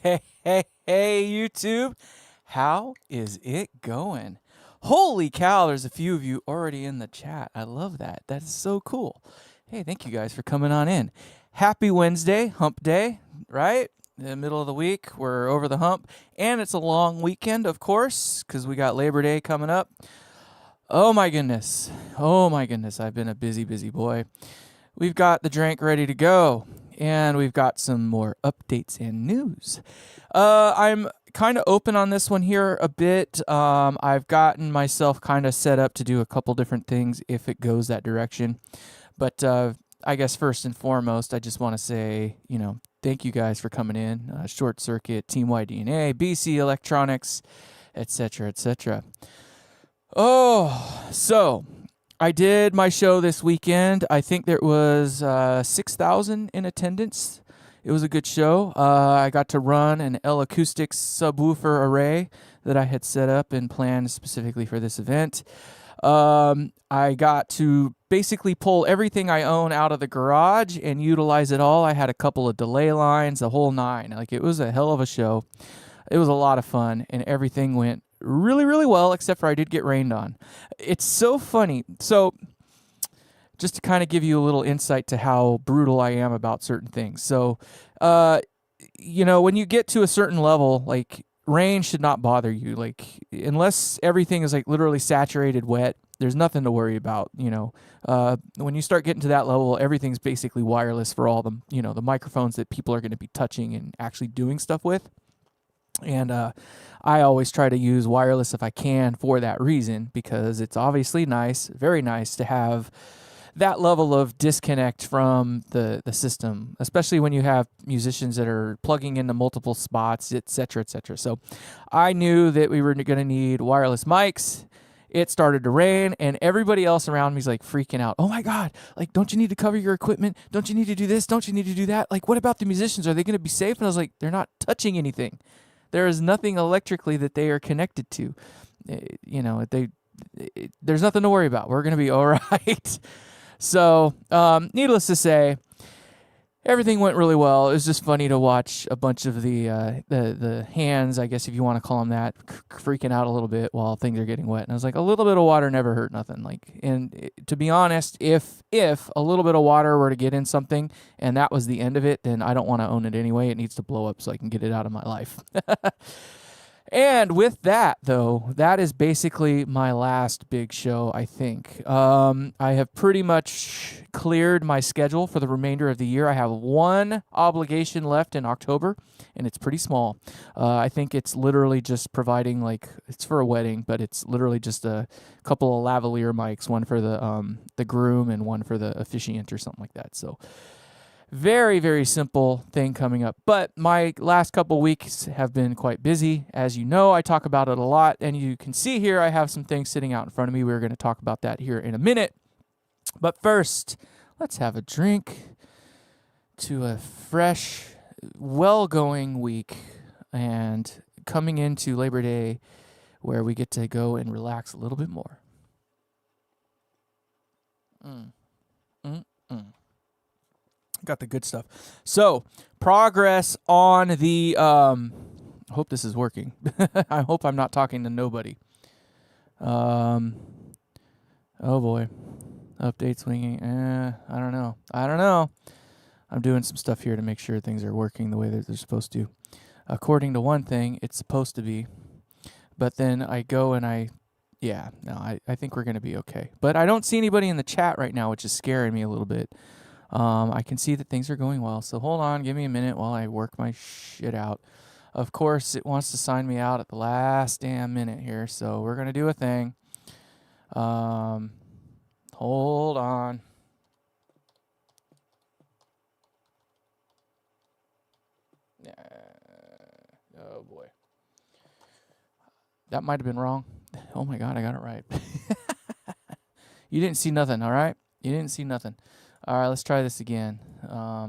Hey, YouTube. How is it going? Holy cow, there's a few of you already in the chat. I love that. That is so cool. Hey, thank you guys for coming on in. Happy Wednesday, hump day, right? In the middle of the week, we're over the hump. And it's a long weekend, of course, because we got Labor Day coming up. Oh my goodness. Oh my goodness. I've been a busy, busy boy. We've got the drink ready to go, and we've got some more updates and news. I'm kind of open on this one here a bit. I've gotten myself kind of set up to do a couple different things if it goes that direction. But I guess first and foremost, I just want to say, thank you guys for coming in. Short Circuit, Team YDNA, BC Electronics, etc., etc. Oh, so I did my show this weekend. I think there was 6,000 in attendance. It was a good show. I got to run an L Acoustics subwoofer array that I had set up and planned specifically for this event. I got to basically pull everything I own out of the garage and utilize it all. I had a couple of delay lines, the whole nine. Like, it was a hell of a show. It was a lot of fun, and everything went really, really well, except for I did get rained on. It's so funny. So just to kind of give you a little insight to how brutal I am about certain things. So, when you get to a certain level, like, rain should not bother you. Like, unless everything is like literally saturated wet, there's nothing to worry about. When you start getting to that level, everything's basically wireless for all the, the microphones that people are going to be touching and actually doing stuff with. And I always try to use wireless if I can for that reason, because it's obviously nice, very nice to have that level of disconnect from the system, especially when you have musicians that are plugging into multiple spots, et cetera, et cetera. So I knew that we were going to need wireless mics. It started to rain, and everybody else around me is like freaking out. Oh my God, like, don't you need to cover your equipment? Don't you need to do this? Don't you need to do that? Like, what about the musicians? Are they going to be safe? And I was like, they're not touching anything. There is nothing electrically that they are connected to. There's nothing to worry about. We're going to be all right. So, needless to say, everything went really well. It was just funny to watch a bunch of the hands, I guess if you want to call them that, freaking out a little bit while things are getting wet. And I was like, a little bit of water never hurt nothing. Like, and to be honest, if a little bit of water were to get in something and that was the end of it, then I don't want to own it anyway. It needs to blow up so I can get it out of my life. And with that, though, that is basically my last big show, I think. I have pretty much cleared my schedule for the remainder of the year. I have one obligation left in October, and it's pretty small. I think it's literally just providing, like, it's for a wedding, but it's literally just a couple of lavalier mics, one for the groom and one for the officiant or something like that. So very, very simple thing coming up. But my last couple weeks have been quite busy. As you know, I talk about it a lot, and you can see here I have some things sitting out in front of me. We're going to talk about that here in a minute. But first, let's have a drink to a fresh, well-going week and coming into Labor Day where we get to go and relax a little bit more. Got the good stuff. So, progress on the I hope this is working. I hope I'm not talking to nobody. Oh boy. Update swinging. I don't know. I'm doing some stuff here to make sure things are working the way that they're supposed to. According to one thing, it's supposed to be. But then I go and I think we're going to be okay. But I don't see anybody in the chat right now, which is scaring me a little bit. I can see that things are going well. So hold on, give me a minute while I work my shit out. Of course, it wants to sign me out at the last damn minute here. So we're going to do a thing. Hold on. Oh boy. That might have been wrong. Oh my God, I got it right. You didn't see nothing, all right? You didn't see nothing. All right, let's try this again. I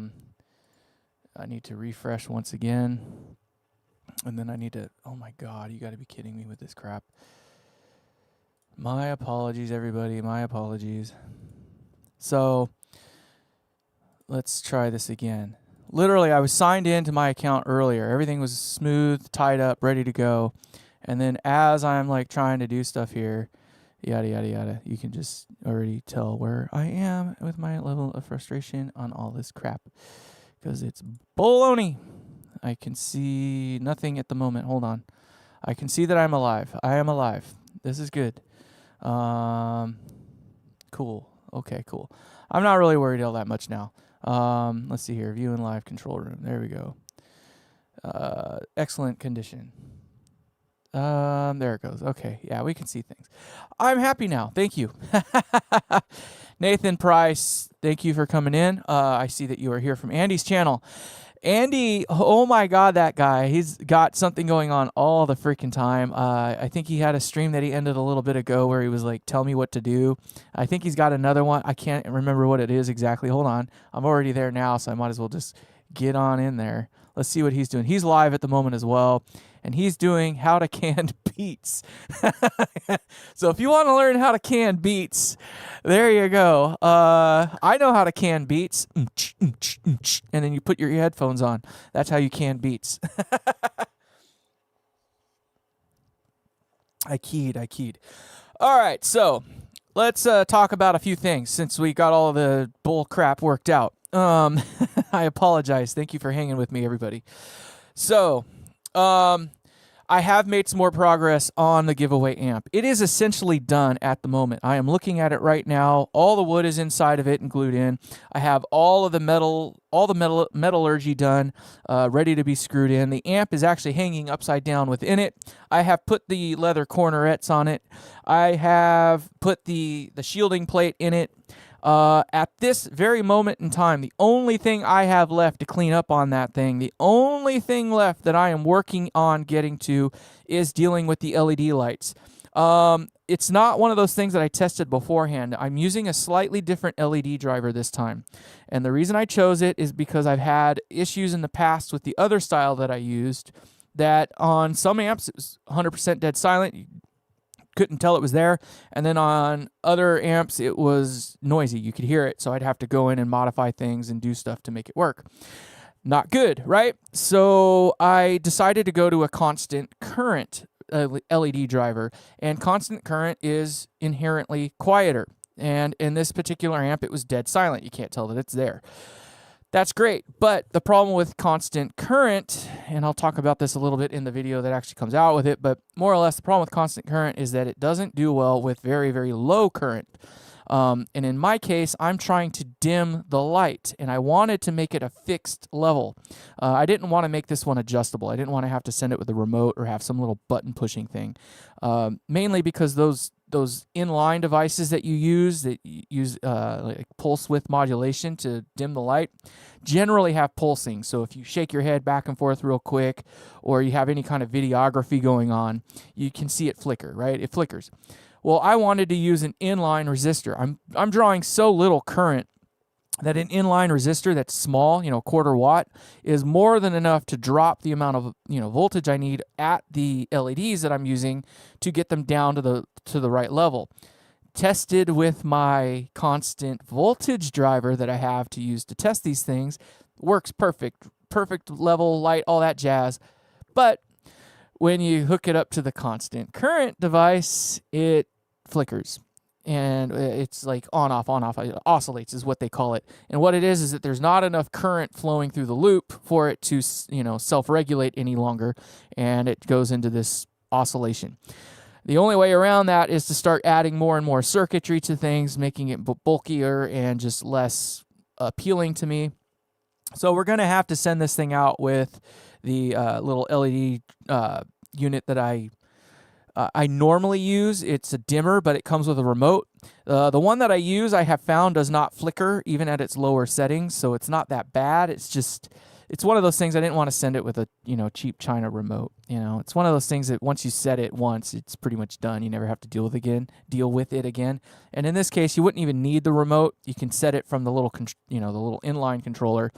need to refresh once again. And then I need to, oh my God, you got to be kidding me with this crap. My apologies, everybody. My apologies. So let's try this again. Literally, I was signed into my account earlier. Everything was smooth, tied up, ready to go. And then as I'm like trying to do stuff here, yada, yada, yada, you can just already tell where I am with my level of frustration on all this crap. Because it's baloney. I can see nothing at the moment. Hold on. I can see that I'm alive. I am alive. This is good. Cool. Okay, cool. I'm not really worried all that much now. Let's see here. View in live control room. There we go. Excellent condition. There it goes. Okay. Yeah, we can see things. I'm happy now. Thank you. Nathan Price, thank you for coming in. I see that you are here from Andy's channel. Andy, oh my God, that guy. He's got something going on all the freaking time. I think he had a stream that he ended a little bit ago where he was like, tell me what to do. I think he's got another one. I can't remember what it is exactly. Hold on. I'm already there now, so I might as well just get on in there. Let's see what he's doing. He's live at the moment as well, and he's doing how to can beets. So if you want to learn how to can beets, there you go. I know how to can beets. And then you put your headphones on. That's how you can beets. I keyed. All right, so let's talk about a few things since we got all the bull crap worked out. I apologize. Thank you for hanging with me, everybody. So, I have made some more progress on the giveaway amp. It is essentially done at the moment. I am looking at it right now. All the wood is inside of it and glued in. I have all of the metallurgy done, ready to be screwed in. The amp is actually hanging upside down within it. I have put the leather cornerets on it. I have put the shielding plate in it. At this very moment in time, the only thing I have left to clean up on that thing, the only thing left that I am working on getting to is dealing with the LED lights. It's not one of those things that I tested beforehand. I'm using a slightly different LED driver this time. And the reason I chose it is because I've had issues in the past with the other style that I used that on some amps it was 100% dead silent. You couldn't tell it was there, and then on other amps it was noisy. You could hear it, so I'd have to go in and modify things and do stuff to make it work. Not good, right? So I decided to go to a constant current LED driver, and constant current is inherently quieter, and in this particular amp it was dead silent. You can't tell that it's there. That's great, but the problem with constant current, and I'll talk about this a little bit in the video that actually comes out with it, but more or less the problem with constant current is that it doesn't do well with very, very low current. And in my case, I'm trying to dim the light, and I wanted to make it a fixed level. I didn't want to make this one adjustable. I didn't want to have to send it with a remote or have some little button pushing thing, mainly because those inline devices that you use like pulse width modulation to dim the light generally have pulsing. So if you shake your head back and forth real quick, or you have any kind of videography going on, you can see it flicker, right? It flickers. Well, I wanted to use an inline resistor. I'm drawing so little current that an inline resistor that's small, quarter watt, is more than enough to drop the amount of voltage I need at the LEDs that I'm using to get them down to the right level. Tested with my constant voltage driver that I have to use to test these things, works perfect level, light, all that jazz. But when you hook it up to the constant current device, it flickers. And it's like on, off, it oscillates is what they call it. And what it is that there's not enough current flowing through the loop for it to, self-regulate any longer, and it goes into this oscillation. The only way around that is to start adding more and more circuitry to things, making it bulkier and just less appealing to me. So we're going to have to send this thing out with the little LED unit that I normally use. It's a dimmer, but it comes with a remote. The one that I use, I have found, does not flicker even at its lower settings, so it's not that bad. It's one of those things I didn't want to send it with a cheap China remote. It's one of those things that once you set it once, it's pretty much done. You never have to deal with it again. And in this case, you wouldn't even need the remote. You can set it from the little the little inline controller,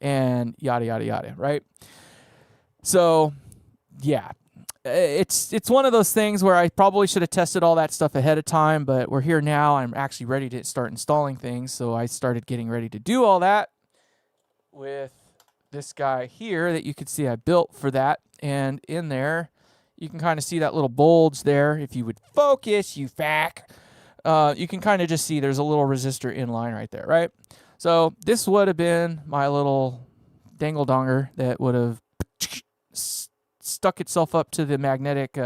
and yada yada yada. Right? So yeah. It's one of those things where I probably should have tested all that stuff ahead of time, but we're here now. I'm actually ready to start installing things, so I started getting ready to do all that with this guy here that you could see I built for that. And in there, you can kind of see that little bulge there. If you would focus, you fack, you can kind of just see there's a little resistor in line right there, right? So this would have been my little dangle donger that would have stuck itself up to the magnetic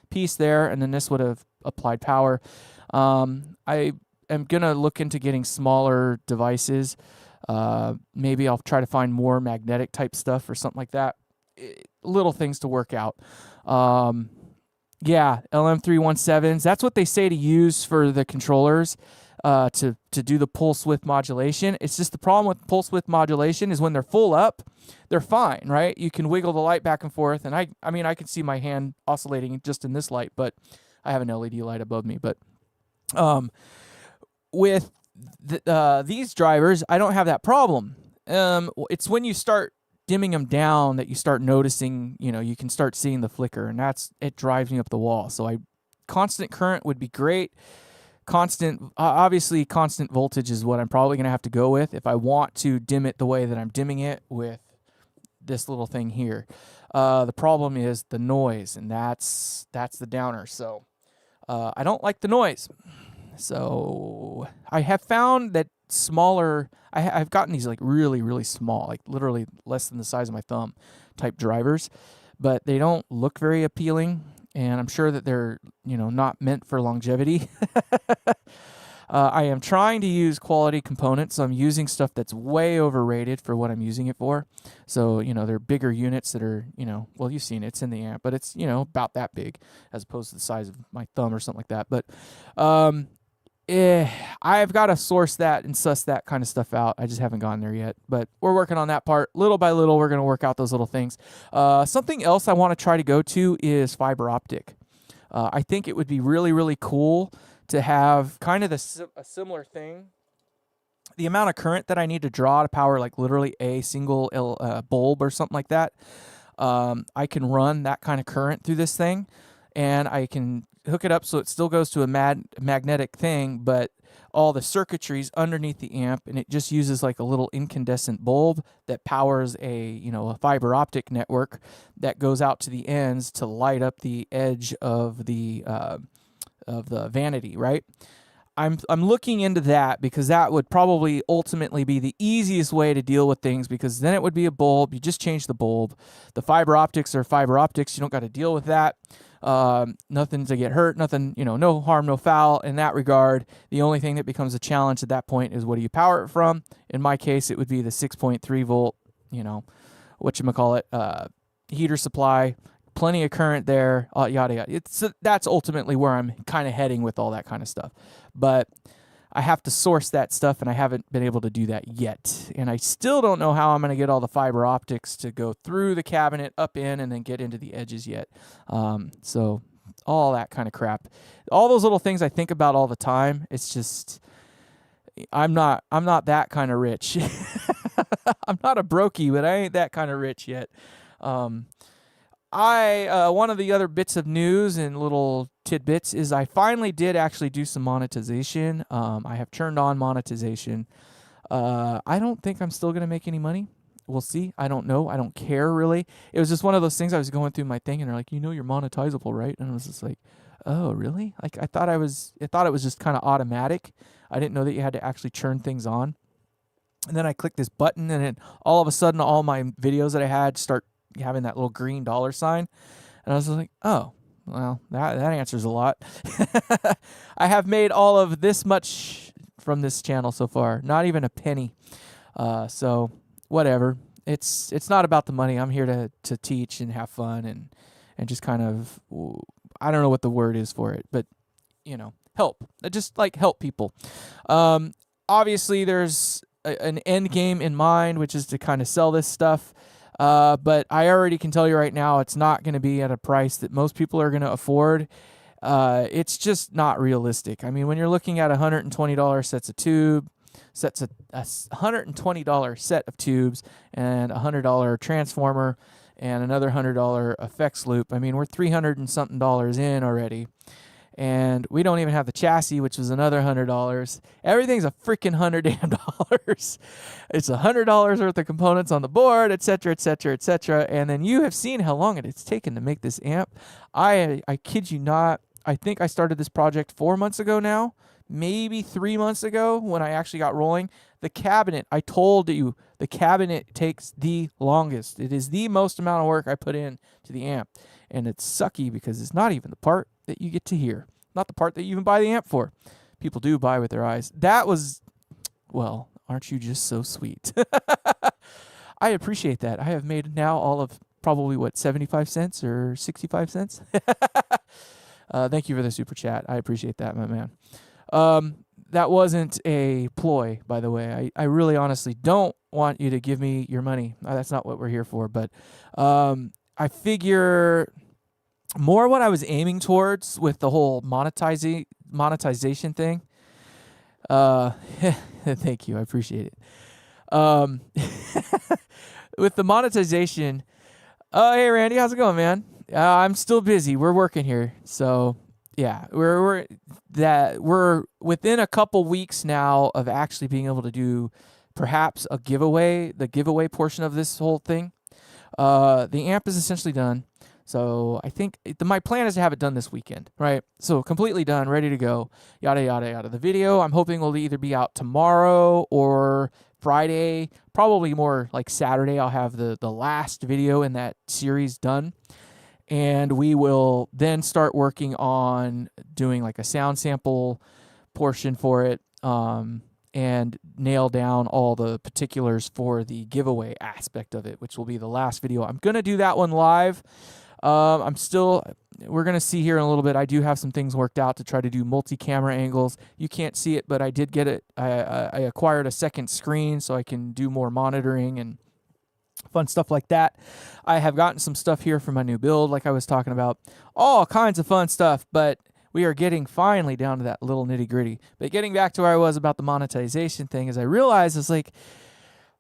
piece there, and then this would have applied power. I am going to look into getting smaller devices. Maybe I'll try to find more magnetic type stuff or something like that. Little things to work out. Yeah, LM317s. That's what they say to use for the controllers to do the pulse width modulation. It's just the problem with pulse width modulation is when they're full up, they're fine, right? You can wiggle the light back and forth, and I mean, I can see my hand oscillating just in this light, but I have an LED light above me. But with these drivers, I don't have that problem. It's when you start dimming them down that you start noticing, you can start seeing the flicker, and it drives me up the wall. So constant current would be great. Obviously constant voltage is what I'm probably going to have to go with if I want to dim it the way that I'm dimming it with this little thing here. The problem is the noise, and that's the downer. So I don't like the noise. So I have found that smaller, I've gotten these like really, really small, like literally less than the size of my thumb type drivers, but they don't look very appealing, and I'm sure that they're, not meant for longevity. I am trying to use quality components, so I'm using stuff that's way overrated for what I'm using it for. So, they're bigger units that are, well, you've seen it, it's in the amp, but it's, about that big as opposed to the size of my thumb or something like that. But I've got to source that and suss that kind of stuff out. I just haven't gotten there yet, but we're working on that part. Little by little, we're going to work out those little things. Something else I want to try to go to is fiber optic. I think it would be really, really cool to have kind of a similar thing. The amount of current that I need to draw to power like literally a single bulb or something like that, I can run that kind of current through this thing, and I can hook it up so it still goes to a magnetic thing, but all the circuitry's underneath the amp, and it just uses like a little incandescent bulb that powers a fiber optic network that goes out to the ends to light up the edge of the vanity, right? I'm looking into that because that would probably ultimately be the easiest way to deal with things, because then it would be a bulb. You just change the bulb. The fiber optics are fiber optics. You don't got to deal with that. Nothing to get hurt, nothing, no harm, no foul in that regard. The only thing that becomes a challenge at that point is what do you power it from? In my case, it would be the 6.3 volt, heater supply, plenty of current there, yada, yada. That's ultimately where I'm kind of heading with all that kind of stuff. But I have to source that stuff, and I haven't been able to do that yet. And I still don't know how I'm going to get all the fiber optics to go through the cabinet, up in, and then get into the edges yet. So all that kind of crap. All those little things I think about all the time. It's just, I'm not that kind of rich. I'm not a brokey, but I ain't that kind of rich yet. One of the other bits of news and little tidbits is I finally did actually do some monetization. I have turned on monetization. I don't think I'm still going to make any money. We'll see. I don't know. I don't care, really. It was just one of those things. I was going through my thing, and they're like, you're monetizable, right? And I was just like, oh, really? Like, I thought it was just kind of automatic. I didn't know that you had to actually turn things on. And then I clicked this button, and then all of a sudden, all my videos that I had start having that little green dollar sign. And I was like, oh, well, that answers a lot. I have made all of this much from this channel so far, not even a penny. So whatever. It's not about the money. I'm here to teach and have fun and just kind of, I don't know what the word is for it, but help. Just like help people. Obviously there's an end game in mind, which is to kind of sell this stuff. But I already can tell you right now, it's not going to be at a price that most people are going to afford. It's just not realistic. I mean, when you're looking at $120 sets a $120 set of tubes and $100 transformer and another $100 effects loop. I mean, we're $300 and something in already. and we don't even have the chassis, which was another $100. Everything's a freaking $100 damn dollars. It's $100 worth of components on the board, etc., etc., etc. And then you have seen how long it's taken to make this amp. I kid you not. I think I started this project 4 months ago now, maybe 3 months ago when I actually got rolling. The cabinet, I told you, the cabinet takes the longest. It is the most amount of work I put in to the amp. And it's sucky because it's not even the part that you get to hear. Not the part that you even buy the amp for. People do buy with their eyes. That was, well, aren't you just so sweet? I appreciate that. I have made now all of probably, 75 cents or 65 cents? Thank you for the super chat. I appreciate that, my man. That wasn't a ploy, by the way. I really honestly don't want you to give me your money. That's not what we're here for. But I figure more what I was aiming towards with the whole monetization thing. Thank you. I appreciate it. With the monetization, hey Randy, how's it going, man? I'm still busy. We're working here, so yeah, we're within a couple weeks now of actually being able to do perhaps a giveaway, the giveaway portion of this whole thing. The amp is essentially done, so I think my plan is to have it done this weekend, right? So completely done, ready to go, yada yada yada. The video I'm hoping will either be out tomorrow or Friday, probably more like Saturday. I'll have the last video in that series done. And we will then start working on doing like a sound sample portion for it, and nail down all the particulars for the giveaway aspect of it, which will be the last video. I'm going to do that one live. We're going to see here in a little bit. I do have some things worked out to try to do multi-camera angles. You can't see it, but I did get it. I acquired a second screen so I can do more monitoring and fun stuff like that. I have gotten some stuff here for my new build, like I was talking about. All kinds of fun stuff, but we are getting finally down to that little nitty gritty. But getting back to where I was about the monetization thing, is I realized it's like,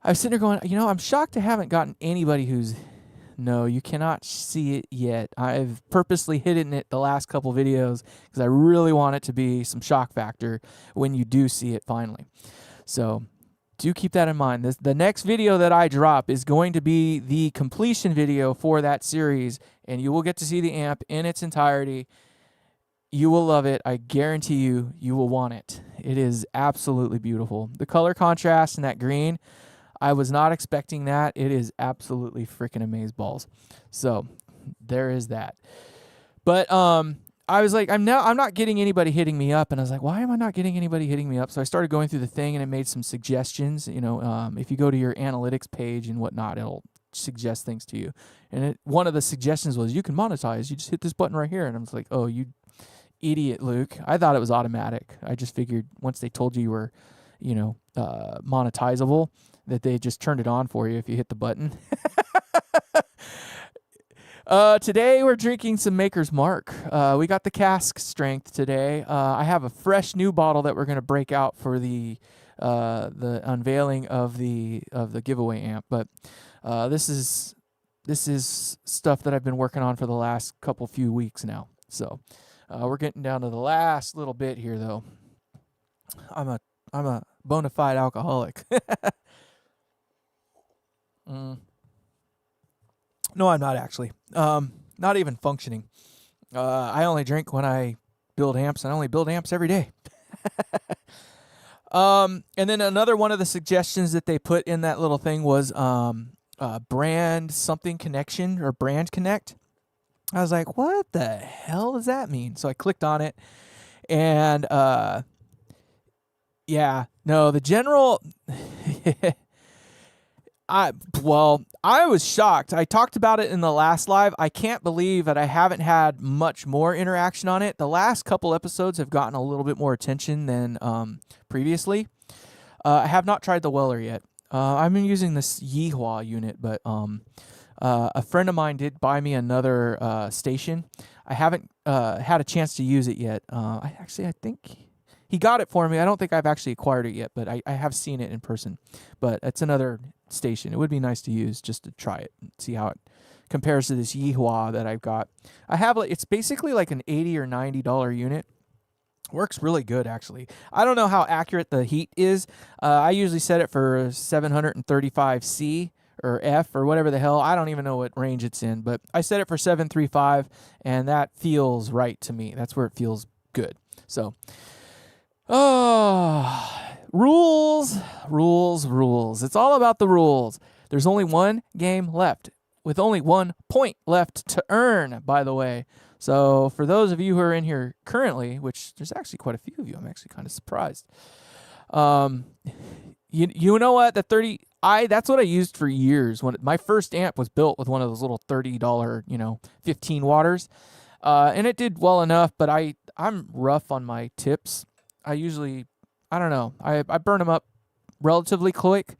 I was sitting there going, I'm shocked I haven't gotten anybody who's, no, you cannot see it yet. I've purposely hidden it the last couple videos because I really want it to be some shock factor when you do see it finally. So do keep that in mind. The next video that I drop is going to be the completion video for that series, and you will get to see the amp in its entirety. You will love it. I guarantee you, you will want it. It is absolutely beautiful. The color contrast in that green, I was not expecting that. It is absolutely freaking amazeballs. So there is that. But I was like, I'm not getting anybody hitting me up, and I was like, why am I not getting anybody hitting me up? So I started going through the thing, and it made some suggestions. If you go to your analytics page and whatnot, it'll suggest things to you. And one of the suggestions was, you can monetize. You just hit this button right here. And I was like, oh, you idiot, Luke. I thought it was automatic. I just figured once they told you were, monetizable, that they just turned it on for you if you hit the button. Today we're drinking some Maker's Mark. We got the cask strength today. I have a fresh new bottle that we're going to break out for the unveiling of the giveaway amp. But this is stuff that I've been working on for the last few weeks now. So we're getting down to the last little bit here, though. I'm a bona fide alcoholic. No, I'm not actually. Not even functioning. I only drink when I build amps, and I only build amps every day. And then another one of the suggestions that they put in that little thing was brand something connection or brand connect. I was like, what the hell does that mean? So I clicked on it, and the general. I was shocked. I talked about it in the last live. I can't believe that I haven't had much more interaction on it. The last couple episodes have gotten a little bit more attention than previously. I have not tried the Weller yet. I've been using this Yeehua unit, but a friend of mine did buy me another station. I haven't had a chance to use it yet. I think he got it for me. I don't think I've actually acquired it yet, but I have seen it in person. But it's another station. It would be nice to use just to try it and see how it compares to this Yihua that I've got. I have it's basically like an $80 or $90 unit. Works really good, actually. I don't know how accurate the heat is. I usually set it for 735C or F or whatever the hell. I don't even know what range it's in, but I set it for 735, and that feels right to me. That's where it feels good. So, rules. It's all about the rules. There's only one game left, with only 1 point left to earn, by the way. So for those of you who are in here currently, which there's actually quite a few of you, I'm actually kind of surprised. You know what? That's what I used for years. When my first amp was built with one of those little $30, 15 waters. And it did well enough, but I'm rough on my tips. I don't know. I burn them up relatively quick.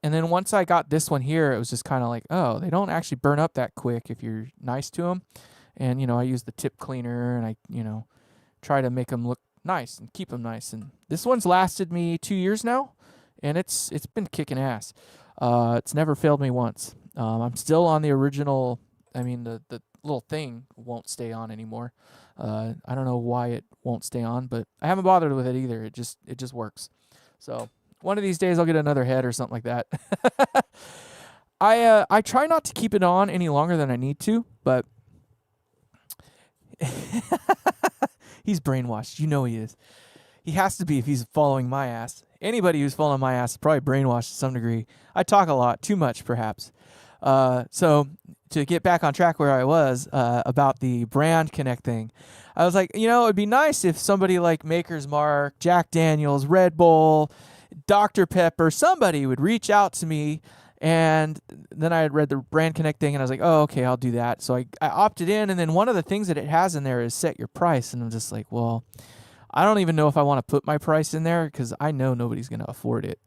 And then once I got this one here, it was just kind of like, oh, they don't actually burn up that quick if you're nice to them. And, I use the tip cleaner, and I, try to make them look nice and keep them nice. And this one's lasted me 2 years now, and it's been kicking ass. It's never failed me once. I'm still on the original. I mean, the little thing won't stay on anymore. I don't know why it won't stay on, but I haven't bothered with it either. It just works. So one of these days I'll get another head or something like that. I try not to keep it on any longer than I need to, but he's brainwashed. He is. He has to be if he's following my ass. Anybody who's following my ass is probably brainwashed to some degree. I talk a lot, too much perhaps. So to get back on track where I was about the brand connect thing, I was like, it'd be nice if somebody like Maker's Mark, Jack Daniels, Red Bull, Dr. Pepper, somebody would reach out to me. And then I had read the brand connect thing, and I was like, oh, okay, I'll do that. So I opted in, and then one of the things that it has in there is set your price. And I'm just like, well, I don't even know if I want to put my price in there because I know nobody's going to afford it.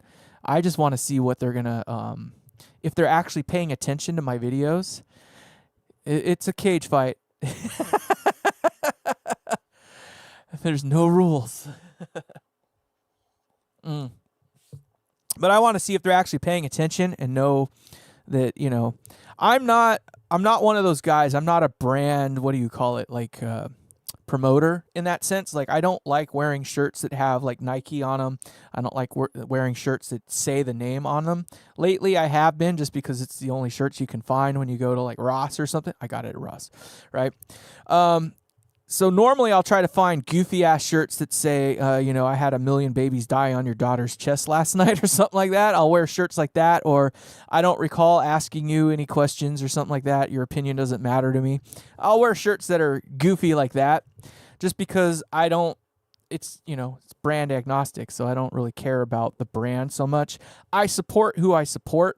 I just want to see what they're going to, if they're actually paying attention to my videos. It's a cage fight. There's no rules. But I want to see if they're actually paying attention and know that, I'm not one of those guys. I'm not a brand, what do you call it? Like promoter in that sense. Like, I don't like wearing shirts that have like Nike on them. I don't like wearing shirts that say the name on them. Lately I have been, just because it's the only shirts you can find when you go to like Ross or something. I got it at Ross, right? So normally I'll try to find goofy ass shirts that say, I had 1 million babies die on your daughter's chest last night or something like that. I'll wear shirts like that, or I don't recall asking you any questions or something like that. Your opinion doesn't matter to me. I'll wear shirts that are goofy like that, just because it's brand agnostic, so I don't really care about the brand so much. I support who I support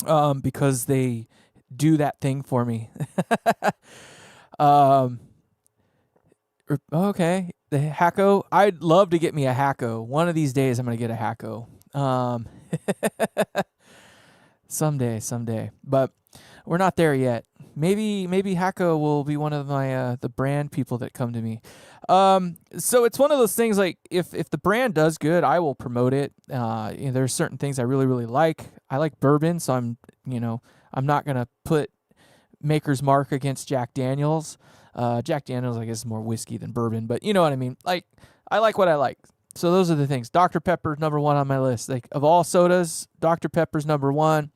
because they do that thing for me. Okay, the Hacko. I'd love to get me a Hacko. One of these days I'm going to get a Hacko. Someday. But we're not there yet. Maybe Hacko will be one of my the brand people that come to me. So it's one of those things, like if the brand does good, I will promote it. There's certain things I really, really like. I like bourbon, so I'm not going to put Maker's Mark against Jack Daniels. Jack Daniels, I guess, is more whiskey than bourbon, but you know what I mean? Like, I like what I like. So those are the things. Dr. Pepper's number 1 on my list. Like, of all sodas, Dr. Pepper's number 1.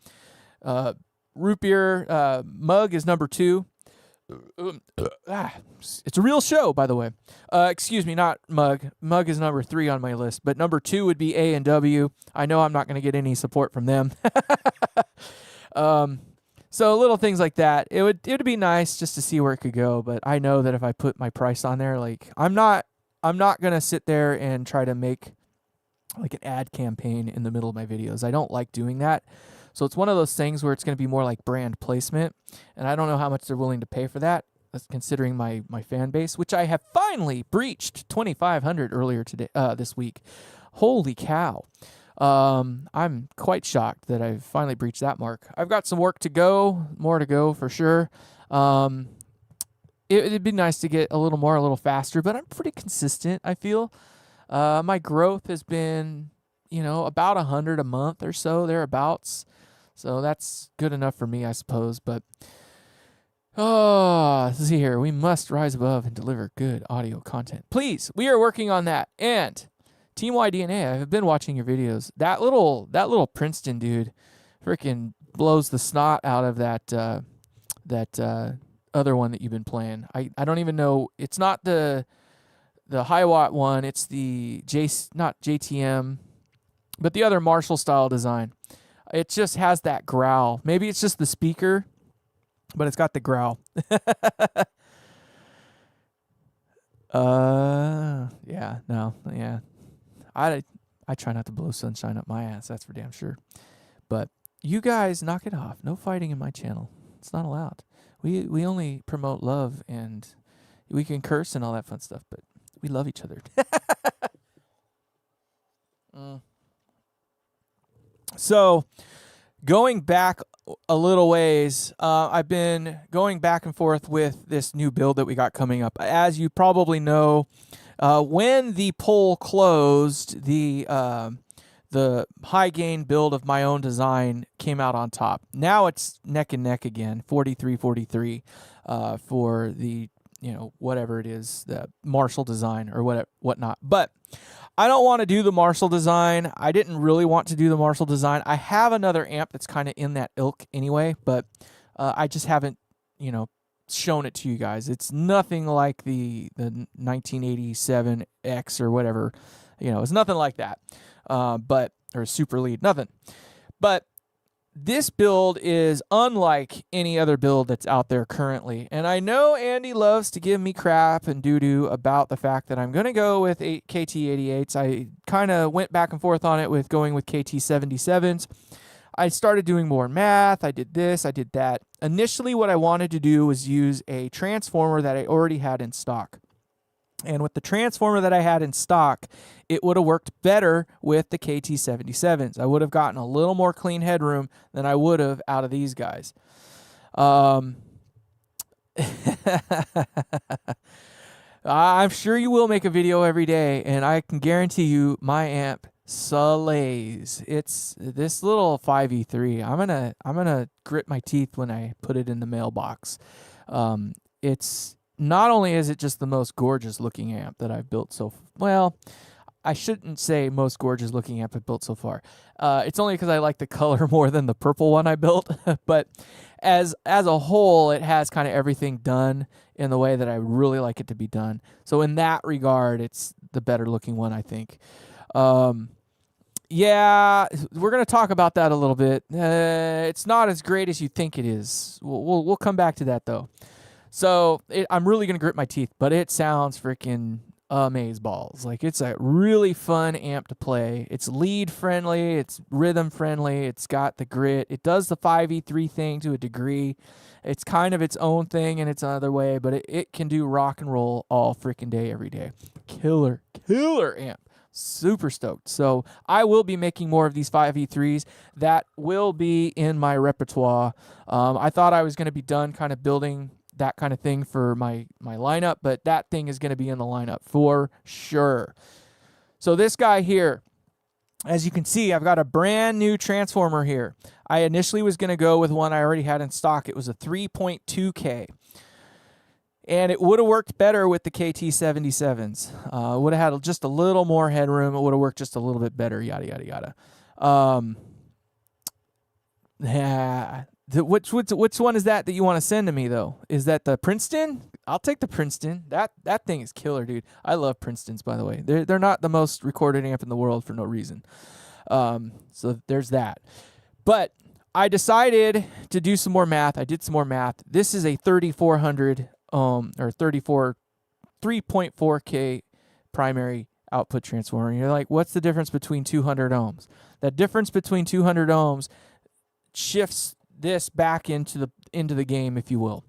Root beer mug is number 2. It's a real show, by the way. Excuse me, not mug. Mug is number 3 on my list, but number 2 would be A&W. I know I'm not going to get any support from them. So little things like that. It would be nice just to see where it could go, but I know that if I put my price on there, like I'm not gonna sit there and try to make like an ad campaign in the middle of my videos. I don't like doing that. So it's one of those things where it's gonna be more like brand placement, and I don't know how much they're willing to pay for that, considering my fan base, which I have finally breached 2,500 earlier today, this week. Holy cow. I'm quite shocked that I've finally breached that mark. I've got some work to go, more to go for sure. It'd be nice to get a little faster, but I'm pretty consistent, I feel. My growth has been, about 100 a month or so, thereabouts. So that's good enough for me, I suppose. But let's see here. We must rise above and deliver good audio content. Please, we are working on that. And Team YDNA, I've been watching your videos. That little Princeton dude freaking blows the snot out of that other one that you've been playing. I don't even know. It's not the high watt one. It's the not JTM, but the other Marshall style design. It just has that growl. Maybe it's just the speaker, but it's got the growl. Yeah, no, yeah. I try not to blow sunshine up my ass. That's for damn sure. But you guys knock it off. No fighting in my channel. It's not allowed. We only promote love, and we can curse and all that fun stuff, but we love each other. So, going back a little ways, I've been going back and forth with this new build that we got coming up. As you probably know, when the poll closed, the high gain build of my own design came out on top. Now it's neck and neck again, 43-43 for the, whatever it is, the Marshall design or whatnot. But I don't want to do the Marshall design. I didn't really want to do the Marshall design. I have another amp that's kind of in that ilk anyway, but I just haven't, shown it to you guys. It's nothing like the 1987X or whatever. It's nothing like that. Or Super Lead, nothing. But this build is unlike any other build that's out there currently. And I know Andy loves to give me crap and doo-doo about the fact that I'm going to go with KT88s. I kind of went back and forth on it with going with KT77s. I started doing more math. I did this, I did that. Initially, what I wanted to do was use a transformer that I already had in stock. And with the transformer that I had in stock, it would have worked better with the KT77s. I would have gotten a little more clean headroom than I would have out of these guys. I'm sure you will make a video every day, and I can guarantee you my amp slays. It's this little 5E3. I'm gonna grit my teeth when I put it in the mailbox. It's not only is it just the most gorgeous looking amp that I've built well, I shouldn't say most gorgeous looking amp I've built so far. It's only because I like the color more than the purple one I built. But as a whole, it has kind of everything done in the way that I really like it to be done. So in that regard, it's the better looking one, I think. Yeah, we're going to talk about that a little bit. It's not as great as you think it is. We'll come back to that, though. So I'm really going to grit my teeth, but it sounds freaking amazeballs. Like, it's a really fun amp to play. It's lead friendly. It's rhythm friendly. It's got the grit. It does the 5E3 thing to a degree. It's kind of its own thing in its other way, but it can do rock and roll all freaking day, every day. Killer amp. Super stoked. So I will be making more of these 5E3s. That will be in my repertoire. I thought I was going to be done kind of building that kind of thing for my lineup, but that thing is going to be in the lineup for sure. So this guy here, as you can see, I've got a brand new transformer here. I initially was going to go with one I already had in stock. It was a 3.2K. And it would have worked better with the KT77s. Would have had just a little more headroom. It would have worked just a little bit better, yada, yada, yada. Yeah. Which one is that you want to send to me, though? Is that the Princeton? I'll take the Princeton. That thing is killer, dude. I love Princetons, by the way. They're not the most recorded amp in the world for no reason. So there's that. But I decided to do some more math. I did some more math. This is a 3400 or 3.4K primary output transformer. And you're like, what's the difference between 200 ohms? The difference between 200 ohms shifts this back into the game, if you will.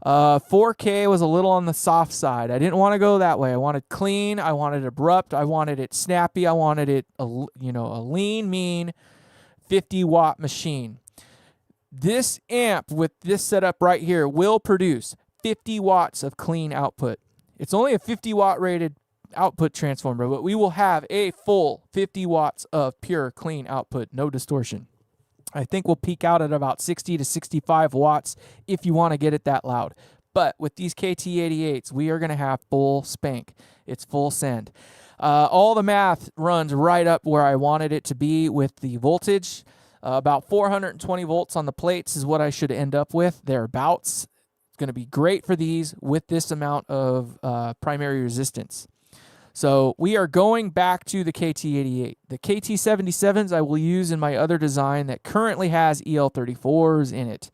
4K was a little on the soft side. I didn't want to go that way. I wanted clean. I wanted abrupt. I wanted it snappy. I wanted it a lean, mean 50-watt machine. This amp with this setup right here will produce 50 watts of clean output. It's only a 50-watt rated output transformer, but we will have a full 50 watts of pure clean output, no distortion. I think we'll peak out at about 60 to 65 watts if you want to get it that loud. But with these KT88s, we are going to have full spank. It's full send. All the math runs right up where I wanted it to be with the voltage. About 420 volts on the plates is what I should end up with, thereabouts. It's going to be great for these with this amount of primary resistance. So we are going back to the KT88. The KT77s I will use in my other design that currently has EL34s in it.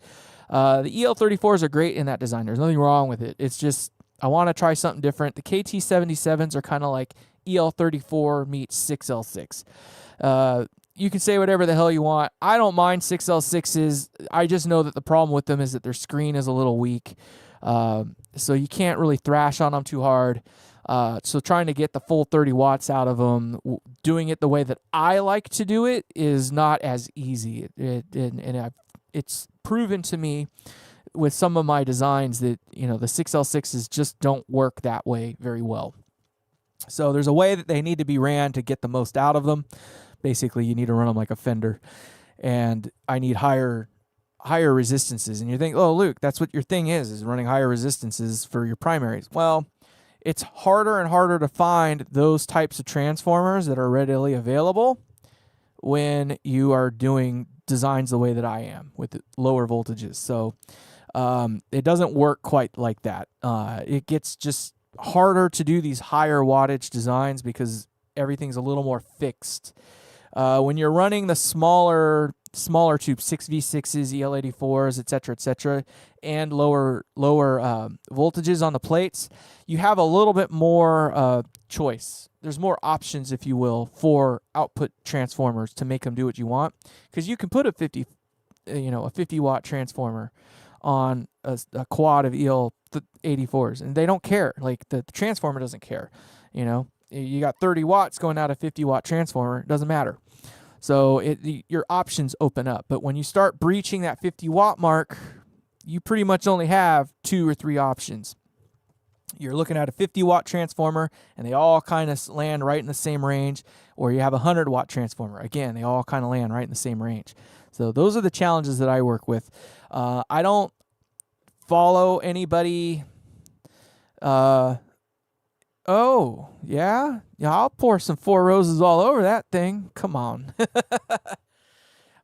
The EL34s are great in that design. There's nothing wrong with it. It's just I want to try something different. The KT77s are kind of like EL34 meets 6L6. You can say whatever the hell you want. I don't mind 6L6s. I just know that the problem with them is that their screen is a little weak. So you can't really thrash on them too hard. So trying to get the full 30 watts out of them, doing it the way that I like to do it is not as easy. It's proven to me with some of my designs that, the 6L6s just don't work that way very well. So there's a way that they need to be ran to get the most out of them. Basically, you need to run them like a Fender, and I need higher resistances. And you think, oh, Luke, that's what your thing is running higher resistances for your primaries. Well, it's harder and harder to find those types of transformers that are readily available when you are doing designs the way that I am with lower voltages. So it doesn't work quite like that. It gets just harder to do these higher wattage designs because everything's a little more fixed. When you're running the smaller tube 6V6s, EL84s, etc., and lower voltages on the plates, you have a little bit more choice. There's more options, if you will, for output transformers to make them do what you want, because you can put a 50 watt transformer on a quad of EL84s, and they don't care. Like the transformer doesn't care. You got 30 watts going out a 50 watt transformer, it doesn't matter. So your options open up. But when you start breaching that 50 watt mark, you pretty much only have 2 or 3 options. You're looking at a 50 watt transformer and they all kind of land right in the same range, or you have a 100 watt transformer. Again, they all kind of land right in the same range. So those are the challenges that I work with. I don't follow anybody. Oh, yeah? Yeah, I'll pour some Four Roses all over that thing. Come on.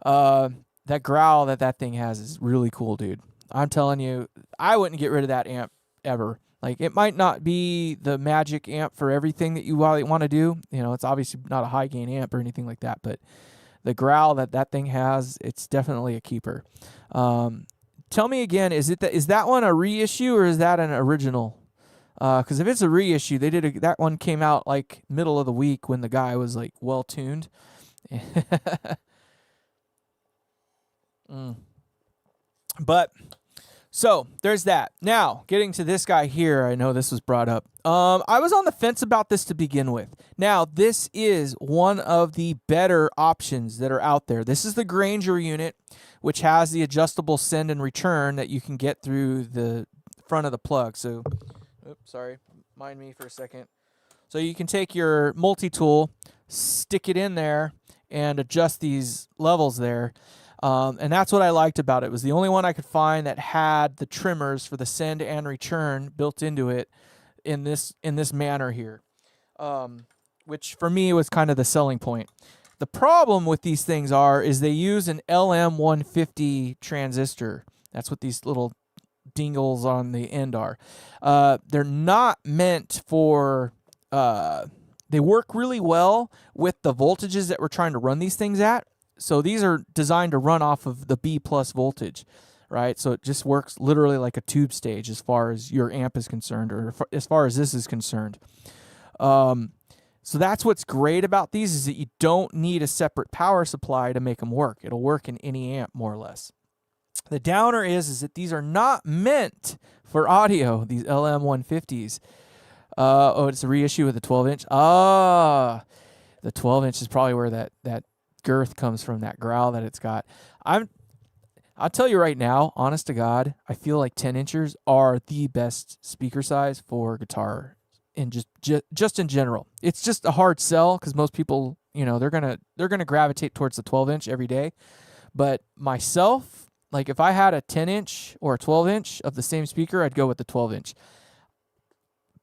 That growl that thing has is really cool, dude. I'm telling you, I wouldn't get rid of that amp ever. Like, it might not be the magic amp for everything that you want to do. It's obviously not a high gain amp or anything like that, but the growl that thing has, it's definitely a keeper. Tell me again, is that one a reissue or is that an original? Because if it's a reissue, that one came out like middle of the week when the guy was like well tuned. But so there's that. Now getting to this guy here, I know this was brought up. I was on the fence about this to begin with. Now this is one of the better options that are out there. This is the Grainger unit, which has the adjustable send and return that you can get through the front of the plug. So. Oops, sorry. Mind me for a second. So you can take your multi-tool, stick it in there, and adjust these levels there. And that's what I liked about it. It was the only one I could find that had the trimmers for the send and return built into it in this manner here, which for me was kind of the selling point. The problem with these things is they use an LM150 transistor. That's what these little dingles on the end are. They're not meant for they work really well with the voltages that we're trying to run these things at. So these are designed to run off of the B plus voltage, right? So it just works literally like a tube stage as far as your amp is concerned, or as far as this is concerned. So that's what's great about these, is that you don't need a separate power supply to make them work. It'll work in any amp more or less. The downer is that these are not meant for audio, these LM150s. It's a reissue with the 12-inch. The 12-inch is probably where that girth comes from, that growl that it's got. I'll tell you right now, honest to God, I feel like 10-inchers are the best speaker size for guitar, and just in general. It's just a hard sell because most people, they're gonna gravitate towards the 12-inch every day. But myself, like if I had a 10-inch or a 12-inch of the same speaker, I'd go with the 12-inch.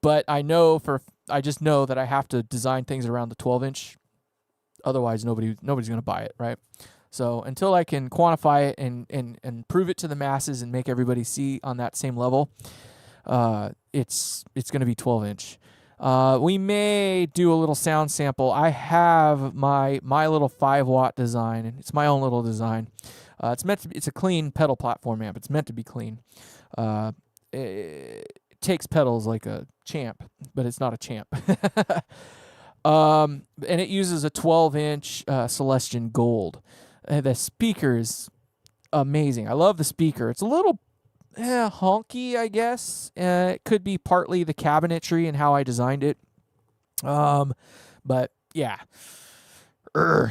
But I just know that I have to design things around the 12-inch. Otherwise, nobody's going to buy it, right? So until I can quantify it and prove it to the masses and make everybody see on that same level, it's going to be 12-inch. We may do a little sound sample. I have my little 5-watt design, and it's my own little design. It's a clean pedal platform amp. It's meant to be clean. It takes pedals like a champ, but it's not a champ. And it uses a 12-inch Celestion Gold. The speaker is amazing. I love the speaker. It's a little honky, I guess. It could be partly the cabinetry and how I designed it. But yeah,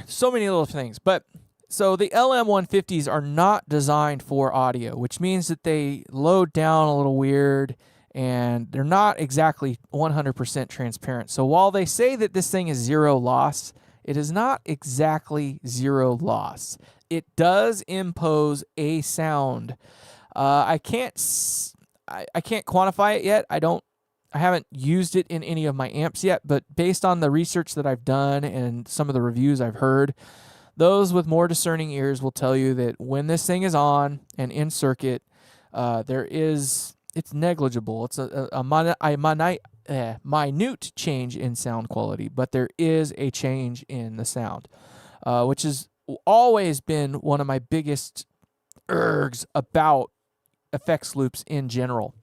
so many little things. But so the LM150s are not designed for audio, which means that they load down a little weird and they're not exactly 100% transparent. So while they say that this thing is zero loss, it is not exactly zero loss. It does impose a sound. I can't quantify it yet. I haven't used it in any of my amps yet, but based on the research that I've done and some of the reviews I've heard, those with more discerning ears will tell you that when this thing is on and in circuit, it's negligible. It's a minute change in sound quality, but there is a change in the sound, which has always been one of my biggest urges about effects loops in general.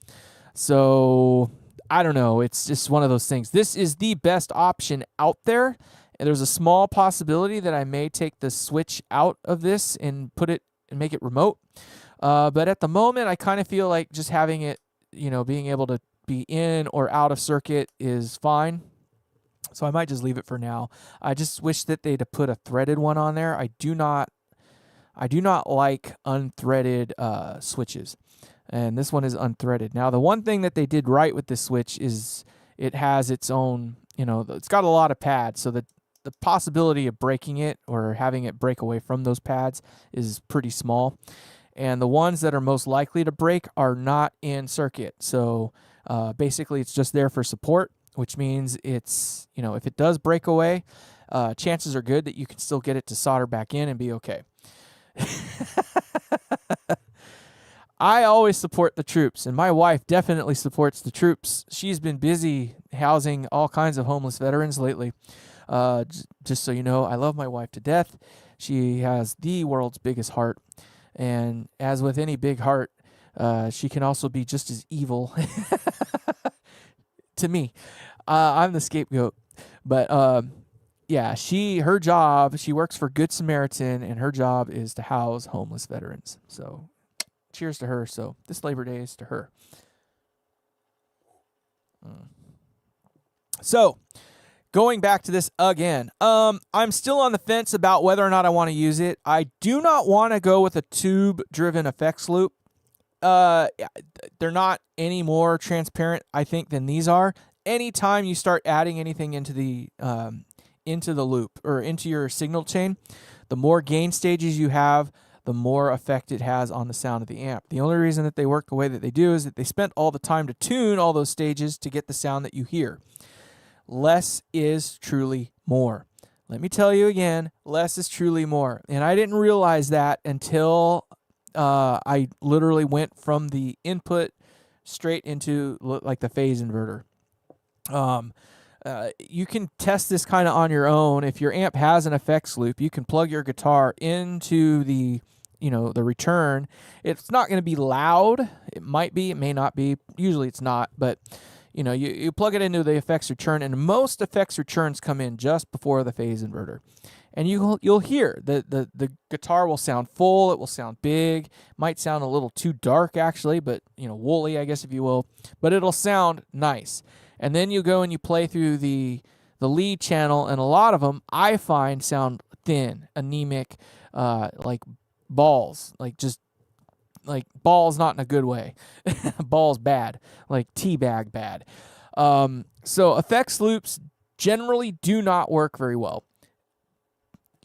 So I don't know. It's just one of those things. This is the best option out there. And there's a small possibility that I may take the switch out of this and put it and make it remote. But at the moment, I kind of feel like just having it, being able to be in or out of circuit is fine. So I might just leave it for now. I just wish that they'd have put a threaded one on there. I do not like unthreaded switches. And this one is unthreaded. Now, the one thing that they did right with this switch is it has its own, it's got a lot of pads, so that the possibility of breaking it or having it break away from those pads is pretty small. And the ones that are most likely to break are not in circuit. So basically, it's just there for support, which means it's, if it does break away, chances are good that you can still get it to solder back in and be okay. I always support the troops, and my wife definitely supports the troops. She's been busy housing all kinds of homeless veterans lately. Just so you know, I love my wife to death. She has the world's biggest heart, and as with any big heart, she can also be just as evil to me. I'm the scapegoat, but yeah, her job, she works for Good Samaritan, and her job is to house homeless veterans. So cheers to her. So this Labor Day is to her. So going back to this again, I'm still on the fence about whether or not I want to use it. I do not want to go with a tube-driven effects loop. They're not any more transparent, I think, than these are. Anytime you start adding anything into the loop or into your signal chain, the more gain stages you have, the more effect it has on the sound of the amp. The only reason that they work the way that they do is that they spent all the time to tune all those stages to get the sound that you hear. Less is truly more. Let me tell you again, less is truly more. And I didn't realize that until I literally went from the input straight into like the phase inverter. You can test this kind of on your own. If your amp has an effects loop, you can plug your guitar into the return. It's not going to be loud. It might be, it may not be. Usually it's not, but you plug it into the effects return, and most effects returns come in just before the phase inverter. And you'll hear the guitar will sound full, it will sound big, might sound a little too dark actually, but woolly, I guess, if you will, but it'll sound nice. And then you go and you play through the lead channel, and a lot of them I find sound thin, anemic, like balls, like balls not in a good way. Balls bad, like teabag bad. So effects loops generally do not work very well.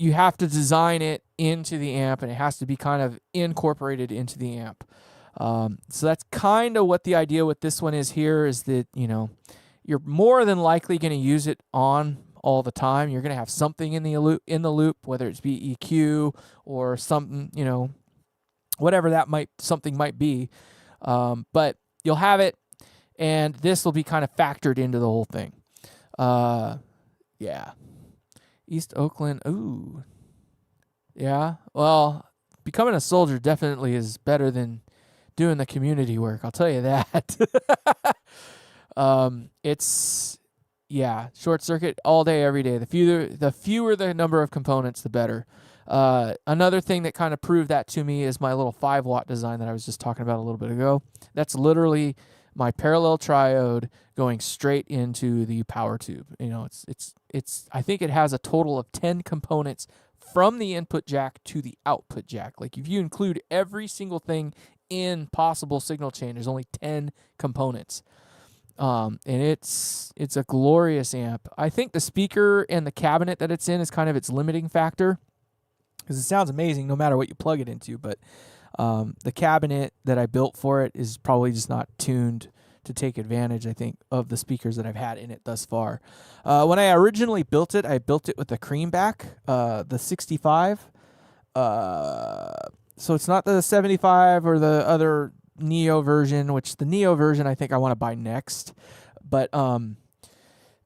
you have to design it into the amp, and it has to be kind of incorporated into the amp. So that's kind of what the idea with this one is here, is that, you're more than likely going to use it on all the time. You're going to have something in the loop, whether it's be EQ or something, whatever something might be. But you'll have it, and this will be kind of factored into the whole thing. Yeah. East Oakland. Ooh. Yeah. Well, becoming a soldier definitely is better than doing the community work. I'll tell you that. It's, short circuit all day, every day. The fewer the number of components, the better. Another thing that kind of proved that to me is my little 5-watt design that I was just talking about a little bit ago. That's literally my parallel triode going straight into the power tube. It's I think it has a total of 10 components from the input jack to the output jack. Like, if you include every single thing in possible signal chain, there's only 10 components. And it's a glorious amp. I think the speaker and the cabinet that it's in is kind of its limiting factor, because it sounds amazing no matter what you plug it into, but the cabinet that I built for it is probably just not tuned to take advantage, I think, of the speakers that I've had in it thus far. When I originally built it, I built it with the Creamback, the 65. So it's not the 75 or the other Neo version, which the Neo version I think I want to buy next. But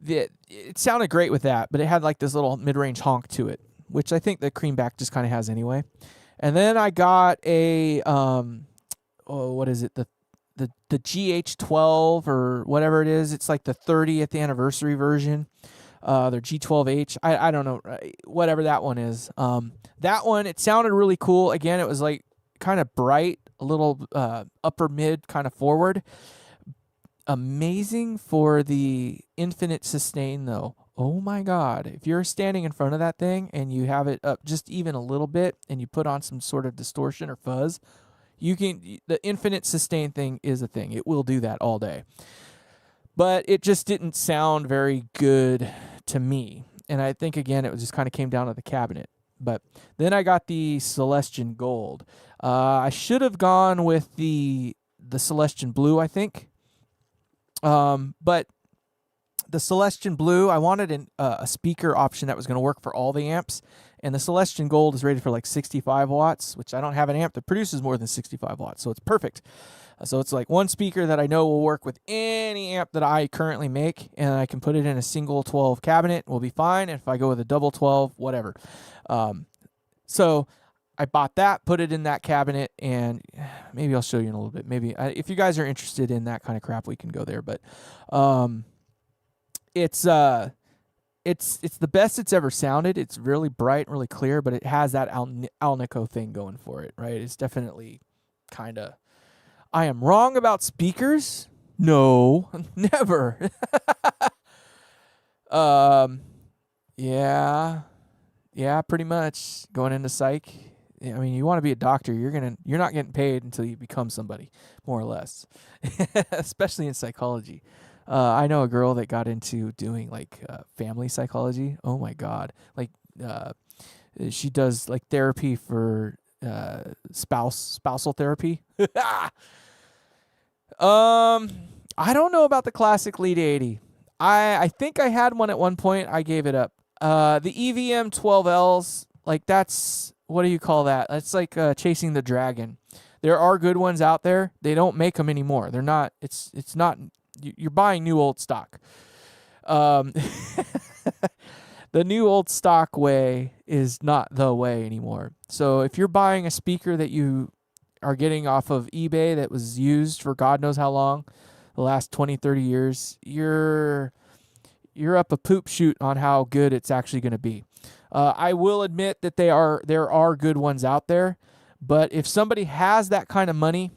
it sounded great with that, but it had like this little mid-range honk to it, which I think the Creamback just kind of has anyway. And then I got a what is it? The GH12 or whatever it is. It's like the 30th anniversary version. Their G12H. I don't know, whatever that one is. That one, it sounded really cool. Again, it was like kind of bright, a little upper mid kind of forward. Amazing for the infinite sustain though. Oh my God. If you're standing in front of that thing and you have it up just even a little bit and you put on some sort of distortion or fuzz, the infinite sustain thing is a thing. It will do that all day. But it just didn't sound very good to me. And I think, again, it just kind of came down to the cabinet. But then I got the Celestion Gold. I should have gone with the Celestion Blue, I think. But the Celestion Blue, I wanted a speaker option that was going to work for all the amps. And the Celestion Gold is rated for like 65 watts, which I don't have an amp that produces more than 65 watts. So it's perfect. So it's like one speaker that I know will work with any amp that I currently make, and I can put it in a single 12 cabinet. Will be fine. And if I go with a double 12, whatever. So I bought that, put it in that cabinet, and maybe I'll show you in a little bit. Maybe if you guys are interested in that kind of crap, we can go there. But it's the best it's ever sounded. It's really bright, really clear, but it has that Alnico thing going for it, right? It's definitely kind of. I am wrong about speakers? No, never. Yeah, pretty much. Going into psych. I mean, you want to be a doctor, you're not getting paid until you become somebody, more or less. Especially in psychology. I know a girl that got into doing like family psychology. Oh my God. Like she does like therapy for spousal therapy. I don't know about the classic Lead 80. I think I had one at one point. I gave it up. The EVM 12Ls, like that's, what do you call that? That's like chasing the dragon. There are good ones out there. They don't make them anymore. They're not, it's not, you're buying new old stock. The new old stock way is not the way anymore. So if you're buying a speaker that you are getting off of eBay that was used for God knows how long, the last 20, 30 years, you're up a poop shoot on how good it's actually going to be. I will admit that there are good ones out there, but if somebody has that kind of money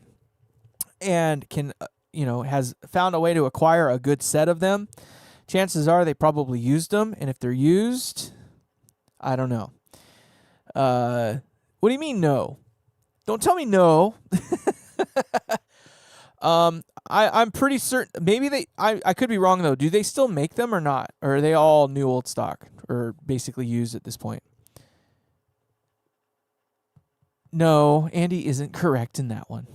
and can, has found a way to acquire a good set of them, chances are they probably used them. And if they're used, I don't know. What do you mean no? Don't tell me no. I'm pretty certain. Maybe I could be wrong though. Do they still make them or not? Or are they all new old stock or basically used at this point? No, Andy isn't correct in that one.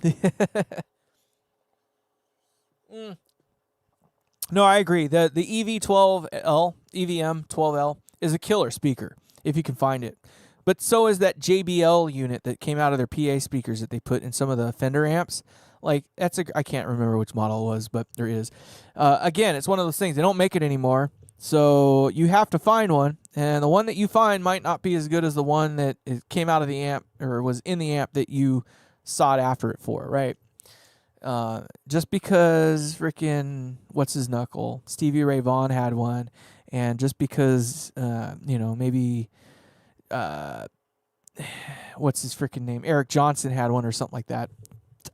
No, I agree. The EV12L, EVM 12L is a killer speaker if you can find it. But so is that JBL unit that came out of their PA speakers that they put in some of the Fender amps. Like I can't remember which model it was, but there is. Again, it's one of those things. They don't make it anymore, so you have to find one. And the one that you find might not be as good as the one that came out of the amp or was in the amp that you sought after it for, right? Just because freaking what's his knuckle Stevie Ray Vaughan had one, and just because maybe what's his freaking name Eric Johnson had one or something like that,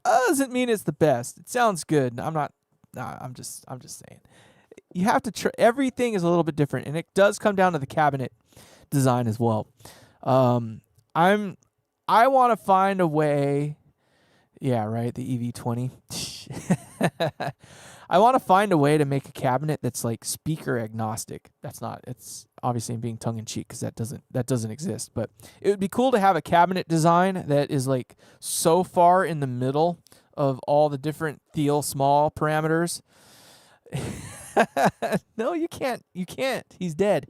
doesn't mean it's the best. It sounds good. I'm just saying you have to everything is a little bit different, and it does come down to the cabinet design as well. I want to find a way. Yeah, right, the EV20. I want to find a way to make a cabinet that's like speaker agnostic. It's obviously being tongue in cheek because that doesn't exist, but it would be cool to have a cabinet design that is like so far in the middle of all the different Thiel small parameters. No, you can't. He's dead.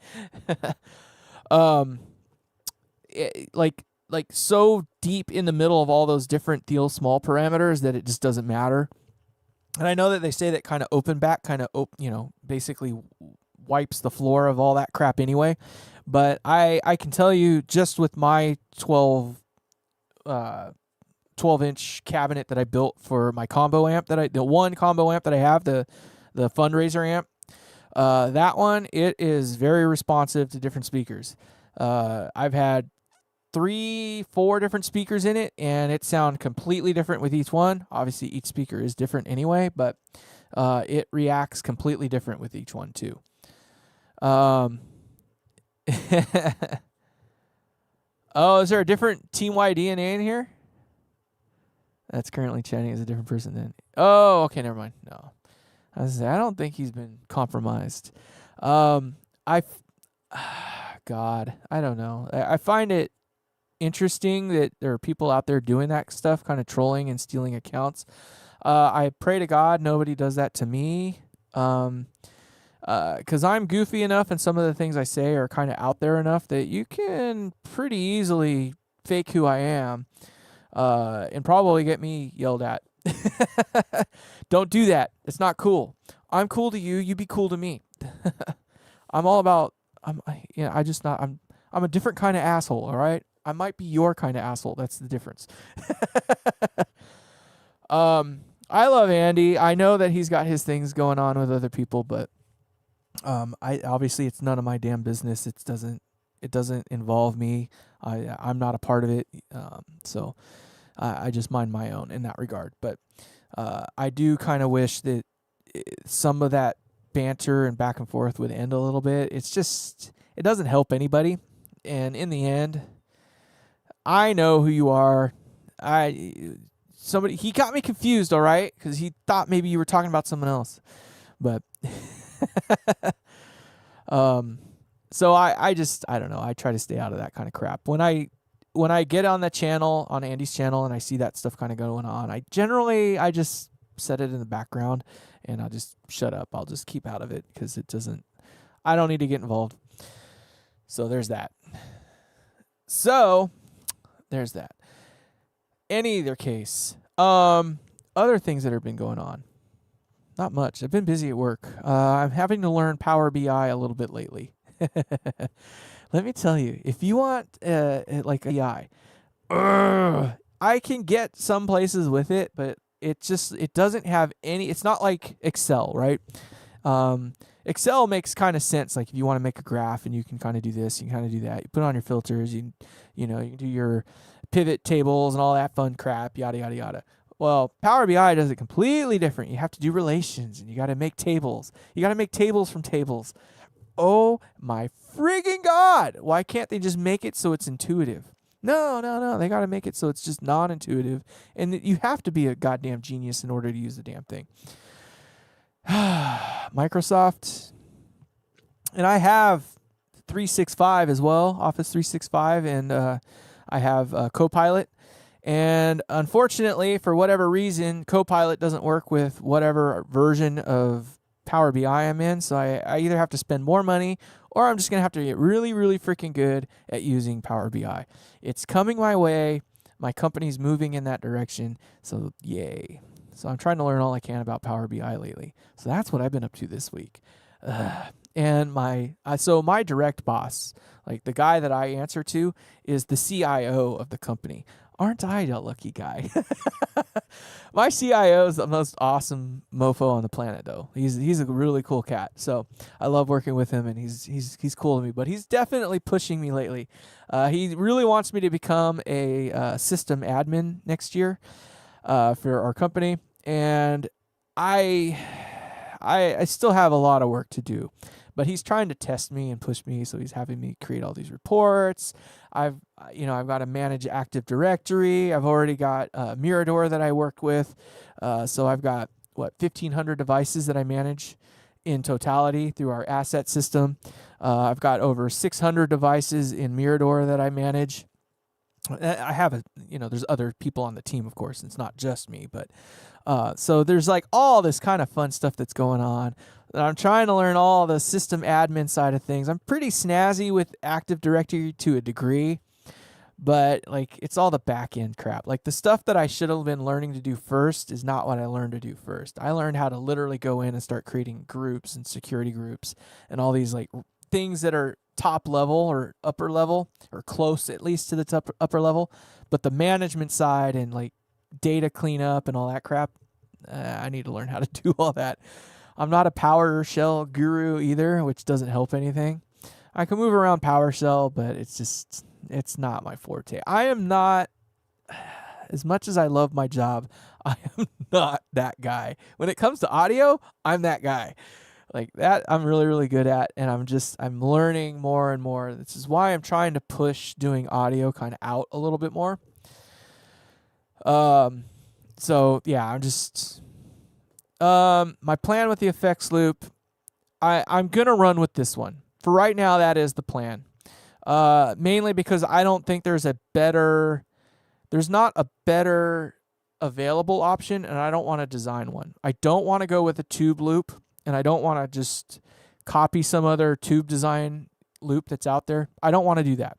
Like so deep in the middle of all those different Thiel small parameters that it just doesn't matter. And I know that they say that kind of open back basically wipes the floor of all that crap anyway. But I can tell you just with my 12-inch cabinet that I built for my combo amp the one combo amp that I have, the fundraiser amp, that one, it is very responsive to different speakers. I've had 3-4 different speakers in it, and it sounds completely different with each one. Obviously, each speaker is different anyway, but it reacts completely different with each one too. Oh, is there a different Team Y DNA in here? That's currently chatting as a different person then. Oh, okay, never mind. No, I don't think he's been compromised. God, I don't know. I find it interesting that there are people out there doing that stuff, kind of trolling and stealing accounts. I pray to God nobody does that to me, because I'm goofy enough and some of the things I say are kind of out there enough that you can pretty easily fake who I am and probably get me yelled at. Don't do that. It's not cool. I'm cool to you. You be cool to me. I'm all about. I'm a different kind of asshole. All right. I might be your kind of asshole. That's the difference. I love Andy. I know that he's got his things going on with other people, but I obviously it's none of my damn business. It doesn't involve me. I'm not a part of it. So I just mind my own in that regard. But I do kind of wish that some of that banter and back and forth would end a little bit. It doesn't help anybody. And in the end, I know who you are. He got me confused, all right? Because he thought maybe you were talking about someone else. But so I don't know. I try to stay out of that kind of crap. When I get on that channel, on Andy's channel, and I see that stuff kind of going on, I just set it in the background and I'll just shut up. I'll just keep out of it because I don't need to get involved. So there's that. In either case, other things that have been going on. Not much. I've been busy at work. I'm having to learn Power BI a little bit lately. Let me tell you, if you want like a BI, I can get some places with it, but it doesn't have any. It's not like Excel, right? Excel makes kind of sense. Like if you want to make a graph and you can kind of do this, you can kind of do that. You put on your filters, you can do your pivot tables and all that fun crap, yada, yada, yada. Well, Power BI does it completely different. You have to do relations and you got to make tables. You got to make tables from tables. Oh my friggin' God. Why can't they just make it so it's intuitive? No. They got to make it so it's just non-intuitive. And you have to be a goddamn genius in order to use the damn thing. Microsoft. And I have 365 as well, Office 365, and I have Copilot. And unfortunately, for whatever reason, Copilot doesn't work with whatever version of Power BI I'm in. So I either have to spend more money or I'm just going to have to get really, really freaking good at using Power BI. It's coming my way. My company's moving in that direction. So yay. So I'm trying to learn all I can about Power BI lately. So that's what I've been up to this week. And my direct boss, like the guy that I answer to, is the CIO of the company. Aren't I a lucky guy? My CIO is the most awesome mofo on the planet, though. He's a really cool cat. So I love working with him, and he's cool to me. But he's definitely pushing me lately. He really wants me to become a system admin next year for our company, and I still have a lot of work to do. But he's trying to test me and push me, so he's having me create all these reports. I've got to manage Active Directory. I've already got Mirador that I work with. So I've got 1,500 devices that I manage in totality through our asset system. I've got over 600 devices in Mirador that I manage. I have there's other people on the team, of course. It's not just me, but so there's like all this kind of fun stuff that's going on. And I'm trying to learn all the system admin side of things. I'm pretty snazzy with Active Directory to a degree, but like it's all the back end crap. Like the stuff that I should have been learning to do first is not what I learned to do first. I learned how to literally go in and start creating groups and security groups and all these like things that are top level or upper level or close at least to the upper level. But the management side and like data cleanup and all that crap, I need to learn how to do all that. I'm not a PowerShell guru either, which doesn't help anything. I can move around PowerShell, but it's not my forte. I am not, as much as I love my job, I am not that guy. When it comes to audio, I'm that guy. Like that I'm really, really good at, and I'm learning more and more. This is why I'm trying to push doing audio kind of out a little bit more. So yeah, I'm just my plan with the effects loop, I'm gonna run with this one. For right now, that is the plan. Mainly because I don't think there's not a better available option, and I don't want to design one. I don't want to go with a tube loop, and I don't want to just copy some other tube design loop that's out there. I don't want to do that.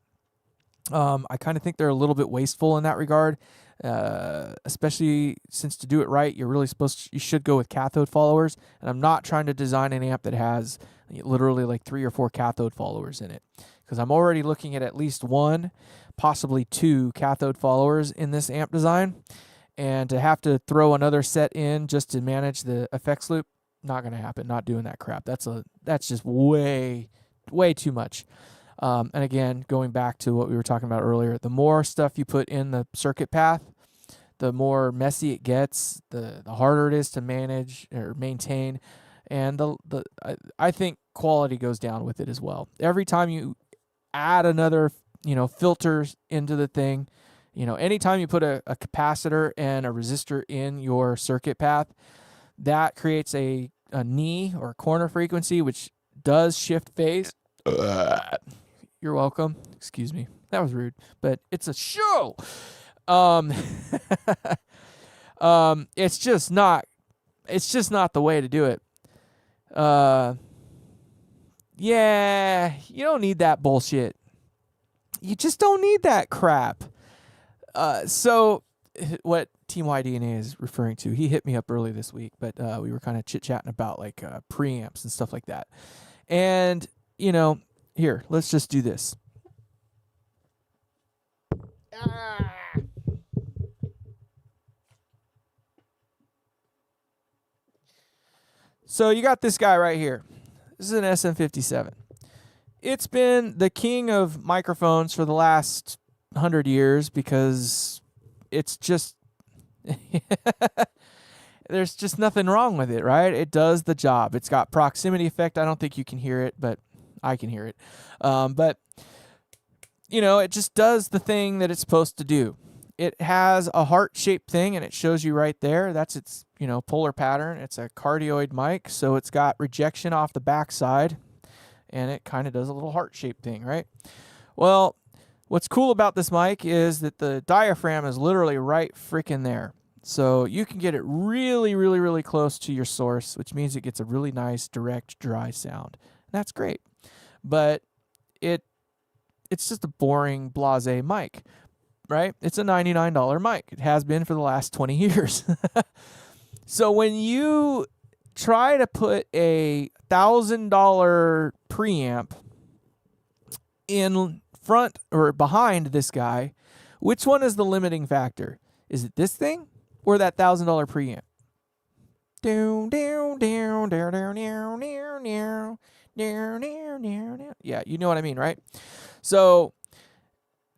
I kind of think they're a little bit wasteful in that regard, especially since to do it right, you should go with cathode followers. And I'm not trying to design an amp that has literally like 3 or 4 cathode followers in it, because I'm already looking at least 1, possibly 2 cathode followers in this amp design. And to have to throw another set in just to manage the effects loop, not going to happen. Not doing that crap. That's just way too much. And again, going back to what we were talking about earlier, the more stuff you put in the circuit path, the more messy it gets, the harder it is to manage or maintain, and I think quality goes down with it as well. Every time you add another filter into the thing, anytime you put a capacitor and a resistor in your circuit path, that creates a knee or corner frequency, which does shift phase. You're welcome. Excuse me. That was rude, but it's a show. It's just not the way to do it. Yeah, you don't need that bullshit. You just don't need that crap. So what Team YDNA is referring to, he hit me up early this week, but we were kind of chit-chatting about like preamps and stuff like that. And, here, let's just do this. So you got this guy right here. This is an SM57. It's been the king of microphones for the last 100 years because it's just there's just nothing wrong with it, right? It does the job. It's got proximity effect. I don't think you can hear it, but I can hear it. But it just does the thing that it's supposed to do. It has a heart-shaped thing, and it shows you right there. That's its, polar pattern. It's a cardioid mic, so it's got rejection off the backside, and it kind of does a little heart-shaped thing, right? Well, What's cool about this mic is that the diaphragm is literally right freaking there. So you can get it really, really, really close to your source, which means it gets a really nice, direct, dry sound. And that's great. But it's just a boring, blasé mic, right? It's a $99 mic. It has been for the last 20 years. So when you try to put a $1,000 preamp in front or behind this guy, which one is the limiting factor? Is it this thing or that $1,000 preamp? Yeah, you know what I mean, right? So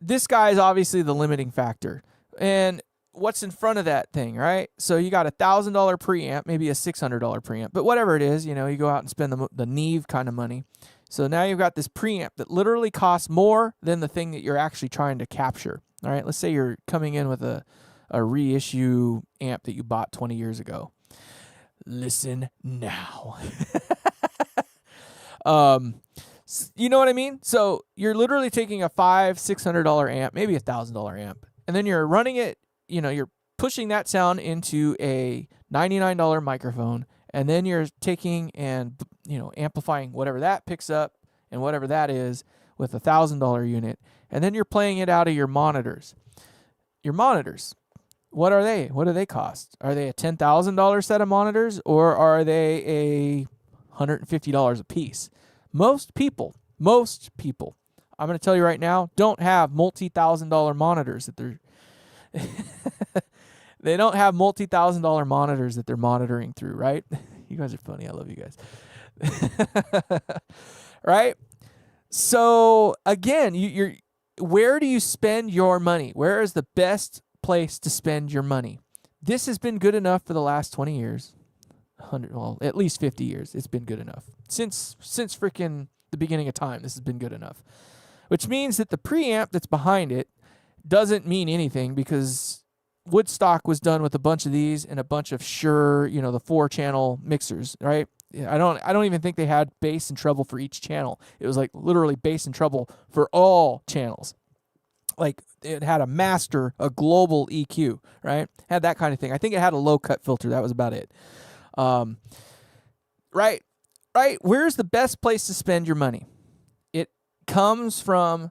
this guy is obviously the limiting factor. And what's in front of that thing, right? So you got a $1,000 preamp, maybe a $600 preamp, but whatever it is, you know, you go out and spend the Neve kind of money. So now you've got this preamp that literally costs more than the thing that you're actually trying to capture. All right, let's say you're coming in with a reissue amp that you bought 20 years ago. Listen now. You know what I mean? So you're literally taking a $500-$600 amp, maybe a $1,000 amp, and then you're running it, you know, you're pushing that sound into a $99 microphone, and then you're taking and, you know, amplifying whatever that picks up and whatever that is with a $1,000 unit, and then you're playing it out of your monitors. Your monitors, what are they? What do they cost? Are they a $10,000 set of monitors, or are they a $150 a piece? Most people, I'm going to tell you right now, don't have multi-$1,000 monitors that they're they don't have multi-$1,000 monitors that they're monitoring through, right? You guys are funny. I love you guys. Right? So again, you're where do you spend your money? Where is the best place to spend your money? This has been good enough for the last 20 years. 100, well, at least 50 years. It's been good enough. Since freaking the beginning of time, this has been good enough. Which means that the preamp that's behind it doesn't mean anything, because Woodstock was done with a bunch of these and a bunch of Shure, you know, the 4-channel mixers, right? I don't even think they had bass and treble for each channel. It was like literally bass and treble for all channels. Like it had a master, a global EQ, right? Had that kind of thing. I think it had a low cut filter. That was about it. Right. Where's the best place to spend your money? It comes from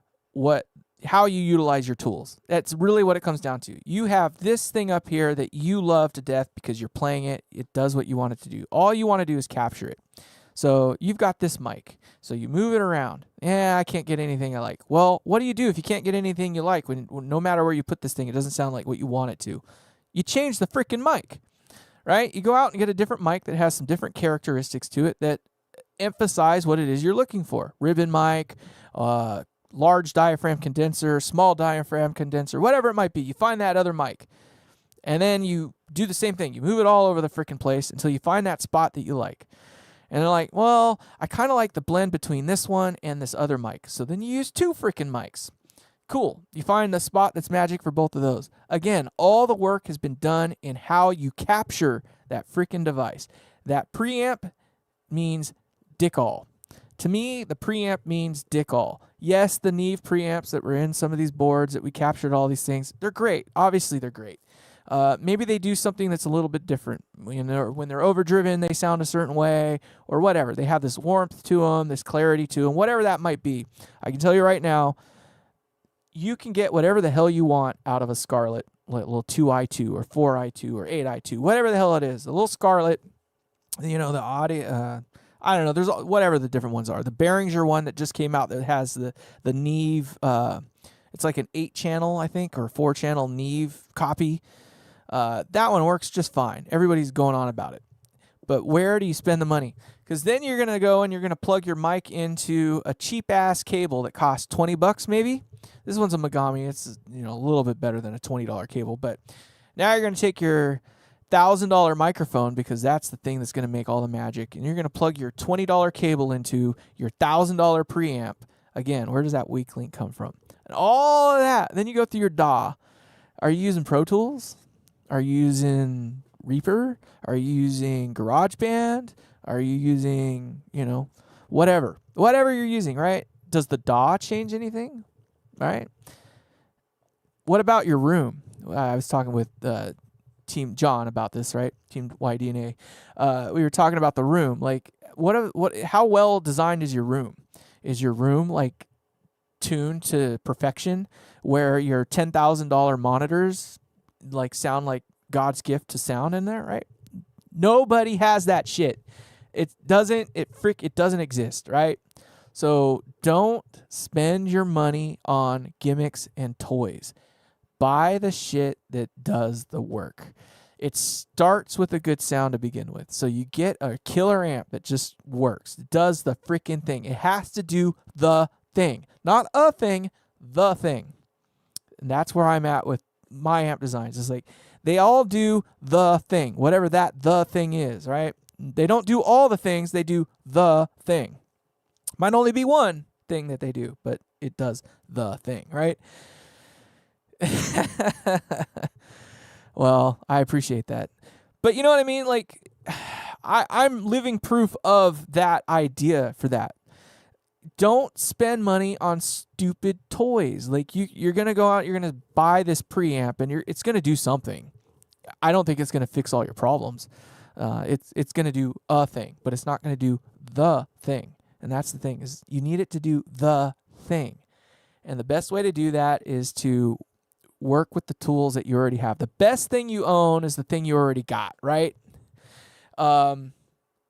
how you utilize your tools. That's really what it comes down to. You have this thing up here that you love to death because you're playing it. It does what you want it to do. All you want to do is capture it. So you've got this mic. So you move it around. Yeah, I can't get anything I like. Well, what do you do if you can't get anything you like when no matter where you put this thing, it doesn't sound like what you want it to? You change the freaking mic, right? You go out and get a different mic that has some different characteristics to it that emphasize what it is you're looking for. Ribbon mic, large diaphragm condenser, small diaphragm condenser, whatever it might be. You find that other mic. And then you do the same thing. You move it all over the freaking place until you find that spot that you like. And they're like, well, I kind of like the blend between this one and this other mic. So then you use 2 freaking mics. Cool. You find the spot that's magic for both of those. Again, all the work has been done in how you capture that freaking device. That preamp means dick all. To me, the preamp means dick all. Yes, the Neve preamps that were in some of these boards that we captured all these things, they're great. Obviously, they're great. Maybe they do something that's a little bit different. When they're overdriven, they sound a certain way or whatever. They have this warmth to them, this clarity to them, whatever that might be. I can tell you right now, you can get whatever the hell you want out of a Scarlett, little 2i2 or 4i2 or 8i2, whatever the hell it is. The little Scarlett, you know, the audio, I don't know, there's whatever the different ones are. The Behringer one that just came out that has the Neve, it's like an 8-channel, I think, or 4-channel Neve copy. That one works just fine. Everybody's going on about it. But where do you spend the money? Because then you're going to go and you're going to plug your mic into a cheap-ass cable that costs $20 maybe. This one's a Megami. It's, you know, a little bit better than a $20 cable. But now you're going to take your $1,000 microphone, because that's the thing that's going to make all the magic, and you're going to plug your $20 cable into your $1,000 preamp. Again, where does that weak link come from? And all of that. Then you go through your DAW. Are you using Pro Tools? Are you using Reaper? Are you using GarageBand? Are you using, you know, whatever you're using, right? Does the DAW change anything? right? What about your room? I was talking with Team John about this, right? Team YDNA. We were talking about the room. Like, how well designed is your room? Is your room like tuned to perfection, where your $10,000 monitors like sound like God's gift to sound in there, right? Nobody has that shit. It doesn't exist, right? So don't spend your money on gimmicks and toys. Buy the shit that does the work. It starts with a good sound to begin with. So you get a killer amp that just works. It does the freaking thing. It has to do the thing. Not a thing, the thing. And that's where I'm at with my amp designs. It's like they all do the thing, whatever that the thing is, right? They don't do all the things, they do the thing. Might only be one thing that they do, but it does the thing, right? Well, I appreciate that. But you know what I mean? Like, I'm living proof of that idea for that. Don't spend money on stupid toys. Like, you're going to go out, you're going to buy this preamp, and it's going to do something. I don't think it's going to fix all your problems. It's going to do a thing, but it's not going to do the thing. And that's the thing, is you need it to do the thing. And the best way to do that is to work with the tools that you already have. The best thing you own is the thing you already got, right?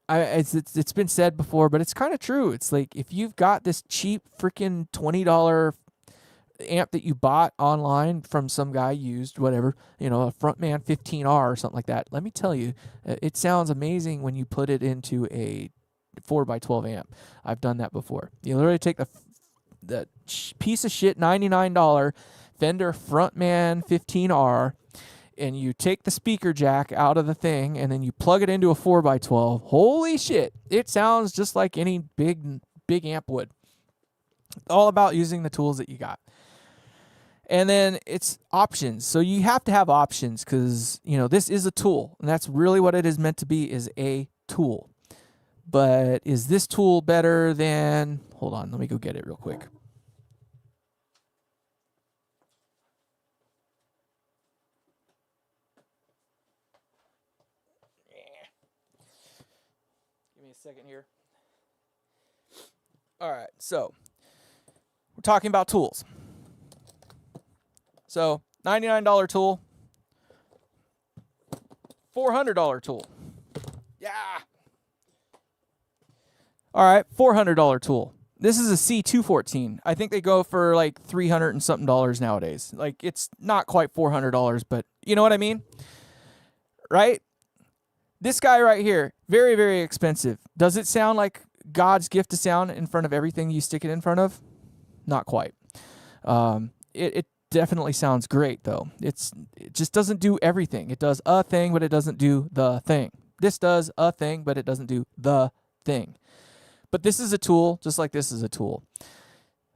It's been said before, but it's kind of true. It's like, if you've got this cheap freaking $20 amp that you bought online from some guy used, whatever, a Frontman 15R or something like that, let me tell you, it sounds amazing when you put it into a 4x12 amp. I've done that before. You literally take the piece of shit $99 Fender Frontman 15R, and you take the speaker jack out of the thing, and then you plug it into a 4x12. Holy shit, it sounds just like any big amp would. All about using the tools that you got. And then it's options. So you have to have options, because this is a tool, and that's really what it is meant to be, is a tool. But is this tool better than... Hold on, let me go get it real quick. Give me a second here. All right, so we're talking about tools. So $99 tool, $400 tool. Yeah. All right, $400 tool. This is a C214. I think they go for like $300 and something nowadays. Like, it's not quite $400, but you know what I mean? Right? This guy right here, very, very expensive. Does it sound like God's gift to sound in front of everything you stick it in front of? Not quite. It definitely sounds great, though. It just doesn't do everything. It does a thing, but it doesn't do the thing. This does a thing, but it doesn't do the thing. But this is a tool, just like this is a tool.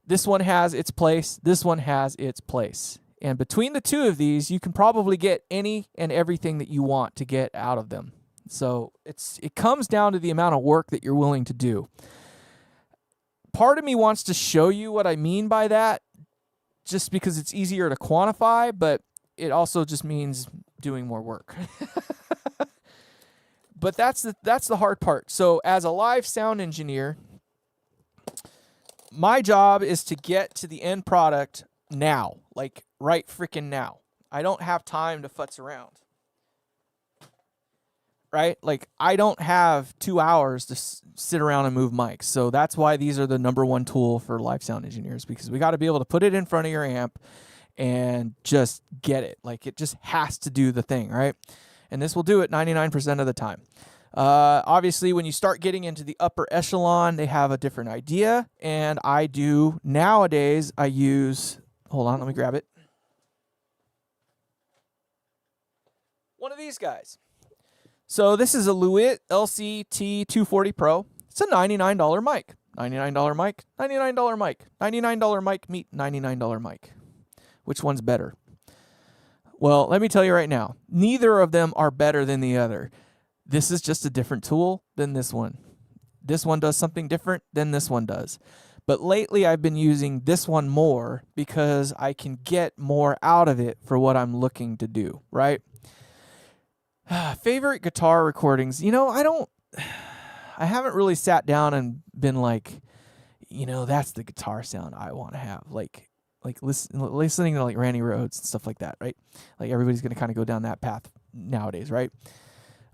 This one has its place. This one has its place. And between the two of these, you can probably get any and everything that you want to get out of them. So it comes down to the amount of work that you're willing to do. Part of me wants to show you what I mean by that, just because it's easier to quantify, but it also just means doing more work. But that's the hard part. So as a live sound engineer, my job is to get to the end product now, like right freaking now. I don't have time to futz around. Right? Like, I don't have 2 hours to sit around and move mics. So that's why these are the number one tool for live sound engineers, because we got to be able to put it in front of your amp and just get it. Like, it just has to do the thing, right? And this will do it 99% of the time. Obviously, when you start getting into the upper echelon, they have a different idea. And nowadays, I use, hold on, let me grab it. One of these guys. So this is a Lewitt LC-T240 Pro. It's a $99 mic. $99 mic, $99 mic. $99 mic meet $99 mic. Which one's better? Well, let me tell you right now, neither of them are better than the other. This is just a different tool than this one. This one does something different than this one does. But lately I've been using this one more because I can get more out of it for what I'm looking to do, right? Favorite guitar recordings. I haven't really sat down and been like, that's the guitar sound I want to have. Like listening to like Randy Rhoads and stuff like that, right? Like everybody's going to kind of go down that path nowadays, right?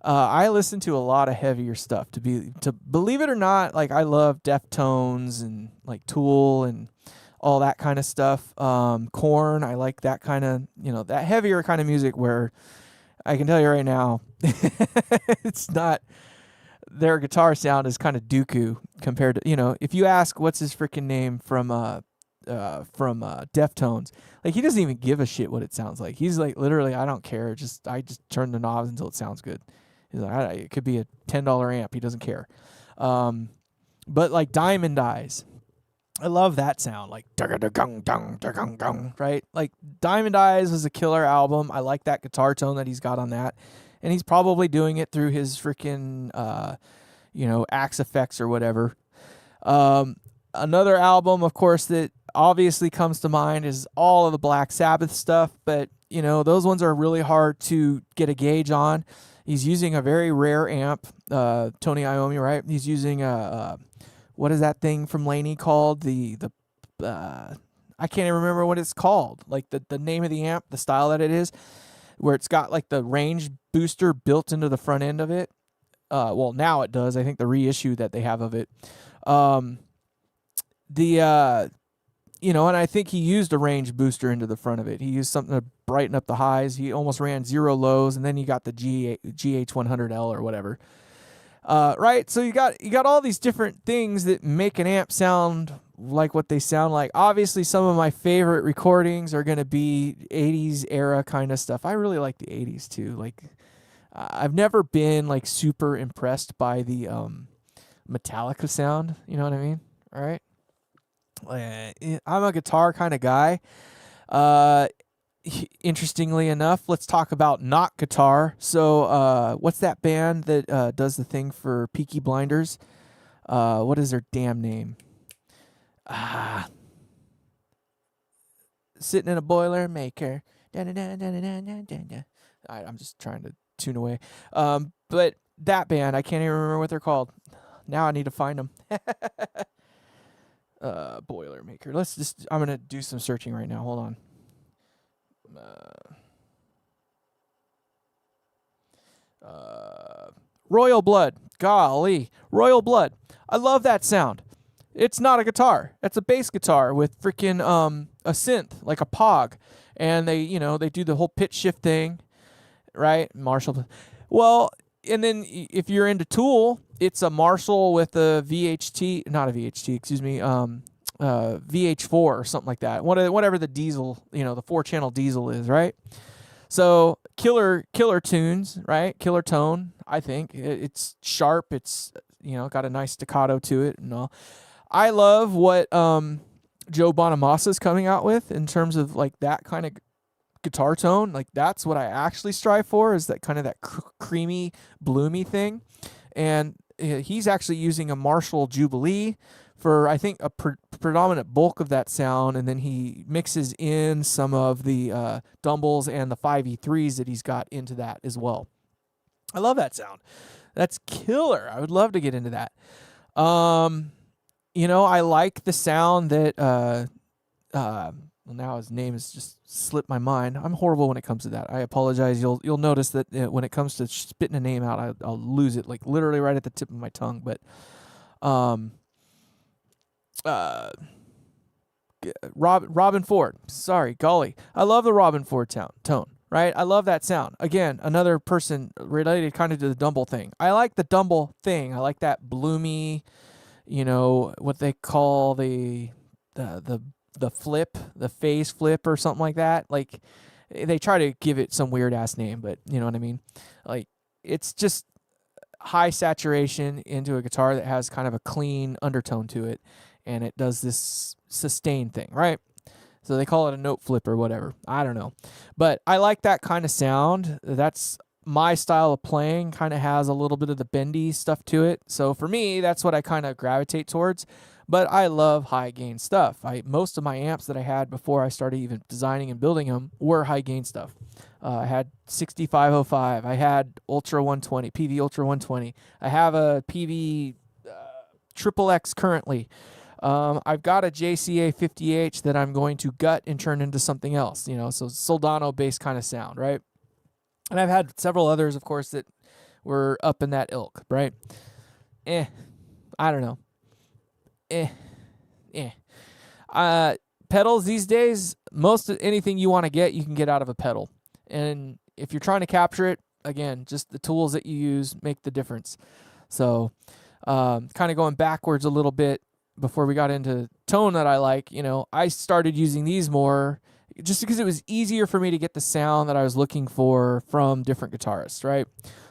I listen to a lot of heavier stuff to believe it or not. Like I love Deftones and like Tool and all that kind of stuff. Korn, I like that kind of, that heavier kind of music where I can tell you right now, it's not, their guitar sound is kind of dooku compared to, if you ask what's his freaking name from Deftones, like he doesn't even give a shit what it sounds like. He's like, literally, I don't care. I just turn the knobs until it sounds good. He's like, it could be a $10 amp. He doesn't care. But like Diamond Eyes, I love that sound, like right? Like Diamond Eyes was a killer album. I like that guitar tone that he's got on that. And he's probably doing it through his freaking, Axe Effects or whatever. Another album, of course, that obviously comes to mind is all of the Black Sabbath stuff. But, those ones are really hard to get a gauge on. He's using a very rare amp, Tony Iommi, right? He's using what is that thing from Laney called? I can't even remember what it's called. Like the name of the amp, the style that it is, where it's got like the range booster built into the front end of it. Well, now it does. I think the reissue that they have of it. And I think he used a range booster into the front of it. He used something to brighten up the highs. He almost ran 0 lows, and then you got the GH100L or whatever. Right? So you got all these different things that make an amp sound like what they sound like. Obviously, some of my favorite recordings are going to be 80s era kind of stuff. I really like the 80s too. Like, I've never been like super impressed by the Metallica sound. You know what I mean? All right. I'm a guitar kind of guy. Interestingly enough, let's talk about not guitar. So, what's that band that does the thing for Peaky Blinders? What is their damn name? Sitting in a boiler maker. I'm just trying to tune away. But that band, I can't even remember what they're called. Now I need to find them. Boilermaker. I'm going to do some searching right now. Hold on. Royal Blood. Golly. Royal Blood. I love that sound. It's not a guitar. It's a bass guitar with freaking a synth, like a Pog. And they do the whole pitch shift thing, right? Marshall. Well, and then if you're into Tool, it's a Marshall with a VHT, not a VHT, excuse me, VH4 or something like that. Whatever the diesel, the 4-channel diesel is, right? So killer tunes, right? Killer tone, I think. It's sharp. It's, got a nice staccato to it and all. I love what Joe Bonamassa is coming out with in terms of like that kind of guitar tone. Like that's what I actually strive for, is that kind of that creamy, bloomy thing. And he's actually using a Marshall Jubilee for, I think, a predominant bulk of that sound, and then he mixes in some of the Dumbles and the 5E3s that he's got into that as well. I love that sound. That's killer. I would love to get into that. I like the sound that well, now his name has just slipped my mind. I'm horrible when it comes to that. I apologize. You'll notice that when it comes to spitting a name out, I'll lose it, like literally right at the tip of my tongue. But Robin Ford. Sorry, golly. I love the Robin Ford tone, right? I love that sound. Again, another person related kind of to the Dumble thing. I like the Dumble thing. I like that bloomy, what they call the flip, the phase flip or something like that. Like they try to give it some weird ass name, but you know what I mean? Like it's just high saturation into a guitar that has kind of a clean undertone to it, and it does this sustain thing, right? So they call it a note flip or whatever. I don't know. But I like that kind of sound. That's my style of playing kind of has a little bit of the bendy stuff to it. So for me, that's what I kind of gravitate towards. But I love high gain stuff. Most of my amps that I had before I started even designing and building them were high gain stuff. I had 6505. I had Ultra 120, PV Ultra 120. I have a PV Triple X currently. I've got a JCA 50H that I'm going to gut and turn into something else, so Soldano based kind of sound, right? And I've had several others, of course, that were up in that ilk, right? I don't know. Pedals these days, most of anything you want to get, you can get out of a pedal. And if you're trying to capture it, again, just the tools that you use make the difference. So kind of going backwards a little bit before we got into tone that I like, I started using these more just because it was easier for me to get the sound that I was looking for from different guitarists, right?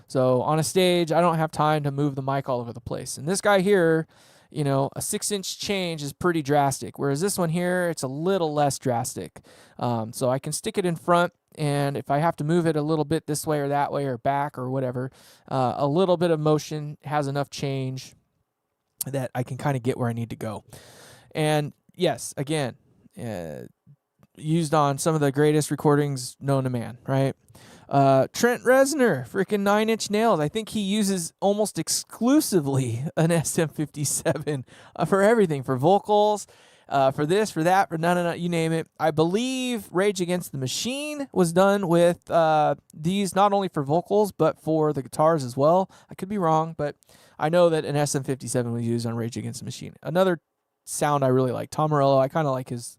So on a stage, I don't have time to move the mic all over the place. And this guy here, a 6-inch change is pretty drastic, whereas this one here, it's a little less drastic. So I can stick it in front, and if I have to move it a little bit this way or that way or back or whatever, a little bit of motion has enough change that I can kind of get where I need to go. And yes, again, used on some of the greatest recordings known to man, right? Trent Reznor, freaking 9-inch nails. I think he uses almost exclusively an SM57 for everything, for vocals, for this, for that, for no, you name it. I believe Rage Against the Machine was done with these not only for vocals, but for the guitars as well. I could be wrong, but I know that an SM57 was used on Rage Against the Machine. Another sound I really like, Tom Morello, I kind of like his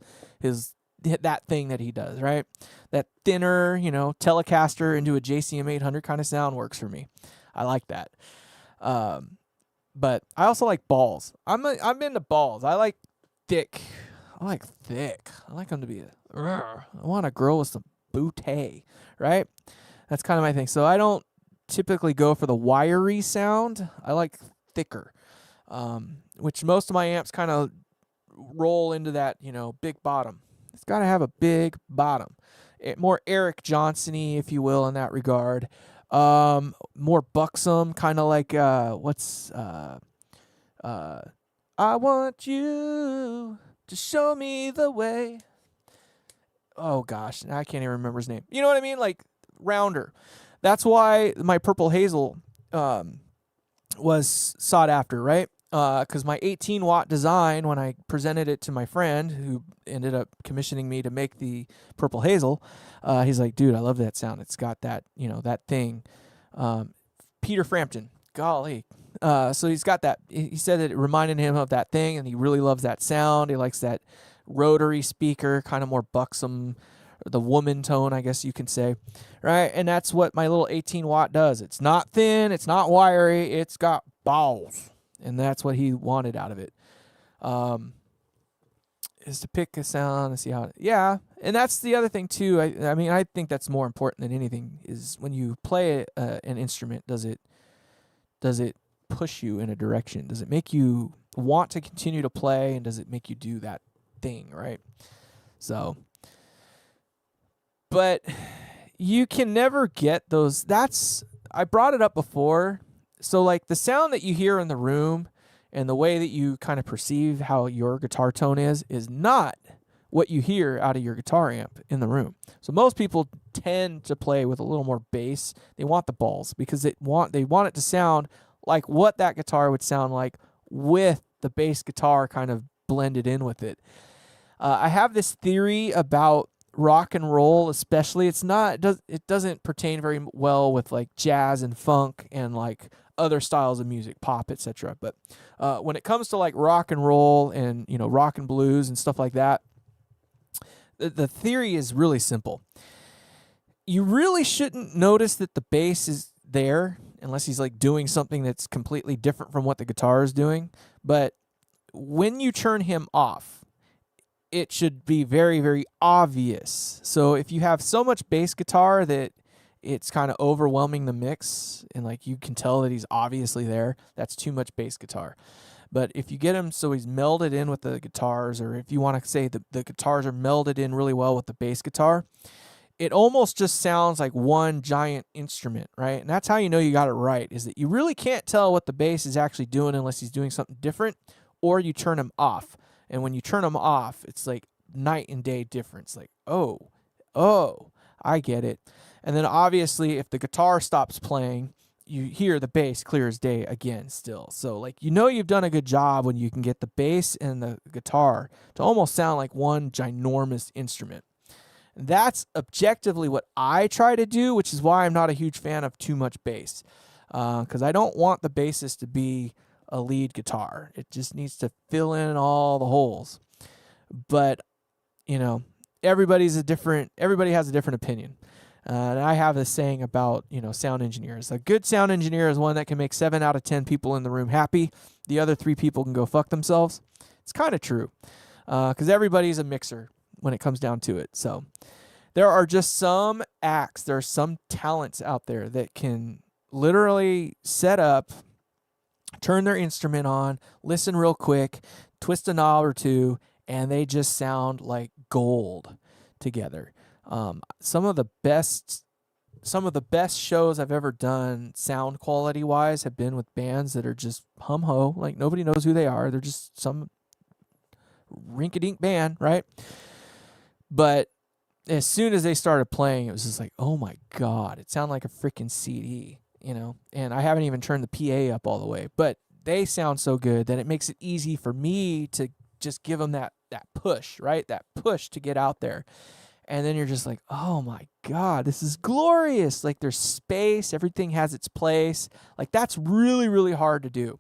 that thing that he does, right? That thinner, Telecaster into a JCM 800 kind of sound works for me. I like that. But I also like balls. I'm into balls. I like thick. I like them to be I want a girl with some booty, right? That's kind of my thing. So I don't typically go for the wiry sound. I like thicker, which most of my amps kind of roll into that, big bottom. It's got to have a big bottom. More Eric Johnson-y, if you will, in that regard. More buxom, kind of like, I want you to show me the way. Oh, gosh, I can't even remember his name. You know what I mean? Like, rounder. That's why my Purple Hazel was sought after, right? Because my 18-watt design, when I presented it to my friend who ended up commissioning me to make the Purple Hazel, he's like, dude, I love that sound. It's got that, that thing. Peter Frampton, golly. So he's got that. He said that it reminded him of that thing, and he really loves that sound. He likes that rotary speaker, kind of more buxom, the woman tone, I guess you can say, right? And that's what my little 18-watt does. It's not thin. It's not wiry. It's got balls. And that's what he wanted out of it, is to pick a sound and see how yeah. And that's the other thing, too. I mean, I think that's more important than anything is when you play an instrument, does it push you in a direction? Does it make you want to continue to play, and does it make you do that thing, right? So, but you can never get those. I brought it up before. So, like, the sound that you hear in the room and the way that you kind of perceive how your guitar tone is not what you hear out of your guitar amp in the room. So most people tend to play with a little more bass. They want the balls because they want it to sound like what that guitar would sound like with the bass guitar kind of blended in with it. I have this theory about rock and roll, especially. It doesn't pertain very well with like jazz and funk and like other styles of music, pop, etc. But when it comes to like rock and roll and rock and blues and stuff like that, the theory is really simple. You really shouldn't notice that the bass is there unless he's like doing something that's completely different from what the guitar is doing. But when you turn him off, it should be very, very obvious. So if you have so much bass guitar that it's kind of overwhelming the mix and like you can tell that he's obviously there, that's too much bass guitar. But if you get him so he's melded in with the guitars, or if you want to say the guitars are melded in really well with the bass guitar, it almost just sounds like one giant instrument, right? And that's how you know you got it right, is that you really can't tell what the bass is actually doing unless he's doing something different, or you turn him off. And when you turn him off, it's like night and day difference. Like, oh, I get it. And then obviously if the guitar stops playing, you hear the bass clear as day again still. So like, you know, you've done a good job when you can get the bass and the guitar to almost sound like one ginormous instrument. That's objectively what I try to do, which is why I'm not a huge fan of too much bass, because I don't want the bassist to be a lead guitar. It just needs to fill in all the holes. But, you know, everybody has a different opinion. And I have this saying about, you know, sound engineers. A good sound engineer is one that can make 7 out of 10 people in the room happy. The other 3 people can go fuck themselves. It's kind of true, because everybody's a mixer when it comes down to it. So there are just some acts, there are some talents out there that can literally set up, turn their instrument on, listen real quick, twist a knob or two, and they just sound like gold together. Some of the best shows I've ever done sound quality wise have been with bands that are just hum-ho, like nobody knows who they are. They're just some rink-a-dink band, right? But as soon as they started playing, it was just like, oh my God, it sounded like a freaking CD, you know? And I haven't even turned the PA up all the way, but they sound so good that it makes it easy for me to just give them that push, right? That push to get out there. And then you're just like, oh my God, this is glorious. Like there's space, everything has its place. Like that's really, really hard to do.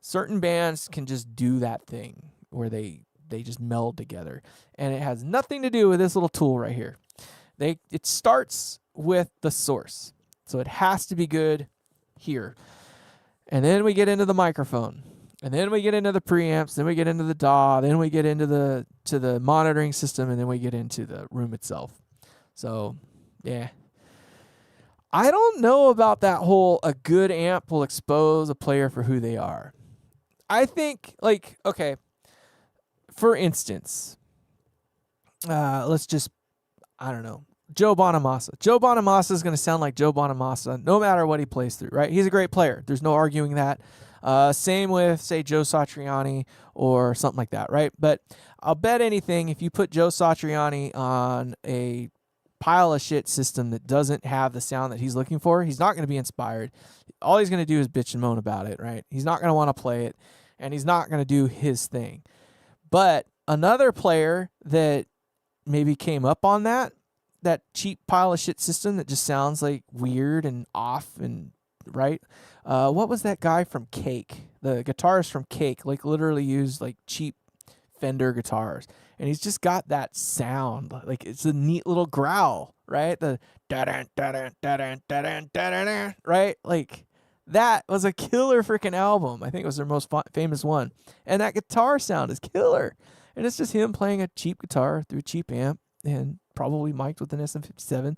Certain bands can just do that thing where they just meld together. And it has nothing to do with this little tool right here. It starts with the source. So it has to be good here. And then we get into the microphone. And then we get into the preamps, then we get into the DAW, then we get into the monitoring system, and then we get into the room itself. So, yeah. I don't know about that whole a good amp will expose a player for who they are. I think, like, okay, for instance, let's just, I don't know, Joe Bonamassa. Joe Bonamassa is going to sound like Joe Bonamassa no matter what he plays through, right? He's a great player. There's no arguing that. Same with, say, Joe Satriani or something like that, right? But I'll bet anything, if you put Joe Satriani on a pile of shit system that doesn't have the sound that he's looking for, he's not going to be inspired. All he's going to do is bitch and moan about it, right? He's not going to want to play it, and he's not going to do his thing. But another player that maybe came up on that cheap pile of shit system that just sounds like weird and off and right? What was that guy from Cake? The guitarist from Cake, like literally used like cheap Fender guitars, and he's just got that sound. Like it's a neat little growl, right? The da-dun, da-dun, da-dun, da-dun, da-dun, right? Like that was a killer freaking album. I think it was their most famous one, and that guitar sound is killer. And it's just him playing a cheap guitar through a cheap amp and probably mic'd with an SM57.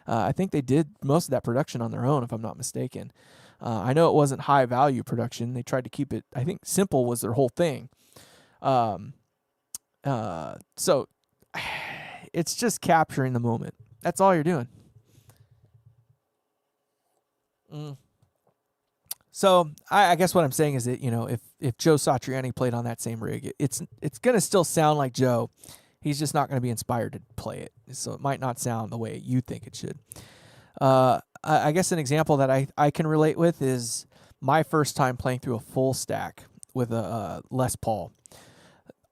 I think they did most of that production on their own, if I'm not mistaken. I know it wasn't high value production. They tried to keep it, I think simple was their whole thing. So it's just capturing the moment. That's all you're doing. So I guess what I'm saying is that, you know, if Joe Satriani played on that same rig, it's going to still sound like Joe. He's just not going to be inspired to play it. So it might not sound the way you think it should. I guess an example that I can relate with is my first time playing through a full stack with a Les Paul.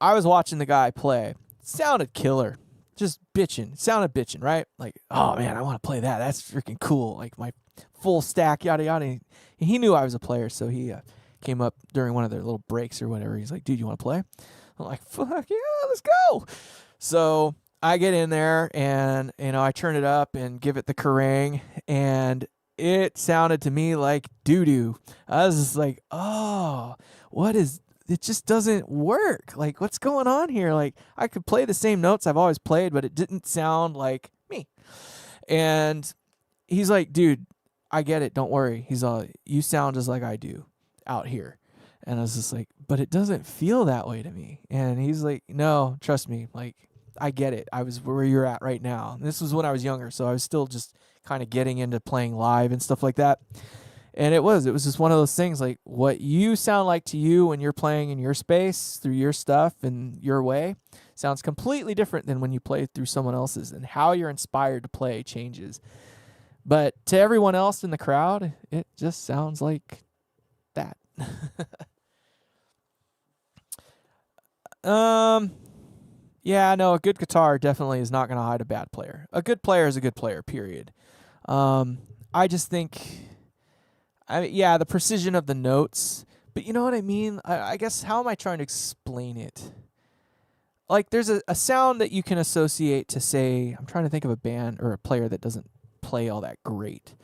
I was watching the guy play. It sounded killer. Just bitching. It sounded bitching, right? Like, oh man, I want to play that. That's freaking cool. Like my full stack, yada, yada. And he knew I was a player, so he came up during one of their little breaks or whatever. He's like, dude, you want to play? I'm like, fuck yeah, let's go. So I get in there and, you know, I turn it up and give it the Kerrang, and it sounded to me like doo-doo. I was just like, oh, it just doesn't work. Like, what's going on here? Like, I could play the same notes I've always played, but it didn't sound like me. And he's like, dude, I get it. Don't worry. He's all, you sound just like I do out here. And I was just like, but it doesn't feel that way to me. And he's like, no, trust me. Like, I get it. I was where you're at right now. This was when I was younger, so I was still just kind of getting into playing live and stuff like that. And it was just one of those things, like what you sound like to you when you're playing in your space through your stuff and your way sounds completely different than when you play through someone else's, and how you're inspired to play changes. But to everyone else in the crowd, it just sounds like that. Yeah, no, a good guitar definitely is not going to hide a bad player. A good player is a good player, period. I just think, yeah, the precision of the notes, but you know what I mean? I guess, how am I trying to explain it? Like, there's a sound that you can associate to, say, I'm trying to think of a band or a player that doesn't play all that great.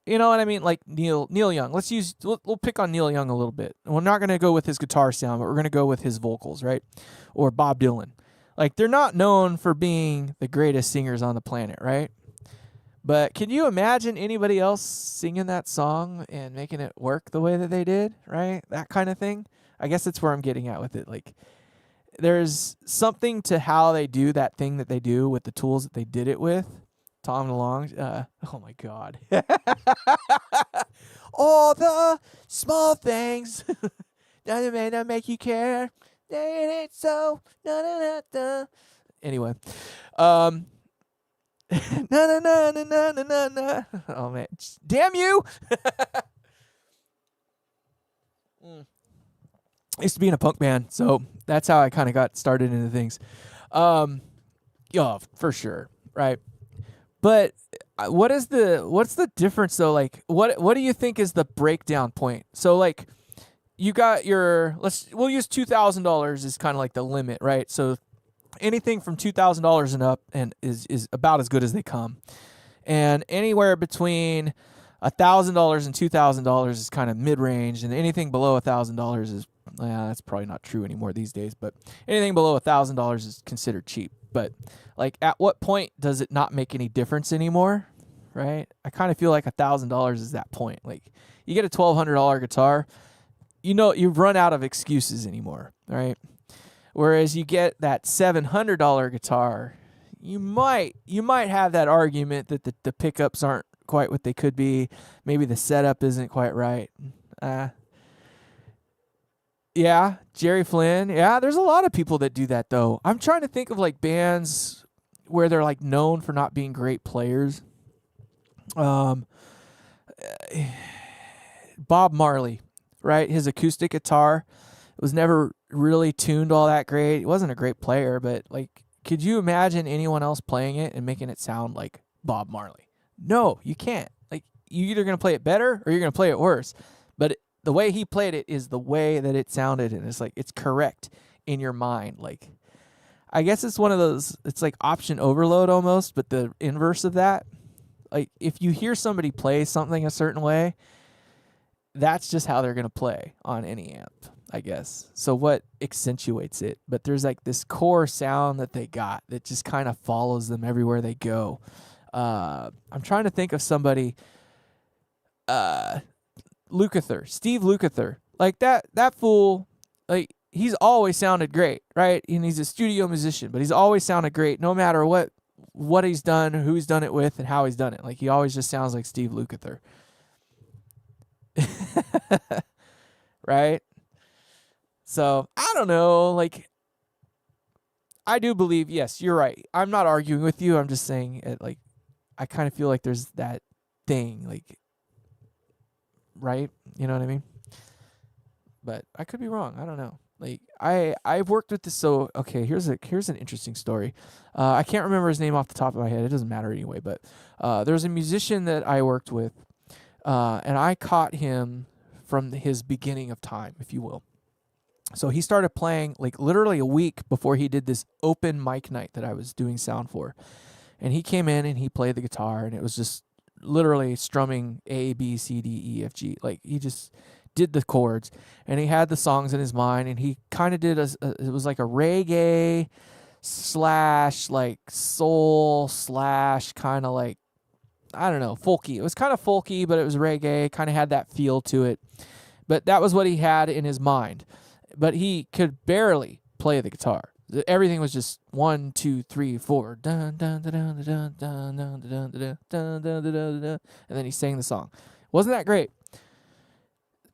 You know what I mean? Like Neil Young. We'll pick on Neil Young a little bit. We're not going to go with his guitar sound, but we're going to go with his vocals, right? Or Bob Dylan. Like, they're not known for being the greatest singers on the planet, right? But can you imagine anybody else singing that song and making it work the way that they did, right? That kind of thing. I guess that's where I'm getting at with it. Like, there's something to how they do that thing that they do with the tools that they did it with. Tom DeLonge. Oh my God. All the small things that may not make you care. Ain't it so? Na, na, na, na. Anyway. Na, na, na, na, na, na, na, na. Oh man. Damn you. I used to be in a punk band, so that's how I kind of got started into things. Yeah, for sure. Right. But what's the difference though? Like, what do you think is the breakdown point? So like, you got we'll use $2,000 as kind of like the limit, right? So anything from $2,000 and up and is about as good as they come, and anywhere between $1,000 and $2,000 is kind of mid range, and anything below $1,000 is that's probably not true anymore these days. But anything below $1,000 is considered cheap. But like, at what point does it not make any difference anymore, right? I kind of feel like $1,000 is that point. Like, you get a $1,200 guitar, you've run out of excuses anymore, right? Whereas you get that $700 guitar, you might have that argument that the pickups aren't quite what they could be. Maybe the setup isn't quite right. Yeah, Jerry Flynn. Yeah, there's a lot of people that do that, though. I'm trying to think of like bands where they're like known for not being great players. Bob Marley, right? His acoustic guitar was never really tuned all that great. He wasn't a great player, but like, could you imagine anyone else playing it and making it sound like Bob Marley? No, you can't. Like, you're either going to play it better or you're going to play it worse. But the way he played it is the way that it sounded, and it's like, it's correct in your mind. Like, I guess it's one of those, it's like option overload almost, but the inverse of that. Like, if you hear somebody play something a certain way, that's just how they're going to play on any amp, I guess. So what accentuates it? But there's like this core sound that they got that just kind of follows them everywhere they go. I'm trying to think of somebody, Lukather, Steve Lukather, like that fool, like, he's always sounded great, right? And he's a studio musician, but he's always sounded great no matter what he's done, who he's done it with, and how he's done it. Like, he always just sounds like Steve Lukather. Right? So, I don't know, like, I do believe, yes, you're right. I'm not arguing with you. I'm just saying, like, I kind of feel like there's that thing, like, right? You know what I mean? But I could be wrong. I don't know. Like, I've worked with this. So, okay, here's an interesting story. I can't remember his name off the top of my head. It doesn't matter anyway. But there's a musician that I worked with, and I caught him from his beginning of time, if you will. So he started playing like literally a week before he did this open mic night that I was doing sound for. And he came in and he played the guitar, and it was just literally strumming A, B, C, D, E, F, G. Like, he just did the chords, and he had the songs in his mind, and he kind of did it was like a reggae / like soul / kind of like, I don't know, folky. It was kind of folky, but it was reggae, kind of had that feel to it. But that was what he had in his mind. But he could barely play the guitar. Everything was just 1, 2, 3, 4, dun dun dun dun dun dun dun dun dun dun dun dun dun dun, and then he sang the song. Wasn't that great?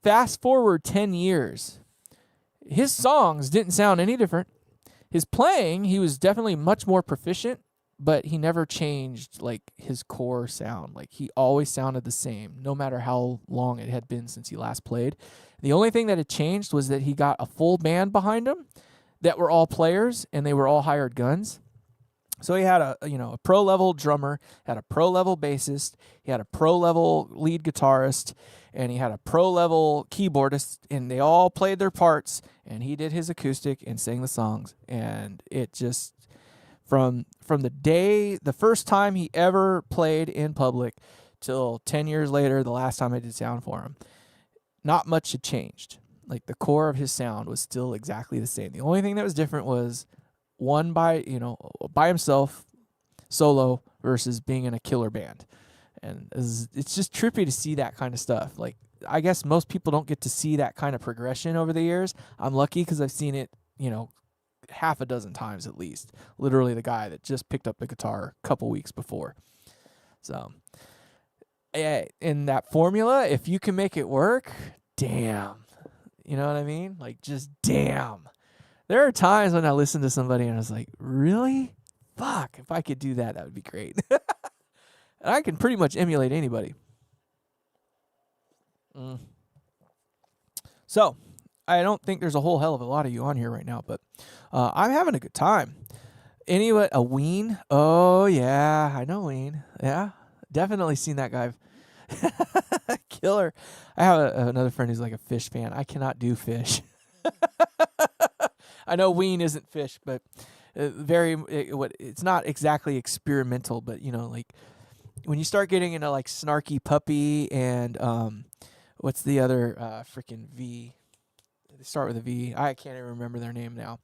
Fast forward 10 years, his songs didn't sound any different. His playing, he was definitely much more proficient, but he never changed like his core sound. Like he always sounded the same, no matter how long it had been since he last played. The only thing that had changed was that he got a full band behind him that were all players, and they were all hired guns. So he had a pro level drummer, had a pro level bassist, he had a pro level lead guitarist, and he had a pro level keyboardist, and they all played their parts, and he did his acoustic and sang the songs. And it just from the first time he ever played in public till 10 years later, the last time I did sound for him, not much had changed. Like the core of his sound was still exactly the same. The only thing that was different was one by himself, solo, versus being in a killer band. And it's just trippy to see that kind of stuff. Like, I guess most people don't get to see that kind of progression over the years. I'm lucky because I've seen it, half a dozen times at least. Literally the guy that just picked up the guitar a couple weeks before. So, in that formula, if you can make it work, damn. You know what I mean? Like, just damn. There are times when I listen to somebody and I was like, really? Fuck, if I could do that, that would be great. And I can pretty much emulate anybody. So, I don't think there's a whole hell of a lot of you on here right now, but I'm having a good time. Anyway, a Ween? Oh, yeah, I know Ween. Yeah, definitely seen that guy. Killer. I have another friend who's like a Fish fan. I cannot do Fish. I know Ween isn't Fish, but it's not exactly experimental, but like when you start getting into like Snarky Puppy and what's the other freaking V? They start with a V. I can't even remember their name now,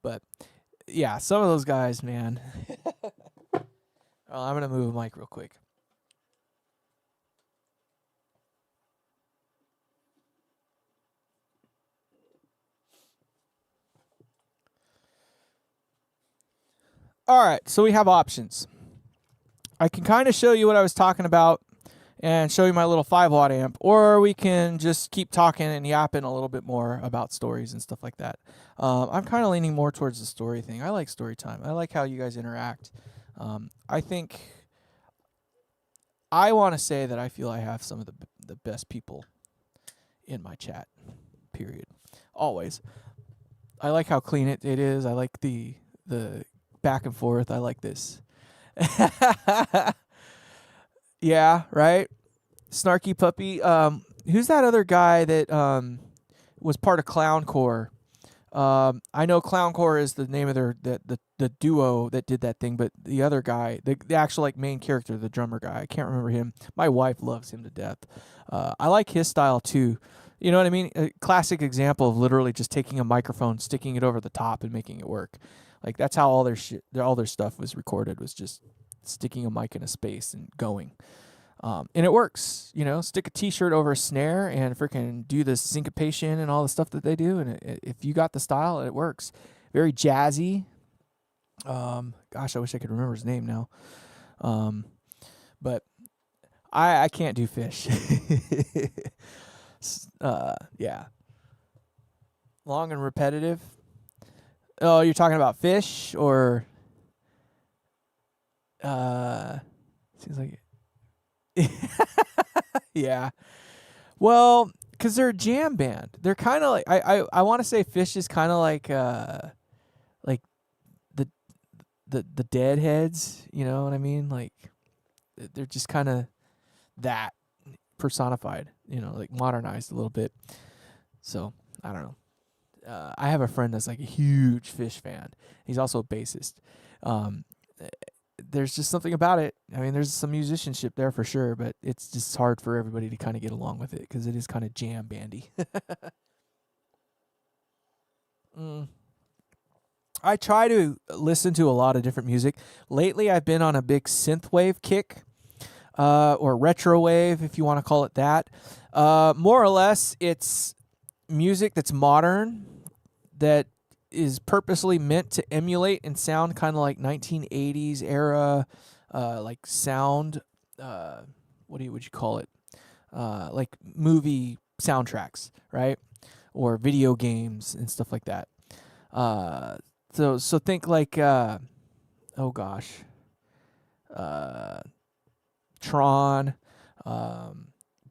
but yeah, some of those guys, man. I'm gonna move a mic real quick. All right, so we have options. I can kind of show you what I was talking about and show you my little 5-watt amp, or we can just keep talking and yapping a little bit more about stories and stuff like that. I'm kind of leaning more towards the story thing. I like story time. I like how you guys interact. I think I want to say that I feel I have some of the best people in my chat, period. Always. I like how clean it is. I like the back and forth. I like this. Yeah, right? Snarky Puppy. Who's that other guy that was part of Clowncore? I know Clowncore is the name of the duo that did that thing, but the other guy, the actual like main character, the drummer guy, I can't remember him. My wife loves him to death. I like his style too. You know what I mean? A classic example of literally just taking a microphone, sticking it over the top, and making it work. Like that's how all their stuff was recorded, was just sticking a mic in a space and going. And it works, stick a t-shirt over a snare and freaking do the syncopation and all the stuff that they do. And if you got the style, it works. Very jazzy. Gosh, I wish I could remember his name now. But I can't do Fish. Yeah. Long and repetitive. Oh, you're talking about Fish or seems like yeah. Well, because they're a jam band. They're kind of like I want to say Fish is kind of like the Deadheads. You know what I mean? Like they're just kind of that personified. Like modernized a little bit. So I don't know. I have a friend that's like a huge Fish fan. He's also a bassist. There's just something about it. I mean, there's some musicianship there for sure, but it's just hard for everybody to kind of get along with it because it is kind of jam bandy. I try to listen to a lot of different music. Lately, I've been on a big synthwave kick, or retro wave, if you want to call it that. More or less, it's music that's modern, that is purposely meant to emulate and sound kind of like 1980s era, like sound. What would you call it? Like movie soundtracks, right? Or video games and stuff like that. So think like oh gosh, Tron,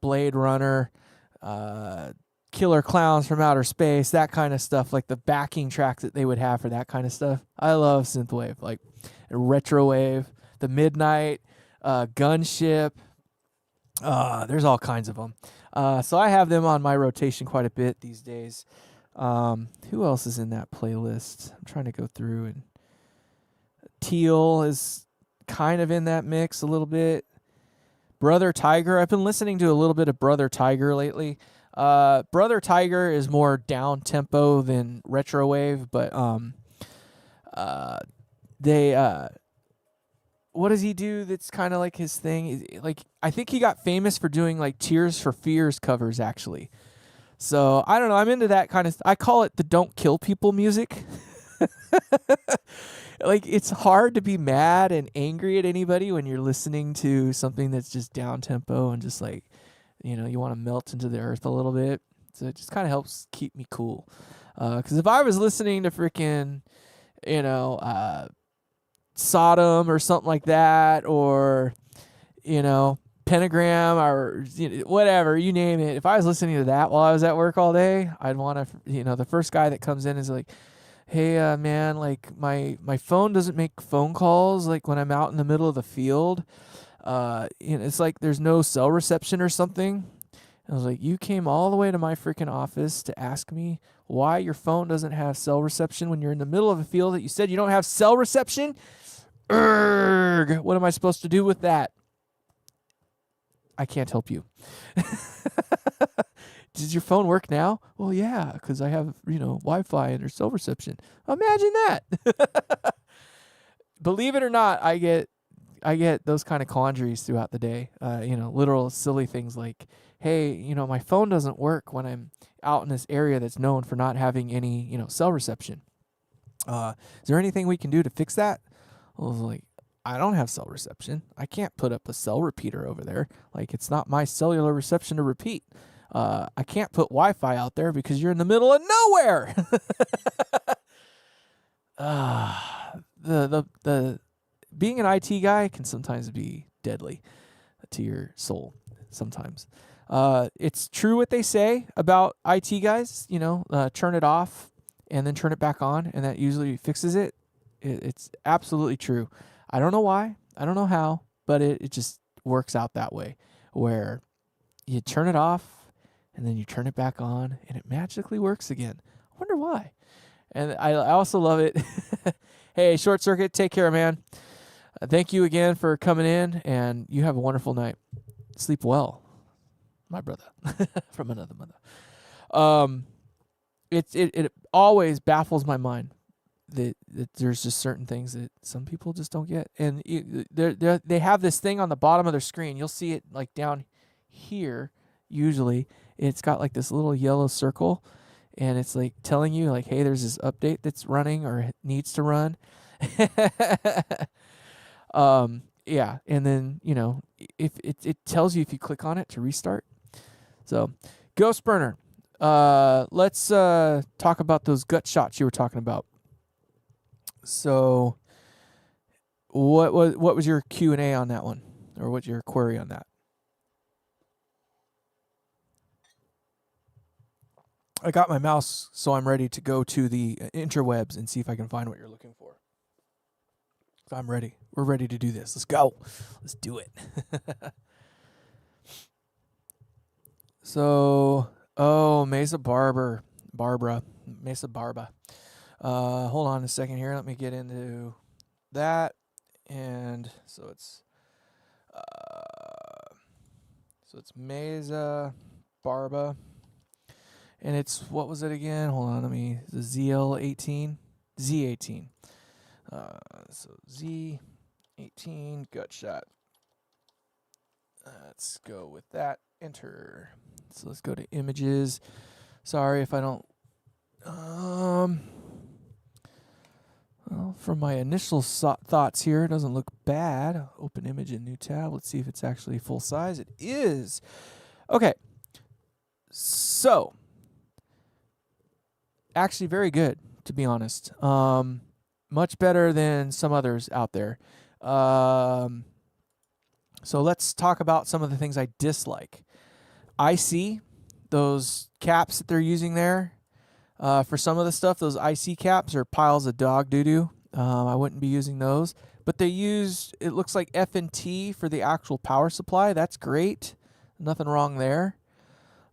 Blade Runner, Killer Clowns from Outer Space, that kind of stuff, like the backing tracks that they would have for that kind of stuff. I love synthwave, like retrowave, the Midnight, Gunship. There's all kinds of them. So I have them on my rotation quite a bit these days. Who else is in that playlist? I'm trying to go through, and Teal is kind of in that mix a little bit. Brother Tiger. I've been listening to a little bit of Brother Tiger lately. Brother Tiger is more down tempo than retrowave, but they what does he do that's kind of like his thing? Like, I think he got famous for doing like Tears for Fears covers, actually. So I don't know. I'm into that kind of. I call it the don't kill people music. Like, it's hard to be mad and angry at anybody when you're listening to something that's just down tempo and just like, you want to melt into the earth a little bit. So it just kind of helps keep me cool. Because if I was listening to freaking, Sodom or something like that, or, Pentagram, or whatever, you name it. If I was listening to that while I was at work all day, I'd want to, the first guy that comes in is like, hey, man, like my phone doesn't make phone calls like when I'm out in the middle of the field. It's like there's no cell reception or something. I was like, you came all the way to my freaking office to ask me why your phone doesn't have cell reception when you're in the middle of a field that you said you don't have cell reception? Urgh, what am I supposed to do with that? I can't help you. Does your phone work now? Well, yeah, because I have, Wi-Fi and there's cell reception. Imagine that. Believe it or not, I get those kind of quandaries throughout the day. Literal silly things like, hey, my phone doesn't work when I'm out in this area that's known for not having any, cell reception. Is there anything we can do to fix that? I was like, I don't have cell reception. I can't put up a cell repeater over there. Like, it's not my cellular reception to repeat. I can't put Wi-Fi out there because you're in the middle of nowhere. The being an IT guy can sometimes be deadly to your soul. Sometimes, it's true what they say about IT guys. Turn it off and then turn it back on, and that usually fixes it. It's absolutely true. I don't know why. I don't know how, but it just works out that way, where you turn it off and then you turn it back on and it magically works again. I wonder why. And I also love it. Hey, Short Circuit, take care, man. Thank you again for coming in, and you have a wonderful night. Sleep well, my brother, from another mother. It always baffles my mind that there's just certain things that some people just don't get. And they have this thing on the bottom of their screen. You'll see it like down here, usually. It's got like this little yellow circle, and it's like telling you like, hey, there's this update that's running or needs to run. Yeah, and then if it tells you if you click on it to restart. So, Ghost Burner, let's talk about those gut shots you were talking about. So, what was your Q&A on that one, or what's your query on that? I got my mouse, so I'm ready to go to the interwebs and see if I can find what you're looking for. So I'm ready. We're ready to do this. Let's go. Let's do it. So, Mesa Barbara. Mesa Barba. Hold on a second here. Let me get into that. And so it's Mesa Barba. And it's, what was it again? Hold on, the ZL18? Z18. So Z18 gut shot. Let's go with that. Enter. So let's go to images. Sorry if I don't. Well, from my initial thoughts here, it doesn't look bad. Open image in new tab. Let's see if it's actually full size. It is. Okay. So, actually very good, to be honest. Much better than some others out there. So let's talk about some of the things I dislike. IC, those caps that they're using there, for some of the stuff, those IC caps are piles of dog doo-doo. I wouldn't be using those. But they use, it looks like F&T for the actual power supply. That's great. Nothing wrong there.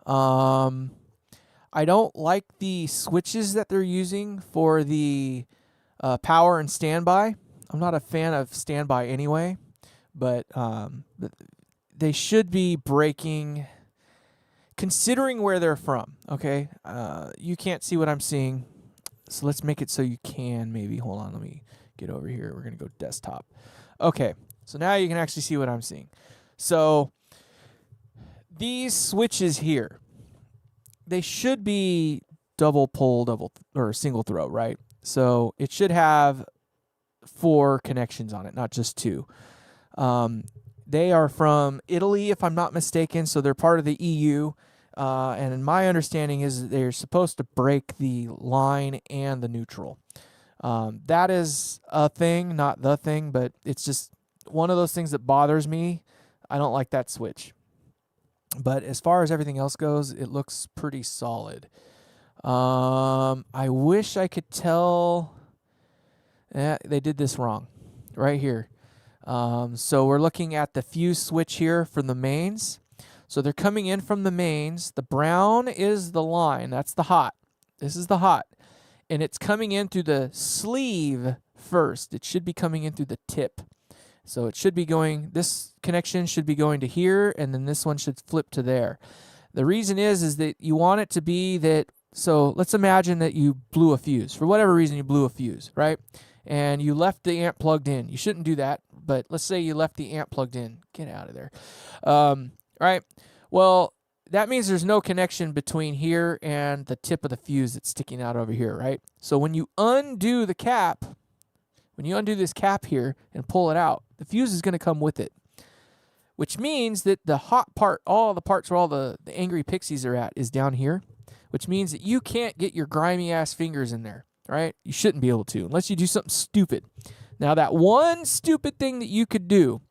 I don't like the switches that they're using for the power and standby. I'm not a fan of standby anyway, but they should be breaking, considering where they're from, okay? You can't see what I'm seeing, so let's make it so you can maybe. Hold on, let me get over here. We're going to go desktop. Okay, so now you can actually see what I'm seeing. So these switches here, they should be double pull, or single throw, right? So it should have 4 connections on it, not just 2. They are from Italy, if I'm not mistaken, so they're part of the EU. And my understanding is they're supposed to break the line and the neutral. That is a thing, not the thing, but it's just one of those things that bothers me. I don't like that switch. But as far as everything else goes, it looks pretty solid. I wish I could tell. They did this wrong right here. So we're looking at the fuse switch here from the mains. So they're coming in from the mains. The brown is the line. That's the hot. This is the hot. And it's coming in through the sleeve first. It should be coming in through the tip. So it should be going, this connection should be going to here, and then this one should flip to there. The reason is that you want it to be that, so let's imagine that you blew a fuse. For whatever reason, you blew a fuse, right? And you left the amp plugged in. You shouldn't do that, but let's say you left the amp plugged in. Get out of there. Right? Well, that means there's no connection between here and the tip of the fuse that's sticking out over here, right? So when you undo the cap, when you undo this cap here and pull it out, the fuse is going to come with it, which means that the hot part, all the parts where all the angry pixies are at, is down here, which means that you can't get your grimy ass fingers in there, right? You shouldn't be able to unless you do something stupid. Now, that one stupid thing that you could do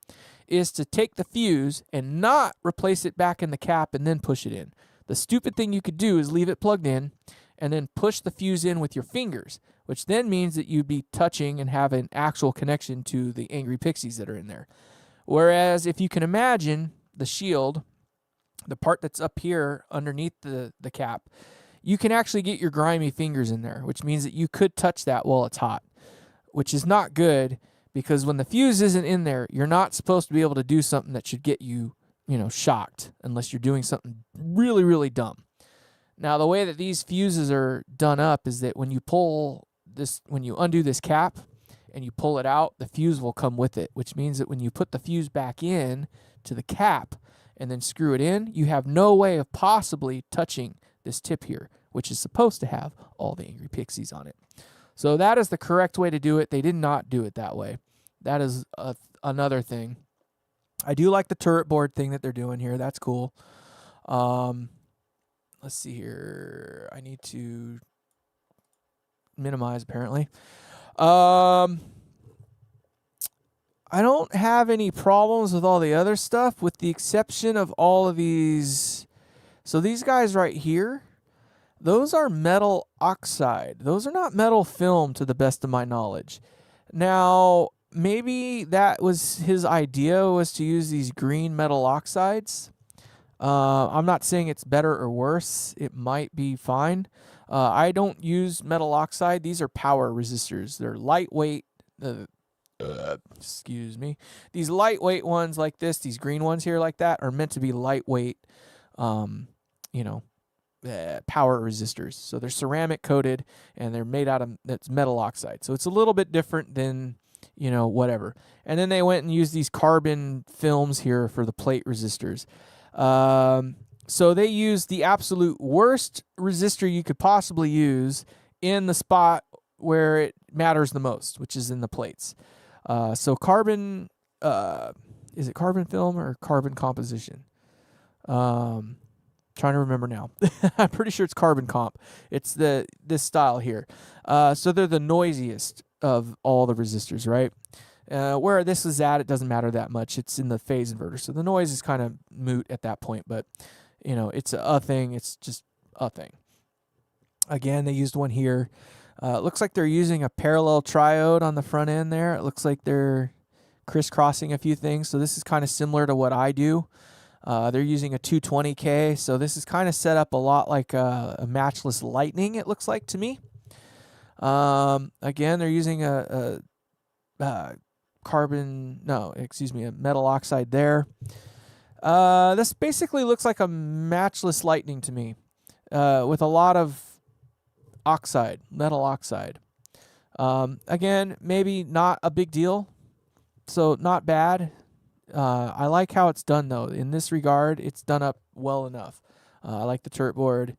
is to take the fuse and not replace it back in the cap and then push it in. The stupid thing you could do is leave it plugged in and then push the fuse in with your fingers, which then means that you'd be touching and have an actual connection to the angry pixies that are in there. Whereas if you can imagine the shield, the part that's up here underneath the cap, you can actually get your grimy fingers in there, which means that you could touch that while it's hot, which is not good, because when the fuse isn't in there, you're not supposed to be able to do something that should get you, shocked, unless you're doing something really, really dumb. Now, the way that these fuses are done up is that when you undo this cap and you pull it out, the fuse will come with it, which means that when you put the fuse back in to the cap and then screw it in, you have no way of possibly touching this tip here, which is supposed to have all the angry pixies on it. So that is the correct way to do it. They did not do it that way. That is another thing. I do like the turret board thing that they're doing here. That's cool. Let's see here. I need to minimize, apparently. I don't have any problems with all the other stuff, with the exception of all of these. So these guys right here, those are metal oxide. Those are not metal film, to the best of my knowledge. Now, maybe that was his idea, was to use these green metal oxides. I'm not saying it's better or worse. It might be fine. I don't use metal oxide. These are power resistors. They're lightweight. Excuse me. These lightweight ones like this, these green ones here like that, are meant to be lightweight, power resistors. So they're ceramic coated and they're made out of that's metal oxide. So it's a little bit different than, whatever. And then they went and used these carbon films here for the plate resistors. So they used the absolute worst resistor you could possibly use in the spot where it matters the most, which is in the plates. So carbon, is it carbon film or carbon composition? Trying to remember now. I'm pretty sure it's carbon comp. It's this style here. So they're the noisiest of all the resistors, right? Where this is at, it doesn't matter that much. It's in the phase inverter. So the noise is kind of moot at that point, but it's a thing. It's just a thing. Again, they used one here. It looks like they're using a parallel triode on the front end there. It looks like they're crisscrossing a few things. So this is kind of similar to what I do. They're using a 220K, so this is kind of set up a lot like a matchless lightning, it looks like to me. Again, they're using a metal oxide there. This basically looks like a matchless lightning to me, with a lot of oxide, metal oxide. Again, maybe not a big deal, so not bad. I like how it's done, though. In this regard, it's done up well enough. I like the turret board.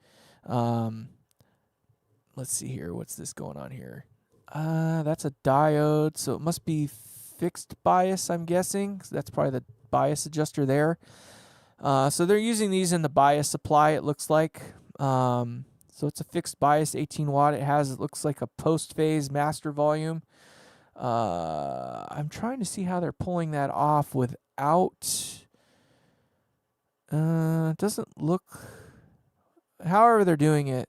Let's see here. What's this going on here? That's a diode, so it must be fixed bias, I'm guessing. So that's probably the bias adjuster there. So they're using these in the bias supply, it looks like. So it's a fixed bias, 18 watt. It looks like a post-phase master volume. I'm trying to see how they're pulling that off without. It doesn't look. However they're doing it,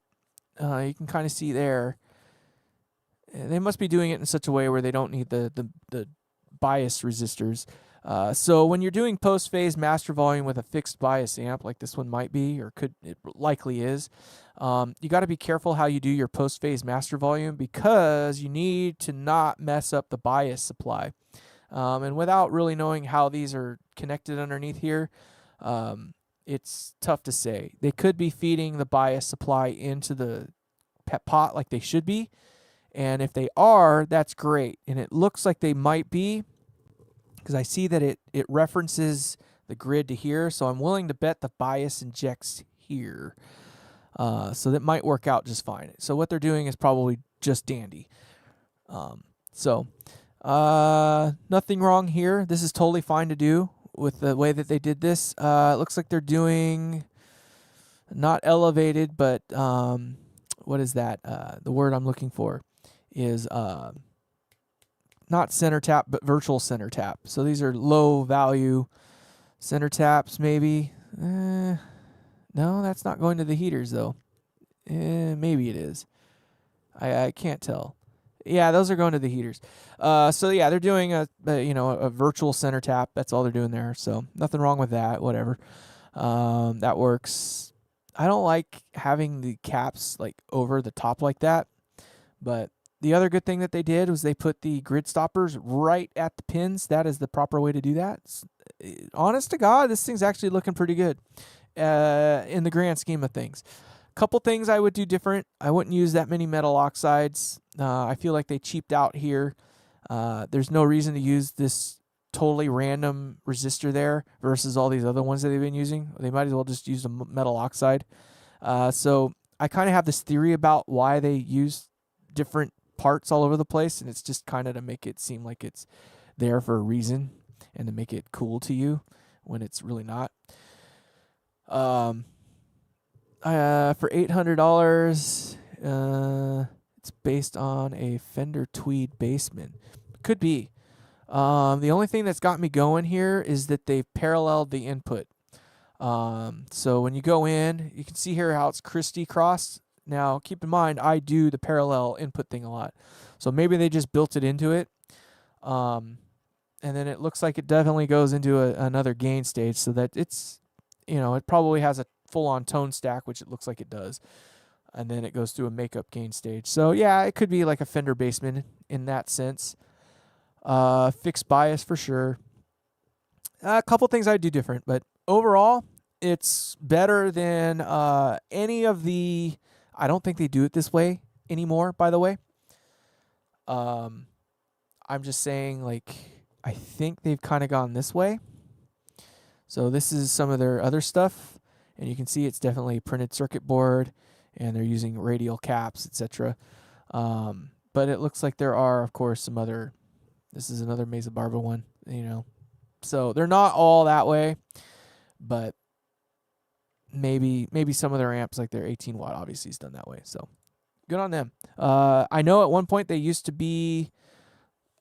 you can kind of see there. They must be doing it in such a way where they don't need the bias resistors. So when you're doing post-phase master volume with a fixed bias amp, like this one might be, or it likely is, you got to be careful how you do your post-phase master volume, because you need to not mess up the bias supply. And without really knowing how these are connected underneath here, it's tough to say. They could be feeding the bias supply into the pot like they should be, and if they are, that's great. And it looks like they might be, because I see that it references the grid to here, so I'm willing to bet the bias injects here. So that might work out just fine. So what they're doing is probably just dandy. Nothing wrong here. This is totally fine to do with the way that they did this. It looks like they're doing not elevated, but what is that? The word I'm looking for is not center tap, but virtual center tap. So these are low value center taps, maybe. No, that's not going to the heaters, though. Maybe it is. I can't tell. Yeah, those are going to the heaters. So yeah, they're doing a virtual center tap. That's all they're doing there. So nothing wrong with that. Whatever. That works. I don't like having the caps like over the top like that. But the other good thing that they did was they put the grid stoppers right at the pins. That is the proper way to do that. Honest to God, this thing's actually looking pretty good in the grand scheme of things. Couple things I would do different. I wouldn't use that many metal oxides. I feel like they cheaped out here. There's no reason to use this totally random resistor there versus all these other ones that they've been using. They might as well just use a metal oxide. So I kind of have this theory about why they use different parts all over the place, and it's just kind of to make it seem like it's there for a reason and to make it cool to you when it's really not. For $800, it's based on a Fender Tweed Bassman. Could be. The only thing that's got me going here is that they've paralleled the input. So when you go in, you can see here how it's crisscrossed. Now, keep in mind, I do the parallel input thing a lot. So maybe they just built it into it. And then it looks like it definitely goes into another gain stage, so that it's, it probably has a full-on tone stack, which it looks like it does. And then it goes through a makeup gain stage. So yeah, it could be like a Fender Bassman in that sense. Fixed bias for sure. A couple things I'd do different, but overall, it's better than any of the... I don't think they do it this way anymore, by the way. I'm just saying, I think they've kind of gone this way. So this is some of their other stuff, and you can see it's definitely printed circuit board, and they're using radial caps, etc. but it looks like there are, of course, some other. This is another Mesa Barba one, So they're not all that way, but maybe some of their amps, like their 18 watt, obviously is done that way. So good on them. I know at one point they used to be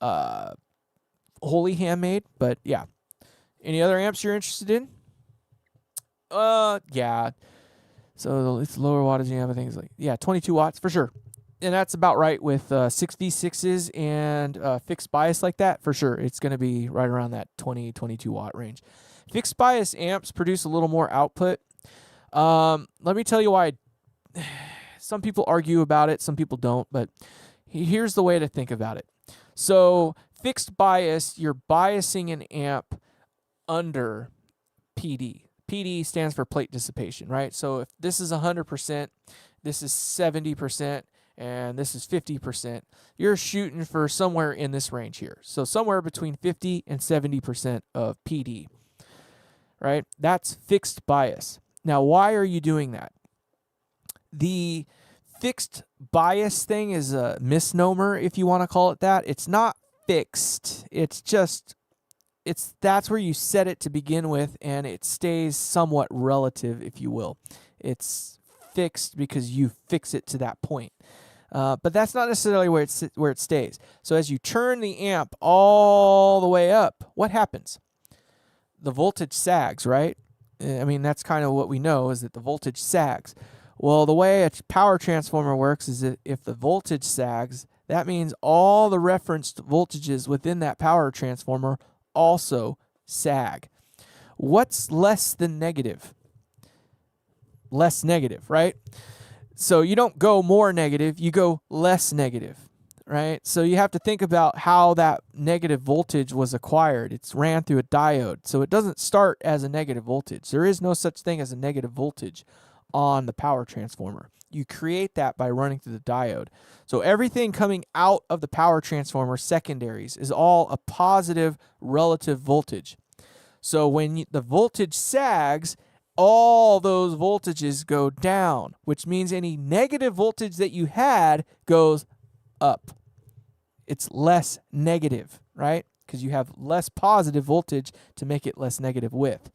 wholly handmade, but yeah. Any other amps you're interested in? Yeah. So it's lower wattage amp. I think it's like 22 watts for sure, and that's about right with 6V6s and fixed bias like that for sure. It's going to be right around that 22 watt range. Fixed bias amps produce a little more output. Let me tell you why. Some people argue about it, some people don't, but here's the way to think about it. So fixed bias, you're biasing an amp under PD. PD stands for plate dissipation, right? So if this is 100%, this is 70%, and this is 50%, you're shooting for somewhere in this range here. So somewhere between 50 and 70% of PD, right? That's fixed bias. Now, why are you doing that? The fixed bias thing is a misnomer, if you want to call it that. It's not fixed. That's where you set it to begin with, and it stays somewhat relative, if you will. It's fixed because you fix it to that point. But that's not necessarily where it stays. So as you turn the amp all the way up, what happens? The voltage sags, right? I mean, that's kind of what we know, is that the voltage sags. Well, the way a power transformer works is that if the voltage sags, that means all the referenced voltages within that power transformer also sag. What's less than negative? Less negative, right? So you don't go more negative, you go less negative, right? So you have to think about how that negative voltage was acquired. It's ran through a diode. So it doesn't start as a negative voltage. There is no such thing as a negative voltage on the power transformer. You create that by running through the diode. So everything coming out of the power transformer secondaries is all a positive relative voltage. So when the voltage sags, all those voltages go down, which means any negative voltage that you had goes up. It's less negative, right? Because you have less positive voltage to make it less negative with.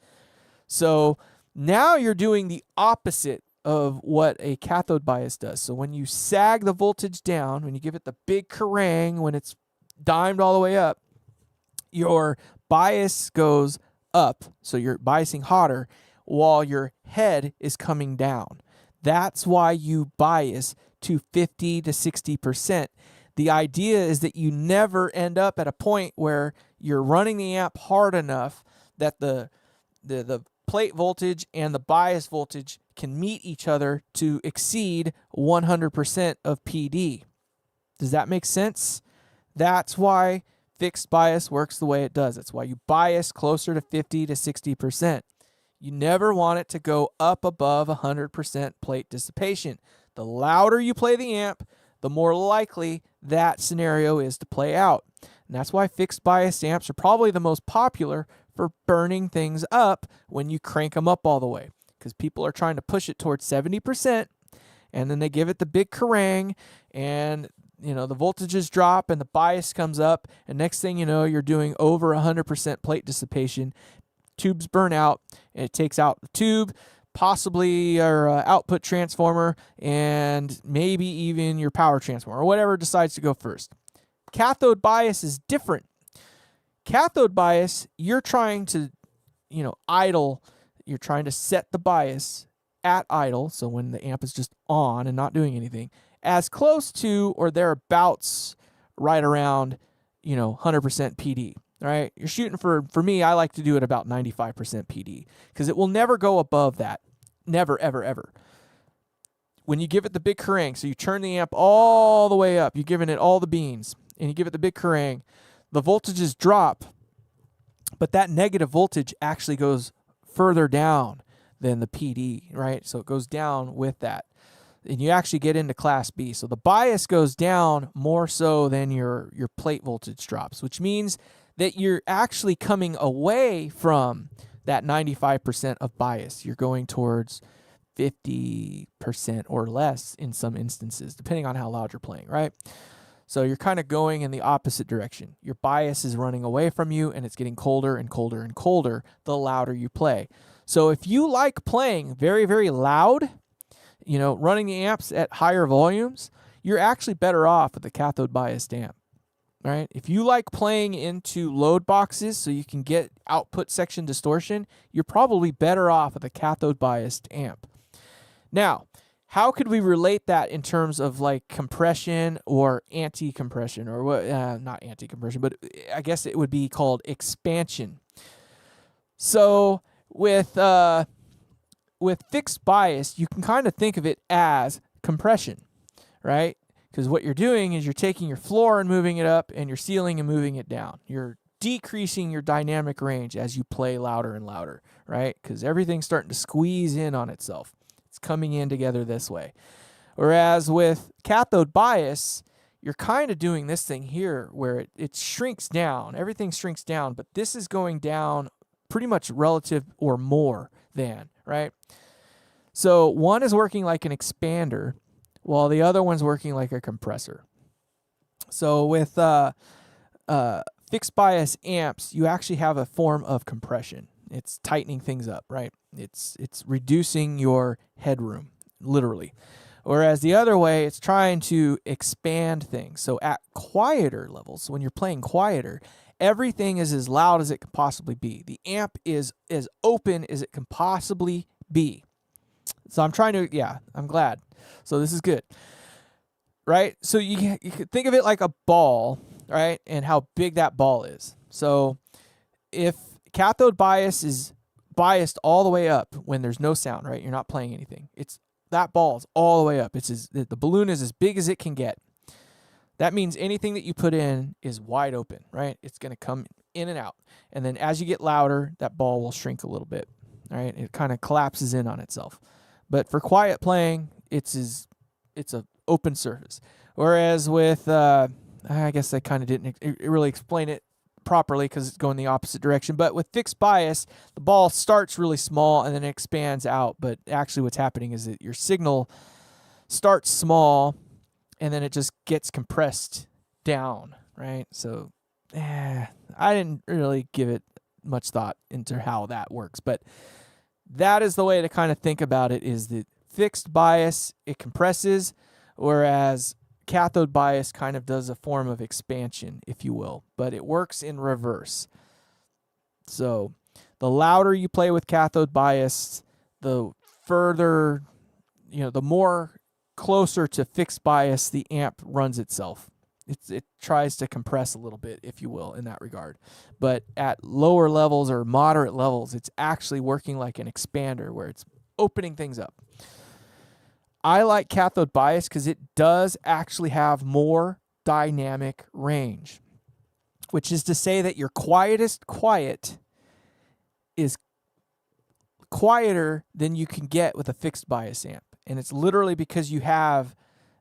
So now you're doing the opposite of what a cathode bias does. So when you sag the voltage down, when you give it the big kerrang, when it's dimed all the way up, your bias goes up. So you're biasing hotter while your head is coming down. That's why you bias to 50 to 60%. The idea is that you never end up at a point where you're running the amp hard enough that the plate voltage and the bias voltage can meet each other to exceed 100% of PD. Does that make sense? That's why fixed bias works the way it does. That's why you bias closer to 50 to 60%. You never want it to go up above 100% plate dissipation. The louder you play the amp, the more likely that scenario is to play out. And that's why fixed bias amps are probably the most popular for burning things up when you crank them up all the way, because people are trying to push it towards 70%, and then they give it the big kerrang, and the voltages drop and the bias comes up, and next thing you know, you're doing over 100% plate dissipation. Tubes burn out, and it takes out the tube, possibly your output transformer, and maybe even your power transformer, or whatever decides to go first. Cathode bias is different. Cathode bias, you're trying to, idle, you're trying to set the bias at idle, so when the amp is just on and not doing anything, as close to or thereabouts right around, 100% PD, right? You're shooting for me, I like to do it about 95% PD, because it will never go above that. Never, ever, ever. When you give it the big kerrang, so you turn the amp all the way up, you're giving it all the beans, and you give it the big kerrang, the voltages drop, but that negative voltage actually goes further down than the PD, right? So it goes down with that. And you actually get into class B. So the bias goes down more so than your plate voltage drops, which means that you're actually coming away from that 95% of bias. You're going towards 50% or less in some instances, depending on how loud you're playing, right? So you're kind of going in the opposite direction. Your bias is running away from you, and it's getting colder and colder and colder the louder you play. So if you like playing very, very loud, running the amps at higher volumes, you're actually better off with the cathode biased amp. Right? If you like playing into load boxes so you can get output section distortion, you're probably better off with a cathode biased amp. Now, how could we relate that in terms of like compression or anti-compression, or what? Not anti-compression, but I guess it would be called expansion. So with fixed bias, you can kind of think of it as compression, right? Because what you're doing is you're taking your floor and moving it up, and your ceiling and moving it down. You're decreasing your dynamic range as you play louder and louder, right? Because everything's starting to squeeze in on itself. It's coming in together this way. Whereas with cathode bias, you're kind of doing this thing here where it shrinks down. Everything shrinks down, but this is going down pretty much relative or more than, right? So one is working like an expander, while the other one's working like a compressor. So with fixed bias amps, you actually have a form of compression. It's tightening things up, right? It's reducing your headroom, literally. Whereas the other way, it's trying to expand things. So at quieter levels, when you're playing quieter, everything is as loud as it can possibly be. The amp is as open as it can possibly be. So I'm glad. So this is good, right? So you could think of it like a ball, right? And how big that ball is. So if cathode bias is biased all the way up when there's no sound, right? You're not playing anything. That ball is all the way up. The balloon is as big as it can get. That means anything that you put in is wide open, right? It's going to come in and out. And then as you get louder, that ball will shrink a little bit, right? It kind of collapses in on itself. But for quiet playing, it's a open surface. Whereas with, I guess I kind of didn't really explain it properly because it's going the opposite direction. But with fixed bias, the ball starts really small and then it expands out. But actually what's happening is that your signal starts small and then it just gets compressed down, right? So I didn't really give it much thought into how that works. But that is the way to kind of think about it, is that fixed bias, it compresses, whereas cathode bias kind of does a form of expansion, if you will, but it works in reverse. So the louder you play with cathode bias, the further, the more closer to fixed bias the amp runs itself. It tries to compress a little bit, if you will, in that regard. But at lower levels or moderate levels, it's actually working like an expander where it's opening things up. I like cathode bias because it does actually have more dynamic range, which is to say that your quietest quiet is quieter than you can get with a fixed bias amp. And it's literally because you have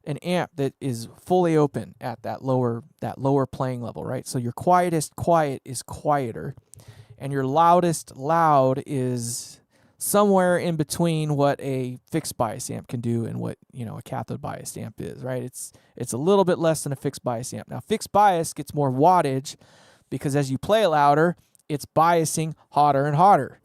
an amp that is fully open at that lower playing level, right? So your quietest quiet is quieter, and your loudest loud is somewhere in between what a fixed bias amp can do and what a cathode bias amp is, right? It's a little bit less than a fixed bias amp. Now fixed bias gets more wattage because as you play louder, it's biasing hotter and hotter,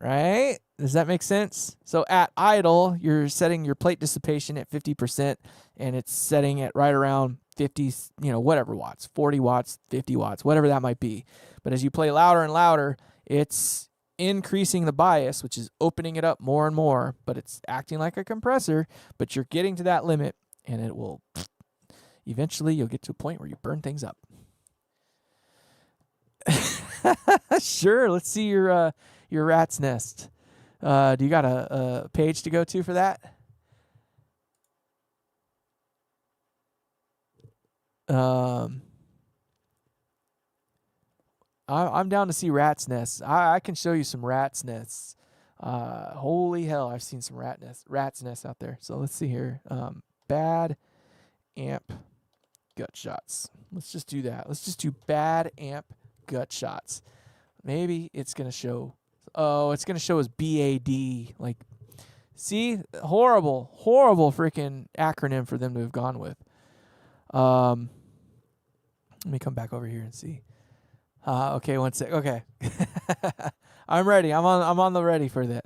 right? Does that make sense? So at idle, you're setting your plate dissipation at 50%, and it's setting it right around 50, whatever watts, 40 watts, 50 watts, whatever that might be. But as you play louder and louder, it's increasing the bias, which is opening it up more and more, but it's acting like a compressor, but you're getting to that limit, and it will, eventually you'll get to a point where you burn things up. Sure, let's see your rat's nest. Do you got a page to go to for that? I'm down to see rat's nests. I can show you some rat's nests. Holy hell, I've seen some rat's nests out there. So let's see here. Bad amp gut shots. Let's just do that. Let's just do bad amp gut shots. Maybe it's going to show. Oh, it's going to show as BAD. Like, see? Horrible freaking acronym for them to have gone with. Let me come back over here and see. Okay, one sec. Okay. I'm ready. I'm on the ready for that.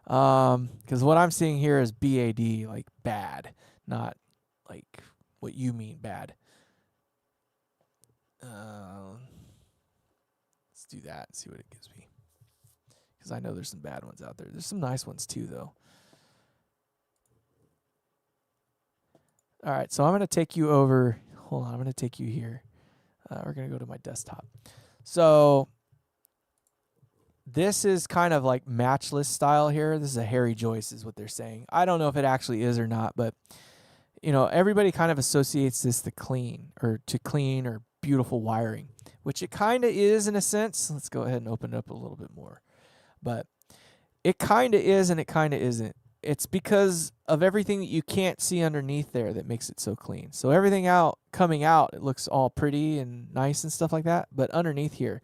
Because what I'm seeing here is BAD, like bad, not like what you mean bad. Let's do that and see what it gives me. Because I know there's some bad ones out there. There's some nice ones too, though. All right, so I'm going to take you over. Hold on, I'm going to take you here. We're going to go to my desktop. So this is kind of like matchless style here. This is a Harry Joyce is what they're saying. I don't know if it actually is or not, but you know, everybody kind of associates this to clean or beautiful wiring, which it kind of is in a sense. Let's go ahead and open it up a little bit more. But it kind of is and it kind of isn't. It's because of everything that you can't see underneath there that makes it so clean. So everything coming out, it looks all pretty and nice and stuff like that. But underneath here,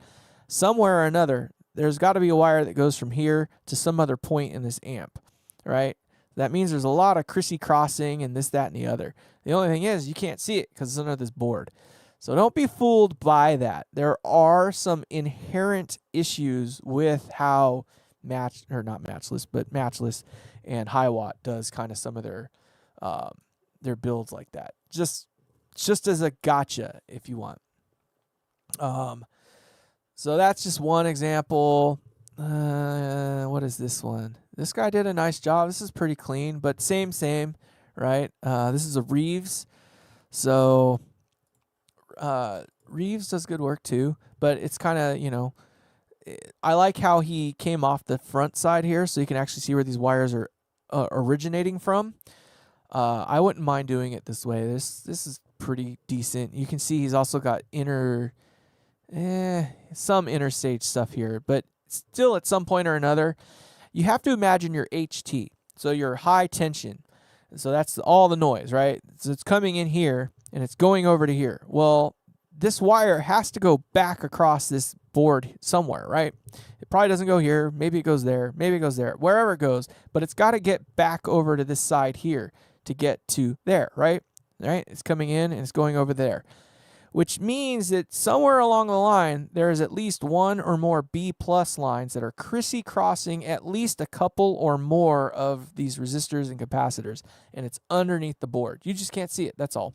somewhere or another, there's got to be a wire that goes from here to some other point in this amp, right? That means there's a lot of crossing and this, that, and the other. The only thing is you can't see it because it's under this board. So don't be fooled by that. There are some inherent issues with how Matchless and Hiwatt does kind of some of their builds like that. Just as a gotcha, if you want. So that's just one example. What is this one? This guy did a nice job. This is pretty clean, but same, right? This is a Reeves. So Reeves does good work too, but it's kind of, you know, I like how he came off the front side here, so you can actually see where these wires are originating from. I wouldn't mind doing it this way. This is pretty decent. You can see he's also got some interstage stuff here, but still at some point or another, you have to imagine your HT, so your high tension. So that's all the noise, right? So it's coming in here and it's going over to here. Well, this wire has to go back across this board somewhere, right? It probably doesn't go here. Maybe it goes there. Maybe it goes there. Wherever it goes, but it's got to get back over to this side here to get to there, right? Right? It's coming in and it's going over there, which means that somewhere along the line, there is at least one or more B+ lines that are crossing at least a couple or more of these resistors and capacitors, and it's underneath the board. You just can't see it. That's all.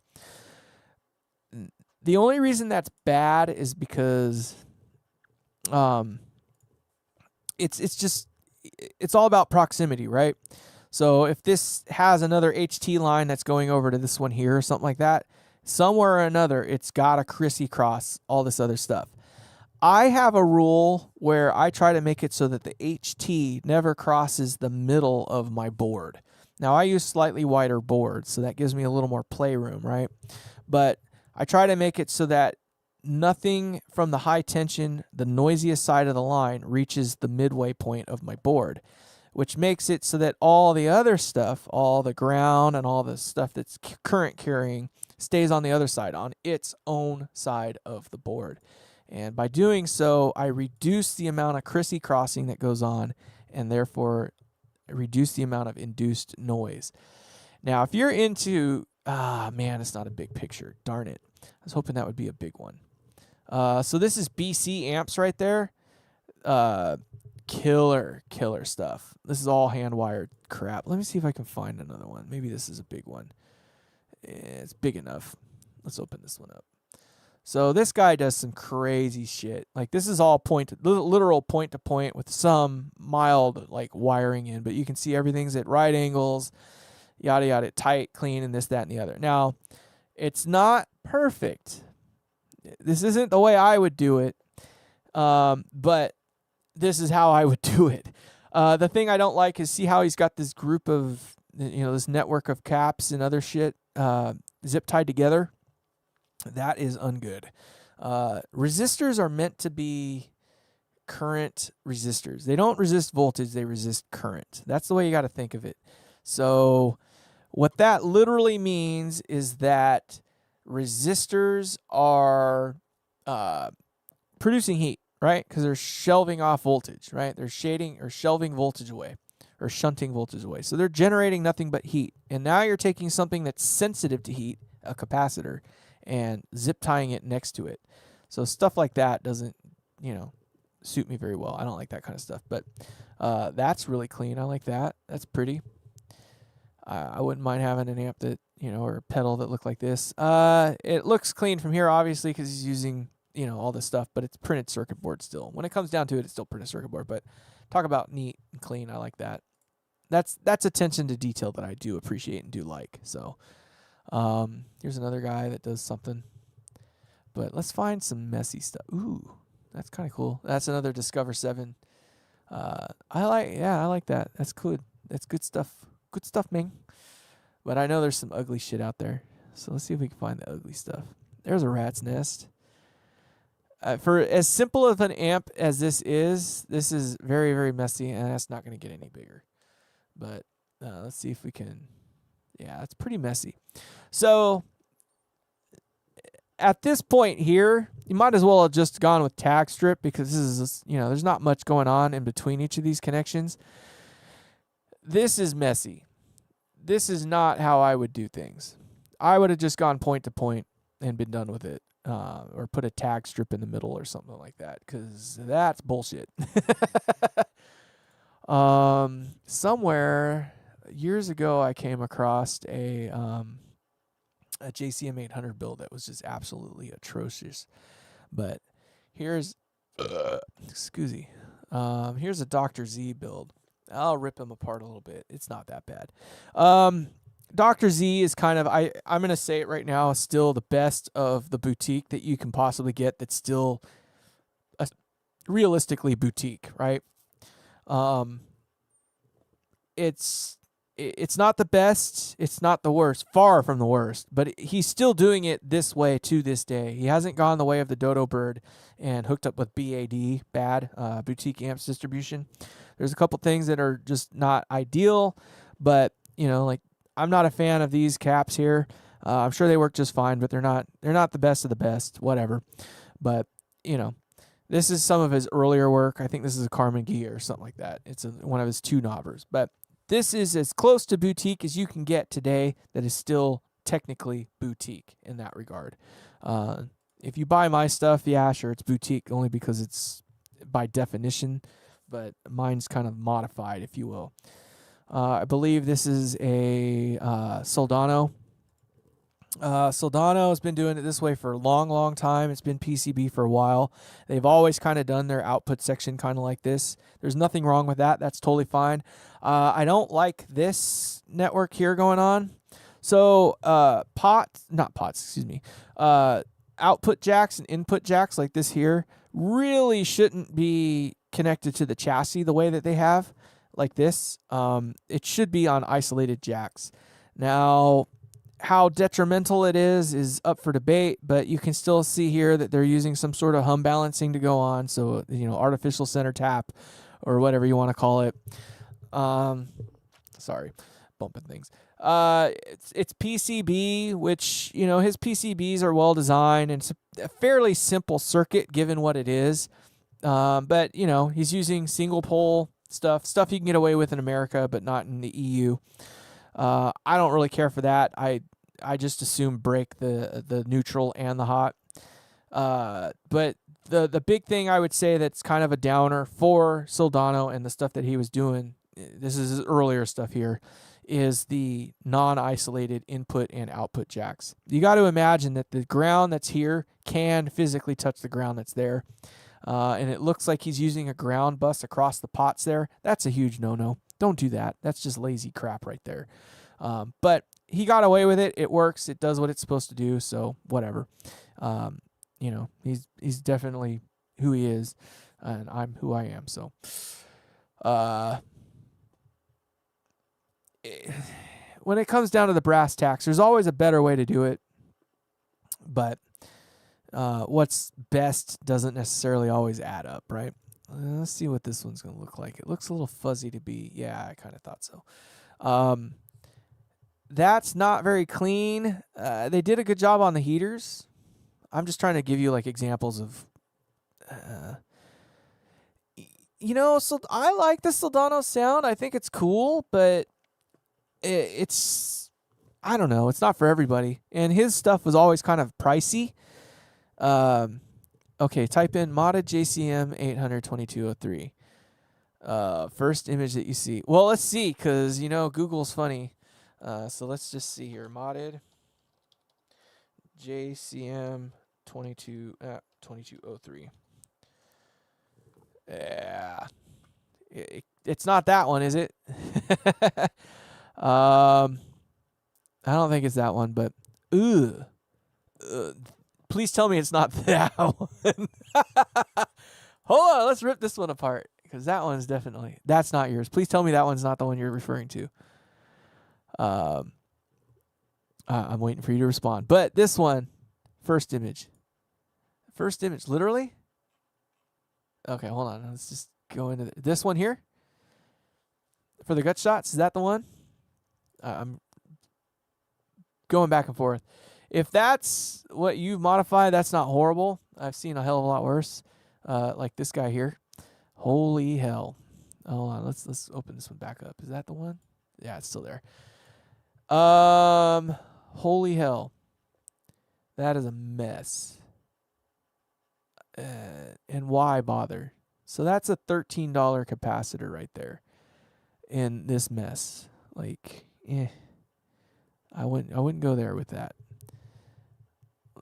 The only reason that's bad is because it's all about proximity, right? So if this has another HT line that's going over to this one here or something like that, somewhere or another, it's got to cross all this other stuff. I have a rule where I try to make it so that the HT never crosses the middle of my board. Now, I use slightly wider boards, so that gives me a little more playroom, right? But I try to make it so that nothing from the high tension, the noisiest side of the line, reaches the midway point of my board, which makes it so that all the other stuff, all the ground and all the stuff that's current carrying, stays on the other side, on its own side of the board. And by doing so, I reduce the amount of crossing that goes on, and therefore reduce the amount of induced noise. Now, if you're into, man, it's not a big picture. Darn it. I was hoping that would be a big one. So this is BC amps right there. Killer stuff. This is all hand-wired crap. Let me see if I can find another one. Maybe this is a big one. It's big enough. Let's open this one up. So this guy does some crazy shit. Like, this is all literal point to point with some mild like wiring in, but you can see everything's at right angles, yada yada, tight, clean, and this, that, and the other. Now, it's not perfect. This isn't the way I would do it, but this is how I would do it. The thing I don't like is see how he's got this group of, this network of caps and other shit zip tied together. That is ungood. Resistors are meant to be current resistors. They don't resist voltage, they resist current. That's the way you got to think of it. So what that literally means is that resistors are producing heat, right? Because they're shelving off voltage, right? They're shelving voltage away or shunting voltage away. So they're generating nothing but heat. And now you're taking something that's sensitive to heat, a capacitor, and zip tying it next to it. So stuff like that doesn't, suit me very well. I don't like that kind of stuff. But that's really clean. I like that. That's pretty. I wouldn't mind having an amp that, or a pedal that looked like this. It looks clean from here, obviously, because he's using, all this stuff, but it's printed circuit board still. When it comes down to it, it's still printed circuit board. But talk about neat and clean. I like that. That's attention to detail that I do appreciate and do like. So here's another guy that does something. But let's find some messy stuff. Ooh, that's kind of cool. That's another Discover 7. I like that. That's good. That's good stuff. Good stuff, Ming. But I know there's some ugly shit out there. So let's see if we can find the ugly stuff. There's a rat's nest. For as simple of an amp as this is very, very messy, and that's not going to get any bigger. But let's see if we can. Yeah, it's pretty messy. So at this point here, you might as well have just gone with tag strip, because this is, there's not much going on in between each of these connections. This is messy. This is not how I would do things. I would have just gone point to point and been done with it, or put a tag strip in the middle or something like that, because that's bullshit. Somewhere years ago, I came across a JCM 800 build that was just absolutely atrocious. But here's, excuse me, here's a Dr. Z build. I'll rip him apart a little bit. It's not that bad. Dr. Z is kind of, I'm going to say it right now, still the best of the boutique that you can possibly get, that's still realistically boutique, right? It's not the best. It's not the worst. Far from the worst. But he's still doing it this way to this day. He hasn't gone the way of the Dodo Bird and hooked up with BAD, Boutique Amps Distribution. There's a couple things that are just not ideal, but like, I'm not a fan of these caps here. I'm sure they work just fine, but they're not the best of the best. Whatever. But this is some of his earlier work. I think this is a Carmen Gear or something like that. It's one of his two knobbers, but this is as close to boutique as you can get today that is still technically boutique in that regard. If you buy my stuff, yeah, sure, it's boutique only because it's by definition, but mine's kind of modified, if you will. I believe this is a Soldano. Soldano has been doing it this way for a long, long time. It's been PCB for a while. They've always kind of done their output section kind of like this. There's nothing wrong with that. That's totally fine. I don't like this network here going on. So output jacks and input jacks like this here really shouldn't be connected to the chassis the way that they have, like this. It should be on isolated jacks. Now, how detrimental it is up for debate, but you can still see here that they're using some sort of hum balancing to go on. So, artificial center tap or whatever you want to call it. Sorry, bumping things. It's PCB, which, his PCBs are well designed, and it's a fairly simple circuit given what it is. But, he's using single pole stuff you can get away with in America, but not in the EU. I don't really care for that. I just assume break the neutral and the hot. But the big thing I would say that's kind of a downer for Soldano and the stuff that he was doing, this is his earlier stuff here, is the non-isolated input and output jacks. You got to imagine that the ground that's here can physically touch the ground that's there. And it looks like he's using a ground bus across the pots there. That's a huge no-no. Don't do that. That's just lazy crap right there. But he got away with it. It works. It does what it's supposed to do. So whatever. He's definitely who he is, and I'm who I am. So, when it comes down to the brass tacks, there's always a better way to do it. But what's best doesn't necessarily always add up, right? Let's see what this one's going to look like. It looks a little fuzzy to be. Yeah, I kind of thought so. That's not very clean. They did a good job on the heaters. I'm just trying to give you like examples of, so I like the Soldano sound. I think it's cool, but it's I don't know. It's not for everybody. And his stuff was always kind of pricey. Okay, type in modded JCM 82203. First image that you see. Well, let's see, because, Google's funny. So let's just see here. Modded JCM 2203. Yeah. It's not that one, is it? I don't think it's that one, but please tell me it's not that one. Hold on, let's rip this one apart, because that one's that's not yours. Please tell me that one's not the one you're referring to. I'm waiting for you to respond. But this one, first image, literally. Okay, hold on. Let's just go into this one here. For the gut shots, is that the one? I'm going back and forth. If that's what you've modified, that's not horrible. I've seen a hell of a lot worse. Like this guy here. Holy hell. Hold on, let's open this one back up. Is that the one? Yeah, it's still there. Holy hell. That is a mess. And why bother? So that's a $13 capacitor right there in this mess. Like, I wouldn't go there with that.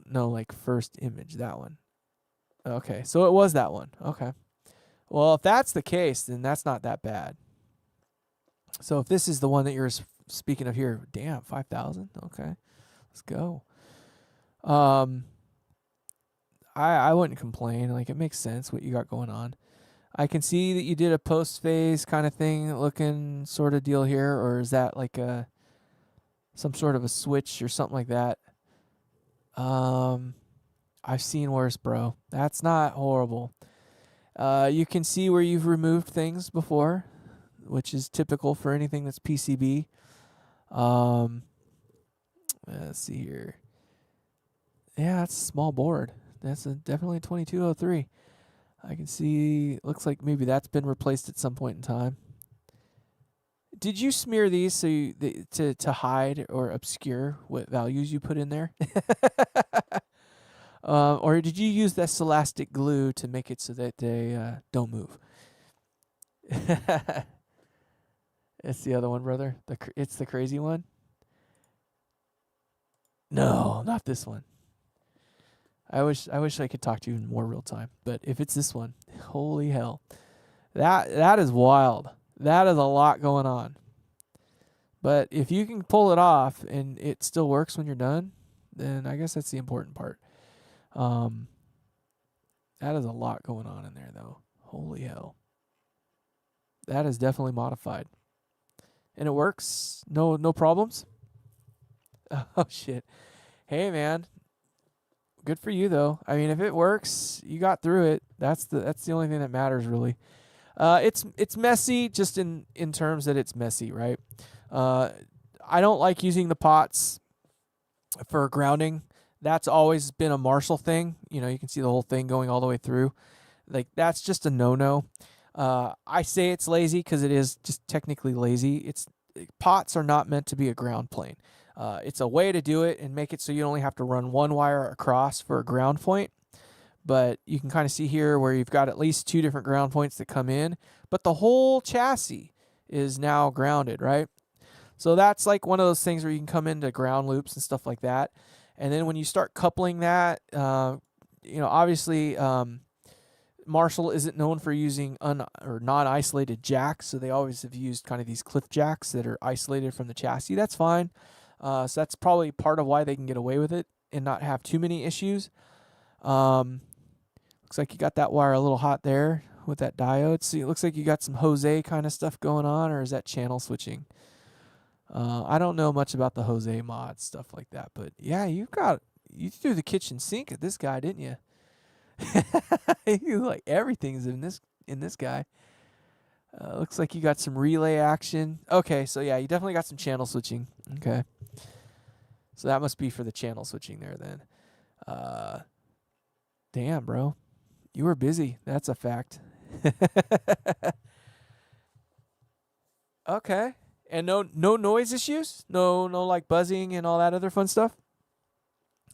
No, like first image, that one. Okay, so it was that one. Okay. Well, if that's the case, then that's not that bad. So if this is the one that you're speaking of here, damn, 5,000. Okay, let's go. I wouldn't complain. Like, it makes sense what you got going on. I can see that you did a post phase kind of thing looking sort of deal here, or is that like some sort of a switch or something like that? I've seen worse, bro. That's not horrible. You can see where you've removed things before, which is typical for anything that's PCB. Let's see here. Yeah, that's a small board. That's definitely a 2203. I can see, looks like maybe that's been replaced at some point in time. Did you smear these so to hide or obscure what values you put in there? Or did you use that Celastic glue to make it so that they don't move? It's the other one, brother. It's the crazy one. No, not this one. I wish I could talk to you in more real time. But if it's this one, holy hell, that is wild. That is a lot going on. But if you can pull it off and it still works when you're done, then I guess that's the important part. That is a lot going on in there, though. Holy hell. That is definitely modified. And it works? No problems? Oh, shit. Hey, man. Good for you, though. I mean, if it works, you got through it. That's the only thing that matters, really. It's messy just in terms that it's messy, right? I don't like using the pots for grounding. That's always been a Marshall thing. You can see the whole thing going all the way through. Like, that's just a no-no. I say it's lazy because it is just technically lazy. Pots are not meant to be a ground plane. It's a way to do it and make it so you only have to run one wire across for a ground point. But you can kind of see here where you've got at least two different ground points that come in. But the whole chassis is now grounded, right? So that's like one of those things where you can come into ground loops and stuff like that. And then when you start coupling that, obviously Marshall isn't known for using non-isolated jacks. So they always have used kind of these cliff jacks that are isolated from the chassis. That's fine. So that's probably part of why they can get away with it and not have too many issues. Looks like you got that wire a little hot there with that diode. So it looks like you got some Jose kind of stuff going on, or is that channel switching? I don't know much about the Jose mod, stuff like that, but yeah, you threw the kitchen sink at this guy, didn't you? You like everything's in this guy. Looks like you got some relay action. Okay, so yeah, you definitely got some channel switching. Okay. So that must be for the channel switching there then. Damn, bro. You were busy. That's a fact. Okay. And no noise issues, no like buzzing and all that other fun stuff.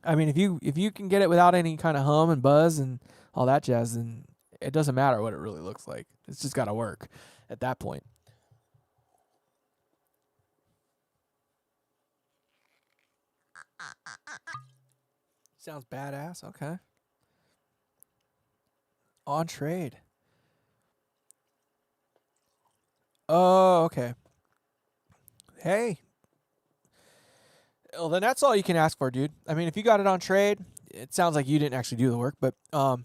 I mean, if you can get it without any kind of hum and buzz and all that jazz, then it doesn't matter what it really looks like. It's just got to work at that point. Sounds badass. Okay. On trade. Oh, okay. Hey. Well, then that's all you can ask for, dude. I mean, if you got it on trade, it sounds like you didn't actually do the work, but I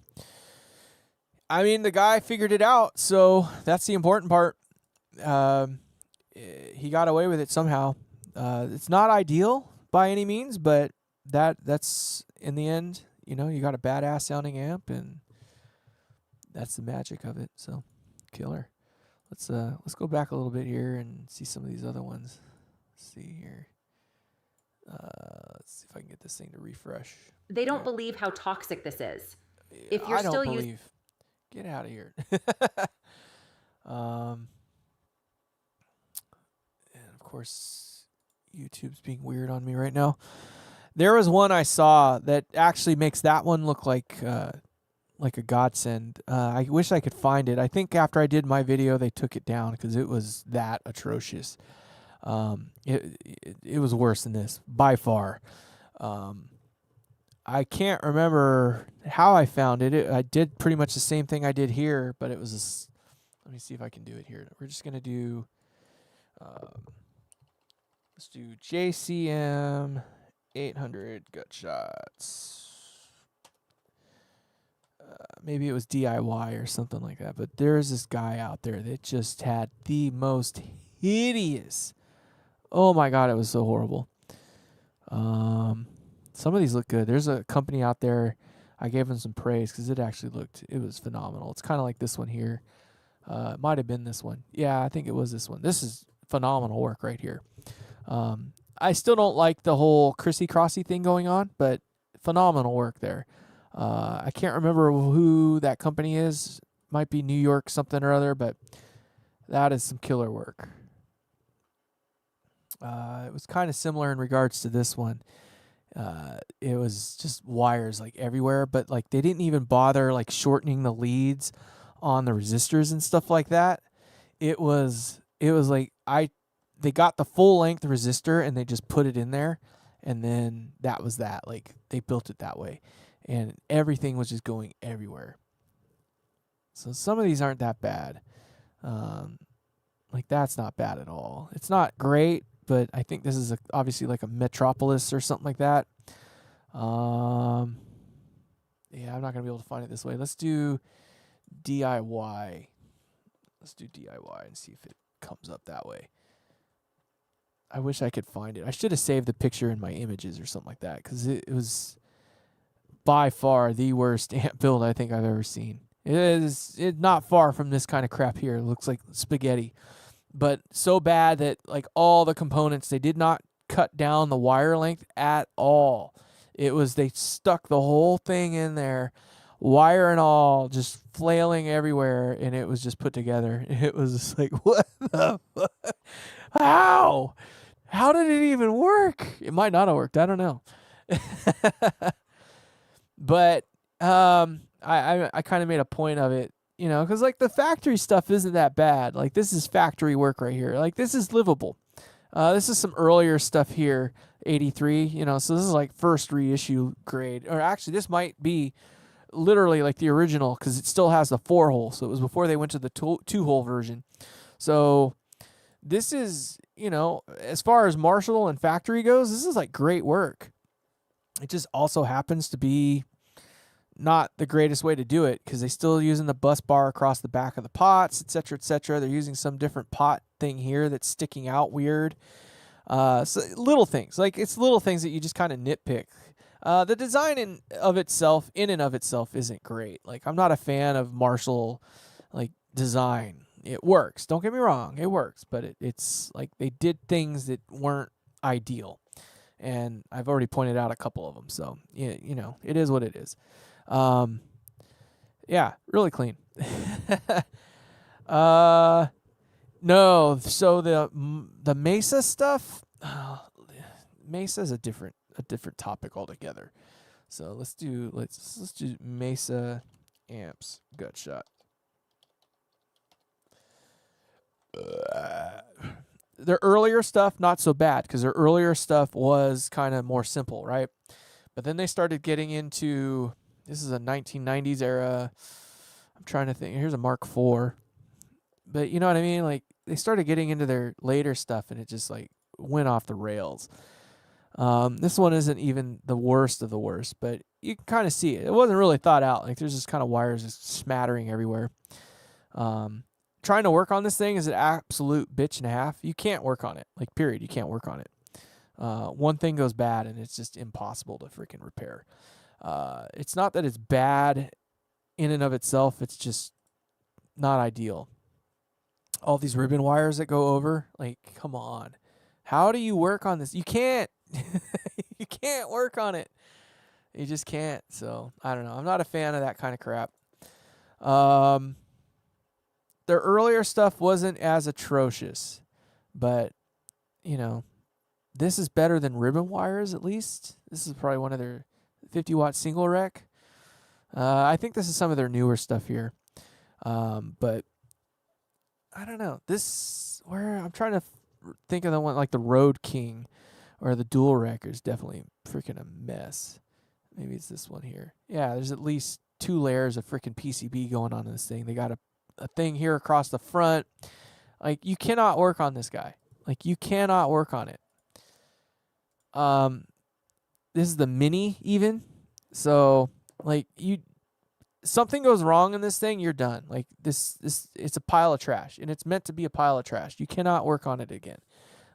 mean, the guy figured it out, so that's the important part. He got away with it somehow. It's not ideal by any means, but that's in the end, you know, you got a badass sounding amp, and that's the magic of it. So, killer. Let's go back a little bit here and see some of these other ones. Let's see here. Let's see if I can get this thing to refresh. They don't believe how toxic this is. If you're I don't still believe. Get out of here. And of course, YouTube's being weird on me right now. There was one I saw that actually makes that one look like a godsend. I wish I could find it. I think after I did my video, they took it down because it was that atrocious. It was worse than this by far. I can't remember how I found it. I did pretty much the same thing I did here, but it was. Let me see if I can do it here. We're just gonna do. Let's do JCM 800 gutshots. Maybe it was DIY or something like that. But there's this guy out there that just had the most hideous. Oh my God, it was so horrible. Some of these look good. There's a company out there. I gave them some praise because it was phenomenal. It's kind of like this one here. It might have been this one. Yeah, I think it was this one. This is phenomenal work right here. I still don't like the whole Chrissy Crossy thing going on, but phenomenal work there. I can't remember who that company is. Might be New York something or other, but that is some killer work. It was kind of similar in regards to this one. It was just wires like everywhere, but like they didn't even bother like shortening the leads on the resistors and stuff like that. It was like they got the full length resistor and they just put it in there, and then that was that. Like they built it that way, and everything was just going everywhere. So some of these aren't that bad. Like that's not bad at all. It's not great, but I think this is obviously like a Metropolis or something like that. Yeah, I'm not going to be able to find it this way. Let's do DIY. Let's do DIY and see if it comes up that way. I wish I could find it. I should have saved the picture in my images or something like that, because it was by far the worst amp build I think I've ever seen. It's not far from this kind of crap here. It looks like spaghetti. But so bad that like all the components, they did not cut down the wire length at all. They stuck the whole thing in there, wire and all, just flailing everywhere, and it was just put together. It was just like, what the fuck? How? How did it even work? It might not have worked. I don't know. But I kind of made a point of it, you know, because like the factory stuff isn't that bad. Like this is factory work right here. Like this is livable. This is some earlier stuff here, 83, you know, so this is like first reissue grade. Or actually, this might be literally like the original because it still has the 4-hole. So it was before they went to the 2-hole version. So this is, you know, as far as Marshall and factory goes, this is like great work. It just also happens to be not the greatest way to do it because they're still using the bus bar across the back of the pots, et cetera, et cetera. They're using some different pot thing here that's sticking out weird. So little things, like it's little things that you just kind of nitpick. The design in and of itself isn't great. Like I'm not a fan of Marshall like design. It works. Don't get me wrong. It works, but it's like they did things that weren't ideal. And I've already pointed out a couple of them. So, yeah, you know, it is what it is. Yeah, really clean. No, so the Mesa stuff, Mesa is a different topic altogether. So let's do Mesa amps gut shot. Their earlier stuff not so bad because their earlier stuff was kind of more simple, right? But then they started getting into, this is a 1990s era. I'm trying to think. Here's a Mark IV. But you know what I mean? Like they started getting into their later stuff and it just like went off the rails. This one isn't even the worst of the worst, but you can kind of see it. It wasn't really thought out. Like there's just kind of wires just smattering everywhere. Trying to work on this thing is an absolute bitch and a half. You can't work on it. Like period. You can't work on it. One thing goes bad and it's just impossible to freaking repair. It's not that it's bad in and of itself. It's just not ideal. All these ribbon wires that go over, like, come on. How do you work on this? You can't. You can't work on it. You just can't. So, I don't know. I'm not a fan of that kind of crap. Their earlier stuff wasn't as atrocious, but, you know, this is better than ribbon wires at least. This is probably one of their 50-watt single rec. I think this is some of their newer stuff here. But I don't know. I'm trying to think of the one like the Road King or the Dual Rec is definitely freaking a mess. Maybe it's this one here. Yeah, there's at least 2 layers of freaking PCB going on in this thing. They got a thing here across the front. Like, you cannot work on this guy. Like, you cannot work on it. This is the Mini even. So, like, something goes wrong in this thing, you're done. Like, this it's a pile of trash, and it's meant to be a pile of trash. You cannot work on it again.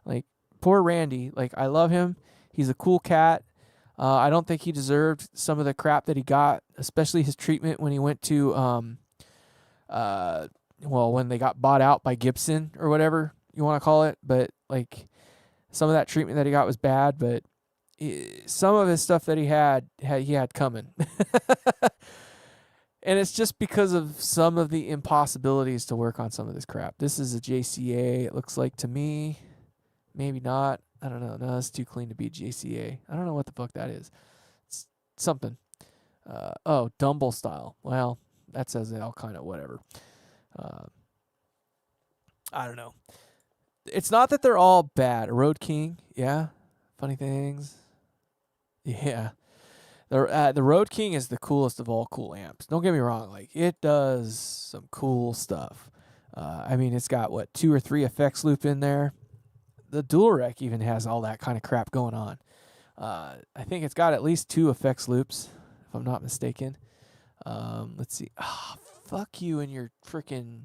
Like, poor Randy. Like, I love him. He's a cool cat. I don't think he deserved some of the crap that he got, especially his treatment when he went to, when they got bought out by Gibson or whatever you want to call it. But, like, some of that treatment that he got was bad, but some of his stuff that he had coming. And it's just because of some of the impossibilities to work on some of this crap. This is a JCA, it looks like to me. Maybe not. I don't know. No, it's too clean to be JCA. I don't know what the fuck that is. It's something. Dumble style. Well, that says it all kind of whatever. I don't know. It's not that they're all bad. Road King, yeah. Funny things. Yeah. The Road King is the coolest of all cool amps. Don't get me wrong. Like, it does some cool stuff. I mean, it's got, 2 or 3 effects loop in there. The Dual Rec even has all that kind of crap going on. I think it's got at least 2 effects loops, if I'm not mistaken. Let's see. Fuck you and your freaking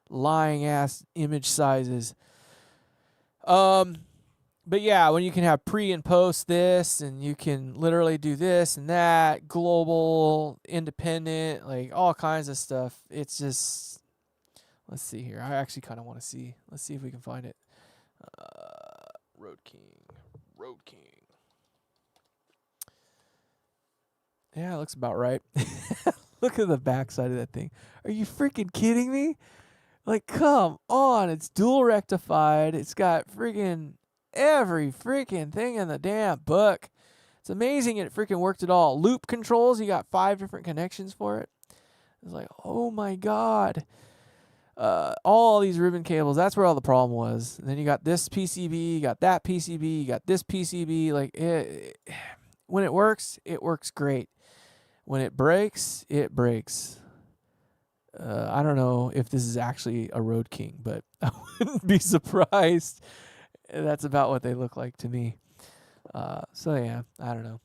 lying ass image sizes. But yeah, when you can have pre and post this, and you can literally do this and that, global, independent, like all kinds of stuff. It's just, let's see here. I actually kind of want to see. Let's see if we can find it. Road King. Yeah, it looks about right. Look at the backside of that thing. Are you freaking kidding me? Like, come on. It's dual rectified. It's got freaking every freaking thing in the damn book. It's amazing it freaking worked at all. Loop controls, you got 5 different connections for it. It's like, oh my God. All these ribbon cables, that's where all the problem was. And then you got this PCB, you got that PCB, you got this PCB. Like, when it works great. When it breaks, it breaks. I don't know if this is actually a Road King, but I wouldn't be surprised. That's about what they look like to me. So yeah, I don't know.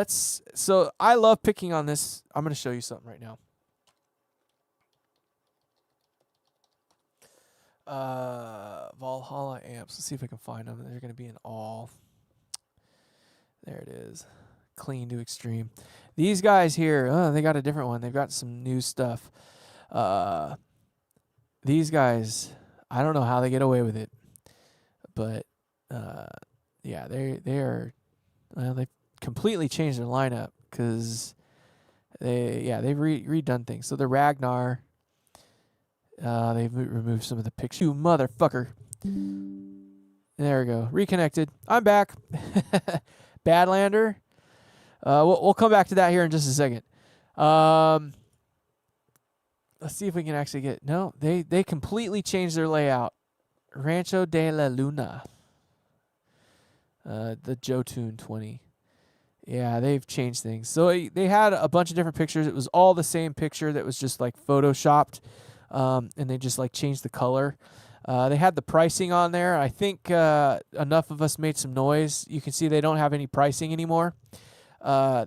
So I love picking on this. I'm going to show you something right now. Valhalla amps. Let's see if I can find them. They're going to be in all. There it is. Clean to extreme. These guys here, they got a different one. They've got some new stuff. These guys, I don't know how they get away with it, but yeah, they've completely changed their lineup because they've redone things. So the Ragnar, They've removed some of the picture. You motherfucker. There we go. Reconnected. I'm back. Badlander. We'll come back to that here in just a second. Let's see if we can actually get... No, they completely changed their layout. Rancho de la Luna. The Jotun 20. Yeah, they've changed things. So they had a bunch of different pictures. It was all the same picture that was just like photoshopped, and they just like changed the color. They had the pricing on there. I think enough of us made some noise. You can see they don't have any pricing anymore.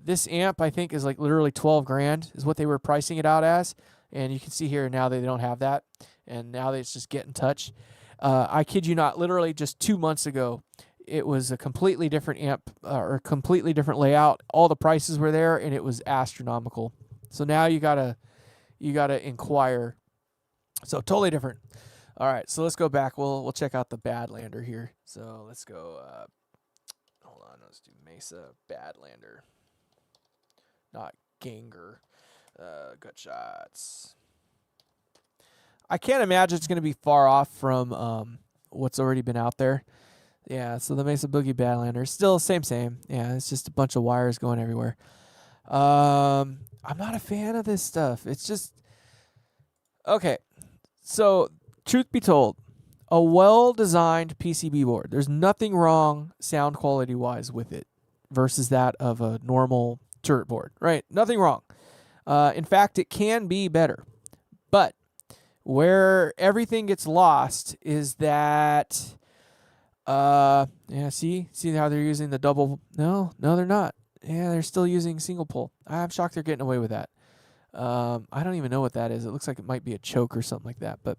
This amp, I think, is like literally 12 grand is what they were pricing it out as. And you can see here now they don't have that. And now it's just Get in Touch. I kid you not, literally just 2 months ago, it was a completely different amp or a completely different layout. All the prices were there, and it was astronomical. So now you gotta inquire. So totally different. All right, so let's go back. We'll check out the Badlander here. So let's go. Hold on, let's do Mesa Badlander, not Ganger. Gut shots. I can't imagine it's gonna be far off from what's already been out there. Yeah, so the Mesa Boogie Badlander, still same. Yeah, it's just a bunch of wires going everywhere. I'm not a fan of this stuff. It's just okay. So, truth be told, a well-designed PCB board, there's nothing wrong sound quality-wise with it versus that of a normal turret board, right? Nothing wrong. In fact, it can be better. But where everything gets lost is that yeah, see how they're using the double? No, they're not. Yeah, they're still using single pole. I'm shocked they're getting away with that. I don't even know what that is. It looks like it might be a choke or something like that. But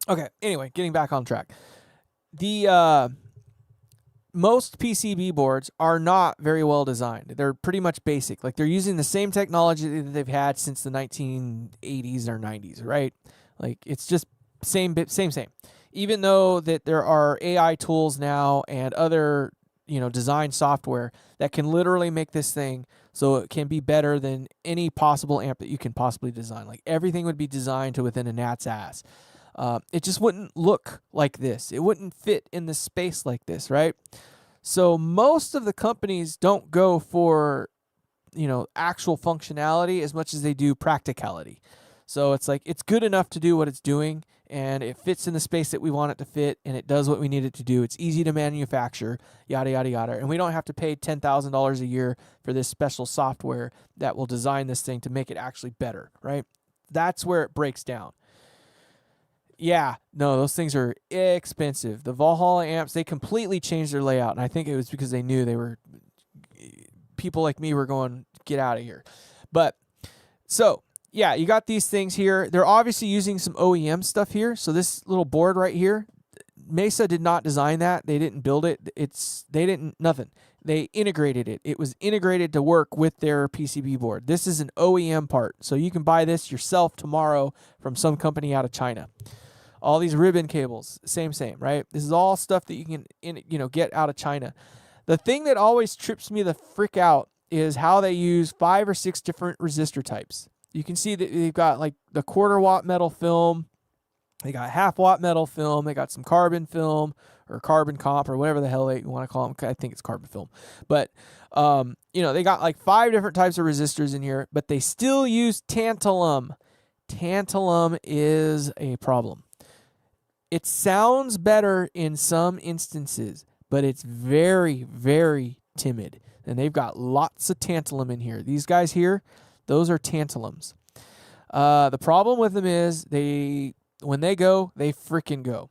okay, anyway, getting back on track. The most PCB boards are not very well designed. They're pretty much basic. Like they're using the same technology that they've had since the 1980s or 90s, right? Like it's just same. Even though that there are AI tools now and other, design software that can literally make this thing so it can be better than any possible amp that you can possibly design. Like everything would be designed to within a gnat's ass. It just wouldn't look like this. It wouldn't fit in the space like this, right? So most of the companies don't go for, actual functionality as much as they do practicality. So it's like it's good enough to do what it's doing, and it fits in the space that we want it to fit, and it does what we need it to do. It's easy to manufacture, yada, yada, yada. And we don't have to pay $10,000 a year for this special software that will design this thing to make it actually better, right? That's where it breaks down. Yeah, no, those things are expensive. The Valhalla amps, they completely changed their layout, and I think it was because they knew people like me were going, get out of here. But, so... yeah, you got these things here. They're obviously using some OEM stuff here. So this little board right here, Mesa did not design that. They didn't build it. Nothing. They integrated it. It was integrated to work with their PCB board. This is an OEM part. So you can buy this yourself tomorrow from some company out of China. All these ribbon cables, same, right? This is all stuff that you can, get out of China. The thing that always trips me the frick out is how they use 5 or 6 different resistor types. You can see that they've got like the 1/4 watt metal film. They got 1/2 watt metal film. They got some carbon film or carbon comp or whatever the hell they want to call them. I think it's carbon film. But, they got like 5 different types of resistors in here, but they still use tantalum. Tantalum is a problem. It sounds better in some instances, but it's very, very timid. And they've got lots of tantalum in here. These guys here, those are tantalums. The problem with them is when they go, they freaking go.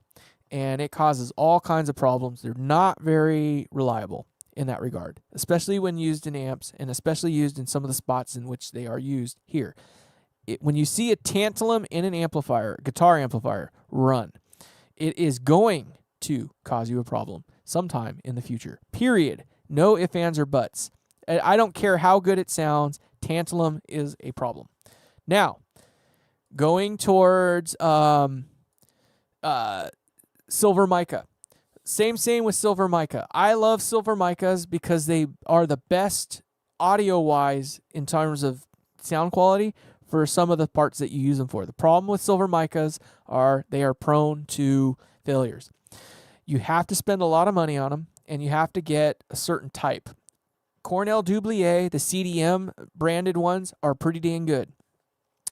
And it causes all kinds of problems. They're not very reliable in that regard, especially when used in amps and especially used in some of the spots in which they are used here. When you see a tantalum in an amplifier, guitar amplifier, run. It is going to cause you a problem sometime in the future. Period. No ifs, ands, or buts. I don't care how good it sounds. Tantalum is a problem. Now, going towards silver mica. Same with silver mica. I love silver micas because they are the best audio-wise in terms of sound quality for some of the parts that you use them for. The problem with silver micas are they are prone to failures. You have to spend a lot of money on them, and you have to get a certain type. Cornell Dublier, the CDM branded ones, are pretty dang good.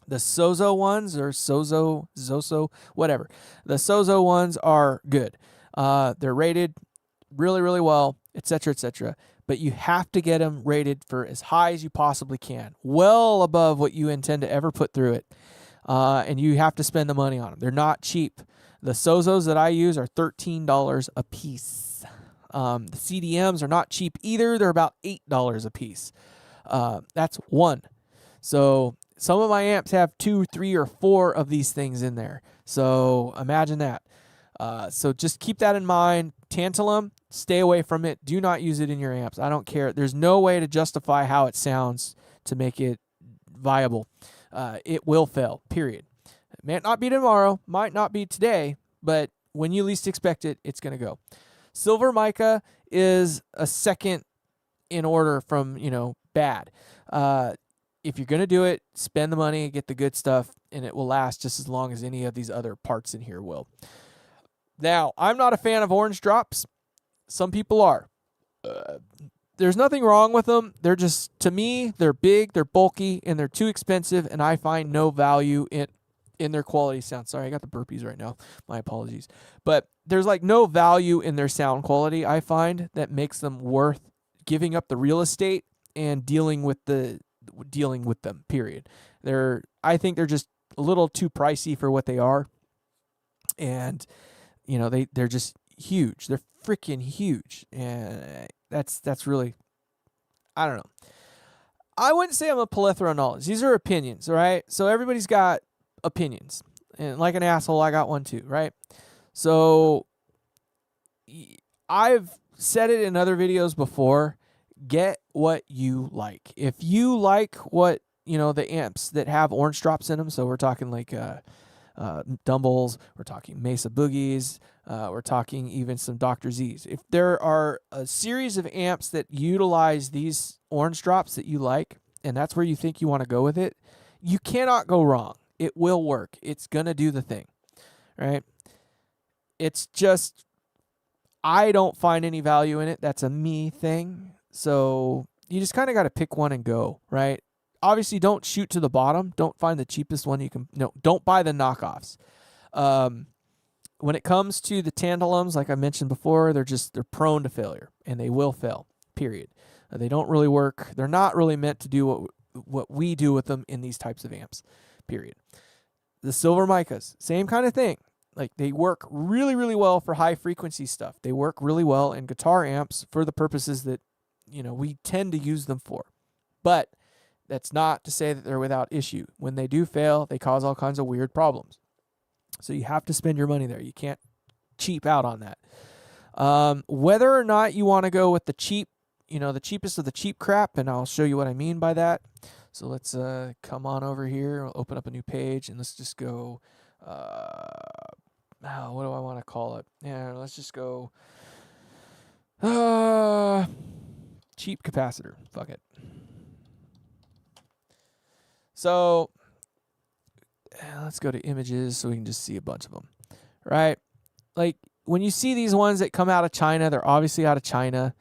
The Sozo ones, or Zoso, whatever. The Sozo ones are good. They're rated really, really well, etc., etc. But you have to get them rated for as high as you possibly can, well above what you intend to ever put through it. And you have to spend the money on them. They're not cheap. The Sozos that I use are $13 a piece. The CDMs are not cheap either. They're about $8 a piece. That's one. So some of my amps have 2, 3, or 4 of these things in there. So imagine that. So just keep that in mind. Tantalum, stay away from it. Do not use it in your amps. I don't care. There's no way to justify how it sounds to make it viable. It will fail, period. It might not be tomorrow, might not be today, but when you least expect it, it's going to go. Silver mica is a second in order from, bad. If you're going to do it, spend the money, get the good stuff, and it will last just as long as any of these other parts in here will. Now, I'm not a fan of orange drops. Some people are. There's nothing wrong with them. They're just, to me, they're big, they're bulky, and they're too expensive, and I find no value in their quality sound. Sorry, I got the burpees right now. My apologies. But there's like no value in their sound quality, I find, that makes them worth giving up the real estate and dealing with them, period. I think they're just a little too pricey for what they are. And they're just huge. They're freaking huge. And that's really, I don't know. I wouldn't say I'm a plethora of knowledge. These are opinions, all right? So everybody's got opinions. And like an asshole, I got one too, right? So I've said it in other videos before. Get what you like. If you like what, the amps that have orange drops in them, so we're talking like Dumbles, we're talking Mesa Boogies, we're talking even some Dr. Z's. If there are a series of amps that utilize these orange drops that you like, and that's where you think you want to go with it, you cannot go wrong. It will work. It's going to do the thing, right? It's just, I don't find any value in it. That's a me thing. So you just kind of got to pick one and go, right? Obviously, don't shoot to the bottom. Don't find the cheapest one you can. No, don't buy the knockoffs. When it comes to the tantalums, like I mentioned before, they're prone to failure, and they will fail, period. They don't really work. They're not really meant to do what we do with them in these types of amps, period. The silver micas, same kind of thing. Like, they work really, really well for high frequency stuff. They work really well in guitar amps for the purposes that, we tend to use them for. But that's not to say that they're without issue. When they do fail, they cause all kinds of weird problems. So you have to spend your money there. You can't cheap out on that. Whether or not you want to go with the cheap, the cheapest of the cheap crap, and I'll show you what I mean by that. So let's come on over here. I'll open up a new page, and let's just go, what do I want to call it? Yeah, let's just go cheap capacitor. Fuck it. So let's go to images so we can just see a bunch of them, right? Like, when you see these ones that come out of China, they're obviously out of China,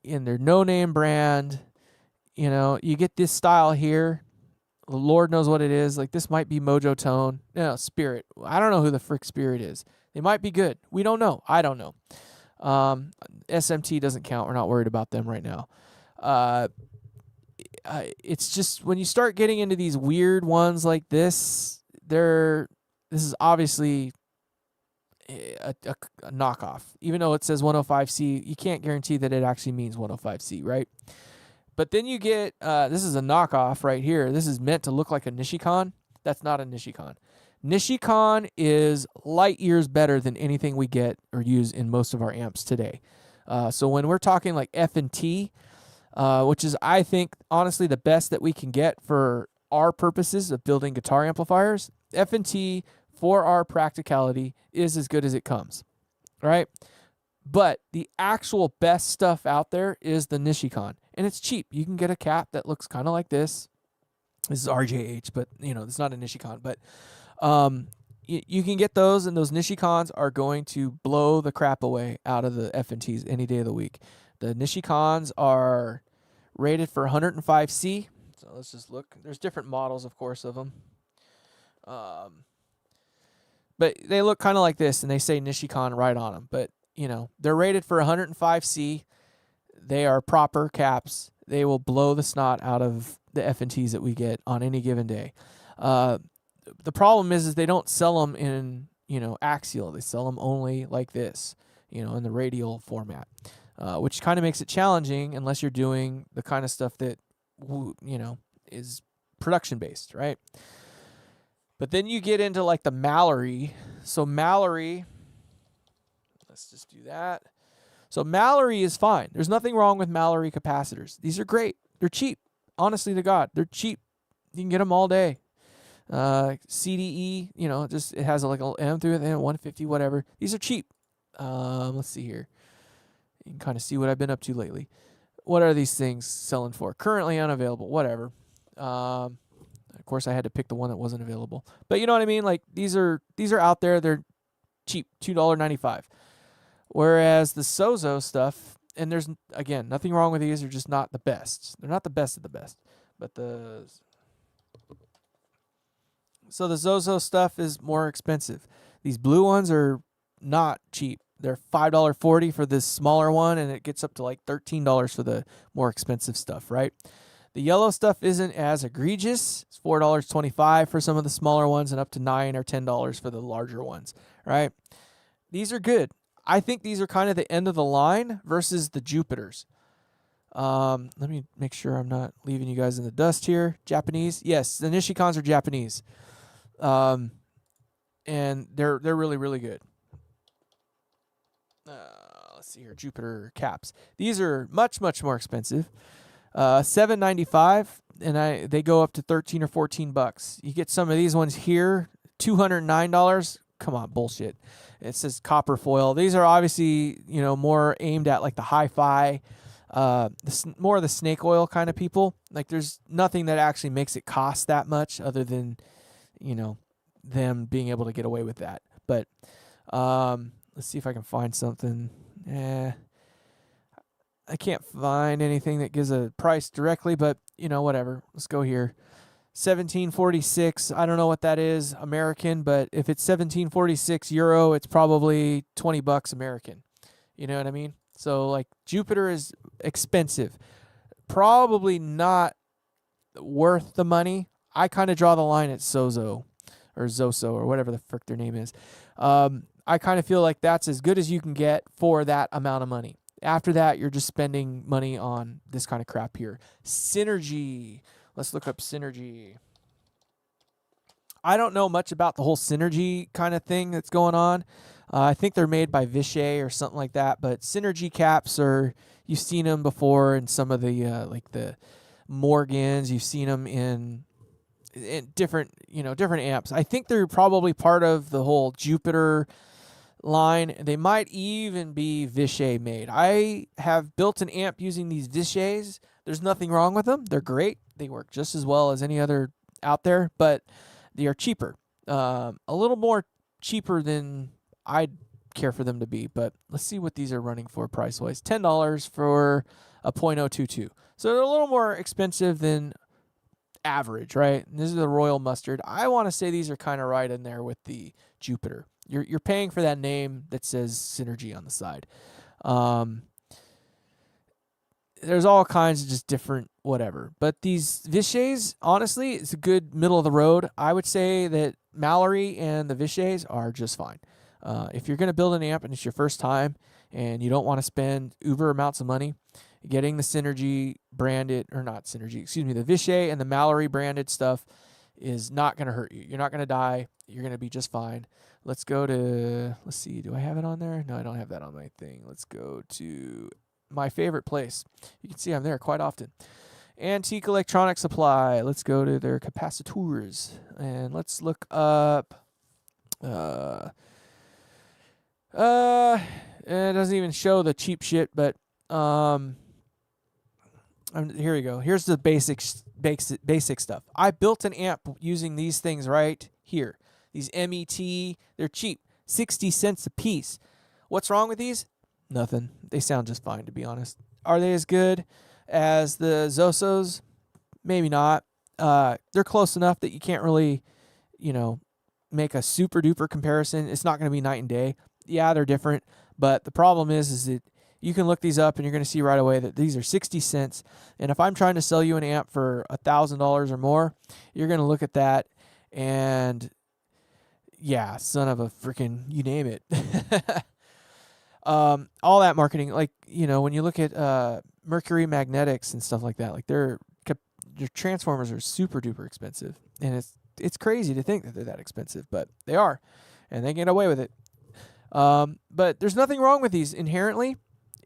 and they're no-name brand. You get this style here. Lord knows what it is. Like, this might be Mojo Tone. No, Spirit. I don't know who the frick Spirit is. They might be good. We don't know. I don't know. SMT doesn't count. We're not worried about them right now. It's just when you start getting into these weird ones like this, this is obviously a knockoff. Even though it says 105C, you can't guarantee that it actually means 105C, right? But then you get, this is a knockoff right here. This is meant to look like a Nishikon. That's not a Nishikon. Nishikon is light years better than anything we get or use in most of our amps today. So when we're talking like F&T, which is, I think, honestly the best that we can get for our purposes of building guitar amplifiers, F&T for our practicality is as good as it comes, right? But the actual best stuff out there is the Nishikon, and it's cheap. You can get a cap that looks kind of like this, This is RJH, but it's not a Nishikon. But you can get those, and those Nishikons are going to blow the crap away out of the FNTs any day of the week. The Nishikons are rated for 105C. So let's just look. There's different models, of course, of them. But they look kind of like this, and they say Nishikon right on them. But, they're rated for 105C. They are proper caps. They will blow the snot out of the FNTs that we get on any given day. The problem is they don't sell them in, axial. They sell them only like this, in the radial format, which kind of makes it challenging unless you're doing the kind of stuff that, is production-based, right? But then you get into like the Mallory. So Mallory, let's just do that. So Mallory is fine. There's nothing wrong with Mallory capacitors. These are great. They're cheap. Honestly to God, they're cheap. You can get them all day. CDE, it has like an M through it, 150, whatever. These are cheap. Let's see here. You can kind of see what I've been up to lately. What are these things selling for? Currently unavailable. Whatever. Of course, I had to pick the one that wasn't available. But you know what I mean? Like these are out there. They're cheap, $2.95. Whereas the Sozo stuff, and there's again nothing wrong with these. They're just not the best. They're not the best of the best. But the Zozo stuff is more expensive. These blue ones are not cheap. They're $5.40 for this smaller one, and it gets up to like $13 for the more expensive stuff, right? The yellow stuff isn't as egregious. It's $4.25 for some of the smaller ones and up to $9 or $10 for the larger ones, right? These are good. I think these are kind of the end of the line versus the Jupiters. Let me make sure I'm not leaving you guys in the dust here. Japanese. Yes, the Nishikons are Japanese. And they're really, really good. Let's see here. Jupiter caps. These are much, much more expensive. $7.95, and they go up to $13 or $14. You get some of these ones here, $209. Come on, bullshit. It says copper foil. These are obviously, more aimed at like the hi-fi, more of the snake oil kind of people. Like there's nothing that actually makes it cost that much other than, them being able to get away with that. But let's see if I can find something. I can't find anything that gives a price directly, but whatever. Let's go here. 1746. I don't know what that is American, but if it's 1746 euro, it's probably $20 American. You know what I mean? So like Jupiter is expensive. Probably not worth the money. I kind of draw the line at Sozo or Zoso or whatever the frick their name is. I kind of feel like that's as good as you can get for that amount of money. After that, you're just spending money on this kind of crap here. Synergy. Let's look up Synergy. I don't know much about the whole Synergy kind of thing that's going on. I think they're made by Vishay or something like that. But Synergy caps you've seen them before in some of the like the Morgans. You've seen them in different amps. I think they're probably part of the whole Jupiter line. They might even be Vishay made. I have built an amp using these Vishays. There's nothing wrong with them. They're great. They work just as well as any other out there, but they are cheaper. A little more cheaper than I'd care for them to be, but let's see what these are running for price-wise. $10 for a .022. So they're a little more expensive than average, right? And this is the Royal Mustard. I want to say these are kind of right in there with the Jupiter. You're paying for that name that says Synergy on the side. There's all kinds of just different whatever. But these Vishays, honestly, it's a good middle of the road. I would say that Mallory and the Vishays are just fine. If you're going to build an amp and it's your first time and you don't want to spend uber amounts of money, getting the Synergy branded, or not Synergy, excuse me, the Vishay and the Mallory branded stuff is not going to hurt you. You're not going to die. You're going to be just fine. Let's go to, let's see, do I have it on there? No, I don't have that on my thing. Let's go to my favorite place. You can see I'm there quite often. Antique Electronic Supply. Let's go to their capacitors and let's look up, it doesn't even show the cheap shit, but here we go. Here's the basic basic stuff. I built an amp using these things right here. These MET, they're cheap, 60 cents a piece. What's wrong with these? Nothing. They sound just fine, to be honest. Are they as good as the Zosos? Maybe not. They're close enough that you can't really, make a super duper comparison. It's not going to be night and day. Yeah, they're different, but the problem is that you can look these up and you're going to see right away that these are 60 cents. And if I'm trying to sell you an amp for $1,000 or more, you're going to look at that and yeah, son of a freaking, you name it. All that marketing, like, when you look at Mercury Magnetics and stuff like that, like their transformers are super duper expensive. And it's crazy to think that they're that expensive, but they are, and they get away with it. But there's nothing wrong with these inherently.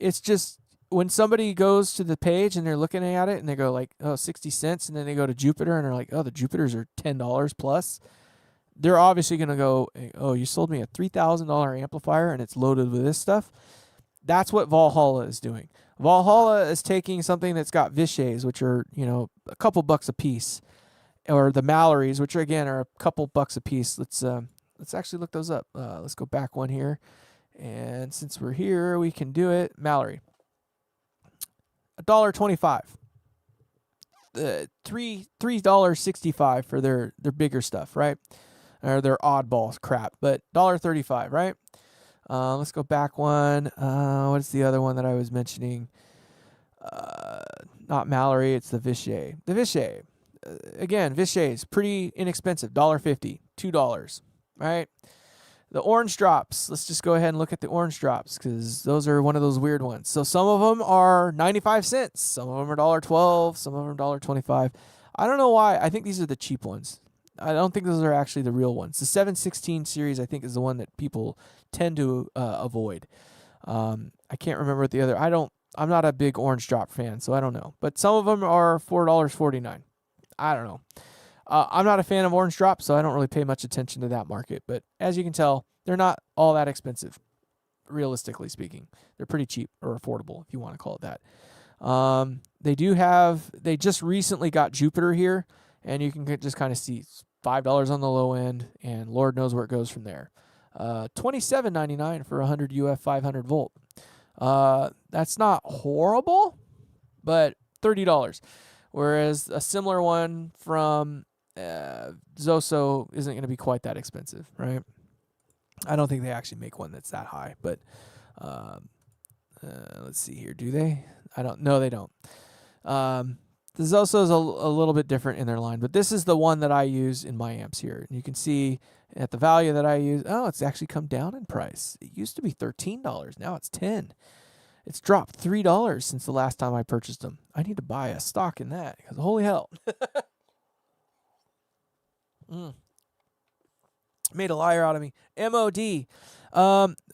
It's just when somebody goes to the page and they're looking at it and they go like, oh, 60 cents. And then they go to Jupiter and they're like, oh, the Jupiters are $10 plus. They're obviously going to go, oh, you sold me a $3,000 amplifier and it's loaded with this stuff. That's what Valhalla is doing. Valhalla is taking something that's got Vishays, which are, a couple bucks a piece, or the Mallories, which are, again, are a couple bucks a piece. Let's actually look those up. Let's go back one here. And since we're here, we can do it. Mallory, $1.25. $3.65 for their bigger stuff, right? Or their oddball crap, but $1.35, right? Let's go back one. What's the other one that I was mentioning? Not Mallory, it's the Vishay. The Vishay. Again, Vishay is pretty inexpensive, $1.50, $2, right? The orange drops. Let's just go ahead and look at the orange drops because those are one of those weird ones. So some of them are 95 cents. Some of them are $1.12. Some of them are $1.25. I don't know why. I think these are the cheap ones. I don't think those are actually the real ones. The 716 series, I think, is the one that people tend to avoid. I can't remember what the other. I'm not a big orange drop fan, so I don't know. But some of them are $4.49. I don't know. I'm not a fan of orange drop, so I don't really pay much attention to that market. But as you can tell, they're not all that expensive, realistically speaking. They're pretty cheap or affordable, if you want to call it that. They just recently got Jupiter here, and you can just kind of see $5 on the low end, and Lord knows where it goes from there. $27.99 for 100 UF 500 volt. That's not horrible, but $30. Whereas a similar one from Zoso isn't going to be quite that expensive, right? I don't think they actually make one that's that high, but let's see here. Do they? I don't know. They don't. The Zoso is a little bit different in their line, but this is the one that I use in my amps here. And you can see at the value that I use, oh, it's actually come down in price. It used to be $13. Now it's $10. It's dropped $3 since the last time I purchased them. I need to buy a stock in that because holy hell. Made a liar out of me. MOD.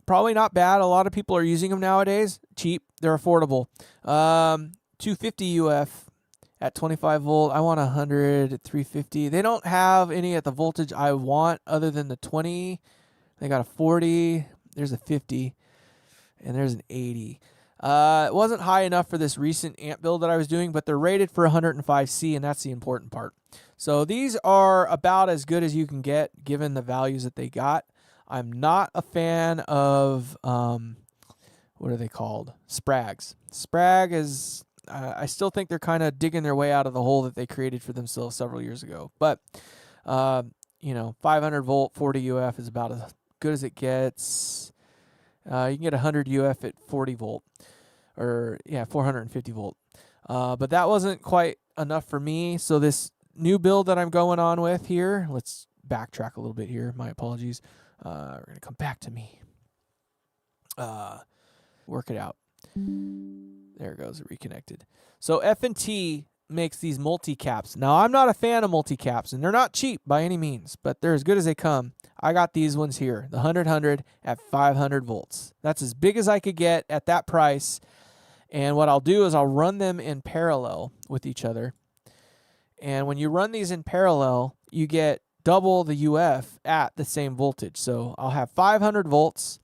Probably not bad. A lot of people are using them nowadays. Cheap. They're affordable. 250 UF at 25 volt. I want 100 at 350. They don't have any at the voltage I want other than the 20. They got a 40. There's a 50. And there's an 80. It wasn't high enough for this recent amp build that I was doing, but they're rated for 105C, and that's the important part. So these are about as good as you can get given the values that they got. I'm not a fan of, what are they called? Sprags. Sprag is, I still think they're kind of digging their way out of the hole that they created for themselves several years ago. But, 500 volt, 40 UF is about as good as it gets. You can get 100 UF at 40 volt. 450 volt. But that wasn't quite enough for me. So this new build that I'm going on with here, let's backtrack a little bit here. My apologies. We're going to come back to me. Work it out. There it goes, reconnected. So F&T makes these multi-caps. Now, I'm not a fan of multi-caps, and they're not cheap by any means, but they're as good as they come. I got these ones here, the 100 at 500 volts. That's as big as I could get at that price. And what I'll do is I'll run them in parallel with each other. And when you run these in parallel, you get double the UF at the same voltage. So I'll have 500 volts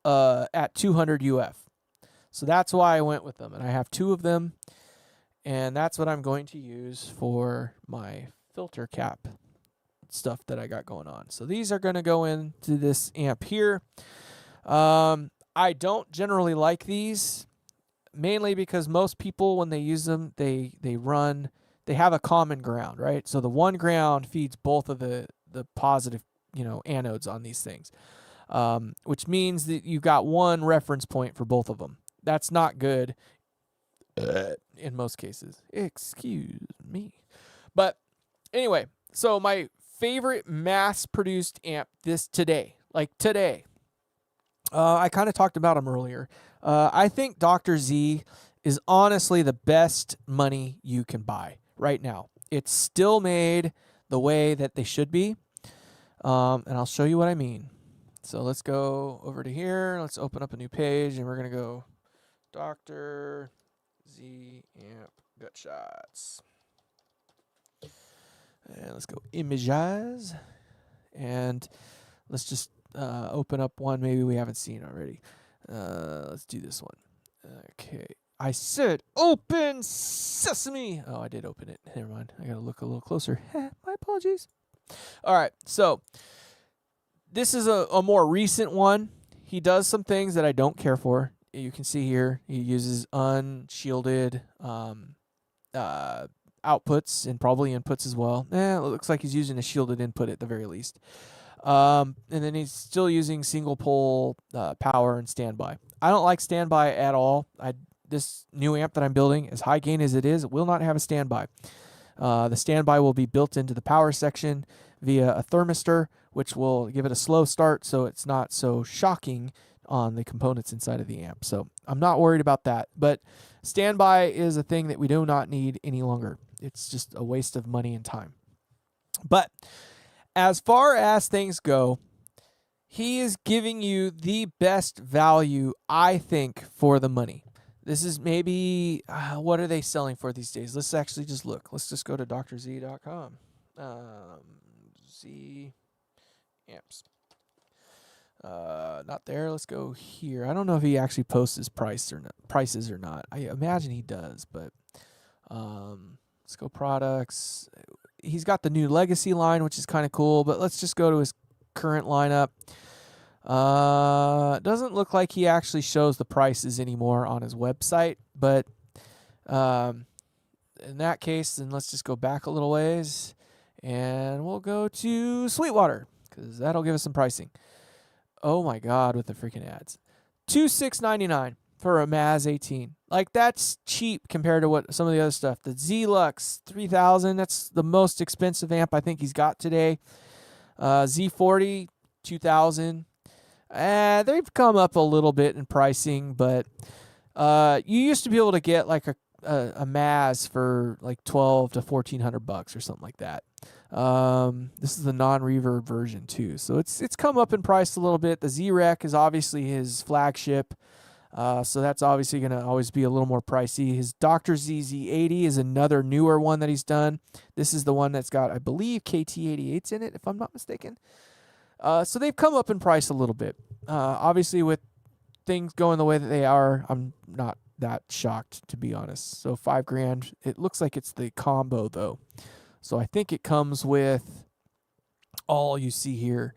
at 200 UF. So that's why I went with them. And I have two of them. And that's what I'm going to use for my filter cap stuff that I got going on. So these are going to go into this amp here. I don't generally like these, mainly because most people, when they use them, they have a common ground, right? So the one ground feeds both of the positive, anodes on these things, which means that you got one reference point for both of them. That's not good in most cases. Excuse me. But anyway, so my favorite mass-produced amp today, I kind of talked about them earlier. I think Dr. Z is honestly the best money you can buy right now. It's still made the way that they should be, and I'll show you what I mean. So let's go over to here. Let's open up a new page, and we're going to go Dr. Z amp gut shots. And let's go images. And let's just open up one maybe we haven't seen already. Let's do this one. Okay. I said open sesame. Oh, I did open it. Never mind. I got to look a little closer. My apologies. All right. So this is a more recent one. He does some things that I don't care for. You can see here he uses unshielded outputs and probably inputs as well. It looks like he's using a shielded input at the very least. And then he's still using single pole power and standby. I don't like standby at all. This new amp that I'm building, as high gain as it is, will not have a standby. The standby will be built into the power section via a thermistor, which will give it a slow start so it's not so shocking on the components inside of the amp. So I'm not worried about that. But standby is a thing that we do not need any longer. It's just a waste of money and time. But as far as things go, he is giving you the best value, I think, for the money. This is maybe, what are they selling for these days? Let's actually just look. Let's just go to drzee.com. Z amps. Not there. Let's go here. I don't know if he actually posts his prices or not. I imagine he does, but let's go products. He's got the new Legacy line, which is kind of cool, but let's just go to his current lineup. It doesn't look like he actually shows the prices anymore on his website, but in that case, then let's just go back a little ways, and we'll go to Sweetwater, because that'll give us some pricing. Oh my God, with the freaking ads. $2,699 for a Maz 18. Like, that's cheap compared to what some of the other stuff. The Z-Lux $3,000, that's the most expensive amp I think he's got today. Z40 $2,000. They've come up a little bit in pricing, but you used to be able to get like a Maz for like $1,200 to $1,400 or something like that. This is the non-reverb version too, so it's come up in price a little bit. The Z-Rec is obviously his flagship, so that's obviously going to always be a little more pricey. His Dr. Z Z80 is another newer one that he's done. This is the one that's got, I believe, KT88s in it, if I'm not mistaken. So they've come up in price a little bit. Obviously, with things going the way that they are, I'm not that shocked, to be honest. So $5,000. It looks like it's the combo though. So I think it comes with all you see here,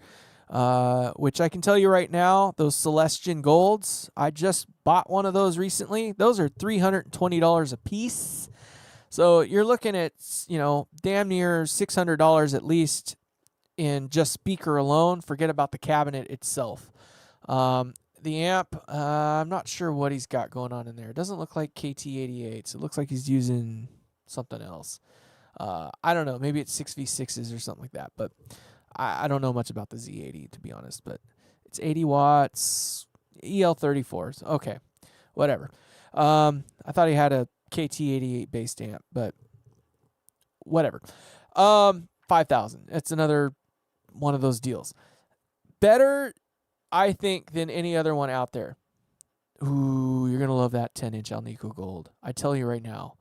which I can tell you right now, those Celestion Golds, I just bought one of those recently. Those are $320 a piece. So you're looking at, damn near $600 at least in just speaker alone. Forget about the cabinet itself. The amp, I'm not sure what he's got going on in there. It doesn't look like KT88s. It looks like he's using something else. I don't know. Maybe it's 6v6s or something like that. But I don't know much about the Z80, to be honest. But it's 80 watts, EL34s. Okay, whatever. I thought he had a KT88 based amp, but whatever. 5,000. It's another one of those deals. Better, I think, than any other one out there. Ooh, you're going to love that 10-inch Alnico Gold. I tell you right now.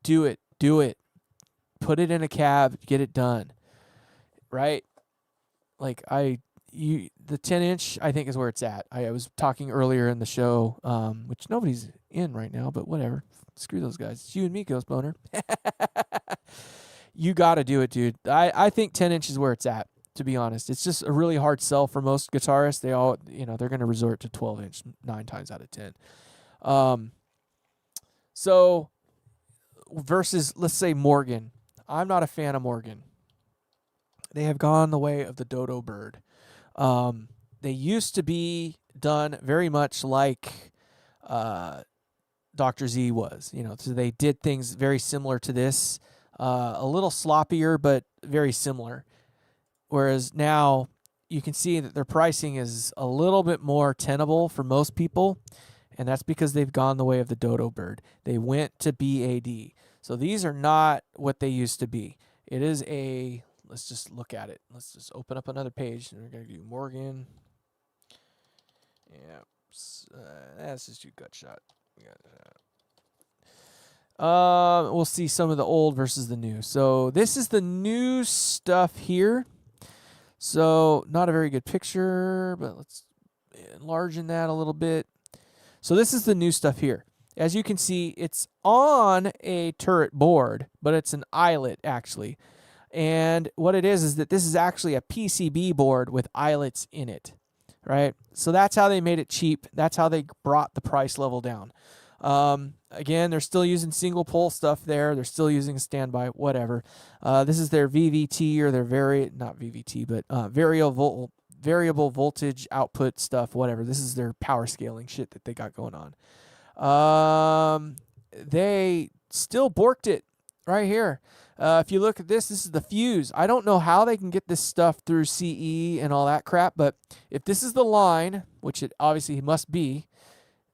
Do it. Do it. Put it in a cab. Get it done. Right? Like, the 10-inch I think is where it's at. I was talking earlier in the show, which nobody's in right now, but whatever. Screw those guys. It's you and me, Ghost Boner. You got to do it, dude. I think 10-inch is where it's at, to be honest. It's just a really hard sell for most guitarists. They all, they're going to resort to 12-inch 9 times out of 10. So versus, let's say, Morgan. I'm not a fan of Morgan. They have gone the way of the dodo bird. They used to be done very much like Dr. Z was, so they did things very similar to this, a little sloppier, but very similar. Whereas now you can see that their pricing is a little bit more tenable for most people, and that's because they've gone the way of the dodo bird. They went to BAD. So these are not what they used to be. It is let's just look at it. Let's just open up another page, and we're going to do Morgan. Yeah, let's just do gut shot. We got that. We'll see some of the old versus the new. So this is the new stuff here. So not a very good picture, but let's enlarge that a little bit. So this is the new stuff here. As you can see, it's on a turret board, but it's an eyelet actually. And what it is that this is actually a PCB board with eyelets in it, right? So that's how they made it cheap. That's how they brought the price level down. Again, they're still using single pole stuff there. They're still using standby, whatever. This is their VVT or their variable voltage output stuff, whatever. This is their power scaling shit that they got going on. They still borked it right here. If you look at this is the fuse. I don't know how they can get this stuff through CE and all that crap, but if this is the line, which it obviously must be,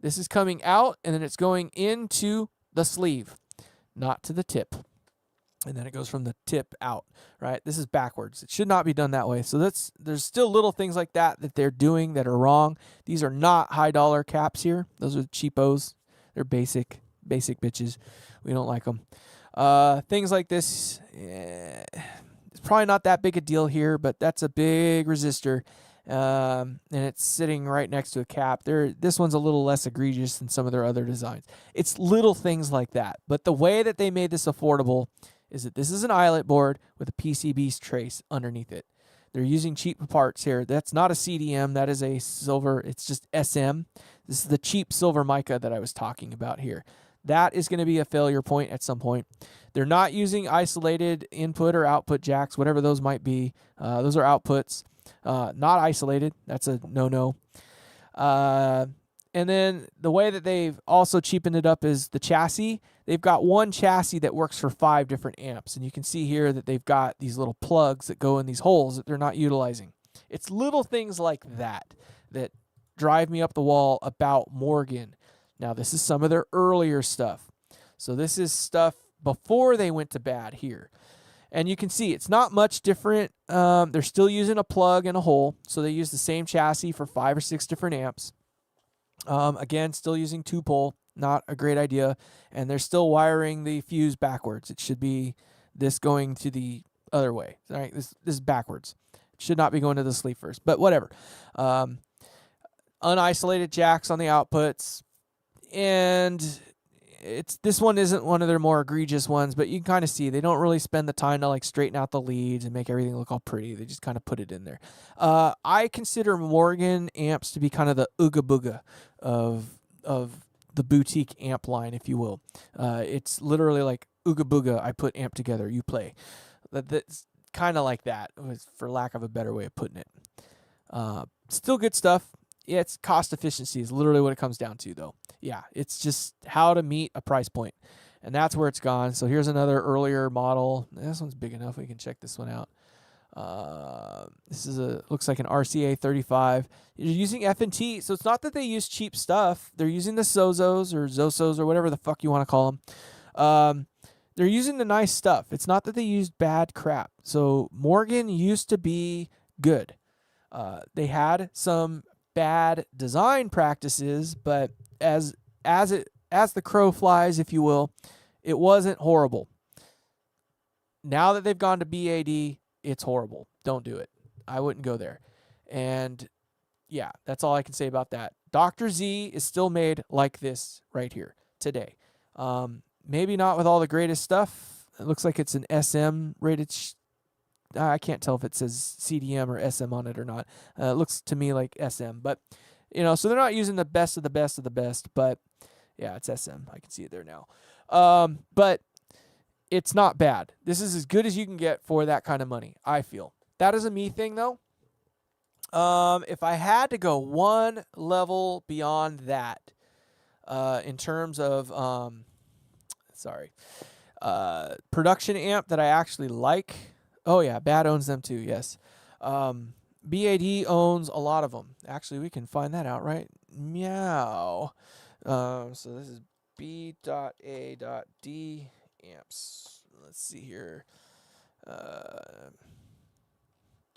this is coming out and then it's going into the sleeve, not to the tip. And then it goes from the tip out, right? This is backwards. It should not be done that way. So there's still little things like that they're doing that are wrong. These are not high dollar caps here. Those are cheapos. They're basic bitches. We don't like them. Things like this, it's probably not that big a deal here, but that's a big resistor. And it's sitting right next to a cap. This one's a little less egregious than some of their other designs. It's little things like that. But the way that they made this affordable is that this is an eyelet board with a PCB trace underneath it. They're using cheap parts here. That's not a CDM. That is a silver. It's just SM. This is the cheap silver mica that I was talking about here. That is going to be a failure point at some point. They're not using isolated input or output jacks, whatever those might be. Those are outputs. Not isolated. That's a no-no. And then the way that they've also cheapened it up is the chassis. They've got one chassis that works for 5 different amps. And you can see here that they've got these little plugs that go in these holes that they're not utilizing. It's little things like that that drive me up the wall about Morgan. Now, this is some of their earlier stuff. So this is stuff before they went to bad here. And you can see it's not much different. They're still using a plug and a hole. So they use the same chassis for 5 or 6 different amps. Again, still using 2-pole. Not a great idea. And they're still wiring the fuse backwards. It should be this going to the other way. All right, this is backwards. It should not be going to the sleeve first. But whatever. Unisolated jacks on the outputs. And this one isn't one of their more egregious ones, but you can kind of see they don't really spend the time to like straighten out the leads and make everything look all pretty. They just kind of put it in there. I consider Morgan amps to be kind of the ooga booga of the boutique amp line, if you will. It's literally like ooga booga. I put amp together, you play. That's kind of like that, for lack of a better way of putting it. Still good stuff. Yeah, it's cost efficiency is literally what it comes down to, though. Yeah, it's just how to meet a price point. And that's where it's gone. So here's another earlier model. This one's big enough. We can check this one out. This is looks like an RCA 35. You're using F&T. So it's not that they use cheap stuff. They're using the Sozos or Zosos or whatever the fuck you want to call them. They're using the nice stuff. It's not that they used bad crap. So Morgan used to be good. They had some bad design practices, but as the crow flies, if you will, it wasn't horrible. Now that they've gone to BAD, it's horrible. Don't do it. I wouldn't go there. And yeah, that's all I can say about that. Dr. Z is still made like this right here today. Maybe not with all the greatest stuff. It looks like it's an SM rated. I can't tell if it says CDM or SM on it or not. It looks to me like SM, but so they're not using the best of the best of the best. But yeah, it's SM. I can see it there now. But it's not bad. This is as good as you can get for that kind of money, I feel. That is a me thing, though. If I had to go one level beyond that, in terms of, production amp that I actually like. Oh yeah, BAD owns them too, yes. BAD owns a lot of them. Actually, we can find that out, right? Meow. So this is B.A.D amps. Let's see here.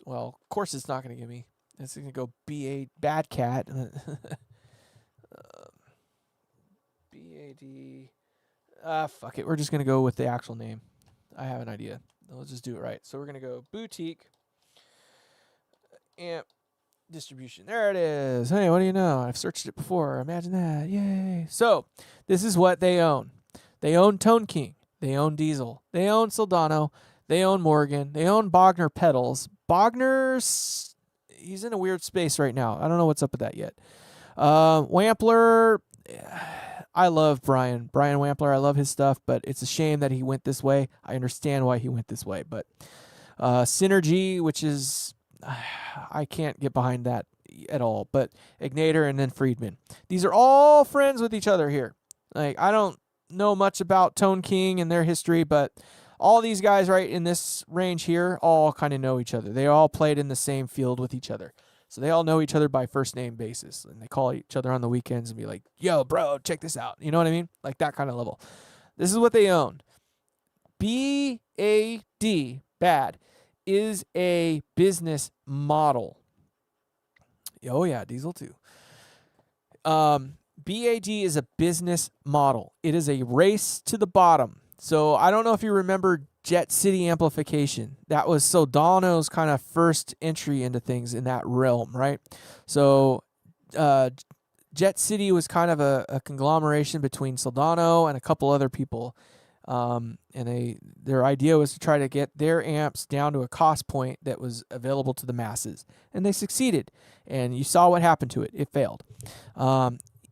Well, of course it's not going to give me. It's going to go BA Bad Cat. BAD. Fuck it. We're just going to go with the actual name. I have an idea. Let's just do it right. So we're going to go boutique amp distribution. There it is. Hey, what do you know? I've searched it before. Imagine that. Yay. So this is what they own. They own Tone King. They own Diesel. They own Soldano. They own Morgan. They own Bogner pedals. Bogner's, he's in a weird space right now. I don't know what's up with that yet. Wampler, I love Brian Wampler. I love his stuff, but it's a shame that he went this way. I understand why he went this way, but Synergy, which is, I can't get behind that at all, but Ignator and then Friedman. These are all friends with each other here. Like, I don't know much about Tone King and their history, but all these guys right in this range here all kind of know each other. They all played in the same field with each other. So they all know each other by first name basis, and they call each other on the weekends and be like, yo, bro, check this out. You know what I mean? Like that kind of level. This is what they own. BAD, BAD, is a business model. Oh, yeah, Diesel too. BAD is a business model. It is a race to the bottom. So I don't know if you remember Jet City amplification. That was Soldano's kind of first entry into things in that realm, right? So Jet City was kind of a conglomeration between Soldano and a couple other people. And their idea was to try to get their amps down to a cost point that was available to the masses. And they succeeded. And you saw what happened to it. It failed.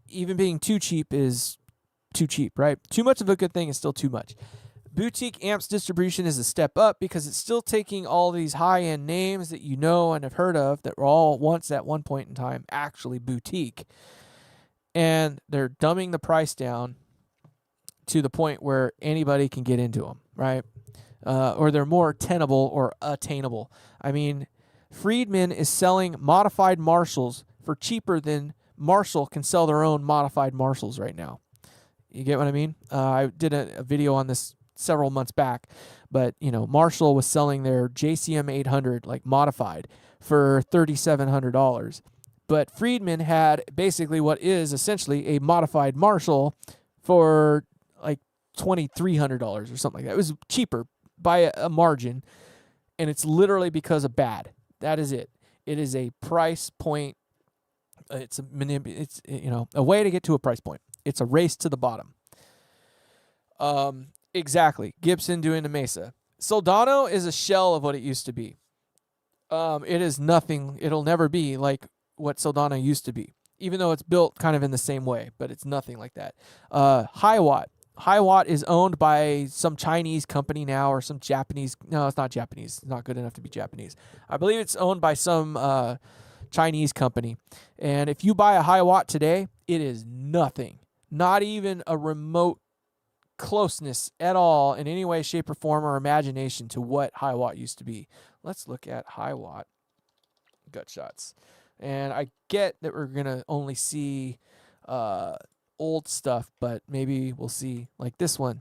Even being too cheap is too cheap, right? Too much of a good thing is still too much. Boutique amps distribution is a step up because it's still taking all these high-end names that you know and have heard of that were all once at one point in time actually boutique. And they're dumbing the price down to the point where anybody can get into them, right? Or they're more tenable or attainable. I mean, Friedman is selling modified Marshalls for cheaper than Marshall can sell their own modified Marshalls right now. You get what I mean? I did a video on this several months back, but Marshall was selling their JCM 800 like modified for $3,700, but Friedman had basically what is essentially a modified Marshall for like $2,300 or something like that. It was cheaper by a margin, and it's literally because of BAD. That is it. It is a price point. It's a way to get to a price point. It's a race to the bottom. Exactly. Gibson doing the Mesa. Soldano is a shell of what it used to be. It is nothing. It'll never be like what Soldano used to be, even though it's built kind of in the same way, but it's nothing like that. Hiwatt. Hiwatt is owned by some Chinese company now or some Japanese. No, it's not Japanese. It's not good enough to be Japanese. I believe it's owned by some Chinese company. And if you buy a Hiwatt today, it is nothing. Not even a remote closeness at all in any way, shape, or form or imagination to what Hiwatt used to be. Let's look at Hiwatt gut shots. And I get that we're going to only see old stuff, but maybe we'll see like this one.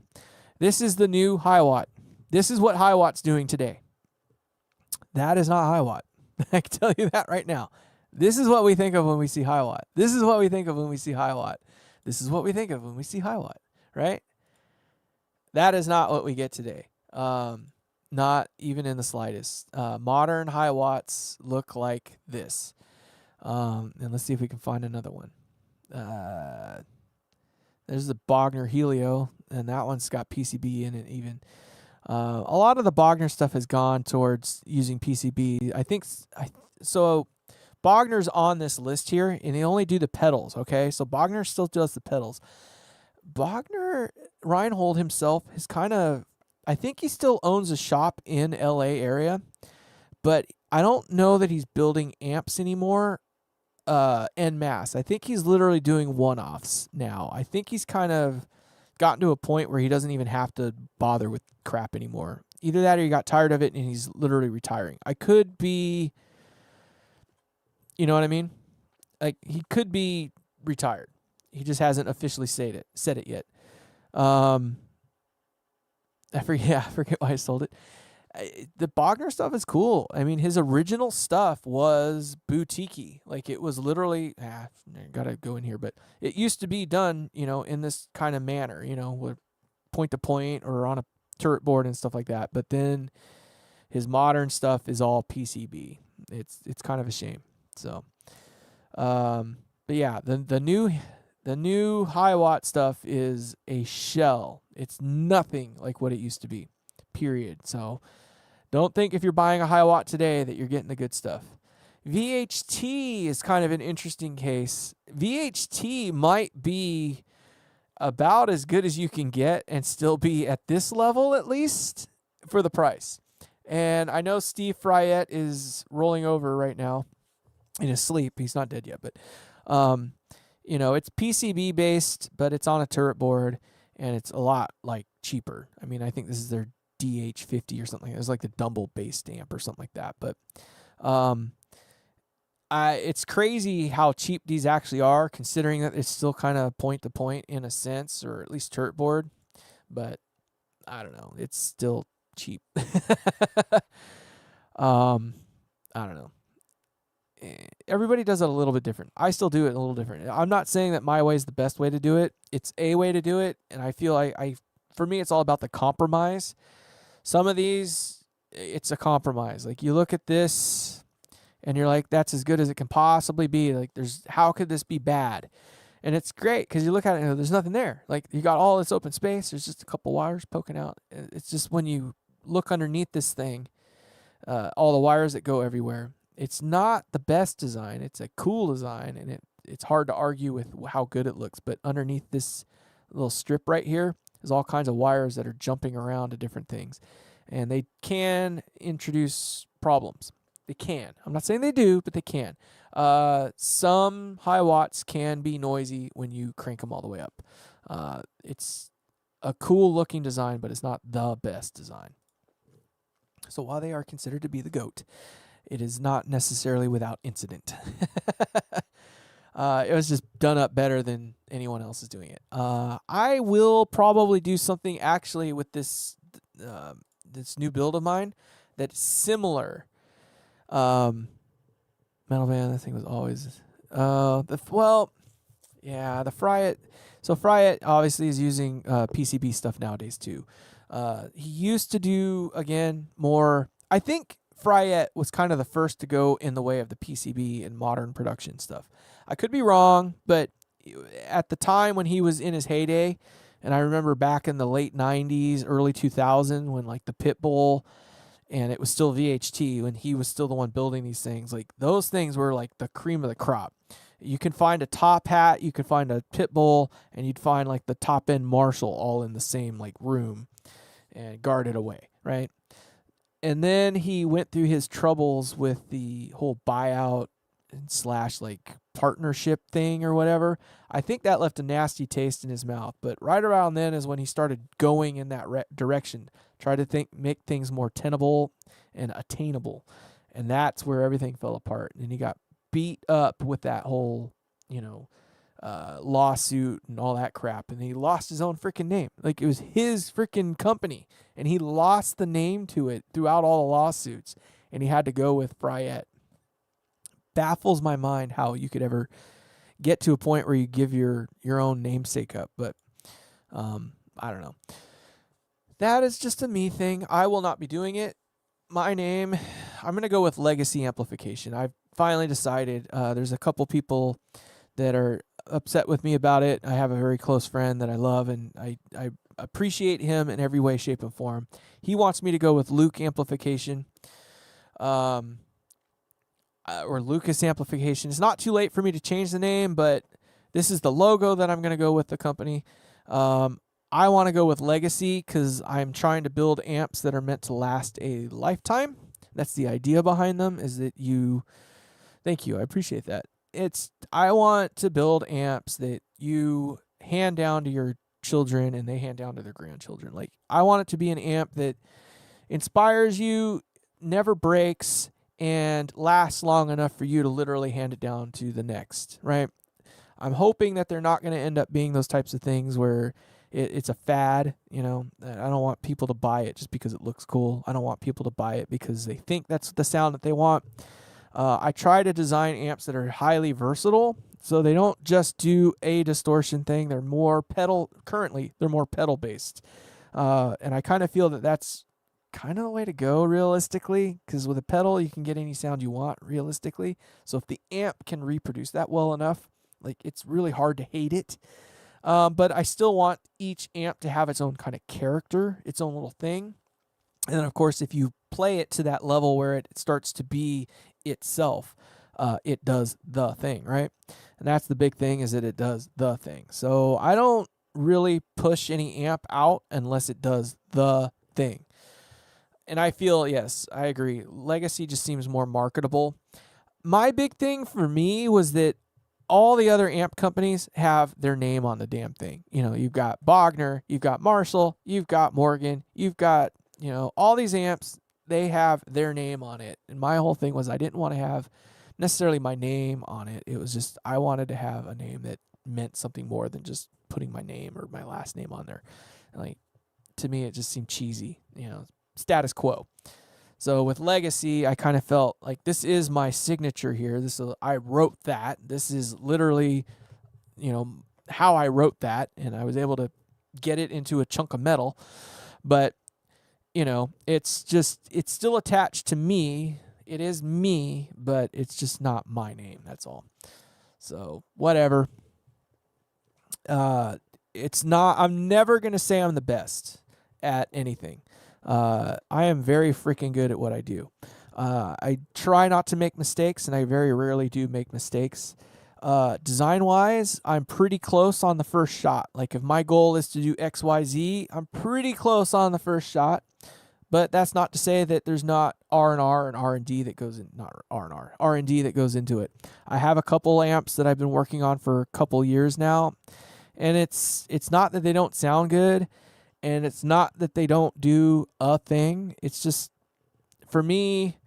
This is the new Hiwatt. This is what Hiwatt's doing today. That is not Hiwatt. I can tell you that right now. This is what we think of when we see Hiwatt. This is what we think of when we see Hiwatt. This is what we think of when we see Hiwatt, right? That is not what we get today. Not even in the slightest. Modern Hiwatts look like this. And let's see if we can find another one. There's the Bogner Helio, and that one's got PCB in it even. A lot of the Bogner stuff has gone towards using PCB. I think so. Bogner's on this list here, and they only do the pedals. Okay, so Bogner still does the pedals. Bogner, Reinhold himself is kind of, I think he still owns a shop in LA area, but I don't know that he's building amps anymore en masse. I think he's literally doing one-offs now. I think he's kind of gotten to a point where he doesn't even have to bother with crap anymore. Either that or he got tired of it and he's literally retiring. I could be, you know what I mean? Like, he could be retired. He just hasn't officially said it yet. I forget why I sold it. The Bogner stuff is cool. I mean, his original stuff was boutique-y. Like, it was literally, I gotta go in here, but it used to be done, in this kind of manner, with point to point or on a turret board and stuff like that. But then his modern stuff is all PCB. It's kind of a shame. So, but yeah, the new Hiwatt stuff is a shell. It's nothing like what it used to be. Period. So don't think if you're buying a Hiwatt today that you're getting the good stuff. VHT is kind of an interesting case. VHT might be about as good as you can get and still be at this level, at least for the price. And I know Steve Fryette is rolling over right now in his sleep. He's not dead yet, but it's PCB based, but it's on a turret board and it's a lot cheaper. I mean, I think this is their DH50 or something. It was like the Dumble based amp or something like that. But it's crazy how cheap these actually are, considering that it's still kind of point to point in a sense, or at least turret board. But I don't know. It's still cheap. I don't know. Everybody does it a little bit different. I still do it a little different. I'm not saying that my way is the best way to do it. It's a way to do it, and I feel for me, it's all about the compromise. Some of these, it's a compromise. Like, you look at this, and you're like, that's as good as it can possibly be. Like, how could this be bad? And it's great because you look at it and there's nothing there. Like, you got all this open space. There's just a couple wires poking out. It's just when you look underneath this thing, all the wires that go everywhere. It's not the best design. It's a cool design, and it's hard to argue with how good it looks. But underneath this little strip right here, there's all kinds of wires that are jumping around to different things. And they can introduce problems. They can. I'm not saying they do, but they can. Some Hiwatts can be noisy when you crank them all the way up. It's a cool looking design, but it's not the best design. So while they are considered to be the GOAT, it is not necessarily without incident. It was just done up better than anyone else is doing it. I will probably do something actually with this new build of mine that's similar. Metal Band, that thing was always the Fryette. So Fryette obviously is using PCB stuff nowadays too. He used to do, again, more. I think Fryette was kind of the first to go in the way of the PCB and modern production stuff. I could be wrong, but at the time when he was in his heyday, and I remember back in the late 90s, early 2000s, when the Pitbull, and it was still VHT, when he was still the one building these things, those things were the cream of the crop. You can find a Top Hat, you can find a Pitbull, and you'd find the top end Marshall all in the same room and guarded away, right? And then he went through his troubles with the whole buyout / partnership thing or whatever. I think that left a nasty taste in his mouth. But right around then is when he started going in that direction, try to make things more tenable and attainable. And that's where everything fell apart. And he got beat up with that whole, lawsuit and all that crap. And he lost his own freaking name. It was his freaking company. And he lost the name to it throughout all the lawsuits. And he had to go with Fryette. Baffles my mind how you could ever get to a point where you give your own namesake up. But I don't know. That is just a me thing. I will not be doing it. My name, I'm going to go with Legacy Amplification. I've finally decided. There's a couple people that are upset with me about it. I have a very close friend that I love, and I appreciate him in every way, shape, and form. He wants me to go with Luke Amplification, or Lucas Amplification. It's not too late for me to change the name, but this is the logo that I'm going to go with the company. I want to go with Legacy because I'm trying to build amps that are meant to last a lifetime. That's the idea behind them, is that you... Thank you. I appreciate that. I want to build amps that you hand down to your children and they hand down to their grandchildren. Like, I want it to be an amp that inspires you, never breaks, and lasts long enough for you to literally hand it down to the next, right? I'm hoping that they're not going to end up being those types of things where it's a fad. I don't want people to buy it just because it looks cool. I don't want people to buy it because they think that's the sound that they want. I try to design amps that are highly versatile, so they don't just do a distortion thing. They're more currently they're more pedal based. And I kind of feel that that's kind of the way to go realistically, because with a pedal, you can get any sound you want realistically. So if the amp can reproduce that well enough, like, it's really hard to hate it. But I still want each amp to have its own kind of character, its own little thing. And then, of course, if you play it to that level where it starts to be itself, it does the thing, right? And that's the big thing, is that it does the thing. So I don't really push any amp out unless it does the thing. And I feel, yes, I agree, Legacy just seems more marketable. My big thing for me was that all the other amp companies have their name on the damn thing. You've got Bogner, you've got Marshall, you've got Morgan, you've got, all these amps, they have their name on it. And my whole thing was I didn't want to have necessarily my name on it. It was just I wanted to have a name that meant something more than just putting my name or my last name on there. Like, to me, it just seemed cheesy, status quo. So with Legacy, I kind of felt like this is my signature here. I wrote that. This is literally, how I wrote that, and I was able to get it into a chunk of metal. But it's still attached to me. It is me, but it's just not my name. That's all. So whatever. I'm never going to say I'm the best at anything. I am very freaking good at what I do. I try not to make mistakes, and I very rarely do make mistakes. Design-wise, I'm pretty close on the first shot. Like, if my goal is to do X, Y, Z, I'm pretty close on the first shot. But that's not to say that there's not R&R and R&D that goes in, not R&R, R&D that goes into it. I have a couple amps that I've been working on for a couple years now, and it's not that they don't sound good, and it's not that they don't do a thing. It's just, for me,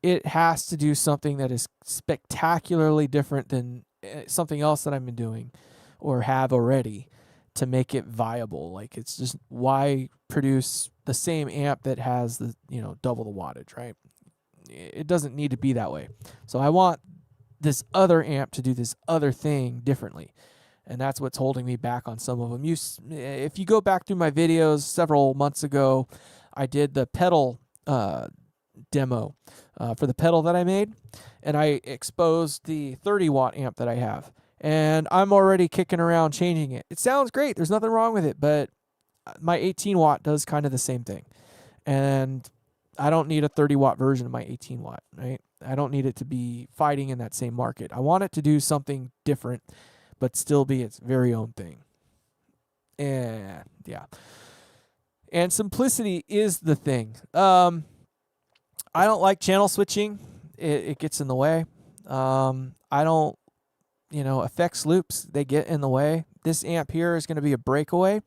it has to do something that is spectacularly different than something else that I've been doing or have already to make it viable. Like, it's just, why produce the same amp that has the, double the wattage, right? It doesn't need to be that way. So I want this other amp to do this other thing differently. And that's what's holding me back on some of them. If you go back through my videos several months ago, I did the pedal demo for the pedal that I made, and I exposed the 30-watt amp that I have. And I'm already kicking around changing it. It sounds great. There's nothing wrong with it, but my 18-watt does kind of the same thing. And I don't need a 30-watt version of my 18-watt, right? I don't need it to be fighting in that same market. I want it to do something different, but still be its very own thing. And, yeah. And simplicity is the thing. I don't like channel switching. It gets in the way. I don't, effects loops, they get in the way. This amp here is going to be a breakaway.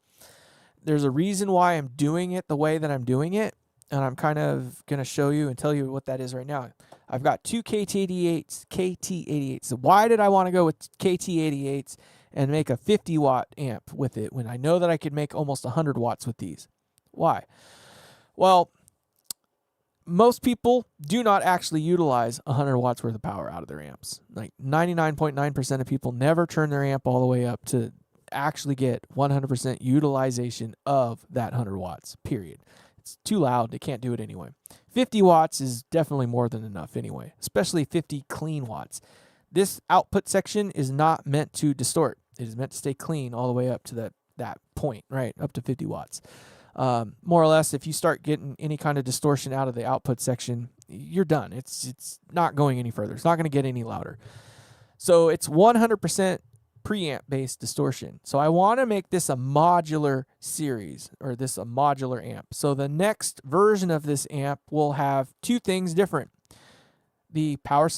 There's a reason why I'm doing it the way that I'm doing it, and I'm kind of going to show you and tell you what that is right now. I've got two KT88s. So why did I want to go with KT88s and make a 50-watt amp with it when I know that I could make almost 100 watts with these? Why? Well, most people do not actually utilize 100 watts worth of power out of their amps. Like 99.9% of people never turn their amp all the way up to actually get 100% utilization of that 100 watts, period. It's too loud. They can't do it anyway. 50 watts is definitely more than enough anyway, especially 50 clean watts. This output section is not meant to distort. It is meant to stay clean all the way up to that point, right, up to 50 watts. More or less, if you start getting any kind of distortion out of the output section, you're done. It's not going any further. It's not going to get any louder. So it's 100% preamp based distortion. So I want to make this a modular series, or this a modular amp. So the next version of this amp will have two things different. The power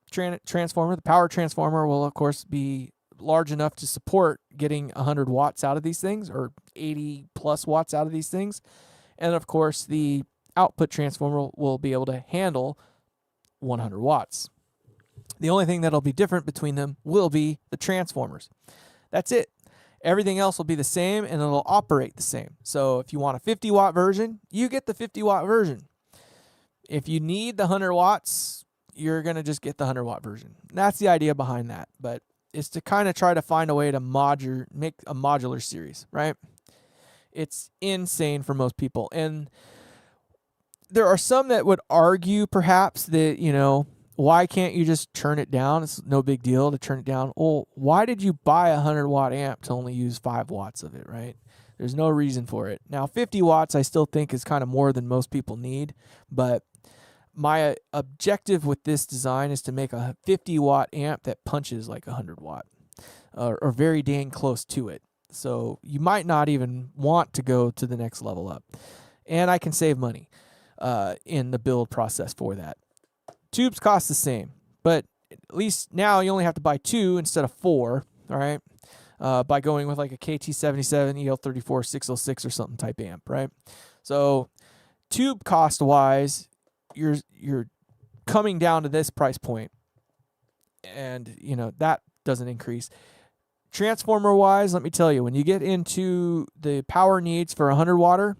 transformer, the power transformer will of course be large enough to support getting 100 watts out of these things, or 80 plus watts out of these things. And of course the output transformer will be able to handle 100 watts. The only thing that'll be different between them will be the transformers. That's it. Everything else will be the same and it'll operate the same. So if you want a 50 watt version, you get the 50 watt version. If you need the 100 watts, you're going to just get the 100 watt version. That's the idea behind that. But it's to kind of try to find a way to make a modular series, right? It's insane for most people. And there are some that would argue perhaps that, why can't you just turn it down? It's no big deal to turn it down. Well, why did you buy a 100 watt amp to only use 5 watts of it, right? There's no reason for it. Now, 50 watts I still think is kind of more than most people need, but my objective with this design is to make a 50 watt amp that punches like 100 watt, or very dang close to it. So you might not even want to go to the next level up. And I can save money in the build process for that. Tubes cost the same, but at least now you only have to buy 2 instead of 4, all right? By going with like a KT77, EL34, 606 or something type amp, right? So tube cost wise, you're coming down to this price point, and that doesn't increase. Transformer wise, let me tell you, when you get into the power needs for 100 watt,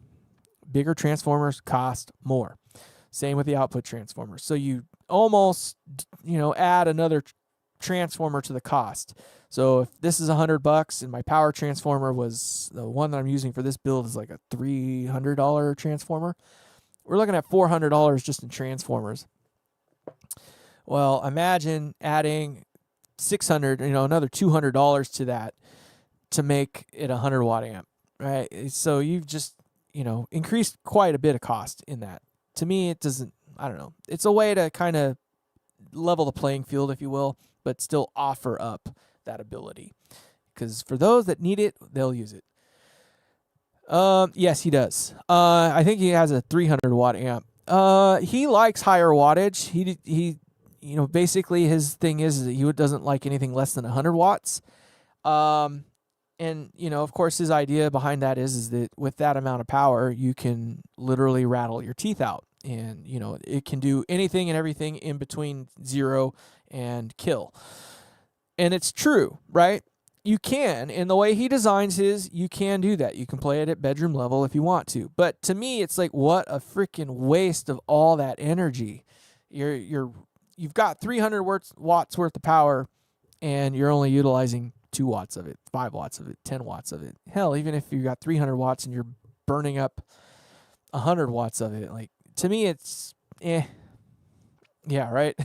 bigger transformers cost more. Same with the output transformers. So you almost, add another transformer to the cost. So if this is $100 and my power transformer was the one that I'm using for this build is like a $300 transformer, we're looking at $400 just in transformers. Well, imagine adding $600, another $200 to that to make it a 100 watt amp, right? So you've just, increased quite a bit of cost in that. To me, it doesn't, I don't know. It's a way to kind of level the playing field, if you will, but still offer up that ability. Because for those that need it, they'll use it. Yes, he does. I think he has a 300 watt amp. He likes higher wattage. He basically his thing is that he doesn't like anything less than 100 watts. And, of course, his idea behind that is that with that amount of power, you can literally rattle your teeth out. And, it can do anything and everything in between 0 and kill. And it's true, right? You can. And the way he designs his, you can do that. You can play it at bedroom level if you want to. But to me, it's like, what a freaking waste of all that energy. You've got 300 watts worth of power, and you're only utilizing 2 watts of it, 5 watts of it, 10 watts of it. Hell, even if you got 300 watts and you're burning up 100 watts of it, like, to me, it's yeah, right.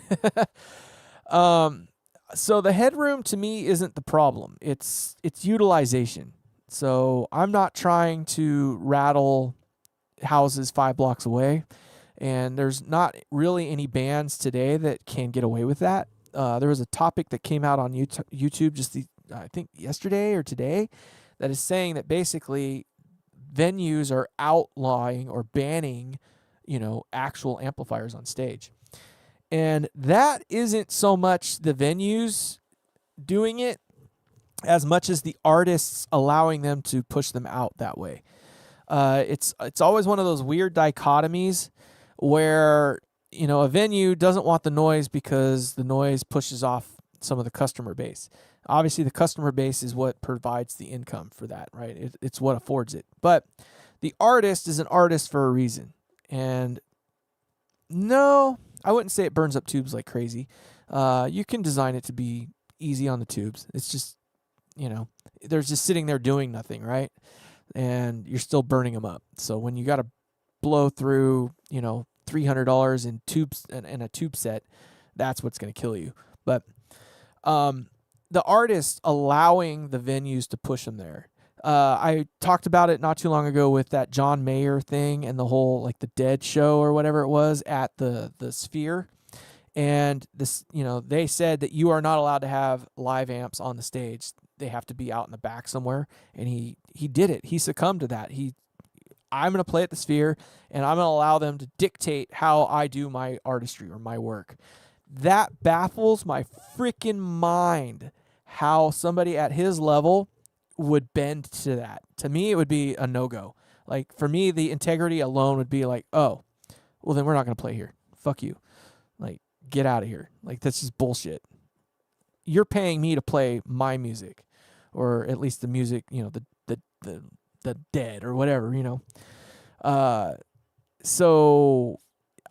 So the headroom to me isn't the problem. It's utilization. So I'm not trying to rattle houses 5 blocks away, and there's not really any bands today that can get away with that. There was a topic that came out on YouTube just I think yesterday or today that is saying that basically venues are outlawing or banning, actual amplifiers on stage. And that isn't so much the venues doing it as much as the artists allowing them to push them out that way. It's always one of those weird dichotomies where, a venue doesn't want the noise because the noise pushes off some of the customer base. Obviously, the customer base is what provides the income for that, right? It's what affords it. But the artist is an artist for a reason. And no, I wouldn't say it burns up tubes like crazy. You can design it to be easy on the tubes. It's just, they're just sitting there doing nothing, right? And you're still burning them up. So when you got to blow through, $300 in tubes and a tube set, that's what's going to kill you. But the artists allowing the venues to push them there. I talked about it not too long ago with that John Mayer thing and the whole like the Dead show or whatever it was at the Sphere. And this, they said that you are not allowed to have live amps on the stage. They have to be out in the back somewhere. And he did it. He succumbed to that. I'm going to play at the Sphere, and I'm going to allow them to dictate how I do my artistry or my work. That baffles my freaking mind how somebody at his level would bend to that. To me, it would be a no-go. Like, for me, the integrity alone would be like, oh, well, then we're not going to play here. Fuck you. Like, get out of here. Like, that's just bullshit. You're paying me to play my music, or at least the music, the Dead or whatever, So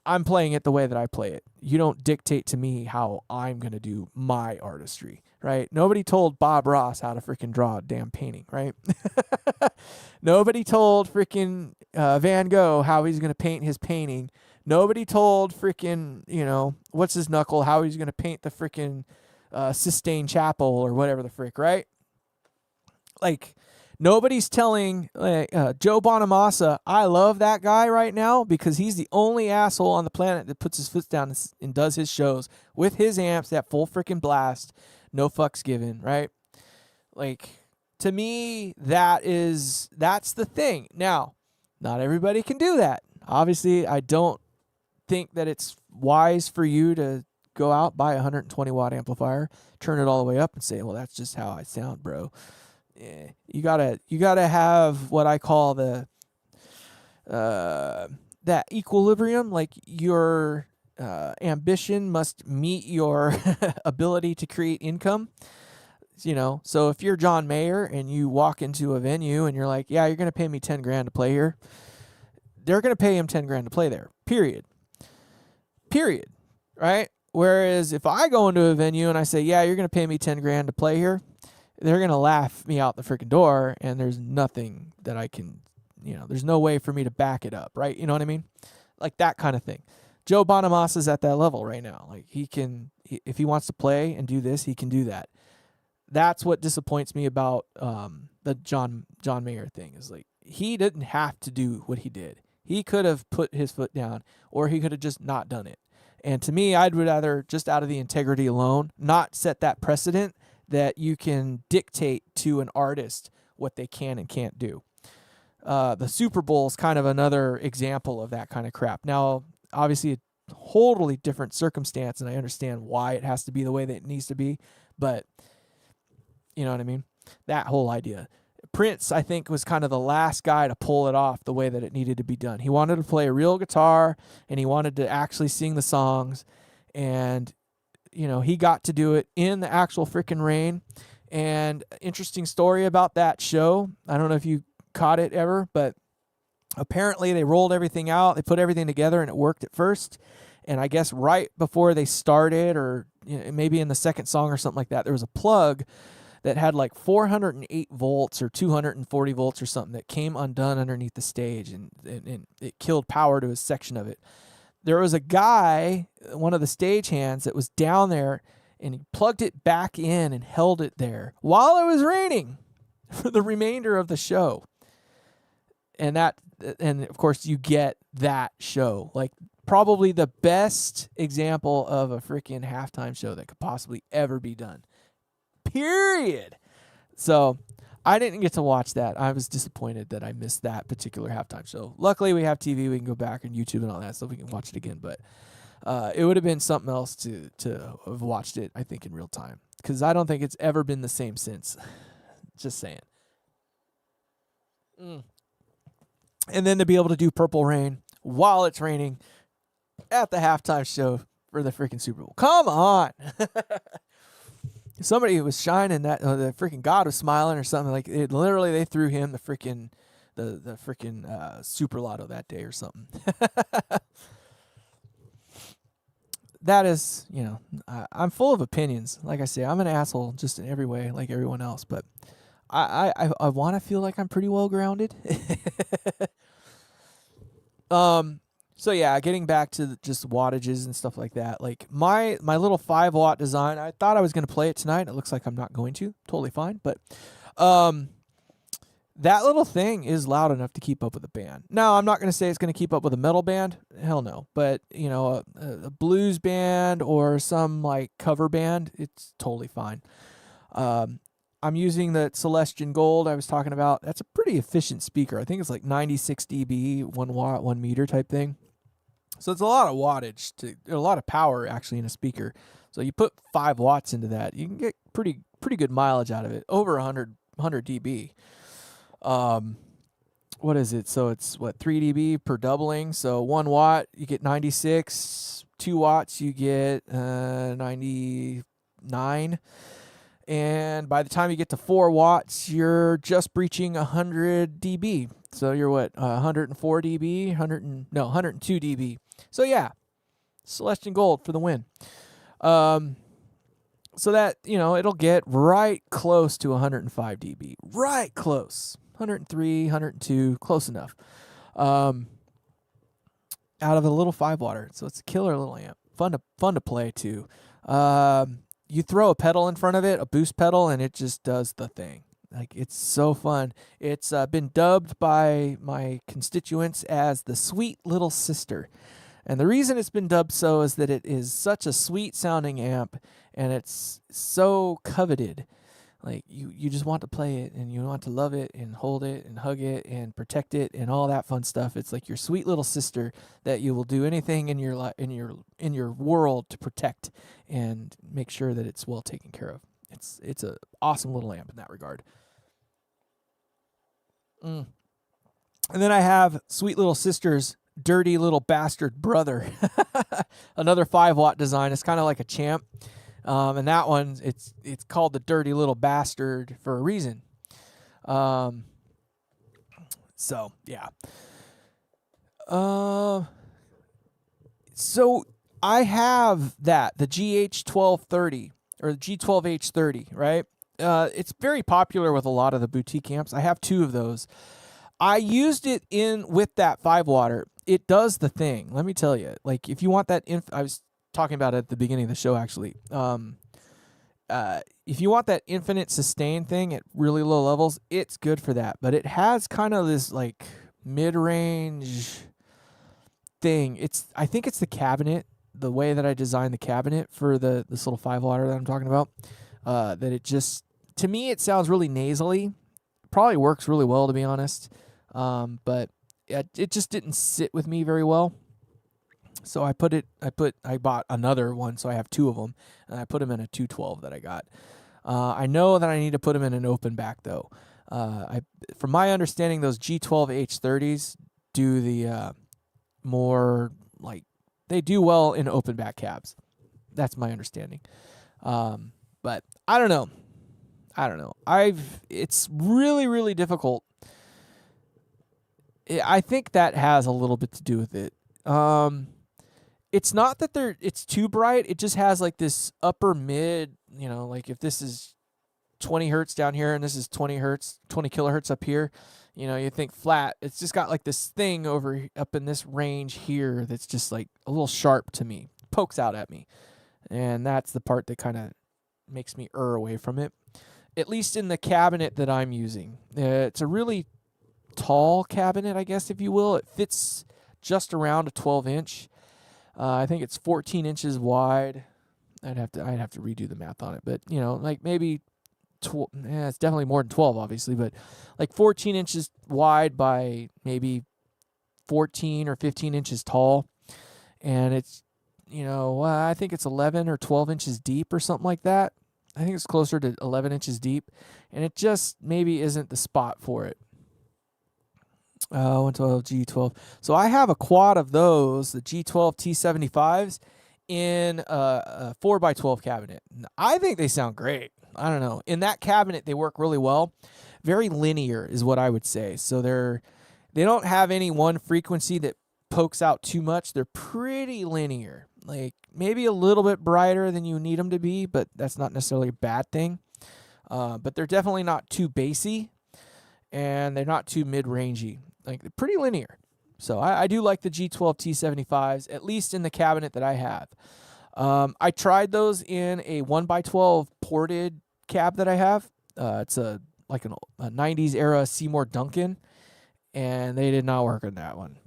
I'm playing it the way that I play it. You don't dictate to me how I'm going to do my artistry, right? Nobody told Bob Ross how to freaking draw a damn painting, right? Nobody told freaking Van Gogh how he's going to paint his painting. Nobody told freaking, what's his knuckle, how he's going to paint the freaking Sistine Chapel or whatever the frick, right? Like, nobody's telling Joe Bonamassa, I love that guy right now because he's the only asshole on the planet that puts his foot down and does his shows with his amps at full freaking blast, no fucks given, right? Like, to me, that's the thing. Now, not everybody can do that. Obviously, I don't think that it's wise for you to go out, buy a 120 watt amplifier, turn it all the way up and say, well, that's just how I sound, bro. Yeah, you gotta have what I call the that equilibrium. Like, your ambition must meet your ability to create income. So if you're John Mayer and you walk into a venue and you're like, yeah, you're gonna pay me 10 grand to play here, they're gonna pay him 10 grand to play there. Period. Right? Whereas if I go into a venue and I say, yeah, you're gonna pay me 10 grand to play here, they're going to laugh me out the freaking door, and there's nothing that I can, there's no way for me to back it up, right? You know what I mean? Like, that kind of thing. Joe Bonamassa is at that level right now. Like, if he wants to play and do this, he can do that. That's what disappoints me about the John Mayer thing, is like, he didn't have to do what he did. He could have put his foot down, or he could have just not done it. And to me, I'd rather, just out of the integrity alone, not set that precedent that you can dictate to an artist what they can and can't do. The Super Bowl is kind of another example of that kind of crap. Now, obviously, a totally different circumstance, and I understand why it has to be the way that it needs to be, but you know what I mean? That whole idea. Prince, I think, was kind of the last guy to pull it off the way that it needed to be done. He wanted to play a real guitar, and he wanted to actually sing the songs, and he got to do it in the actual freaking rain. And interesting story about that show. I don't know if you caught it ever, but apparently they rolled everything out. They put everything together and it worked at first. And I guess right before they started, or maybe in the second song or something like that, there was a plug that had like 408 volts or 240 volts or something that came undone underneath the stage, and it killed power to a section of it. There was a guy, one of the stagehands, that was down there, and he plugged it back in and held it there while it was raining for the remainder of the show. And of course, you get that show. Like, probably the best example of a freaking halftime show that could possibly ever be done. Period. So I didn't get to watch that. I was disappointed that I missed that particular halftime show. Luckily, we have TV. We can go back on YouTube and all that stuff. We can watch it again. But it would have been something else to have watched it, I think, in real time. Because I don't think it's ever been the same since. Just saying. And then to be able to do Purple Rain while it's raining at the halftime show for the freaking Super Bowl. Come on. Somebody was shining, that the freaking God was smiling or something. Like, it literally, they threw him the freaking the freaking super lotto that day or something. that is, I'm full of opinions. Like I say, I'm an asshole just in every way, like everyone else. But I want to feel like I'm pretty well grounded. So yeah, getting back to just wattages and stuff like that. Like my little 5-watt design, I thought I was going to play it tonight. It looks like I'm not going to. Totally fine. But that little thing is loud enough to keep up with a band. Now, I'm not going to say it's going to keep up with a metal band. Hell no. But, a blues band or some like cover band, it's totally fine. I'm using the Celestion Gold I was talking about. That's a pretty efficient speaker. I think it's like 96 dB, 1 watt, 1 meter type thing. So it's a lot of wattage, a lot of power actually in a speaker. So you put 5 watts into that, you can get pretty good mileage out of it, over 100 dB. What is it? So it's 3 dB per doubling. So 1 watt, you get 96. 2 watts, you get 99. And by the time you get to 4 watts, you're just breaching 100 dB. So you're 104 dB, 102 dB. So yeah, Celestion Gold for the win. So that, it'll get right close to 105 dB. Right close. 103, 102, close enough. Out of a little 5-watter. So it's a killer little amp. Fun to play too. You throw a pedal in front of it, a boost pedal, and it just does the thing. Like, it's so fun. It's been dubbed by my constituents as the sweet little sister. And the reason it's been dubbed so is that it is such a sweet sounding amp, and it's so coveted. Like, you just want to play it, and you want to love it and hold it and hug it and protect it and all that fun stuff. It's like your sweet little sister that you will do anything in your in your world to protect and make sure that it's well taken care of. It's a awesome little amp in that regard. And then I have sweet little sister's dirty little bastard brother, another 5-watt design. It's kind of like a Champ. And that one, it's called the Dirty Little Bastard for a reason. So yeah. So I have the GH1230 or the G12H30, right? It's very popular with a lot of the boutique amps. I have 2 of those. I used it with that 5-watter. It does the thing. Let me tell you. Like, if you want that, I was talking about it at the beginning of the show, actually. If you want that infinite sustain thing at really low levels, it's good for that. But it has kind of this like mid-range thing. I think it's the cabinet, the way that I designed the cabinet for this little 5-watter that I'm talking about. That it just, to me, it sounds really nasally. Probably works really well, to be honest. But it just didn't sit with me very well. So I bought another one, so I have 2 of them, and I put them in a 212 that I got. I know that I need to put them in an open back though. From my understanding, those G12H30s do the more like, they do well in open back cabs. That's my understanding. But I don't know. It's really, really difficult. I think that has a little bit to do with it. It's not that it's too bright. It just has like this upper mid, like if this is 20 hertz down here and this is 20 kilohertz up here, you think flat. It's just got like this thing up in this range here that's just like a little sharp to me, pokes out at me. And that's the part that kind of makes me away from it, at least in the cabinet that I'm using. It's a really tall cabinet, I guess, if you will. It fits just around a 12-inch. I think it's 14 inches wide. I'd have to redo the math on it, but like maybe it's definitely more than 12, obviously, but like 14 inches wide by maybe 14 or 15 inches tall, and it's I think it's 11 or 12 inches deep or something like that. I think it's closer to 11 inches deep, and it just maybe isn't the spot for it. 112 G12. So I have a quad of those, the G12 T75s, in a 4x12 cabinet. I think they sound great. I don't know. In that cabinet, they work really well. Very linear is what I would say. So they don't have any one frequency that pokes out too much. They're pretty linear. like maybe a little bit brighter than you need them to be, but that's not necessarily a bad thing. But they're definitely not too bassy, and they're not too mid-rangey. Like, they're pretty linear. So I do like the G12 T75s, at least in the cabinet that I have. I tried those in a 1x12 ported cab that I have. It's a 90s era Seymour Duncan, and they did not work on that one.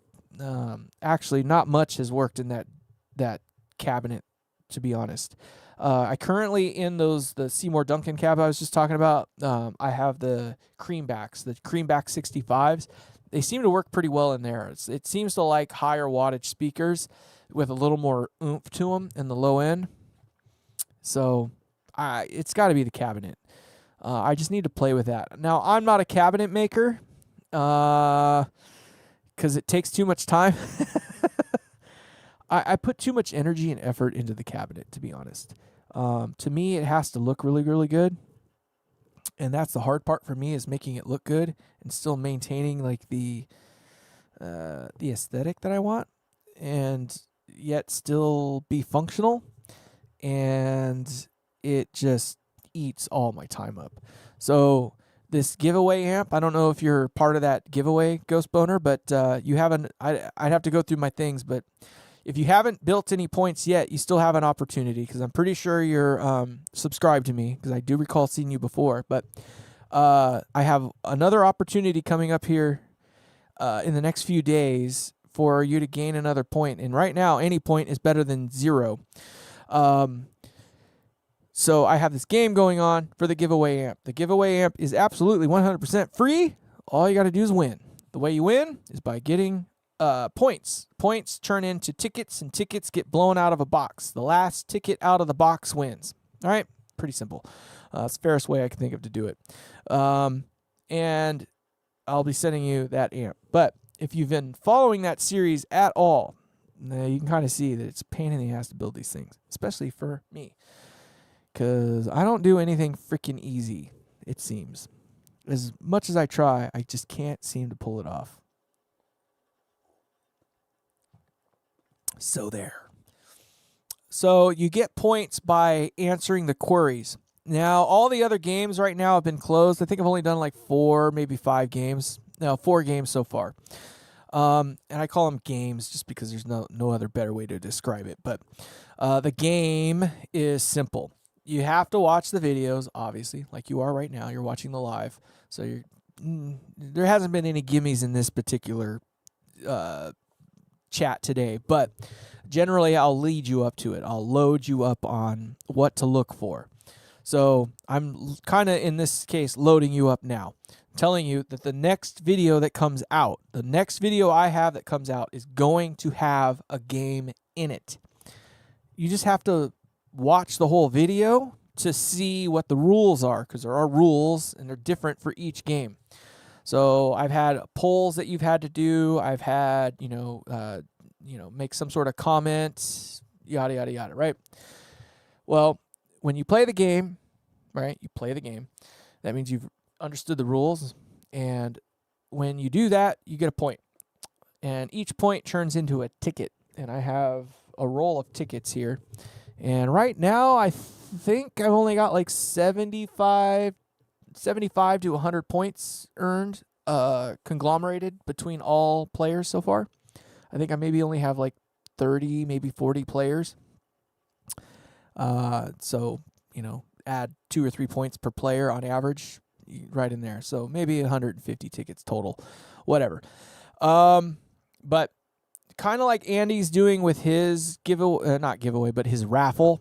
Actually, not much has worked in that cabinet, to be honest. I currently in the Seymour Duncan cab I was just talking about. I have the Creamback 65s. They seem to work pretty well in there. It seems to like higher wattage speakers with a little more oomph to them in the low end. So it's got to be the cabinet. I just need to play with that. Now, I'm not a cabinet maker because it takes too much time. I put too much energy and effort into the cabinet, to be honest. To me, it has to look really, really good. And that's the hard part for me, is making it look good and still maintaining like the aesthetic that I want, and yet still be functional. And it just eats all my time up. So this giveaway amp, I don't know if you're part of that giveaway, Ghost Boner, but you haven't. I'd have to go through my things, but if you haven't built any points yet, you still have an opportunity, because I'm pretty sure you're subscribed to me, because I do recall seeing you before. But I have another opportunity coming up here in the next few days for you to gain another point. And right now, any point is better than 0. So I have this game going on for the giveaway amp. The giveaway amp is absolutely 100% free. All you got to do is win. The way you win is by getting points. Points turn into tickets, and tickets get blown out of a box. The last ticket out of the box wins. All right? Pretty simple. It's the fairest way I can think of to do it. And I'll be sending you that amp. But if you've been following that series at all, you can kind of see that it's a pain in the ass to build these things, especially for me, because I don't do anything freaking easy, it seems. As much as I try, I just can't seem to pull it off. So there. So you get points by answering the queries. Now, all the other games right now have been closed. I think I've only done like 4, maybe 5 games. No, 4 games so far. And I call them games just because there's no other better way to describe it. But the game is simple. You have to watch the videos, obviously, like you are right now. You're watching the live. So there hasn't been any gimmies in this particular chat today, but generally I'll lead you up to it. I'll load you up on what to look for. So I'm kind of, in this case, loading you up now, telling you that the next video that comes out, the next video I have that comes out is going to have a game in it. You just have to watch the whole video to see what the rules are, because there are rules and they're different for each game. So I've had polls that you've had to do. I've had, make some sort of comment, yada, yada, yada, right? Well, when you play the game, right, that means you've understood the rules. And when you do that, you get a point. And each point turns into a ticket. And I have a roll of tickets here. And right now, I think I've only got like 75 to 100 points earned, conglomerated between all players so far. I think I maybe only have like 30, maybe 40 players. So, add 2 or 3 points per player on average, right in there. So maybe 150 tickets total, whatever. But kind of like Andy's doing with his not giveaway, but his raffle,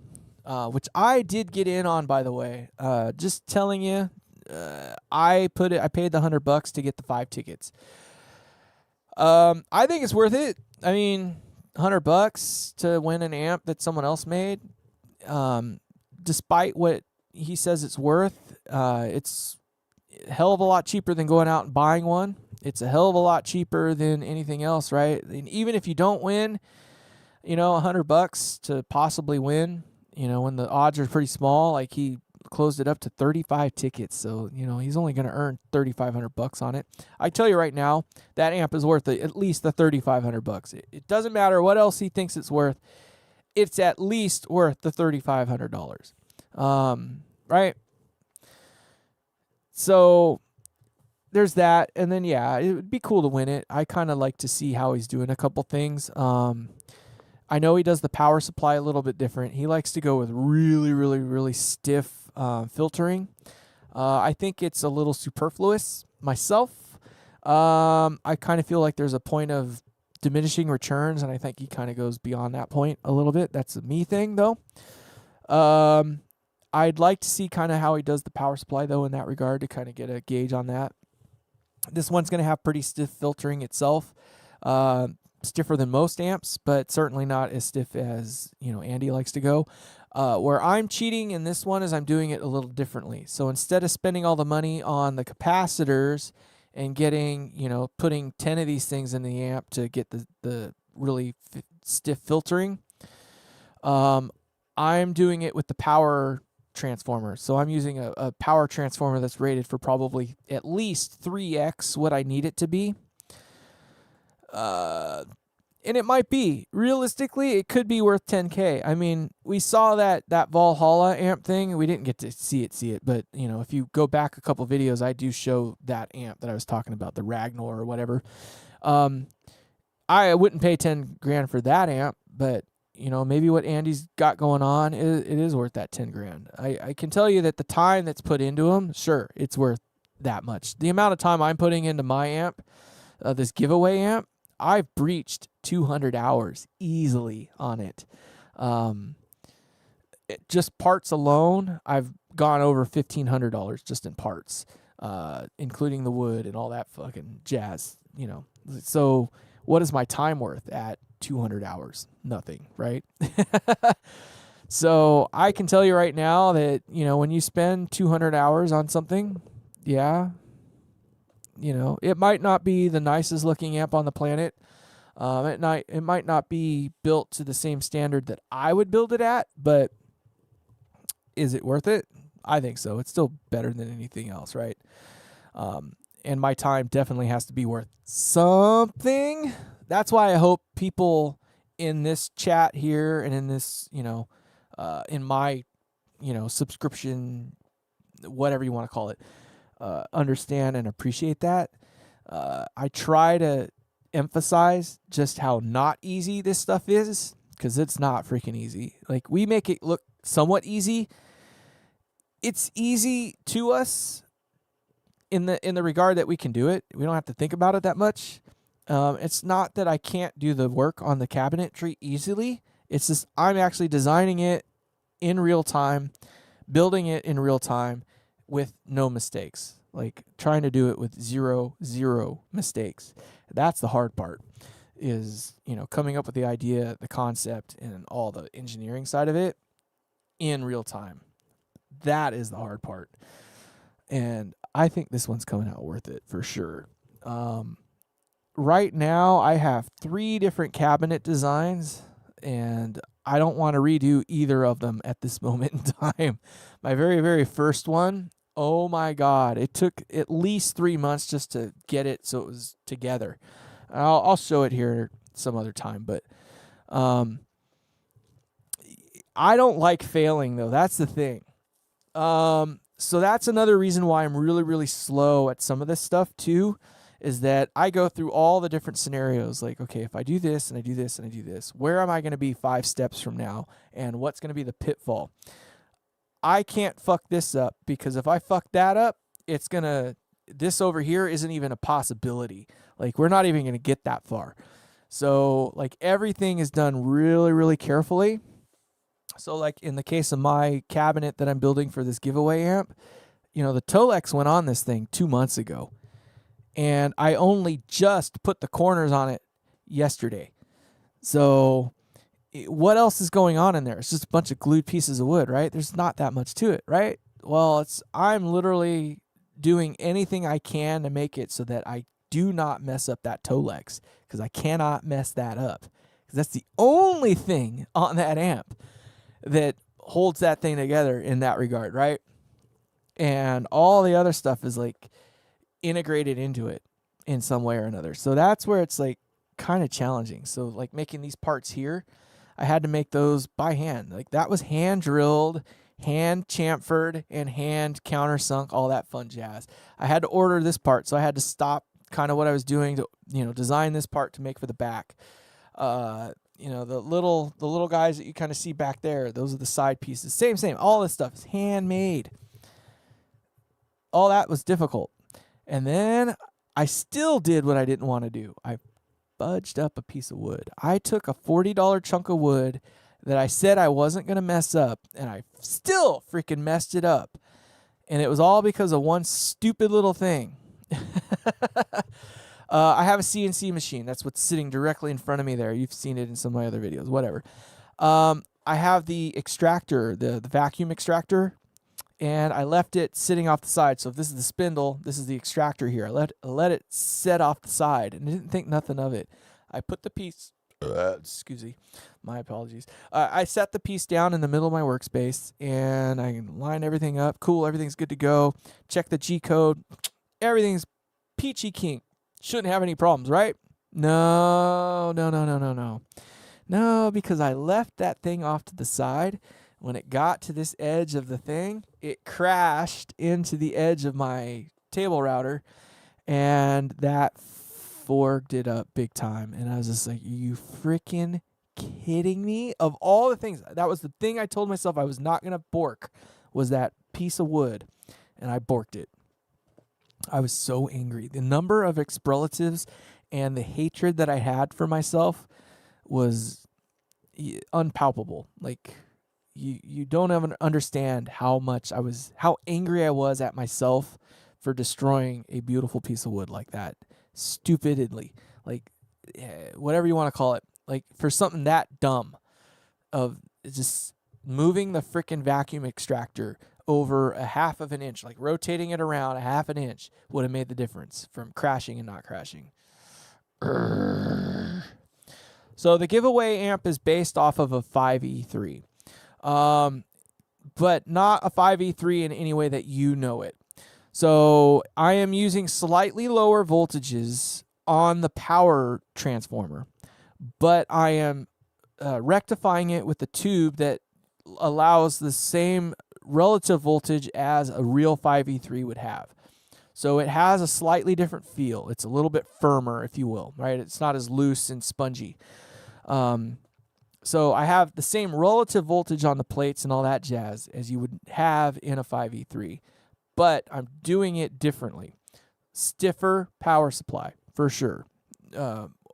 which I did get in on, by the way. Just telling you, I paid the $100 to get the 5 tickets. I think it's worth it. I mean, $100 to win an amp that someone else made. Despite what he says it's worth, it's a hell of a lot cheaper than going out and buying one. It's a hell of a lot cheaper than anything else, right? And even if you don't win, $100 to possibly win, when the odds are pretty small, like he closed it up to 35 tickets. So, he's only going to earn $3,500 on it. I tell you right now, that amp is worth at least the $3,500. It doesn't matter what else he thinks it's worth. it's at least worth the $3,500. Right? So there's that. And then, yeah, it would be cool to win it. I kind of like to see how he's doing a couple things. I know he does the power supply a little bit different. He likes to go with really, really, really stiff filtering. I think it's a little superfluous myself. I kind of feel like there's a point of diminishing returns, and I think he kind of goes beyond that point a little bit. That's a me thing, though. I'd like to see kind of how he does the power supply, though, in that regard, to kind of get a gauge on that. This one's going to have pretty stiff filtering itself. Stiffer than most amps, but certainly not as stiff as, Andy likes to go. Where I'm cheating in this one is I'm doing it a little differently. So instead of spending all the money on the capacitors and getting, putting 10 of these things in the amp to get the really stiff filtering, I'm doing it with the power transformer. So I'm using a power transformer that's rated for probably at least 3x what I need it to be. And it might be. Realistically, it could be worth $10K. I mean, we saw that Valhalla amp thing. We didn't get to see it, but if you go back a couple videos, I do show that amp that I was talking about, the Ragnar or whatever. I wouldn't pay 10 grand for that amp, but maybe what Andy's got going on, it is worth that 10 grand. I can tell you that the time that's put into them, sure, it's worth that much. The amount of time I'm putting into my amp, this giveaway amp, I've breached 200 hours easily on it. Just parts alone, I've gone over $1,500 just in parts, including the wood and all that fucking jazz, So what is my time worth at 200 hours? Nothing, right? So I can tell you right now that, when you spend 200 hours on something, yeah, it might not be the nicest looking amp on the planet. It might not be built to the same standard that I would build it at, but is it worth it? I think so. It's still better than anything else, right? And my time definitely has to be worth something. That's why I hope people in this chat here and in this, in my, subscription, whatever you want to call it, understand and appreciate that. I try to emphasize just how not easy this stuff is, because it's not freaking easy. Like, we make it look somewhat easy. It's easy to us in the regard that we can do it. We don't have to think about it that much. It's not that I can't do the work on the cabinetry easily. It's just I'm actually designing it in real time, building it in real time with no mistakes. Like, trying to do it with zero mistakes. That's the hard part, is, coming up with the idea, the concept, and all the engineering side of it in real time. That is the hard part. And I think this one's coming out worth it for sure. Right now, I have 3 different cabinet designs, and I don't want to redo either of them at this moment in time. My very, very first one, oh my God, it took at least 3 months just to get it so it was together. I'll show it here some other time, but I don't like failing, though. That's the thing. So that's another reason why I'm really, really slow at some of this stuff too, is that I go through all the different scenarios. Like, okay, if I do this and I do this and I do this, where am I going to be 5 steps from now? And what's going to be the pitfall? I can't fuck this up, because if I fuck that up, this over here isn't even a possibility. Like, we're not even going to get that far. So, like, everything is done really, really carefully. So, like, in the case of my cabinet that I'm building for this giveaway amp, the Tolex went on this thing 2 months ago. And I only just put the corners on it yesterday. So what else is going on in there? It's just a bunch of glued pieces of wood, right? There's not that much to it, right? Well, I'm literally doing anything I can to make it so that I do not mess up that Tolex, because I cannot mess that up. Because that's the only thing on that amp that holds that thing together in that regard, right? And all the other stuff is like integrated into it in some way or another. So that's where it's like kind of challenging. So like making these parts here, I had to make those by hand. Like that was hand drilled, hand chamfered, and hand countersunk, all that fun jazz. I had to order this part, so I had to stop kind of what I was doing to, design this part to make for the back. The little guys that you kind of see back there, those are the side pieces. Same. All this stuff is handmade. All that was difficult. And then I still did what I didn't want to do. I fudged up a piece of wood. I took a $40 chunk of wood that I said I wasn't going to mess up, and I still freaking messed it up. And it was all because of one stupid little thing. I have a CNC machine. That's what's sitting directly in front of me there. You've seen it in some of my other videos, whatever. I have the extractor, the vacuum extractor, and I left it sitting off the side. So if this is the spindle, this is the extractor here. I let it set off the side, and I didn't think nothing of it. I put the piece, excuse me, my apologies. I set the piece down in the middle of my workspace, and I line everything up. Cool, everything's good to go. Check the G code. Everything's peachy kink. Shouldn't have any problems, right? No, because I left that thing off to the side. When it got to this edge of the thing, it crashed into the edge of my table router, and that forked it up big time. And I was just like, are you freaking kidding me? Of all the things, that was the thing I told myself I was not going to bork, was that piece of wood, and I borked it. I was so angry. The number of expletives and the hatred that I had for myself was unpalpable. Like, you don't even understand how angry I was at myself for destroying a beautiful piece of wood like that. Stupidly. Like, whatever you want to call it. Like, for something that dumb of just moving the freaking vacuum extractor over a half of an inch, like rotating it around a half an inch would have made the difference from crashing and not crashing. So the giveaway amp is based off of a 5E3, but not a 5E3 in any way that you know it. So I am using slightly lower voltages on the power transformer, but I am rectifying it with a tube that allows the same relative voltage as a real 5E3 would have. So it has a slightly different feel. It's a little bit firmer, if you will, right? It's not as loose and spongy. So I have the same relative voltage on the plates and all that jazz as you would have in a 5E3, but I'm doing it differently. Stiffer power supply, for sure.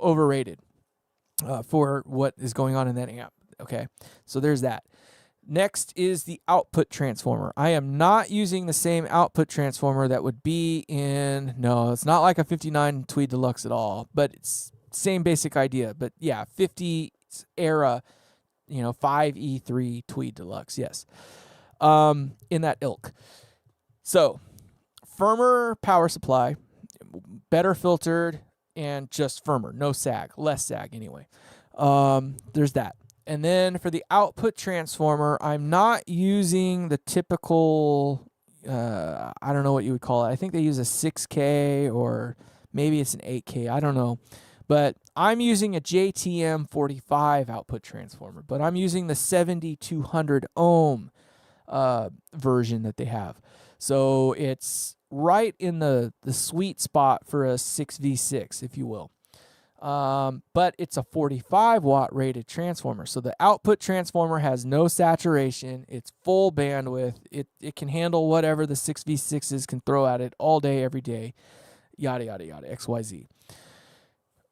Overrated for what is going on in that amp. Okay, so there's that. Next is the output transformer. I am not using the same output transformer that would be it's not like a 59 Tweed Deluxe at all, but it's same basic idea. But yeah, 50s era, 5E3 Tweed Deluxe, yes. In that ilk. So, firmer power supply, better filtered, and just firmer. No sag, less sag anyway. There's that. And then for the output transformer, I'm not using the typical, I don't know what you would call it. I think they use a 6K or maybe it's an 8K. I don't know. But I'm using a JTM 45 output transformer. But I'm using the 7200 ohm version that they have. So it's right in the sweet spot for a 6V6, if you will. But it's a 45 watt rated transformer. So the output transformer has no saturation. It's full bandwidth. It can handle whatever the 6V6s can throw at it all day, every day, yada, yada, yada, XYZ.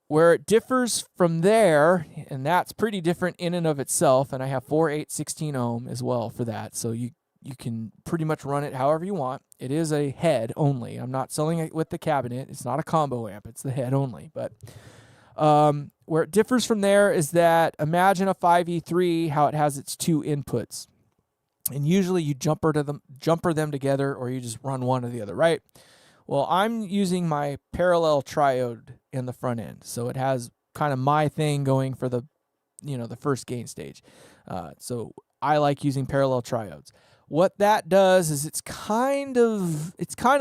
Where it differs from there, and that's pretty different in and of itself, and I have 4, 8, 16 ohm as well for that. So you can pretty much run it however you want. It is a head only. I'm not selling it with the cabinet. It's not a combo amp. It's the head only. But where it differs from there is that imagine a 5E3, how it has its two inputs. And usually you jumper them together, or you just run one or the other, right? Well, I'm using my parallel triode in the front end. So it has kind of my thing going for the first gain stage. So I like using parallel triodes. What that does is it's kind of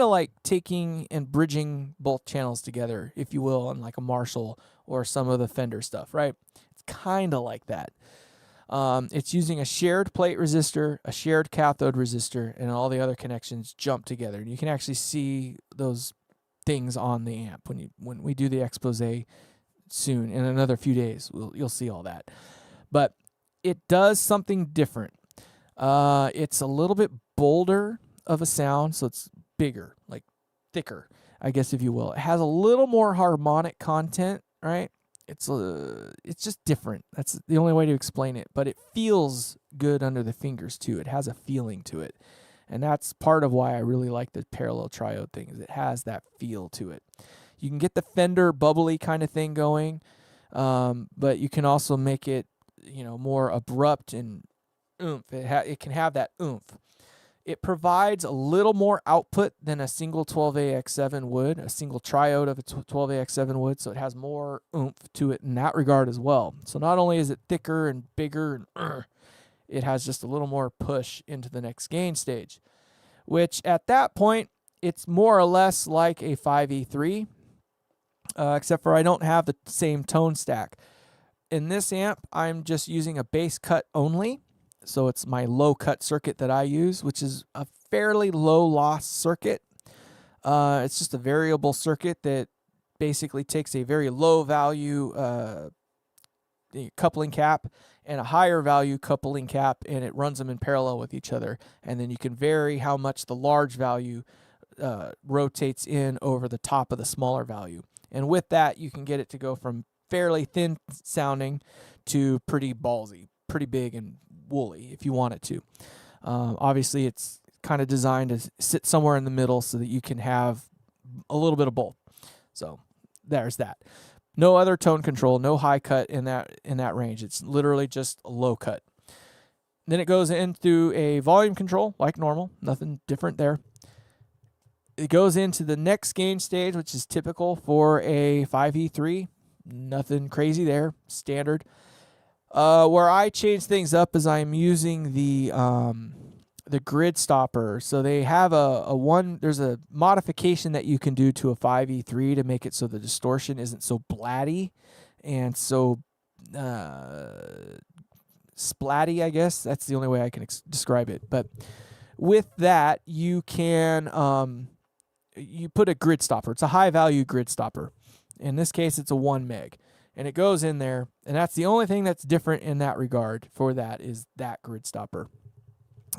like taking and bridging both channels together, if you will, on like a Marshall or some of the Fender stuff, right? It's kind of like that. It's using a shared plate resistor, a shared cathode resistor, and all the other connections jump together. And you can actually see those things on the amp when we do the expose soon in another few days. You'll see all that. But it does something different. It's a little bit bolder of a sound, so it's bigger, like thicker, I guess, if you will. It has a little more harmonic content, right? It's just different. That's the only way to explain it. But it feels good under the fingers too. It has a feeling to it, and that's part of why I really like the parallel triode thing. Is it has that feel to it. You can get the Fender bubbly kind of thing going, but you can also make it, more abrupt and oomph. It can have that oomph. It provides a little more output than a single 12AX7 would, a single triode of a 12AX7 would, so it has more oomph to it in that regard as well. So not only is it thicker and bigger, and it has just a little more push into the next gain stage, which at that point, it's more or less like a 5E3, except for I don't have the same tone stack. In this amp, I'm just using a bass cut only. So it's my low cut circuit that I use, which is a fairly low loss circuit. It's just a variable circuit that basically takes a very low value coupling cap and a higher value coupling cap, and it runs them in parallel with each other. And then you can vary how much the large value rotates in over the top of the smaller value. And with that, you can get it to go from fairly thin sounding to pretty ballsy, pretty big and woolly if you want it to. Obviously, it's kind of designed to sit somewhere in the middle so that you can have a little bit of both. So there's that. No other tone control, no high cut in that range. It's literally just a low cut. Then it goes into a volume control like normal, nothing different there. It goes into the next gain stage, which is typical for a 5E3. Nothing crazy there, standard. Where I change things up is I'm using the grid stopper. So they have there's a modification that you can do to a 5E3 to make it so the distortion isn't so blatty and so splatty, I guess. That's the only way I can describe it. But with that, you can you put a grid stopper. It's a high value grid stopper. In this case, it's a 1 meg. And it goes in there, and that's the only thing that's different in that regard for that is that grid stopper.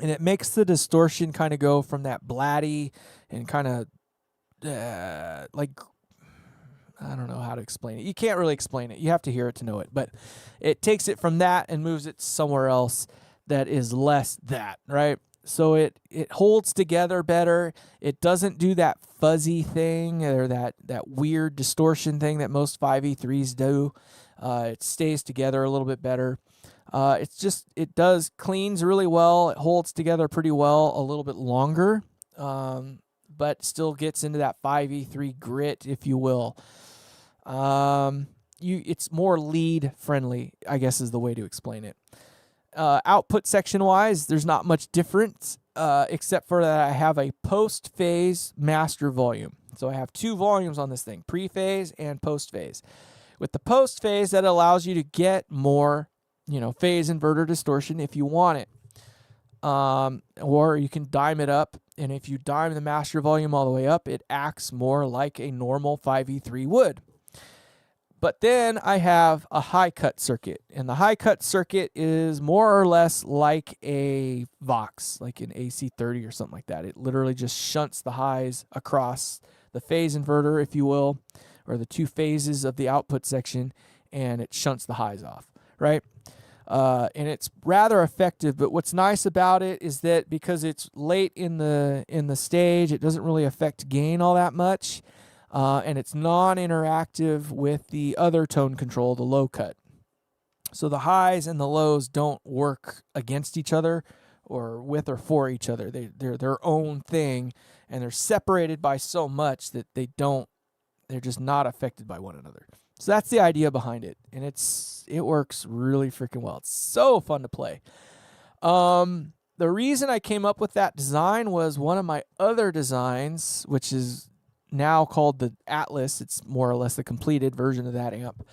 And it makes the distortion kind of go from that blatty and kind of like, I don't know how to explain it. You can't really explain it. You have to hear it to know it. But it takes it from that and moves it somewhere else that is less that, right? So it holds together better. It doesn't do that fuzzy thing or that weird distortion thing that most 5E3s do. It stays together a little bit better. It cleans really well. It holds together pretty well a little bit longer, but still gets into that 5E3 grit, if you will. It's more lead friendly, I guess is the way to explain it. Output section wise, there's not much difference, except for that I have a post phase master volume. So I have two volumes on this thing, pre-phase and post phase. With the post phase, that allows you to get more, phase inverter distortion if you want it. Or you can dime it up. And if you dime the master volume all the way up, it acts more like a normal 5E3 would. But then I have a high cut circuit, and the high cut circuit is more or less like a Vox, like an AC30 or something like that. It literally just shunts the highs across the phase inverter, if you will, or the two phases of the output section, and it shunts the highs off, right? And it's rather effective, but what's nice about it is that because it's late in the stage, it doesn't really affect gain all that much. And it's non-interactive with the other tone control, the low cut. So the highs and the lows don't work against each other or with or for each other. They're their own thing, and they're separated by so much that they're just not affected by one another. So that's the idea behind it, and it works really freaking well. It's so fun to play. The reason I came up with that design was one of my other designs, which is now called the Atlas. It's more or less the completed version of that amp.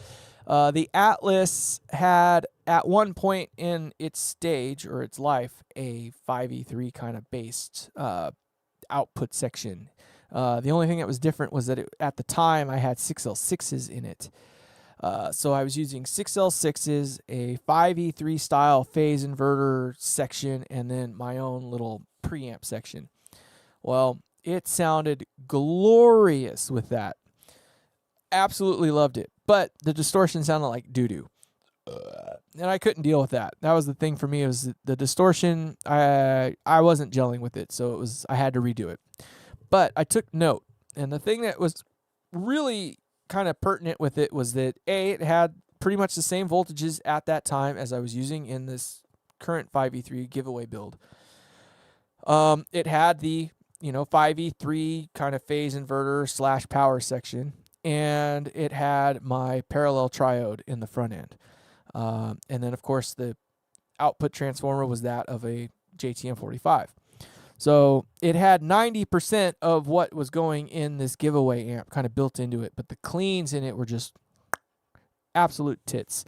The Atlas had, at one point in its stage or its life, a 5E3 kind of based output section. The only thing that was different was that at the time I had 6L6s in it. So I was using 6L6s, a 5E3 style phase inverter section, and then my own little preamp section. Well, it sounded glorious with that. Absolutely loved it. But the distortion sounded like doo-doo. And I couldn't deal with that. That was the thing for me, was the distortion. I wasn't gelling with it, so I had to redo it. But I took note, and the thing that was really kind of pertinent with it was that it had pretty much the same voltages at that time as I was using in this current 5E3 giveaway build. It had the 5E3 kind of phase inverter / power section, and it had my parallel triode in the front end. And then, of course, the output transformer was that of a JTM45. So it had 90% of what was going in this giveaway amp kind of built into it, but the cleans in it were just absolute tits.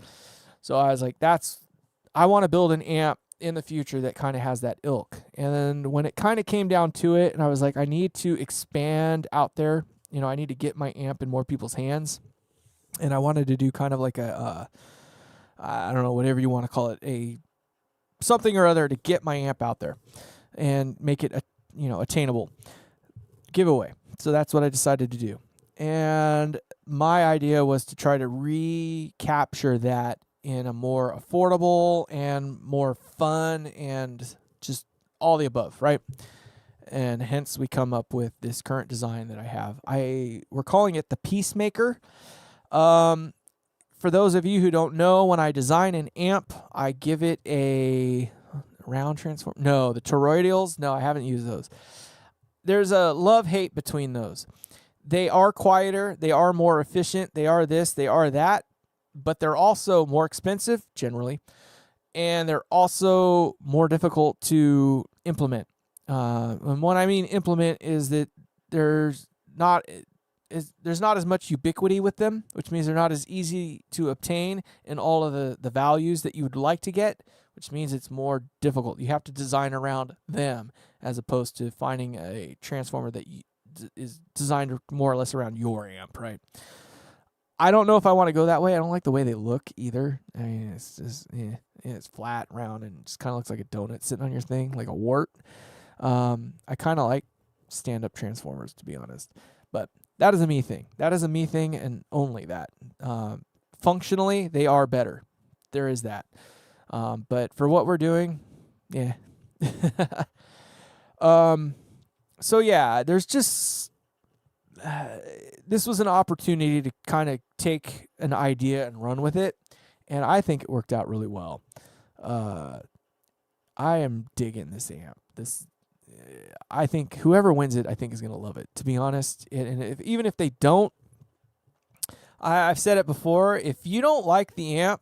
So I was like, I want to build an amp in the future that kind of has that ilk. And then when it kind of came down to it, and I was like, I need to expand out there. I need to get my amp in more people's hands. And I wanted to do kind of like I don't know, whatever you want to call it, a something or other to get my amp out there and make it, attainable giveaway. So that's what I decided to do. And my idea was to try to recapture that in a more affordable and more fun and just all the above, right? And hence we come up with this current design that I have. We're calling it the Peacemaker. For those of you who don't know, when I design an amp, I give it a round transform. No, the toroidals. No, I haven't used those. There's a love-hate between those. They are quieter. They are more efficient. They are this. They are that. But they're also more expensive, generally. And they're also more difficult to implement. And what I mean implement is that there's not as much ubiquity with them, which means they're not as easy to obtain in all of the values that you would like to get, which means it's more difficult. You have to design around them as opposed to finding a transformer that is designed more or less around your amp, right? I don't know if I want to go that way. I don't like the way they look either. I mean, it's just, it's flat, round, and just kind of looks like a donut sitting on your thing, like a wart. I kind of like stand-up transformers, to be honest. But that is a me thing. That is a me thing, and only that. Functionally, they are better. There is that. But for what we're doing, yeah. So yeah, there's just this was an opportunity to kind of take an idea and run with it, and I think it worked out really well. I am digging this amp. I think whoever wins it, I think is going to love it, to be honest. And even if they don't, I've said it before, if you don't like the amp,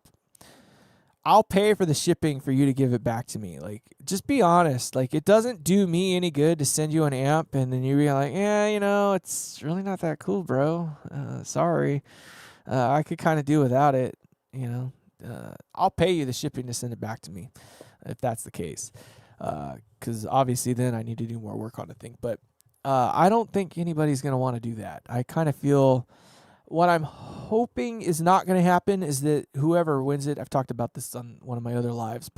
I'll pay for the shipping for you to give it back to me. Like, just be honest. Like, it doesn't do me any good to send you an amp and then you be like, yeah, it's really not that cool, bro. Sorry. I could kind of do without it, I'll pay you the shipping to send it back to me if that's the case. Because obviously then I need to do more work on the thing. But I don't think anybody's going to want to do that. I kind of feel what I'm hoping is not going to happen is that whoever wins it, I've talked about this on one of my other lives,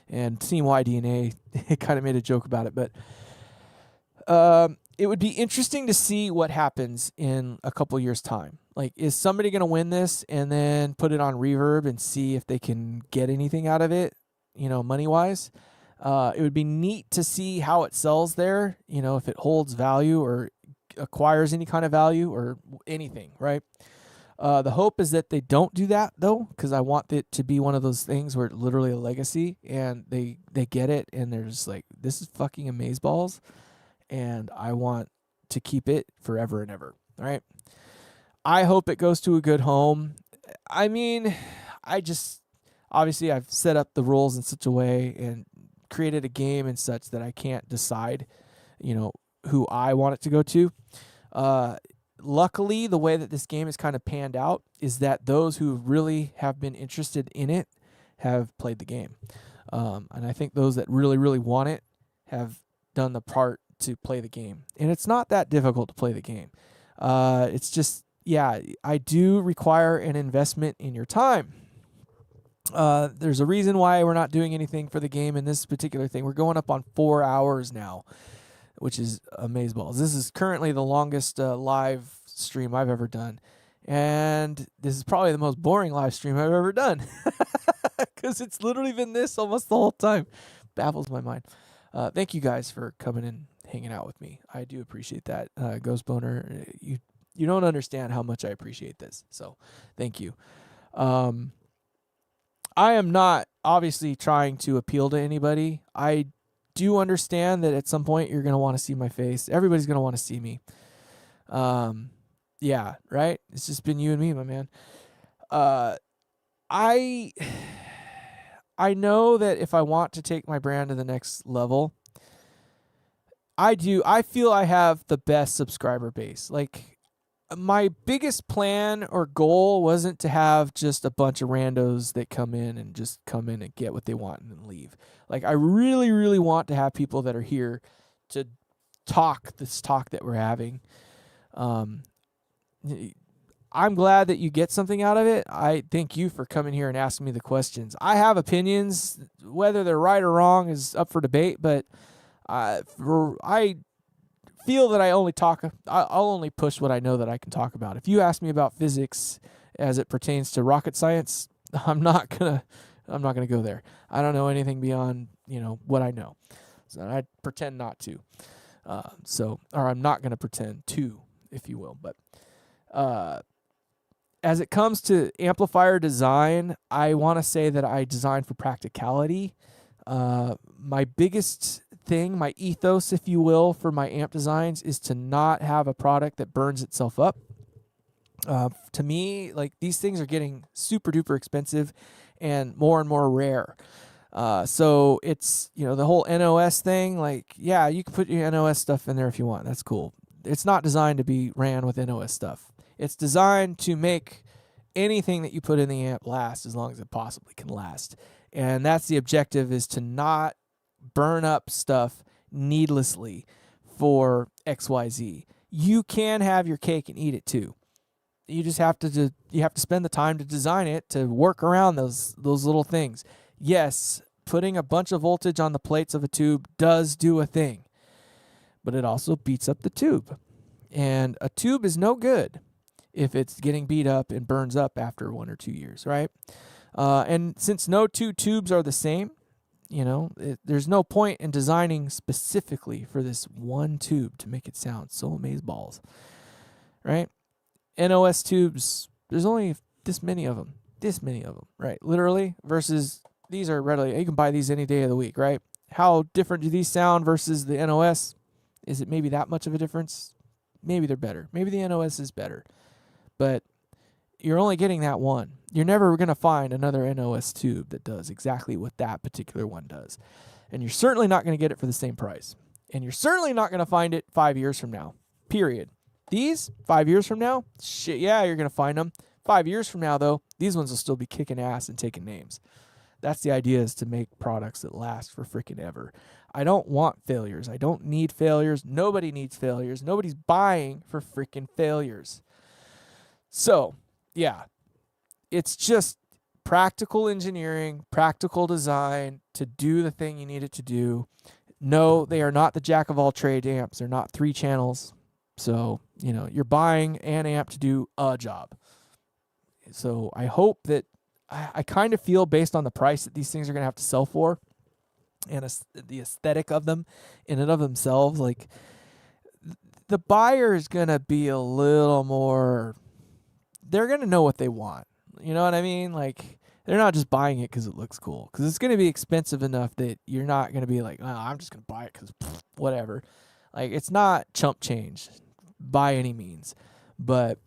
and Team YDNA kind of made a joke about it, but it would be interesting to see what happens in a couple years' time. Like, is somebody going to win this and then put it on Reverb and see if they can get anything out of it, money-wise? It would be neat to see how it sells there, if it holds value or acquires any kind of value or anything, right? The hope is that they don't do that, though, because I want it to be one of those things where it's literally a legacy and they get it and they're just like, this is fucking amazeballs, and I want to keep it forever and ever, all right? I hope it goes to a good home. I mean, obviously I've set up the rules in such a way and created a game and such that I can't decide, who I want it to go to. luckily, the way that this game is kind of panned out is that those who really have been interested in it have played the game. And I think those that really, really want it have done the part to play the game. And it's not that difficult to play the game. It's just, yeah, I do require an investment in your time. There's a reason why we're not doing anything for the game in this particular thing. We're going up on 4 hours now, which is amazeballs. This is currently the longest live stream I've ever done. And this is probably the most boring live stream I've ever done. Because it's literally been this almost the whole time. Baffles my mind. Thank you guys for coming and hanging out with me. I do appreciate that. Ghost Boner, you don't understand how much I appreciate this. So thank you. I am not obviously trying to appeal to anybody. I do understand that at some point you're going to want to see my face. Everybody's going to want to see me. Yeah, right? It's just been you and me, my man. I know that if I want to take my brand to the next level, I feel I have the best subscriber base. Like, my biggest plan or goal wasn't to have just a bunch of randos that come in and get what they want and then leave. Like, I really, really want to have people that are here to talk this talk that we're having. I'm glad that you get something out of it. I thank you for coming here and asking me the questions. I have opinions. Whether they're right or wrong is up for debate, but I feel that I'll only push what I know that I can talk about. If you ask me about physics as it pertains to rocket science, I'm not gonna go there. I don't know anything beyond, what I know. So I pretend not to. Or I'm not gonna pretend to, if you will. But as it comes to amplifier design, I want to say that I design for practicality. My biggest thing, my ethos, if you will, for my amp designs is to not have a product that burns itself up. To me, like, these things are getting super duper expensive and more rare. So it's, the whole NOS thing, like, yeah, you can put your NOS stuff in there if you want. That's cool. It's not designed to be ran with NOS stuff. It's designed to make anything that you put in the amp last as long as it possibly can last. And that's the objective, is to not burn up stuff needlessly for XYZ. You can have your cake and eat it too. You just have to spend the time to design it to work around those little things. Yes, putting a bunch of voltage on the plates of a tube does do a thing, but it also beats up the tube. And a tube is no good if it's getting beat up and burns up after 1 or 2 years, right? And since no two tubes are the same, there's no point in designing specifically for this one tube to make it sound so amazeballs, right? NOS tubes, there's only this many of them, right? Literally, versus these are readily, you can buy these any day of the week, right? How different do these sound versus the NOS? Is it maybe that much of a difference? Maybe they're better. Maybe the NOS is better, but you're only getting that one. You're never going to find another NOS tube that does exactly what that particular one does. And you're certainly not going to get it for the same price. And you're certainly not going to find it 5 years from now, period. These, 5 years from now, shit, yeah, you're going to find them. 5 years from now, though, these ones will still be kicking ass and taking names. That's the idea, is to make products that last for freaking ever. I don't want failures. I don't need failures. Nobody needs failures. Nobody's buying for freaking failures. So, yeah, it's just practical engineering, practical design to do the thing you need it to do. No, they are not the jack of all trade amps. They're not 3 channels. So, you're buying an amp to do a job. So I hope that I kind of feel, based on the price that these things are going to have to sell for and the aesthetic of them in and of themselves, like, the buyer is going to be a little more, they're going to know what they want. You know what I mean? Like, they're not just buying it because it looks cool. Because it's going to be expensive enough that you're not going to be like, oh, I'm just going to buy it because whatever. Like, it's not chump change by any means. But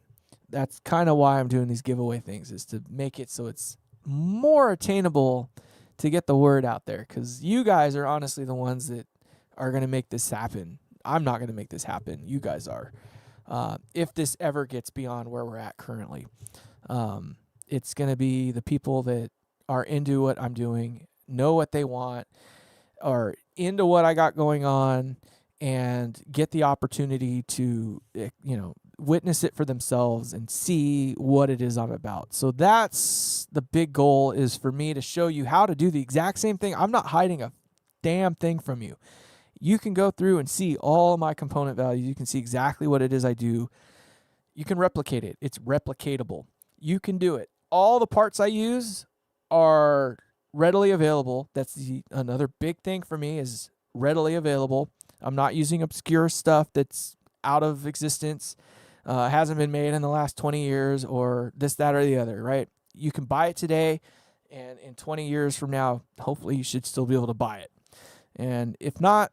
that's kind of why I'm doing these giveaway things, is to make it so it's more attainable to get the word out there. Because you guys are honestly the ones that are going to make this happen. I'm not going to make this happen. You guys are. if this ever gets beyond where we're at currently. It's going to be the people that are into what I'm doing, know what they want, are into what I got going on, and get the opportunity to, witness it for themselves and see what it is I'm about. So that's the big goal, is for me to show you how to do the exact same thing. I'm not hiding a damn thing from you. You can go through and see all of my component values. You can see exactly what it is I do. You can replicate it. It's replicatable. You can do it. All the parts I use are readily available. That's another big thing for me, is readily available. I'm not using obscure stuff that's out of existence, hasn't been made in the last 20 years, or this, that, or the other, right? You can buy it today, and in 20 years from now, hopefully you should still be able to buy it. And if not,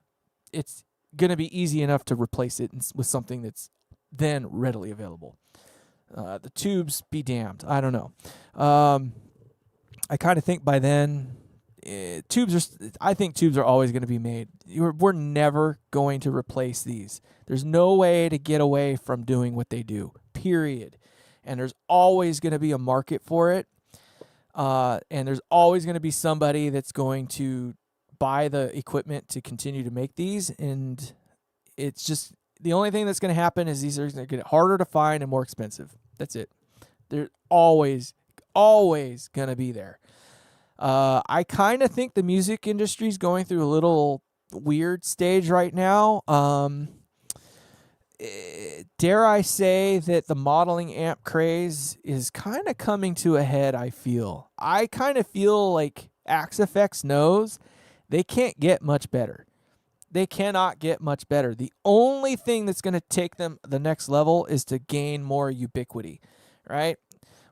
it's going to be easy enough to replace it with something that's then readily available. The tubes, be damned. I don't know. I kind of think by then, I think tubes are always going to be made. We're never going to replace these. There's no way to get away from doing what they do, period. And there's always going to be a market for it. And there's always going to be somebody that's going to buy the equipment to continue to make these. And it's just, the only thing that's going to happen is these are going to get harder to find and more expensive. That's it. They're always going to be there. I kind of think the music industry is going through a little weird stage right now. Dare I say that the modeling amp craze is kind of coming to a head, I feel. I kind of feel like Axe-Fx knows they can't get much better. They cannot get much better. The only thing that's going to take them the next level is to gain more ubiquity, right?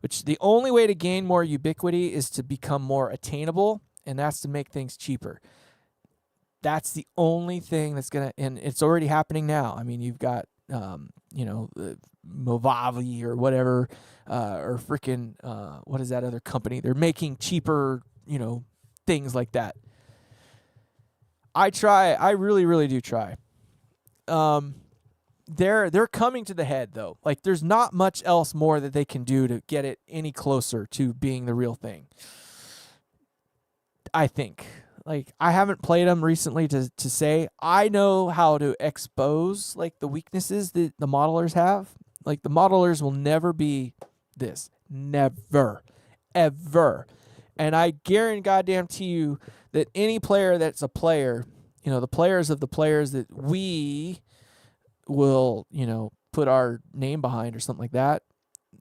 Which the only way to gain more ubiquity is to become more attainable, and that's to make things cheaper. That's the only thing that's going to, and it's already happening now. I mean, you've got, Movavi or whatever, or freaking, what is that other company? They're making cheaper, things like that. I really, really do try. They're coming to the head though. Like, there's not much else more that they can do to get it any closer to being the real thing. I think. Like, I haven't played them recently to say. I know how to expose, like, the weaknesses that the modelers have. Like, the modelers will never be this. Never. Ever. And I guarantee you that any player that's a player, the players of the players that we will, put our name behind or something like that,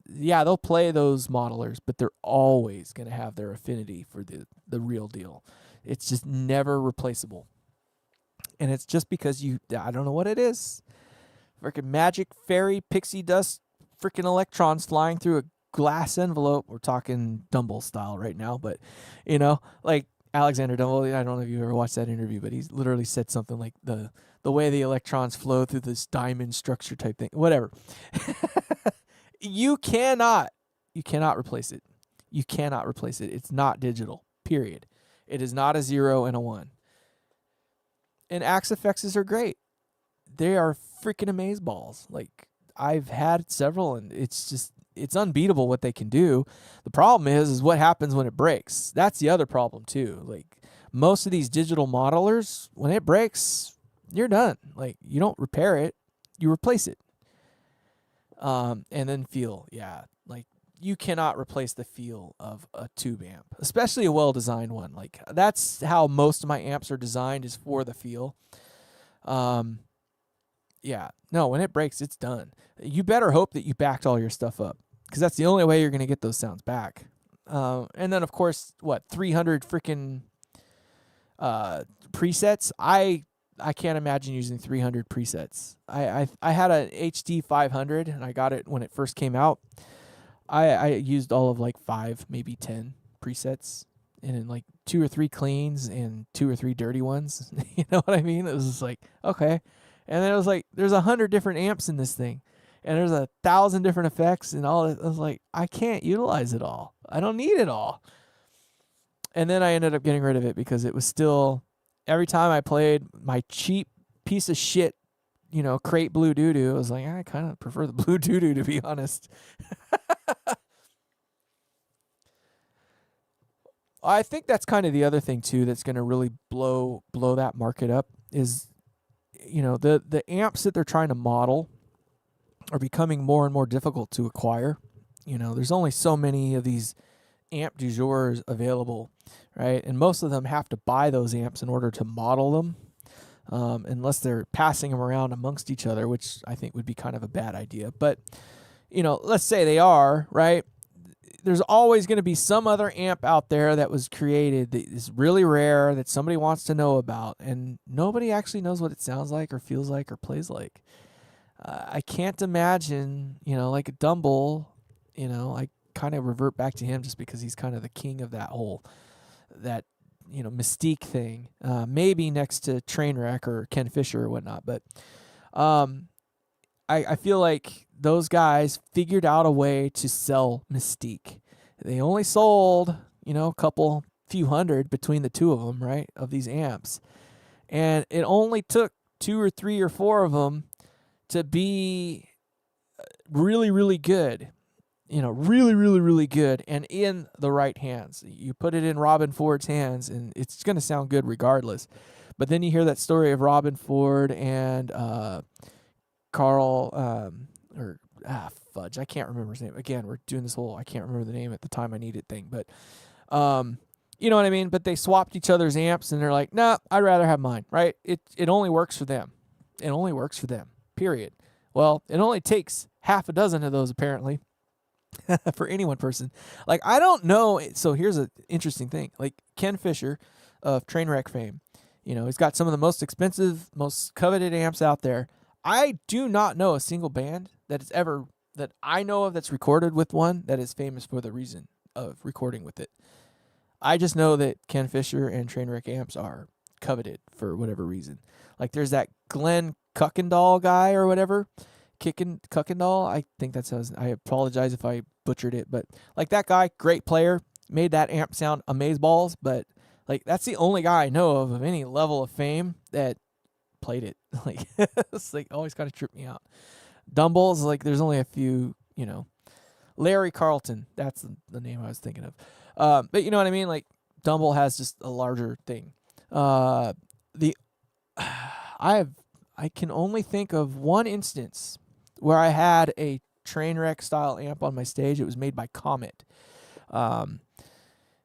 yeah, they'll play those modelers, but they're always going to have their affinity for the real deal. It's just never replaceable. And it's just because I don't know what it is. Freaking magic fairy pixie dust freaking electrons flying through a glass envelope. We're talking Dumble style right now, but like Alexander Dumble, I don't know if you ever watched that interview, but he's literally said something like the way the electrons flow through this diamond structure type thing. Whatever. You cannot replace it. You cannot replace it. It's not digital. Period. It is not a 0 and a 1. And Axe-Fx's are great. They are freaking amazeballs. Like, I've had several, and it's unbeatable what they can do. The problem is what happens when it breaks. That's the other problem too. Like, most of these digital modelers, when it breaks, you're done. Like, you don't repair it, you replace it. And then feel, like, you cannot replace the feel of a tube amp, especially a well-designed one. Like, that's how most of my amps are designed, is for the feel. When it breaks, it's done. You better hope that you backed all your stuff up, because that's the only way you're going to get those sounds back. And then, of course, 300 freaking presets? I can't imagine using 300 presets. I had an HD 500, and I got it when it first came out. I used all of like 5, maybe 10 presets, and in like 2 or 3 cleans and 2 or 3 dirty ones. You know what I mean? It was just like, okay. And then it was like, there's 100 different amps in this thing, and there's 1,000 different effects and all that. I was like, I can't utilize it all. I don't need it all. And then I ended up getting rid of it because it was still, every time I played, my cheap piece of shit, crate blue doo-doo. I was like, I kind of prefer the blue doo-doo, to be honest. I think that's kind of the other thing too that's going to really blow that market up is, the amps that they're trying to model are becoming more and more difficult to acquire. There's only so many of these amp du jour available, right? And most of them have to buy those amps in order to model them, unless they're passing them around amongst each other, which I think would be kind of a bad idea. But, let's say they are, right? There's always going to be some other amp out there that was created that is really rare that somebody wants to know about, and nobody actually knows what it sounds like or feels like or plays like. I can't imagine, like a Dumble, I kind of revert back to him just because he's kind of the king of that mystique thing. Maybe next to Trainwreck or Ken Fisher or whatnot, but I feel like those guys figured out a way to sell mystique. They only sold, a few hundred between the two of them, right, of these amps. And it only took 2 or 3 or 4 of them to be really, really good. Really, really, really good and in the right hands. You put it in Robben Ford's hands and it's going to sound good regardless. But then you hear that story of Robben Ford and Carl, fudge, I can't remember his name. Again, we're doing this whole I can't remember the name at the time I need it thing. But you know what I mean? But they swapped each other's amps and they're like, nah, I'd rather have mine, right? It only works for them. It only works for them, period. Well, it only takes half a dozen of those apparently. For any one person. Like, I don't know. So here's an interesting thing. Like Ken Fisher of Trainwreck fame, he's got some of the most expensive, most coveted amps out there. I do not know a single band that I know of that's recorded with one that is famous for the reason of recording with it. I just know that Ken Fisher and Trainwreck amps are coveted for whatever reason. Like there's that Glenn Kuykendall guy or whatever. Kuykendall, I think that's how I apologize if I butchered it, but like that guy, great player, made that amp sound amazeballs, but like that's the only guy I know of any level of fame that played it. Like it's like always kind of tripped me out. Dumbles, like there's only a few, Larry Carlton, that's the name I was thinking of. But you know what I mean? Like Dumble has just a larger thing. I can only think of one instance where I had a Trainwreck style amp on my stage. It was made by Comet. And,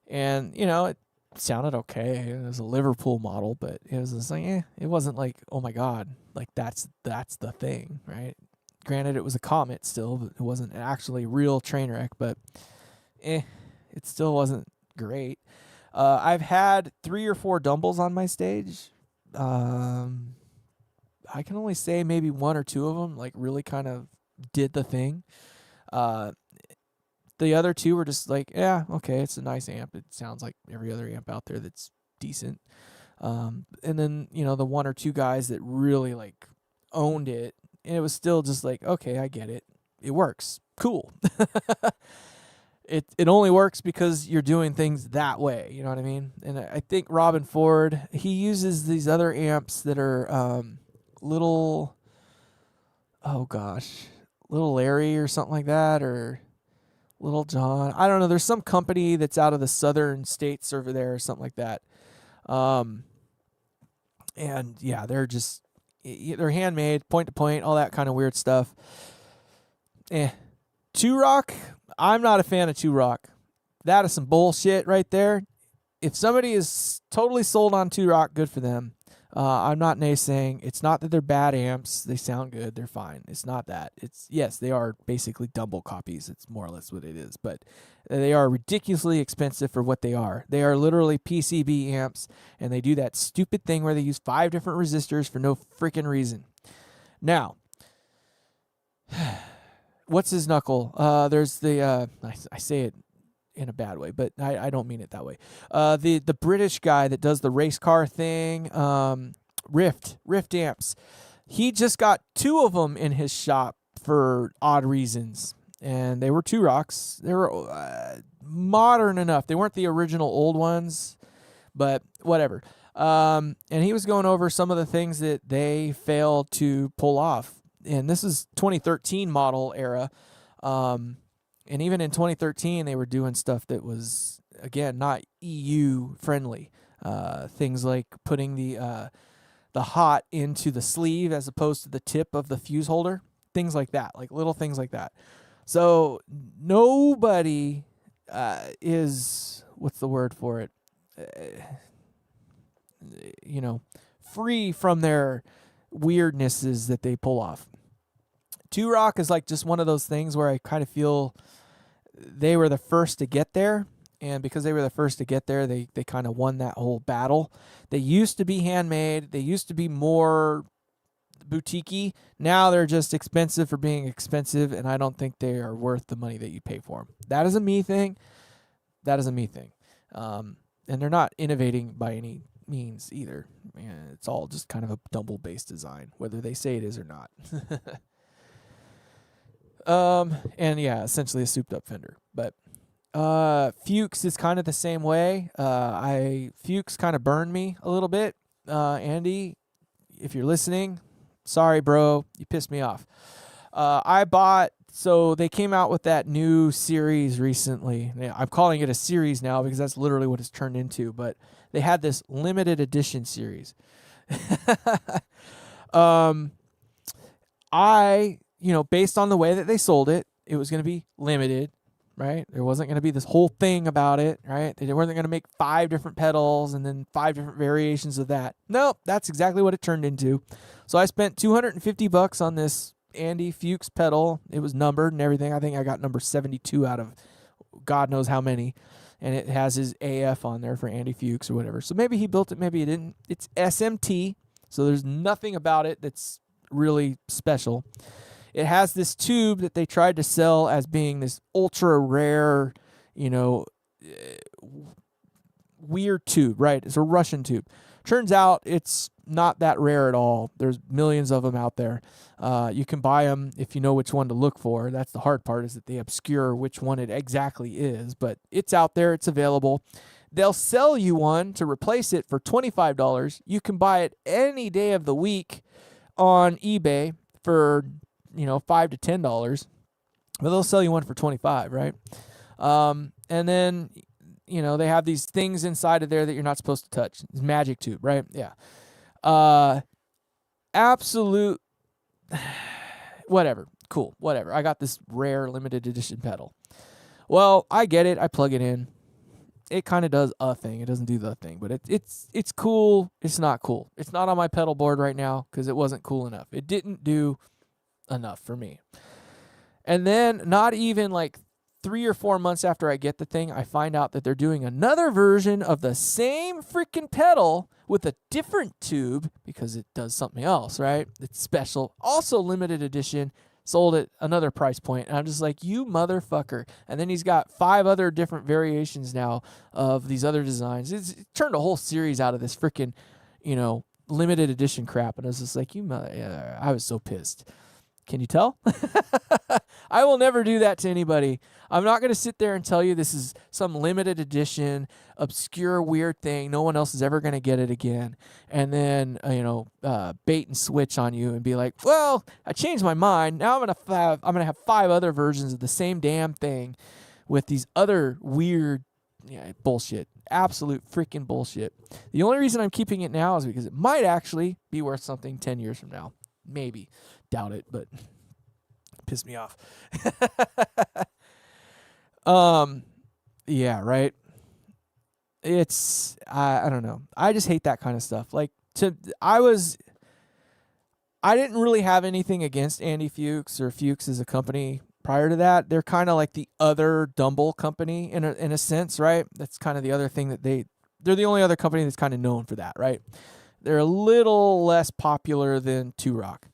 it sounded okay. It was a Liverpool model, but it was just like, it wasn't like, oh my God, like that's the thing, right? Granted, it was a Comet still, but it wasn't actually real Trainwreck, but it still wasn't great. I've had 3 or 4 Dumbles on my stage. I can only say maybe 1 or 2 of them like really kind of did the thing. The other 2 were just like, yeah, okay, it's a nice amp. It sounds like every other amp out there that's decent. And then, the 1 or 2 guys that really like owned it, and it was still just like, okay, I get it. It works. Cool. It only works because you're doing things that way. You know what I mean? And I think Robben Ford, he uses these other amps that are Little Larry or something like that, or Little John. I don't know. There's some company that's out of the southern states over there or something like that. And yeah, they're handmade, point to point, all that kind of weird stuff. Two Rock, I'm not a fan of Two Rock. That is some bullshit right there. If somebody is totally sold on Two Rock, good for them. I'm not naysaying. It's not that they're bad amps. They sound good. They're fine. It's not that. Yes, they are basically Dumble copies. It's more or less what it is. But they are ridiculously expensive for what they are. They are literally PCB amps, and they do that stupid thing where they use 5 different resistors for no freaking reason. Now, what's his knuckle? There's the I say it in a bad way, but I don't mean it that way. The British guy that does the race car thing, Rift amps. He just got 2 of them in his shop for odd reasons, and they were Two Rocks. They were modern enough. They weren't the original old ones, but whatever. And he was going over some of the things that they failed to pull off. And this is 2013 model era. And even in 2013, they were doing stuff that was, again, not EU friendly. Things like putting the hot into the sleeve as opposed to the tip of the fuse holder. Things like that, like little things like that. So nobody is, what's the word for it? Free from their weirdnesses that they pull off. Two Rock is like just one of those things where I kind of feel they were the first to get there. And because they were the first to get there, they kind of won that whole battle. They used to be handmade. They used to be more boutique-y. Now they're just expensive for being expensive, and I don't think they are worth the money that you pay for them. That is a me thing. And they're not innovating by any means either. It's all just kind of a dumble-based design, whether they say it is or not. And yeah, essentially a souped-up fender. But Fuchs is kind of the same way. Fuchs kind of burned me a little bit. Andy, if you're listening, sorry, bro, you pissed me off. So they came out with that new series recently. I'm calling it a series now because that's literally what it's turned into. But they had this limited edition series. Based on the way that they sold it, it was going to be limited. Right? There wasn't going to be this whole thing about it, right? They weren't going to make 5 different pedals and then 5 different variations of that. Nope, that's exactly what it turned into. So I spent $250 on this Andy Fuchs pedal. It was numbered and everything. I think I got number 72 out of God knows how many. And it has his AF on there for Andy Fuchs or whatever. So maybe he built it, maybe he didn't. It's SMT, so there's nothing about it that's really special. It has this tube that they tried to sell as being this ultra rare, weird tube, right? It's a Russian tube. Turns out it's not that rare at all. There's millions of them out there. You can buy them if you know which one to look for. That's the hard part, is that they obscure which one it exactly is. But it's out there. It's available. They'll sell you one to replace it for $25. You can buy it any day of the week on eBay for $5 to $10, but they'll sell you one for $25, right? And then, they have these things inside of there that you're not supposed to touch. It's magic tube, right? Yeah. Absolute, whatever. Cool. Whatever. I got this rare limited edition pedal. Well, I get it. I plug it in. It kind of does a thing. It doesn't do the thing, but it's cool. It's not cool. It's not on my pedal board right now because it wasn't cool enough. It didn't do enough for me. And then not even like 3 or 4 months after I get the thing, I find out that they're doing another version of the same freaking pedal with a different tube because it does something else, right? It's special, also limited edition, sold at another price point. And I'm just like, you motherfucker. And then he's got 5 other different variations now of these other designs. It turned a whole series out of this freaking, limited edition crap. And I was just like, I was so pissed. Can you tell? I will never do that to anybody. I'm not going to sit there and tell you this is some limited edition, obscure, weird thing. No one else is ever going to get it again. And then, bait and switch on you and be like, well, I changed my mind. Now I'm going to have 5 other versions of the same damn thing with these other weird bullshit. Absolute freaking bullshit. The only reason I'm keeping it now is because it might actually be worth something 10 years from now. Maybe. Doubt it, but pissed me off. Yeah, right. It's I don't know. I just hate that kind of stuff. Like I didn't really have anything against Andy Fuchs or Fuchs as a company prior to that. They're kind of like the other Dumble company in a sense, right? That's kind of the other thing that they're the only other company that's kind of known for that, right? They're a little less popular than Two Rock.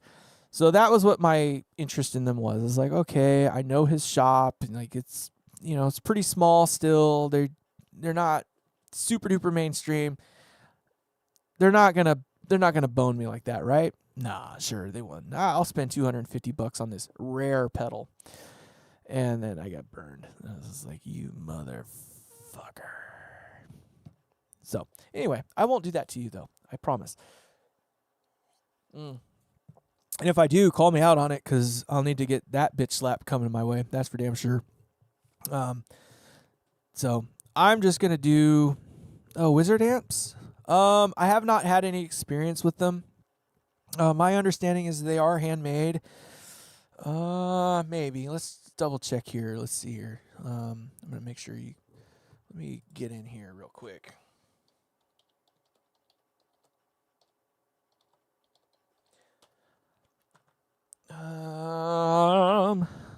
So that was what my interest in them was. It's like, okay, I know his shop, and like it's pretty small still. They're not super duper mainstream. They're not gonna bone me like that, right? Nah, sure they won't. Nah, I'll spend $250 on this rare pedal, and then I got burned. I was just like, you motherfucker. So anyway, I won't do that to you though. I promise. And if I do, call me out on it because I'll need to get that bitch slap coming my way. That's for damn sure. So I'm just gonna do wizard amps. I have not had any experience with them. My understanding is they are handmade. Maybe. Let's double check here. Let's see here. I'm gonna make sure you. Let me get in here real quick.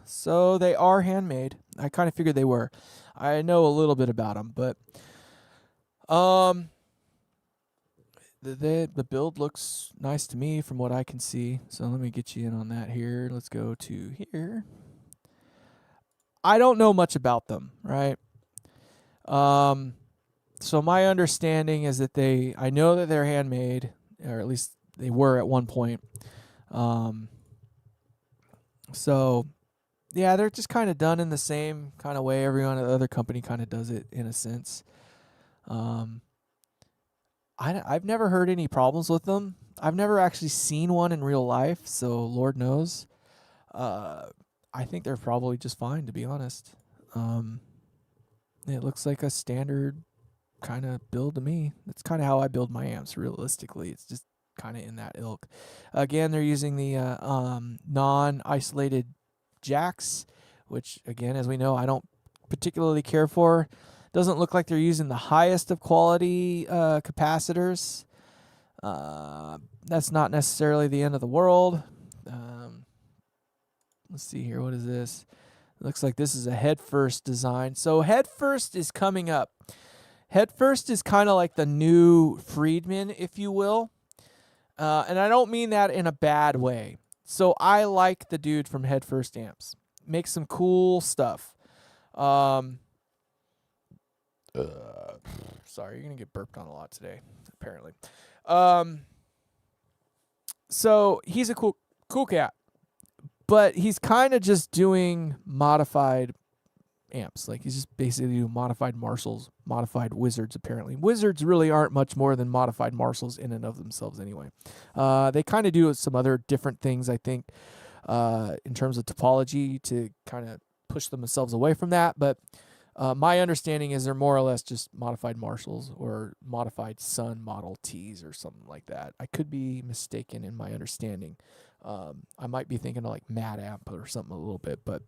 So they are handmade. I kind of figured they were. I know a little bit about them, but the build looks nice to me from what I can see. So let me get you in on that here. Let's go to here. I don't know much about them, right? So my understanding is that I know that they're handmade, or at least they were at one point. So yeah, they're just kind of done in the same kind of way every other company kind of does it in a sense. I've never heard any problems with them. I've never actually seen one in real life, so Lord knows. I think they're probably just fine, to be honest. It looks like a standard kind of build to me. That's kind of how I build my amps, realistically. It's just kind of in that ilk. Again, they're using the non-isolated jacks, which, again, as we know, I don't particularly care for. Doesn't look like they're using the highest of quality capacitors. That's not necessarily the end of the world. Let's see here. What is this? Looks like this is a Headfirst design. So Headfirst is coming up. Headfirst is kind of like the new Friedman, if you will. And I don't mean that in a bad way. So I like the dude from Headfirst Amps. Makes some cool stuff. Sorry, you're going to get burped on a lot today, apparently. So he's a cool cat. But he's kind of just doing modified amps. Like, he's just basically doing modified Marshalls, modified Wizards, apparently. Wizards really aren't much more than modified Marshalls in and of themselves anyway. They kind of do some other different things, I think, in terms of topology to kind of push themselves away from that. But my understanding is they're more or less just modified Marshalls or modified Sun Model Ts or something like that. I could be mistaken in my understanding. I might be thinking of like Mad Amp or something a little bit, but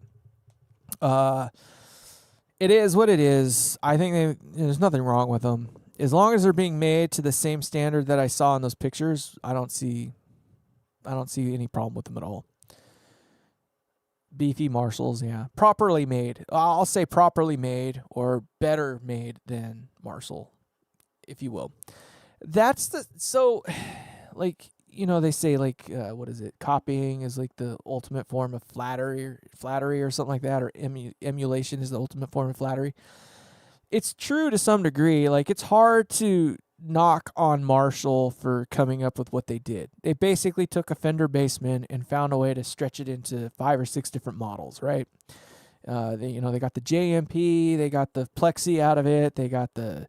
it is what it is. I think there's nothing wrong with them. As long as they're being made to the same standard that I saw in those pictures, I don't see any problem with them at all. Beefy Marshalls, yeah. Properly made. I'll say properly made or better made than Marshall, if you will. Like, you know, they say like, what is it? Copying is like the ultimate form of flattery or something like that, or emulation is the ultimate form of flattery. It's true to some degree. Like, it's hard to knock on Marshall for coming up with what they did. They basically took a Fender Bassman and found a way to stretch it into 5 or 6 different models, right? They got the JMP, they got the Plexi out of it, they got their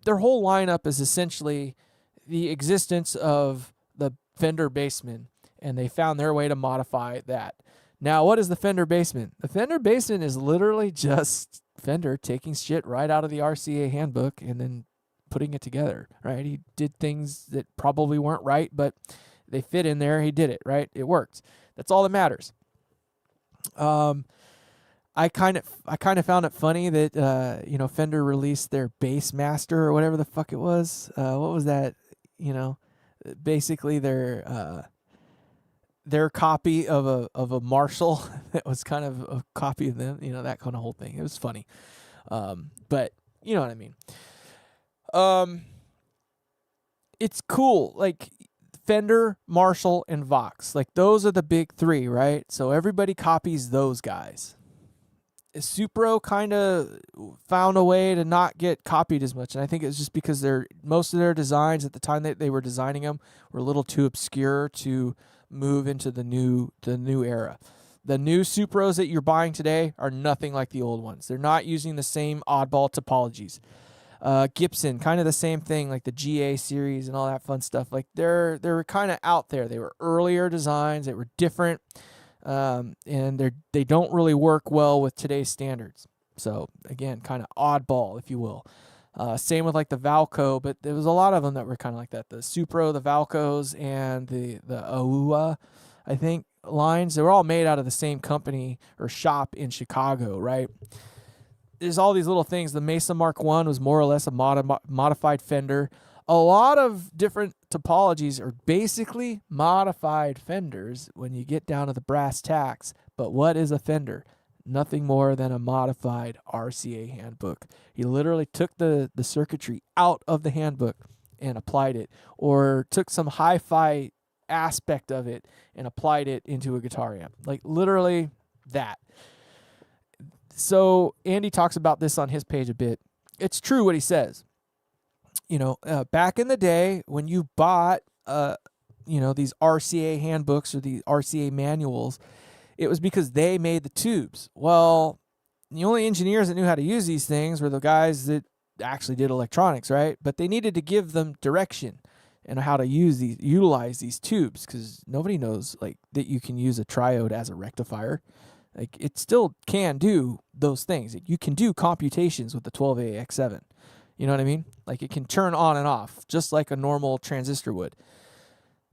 whole lineup is essentially the existence of the Fender Bassman, and they found their way to modify that. Now, what is the Fender Bassman? The Fender Bassman is literally just Fender taking shit right out of the RCA handbook and then putting it together, right? He did things that probably weren't right, but they fit in there. He did it, right? It worked. That's all that matters. I kind of found it funny that Fender released their Bassmaster or whatever the fuck it was. What was that? Basically their copy of a Marshall that was kind of a copy of them. That kind of whole thing. It was funny, but you know what I mean. It's cool. Like Fender, Marshall, and Vox. Like those are the big 3, right? So everybody copies those guys. Supro kind of found a way to not get copied as much, and I think it's just because most of their designs at the time that they were designing them were a little too obscure to move into the new era. The new Supros that you're buying today are nothing like the old ones. They're not using the same oddball topologies. Gibson, kind of the same thing, like the GA series and all that fun stuff. Like they were kind of out there. They were earlier designs. They were different, and they don't really work well with today's standards. So again, kind of oddball, if you will. Same with like the Valco, but there was a lot of them that were kind of like that. The Supro, the Valcos, and the AUA, I think, lines. They were all made out of the same company or shop in Chicago, right? There's all these little things. The Mesa Mark I was more or less a modified fender. A lot of different topologies are basically modified fenders when you get down to the brass tacks. But what is a fender? Nothing more than a modified RCA handbook. He literally took the circuitry out of the handbook and applied it, or took some hi-fi aspect of it and applied it into a guitar amp. Like literally that. So Andy talks about this on his page a bit. It's true what he says. Back in the day when you bought, these RCA handbooks or the RCA manuals, it was because they made the tubes. Well, the only engineers that knew how to use these things were the guys that actually did electronics, right? But they needed to give them direction and how to utilize these tubes, because nobody knows like that you can use a triode as a rectifier. Like it still can do those things. You can do computations with the 12AX7. You know what I mean? Like it can turn on and off just like a normal transistor would.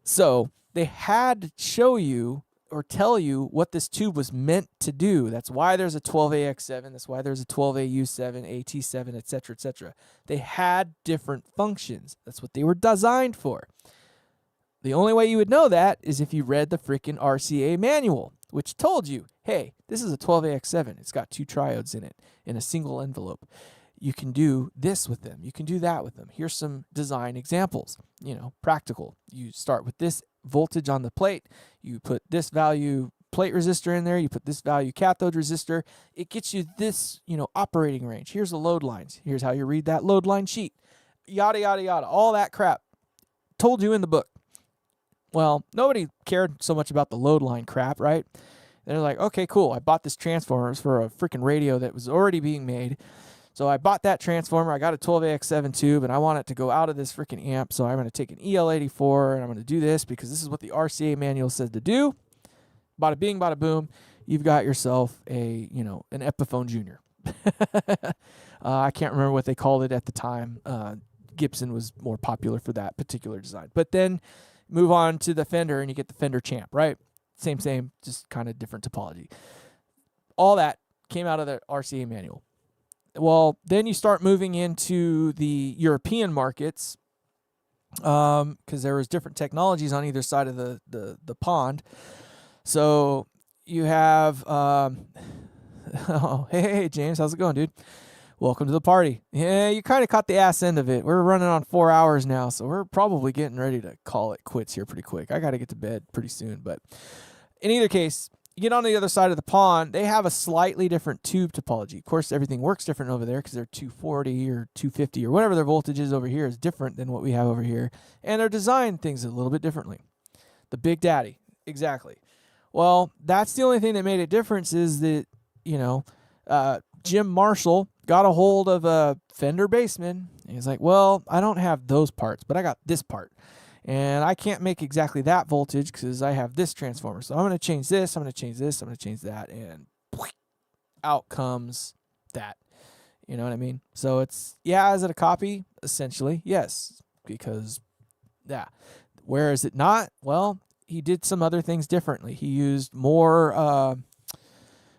So they had to show you or tell you what this tube was meant to do. That's why there's a 12AX7. That's why there's a 12AU7, AT7, etc., etc. They had different functions. That's what they were designed for. The only way you would know that is if you read the freaking RCA manual, which told you, hey, this is a 12AX7. It's got 2 triodes in it in a single envelope. You can do this with them. You can do that with them. Here's some design examples, practical. You start with this voltage on the plate. You put this value plate resistor in there. You put this value cathode resistor. It gets you this, operating range. Here's the load lines. Here's how you read that load line sheet. Yada, yada, yada. All that crap told you in the book. Well, nobody cared so much about the load line crap, right? They're like, okay, cool. I bought this transformers for a freaking radio that was already being made. So I bought that transformer. I got a 12AX7 tube, and I want it to go out of this freaking amp. So I'm going to take an EL84, and I'm going to do this because this is what the RCA manual says to do. Bada bing, bada boom. You've got yourself an Epiphone Junior. I can't remember what they called it at the time. Gibson was more popular for that particular design. But then move on to the Fender, and you get the Fender Champ, right? Same, just kind of different topology. All that came out of the RCA manual. Well, then you start moving into the European markets, because there was different technologies on either side of the pond. So you have, hey, James, how's it going, dude? Welcome to the party. Yeah, you kind of caught the ass end of it. We're running on 4 hours now, so we're probably getting ready to call it quits here pretty quick. I got to get to bed pretty soon, but in either case, you get on the other side of the pond, they have a slightly different tube topology. Of course, everything works different over there because they're 240 or 250 or whatever their voltage is over here is different than what we have over here. And they're designed things a little bit differently. The Big Daddy, exactly. Well, that's the only thing that made a difference is that, Jim Marshall got a hold of a Fender Bassman. And he's like, well, I don't have those parts, but I got this part. And I can't make exactly that voltage because I have this transformer. So I'm going to change this, I'm going to change this, I'm going to change that, and out comes that. You know what I mean? So it's, is it a copy? Essentially, yes. Because, where is it not? Well, he did some other things differently. He used more,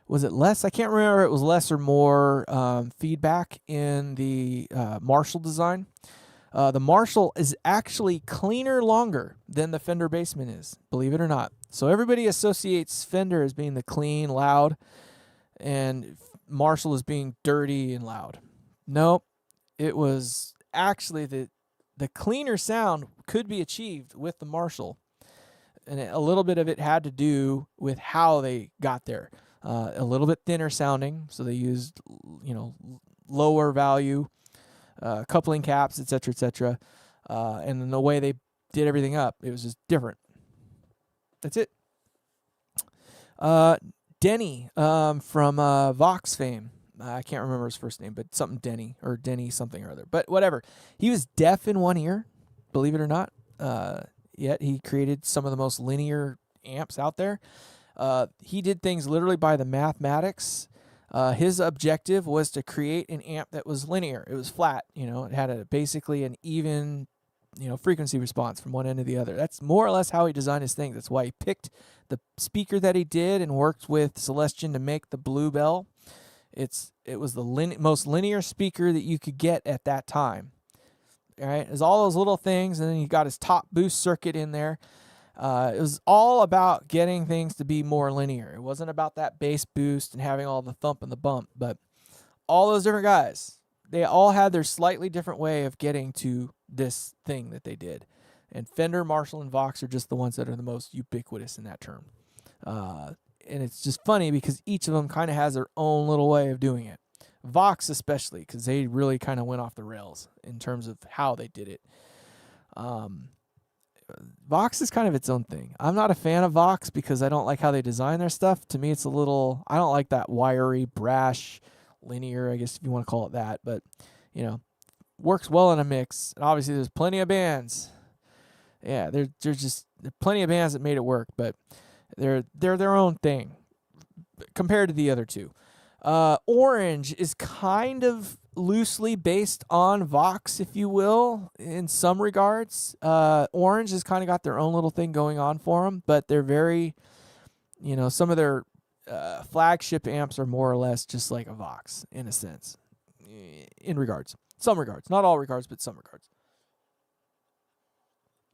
was it less? I can't remember if it was less or more feedback in the Marshall design. The Marshall is actually cleaner, longer than the Fender Bassman is, believe it or not. So everybody associates Fender as being the clean, loud, and Marshall as being dirty and loud. Nope. It was actually the cleaner sound could be achieved with the Marshall. And a little bit of it had to do with how they got there. A little bit thinner sounding, so they used, lower value coupling caps, etc., etc. And then the way they did everything up, it was just different. That's it. Denny from Vox fame, I can't remember his first name, but something Denny or Denny something or other. But whatever. He was deaf in one ear, believe it or not. Yet he created some of the most linear amps out there. He did things literally by the mathematics. His objective was to create an amp that was linear. It was flat. It had basically an even, frequency response from one end to the other. That's more or less how he designed his thing. That's why he picked the speaker that he did and worked with Celestion to make the Bluebell. It was the most linear speaker that you could get at that time. All right, there's all those little things, and then you got his top boost circuit in there. It was all about getting things to be more linear. It wasn't about that bass boost and having all the thump and the bump, but all those different guys, they all had their slightly different way of getting to this thing that they did. And Fender, Marshall, and Vox are just the ones that are the most ubiquitous in that term. And it's just funny because each of them kind of has their own little way of doing it. Vox especially, because they really kind of went off the rails in terms of how they did it. Vox is kind of its own thing. I'm not a fan of Vox because I don't like how they design their stuff. To me, it's I don't like that wiry, brash, linear, I guess if you want to call it that. But, works well in a mix. And obviously, there's plenty of bands. Yeah, there's just plenty of bands that made it work, but they're their own thing compared to the other two. Orange is kind of loosely based on Vox, if you will, in some regards. Orange has kind of got their own little thing going on for them, but they're very, some of their flagship amps are more or less just like a Vox in a sense, in regards. Some regards. Not all regards, but some regards.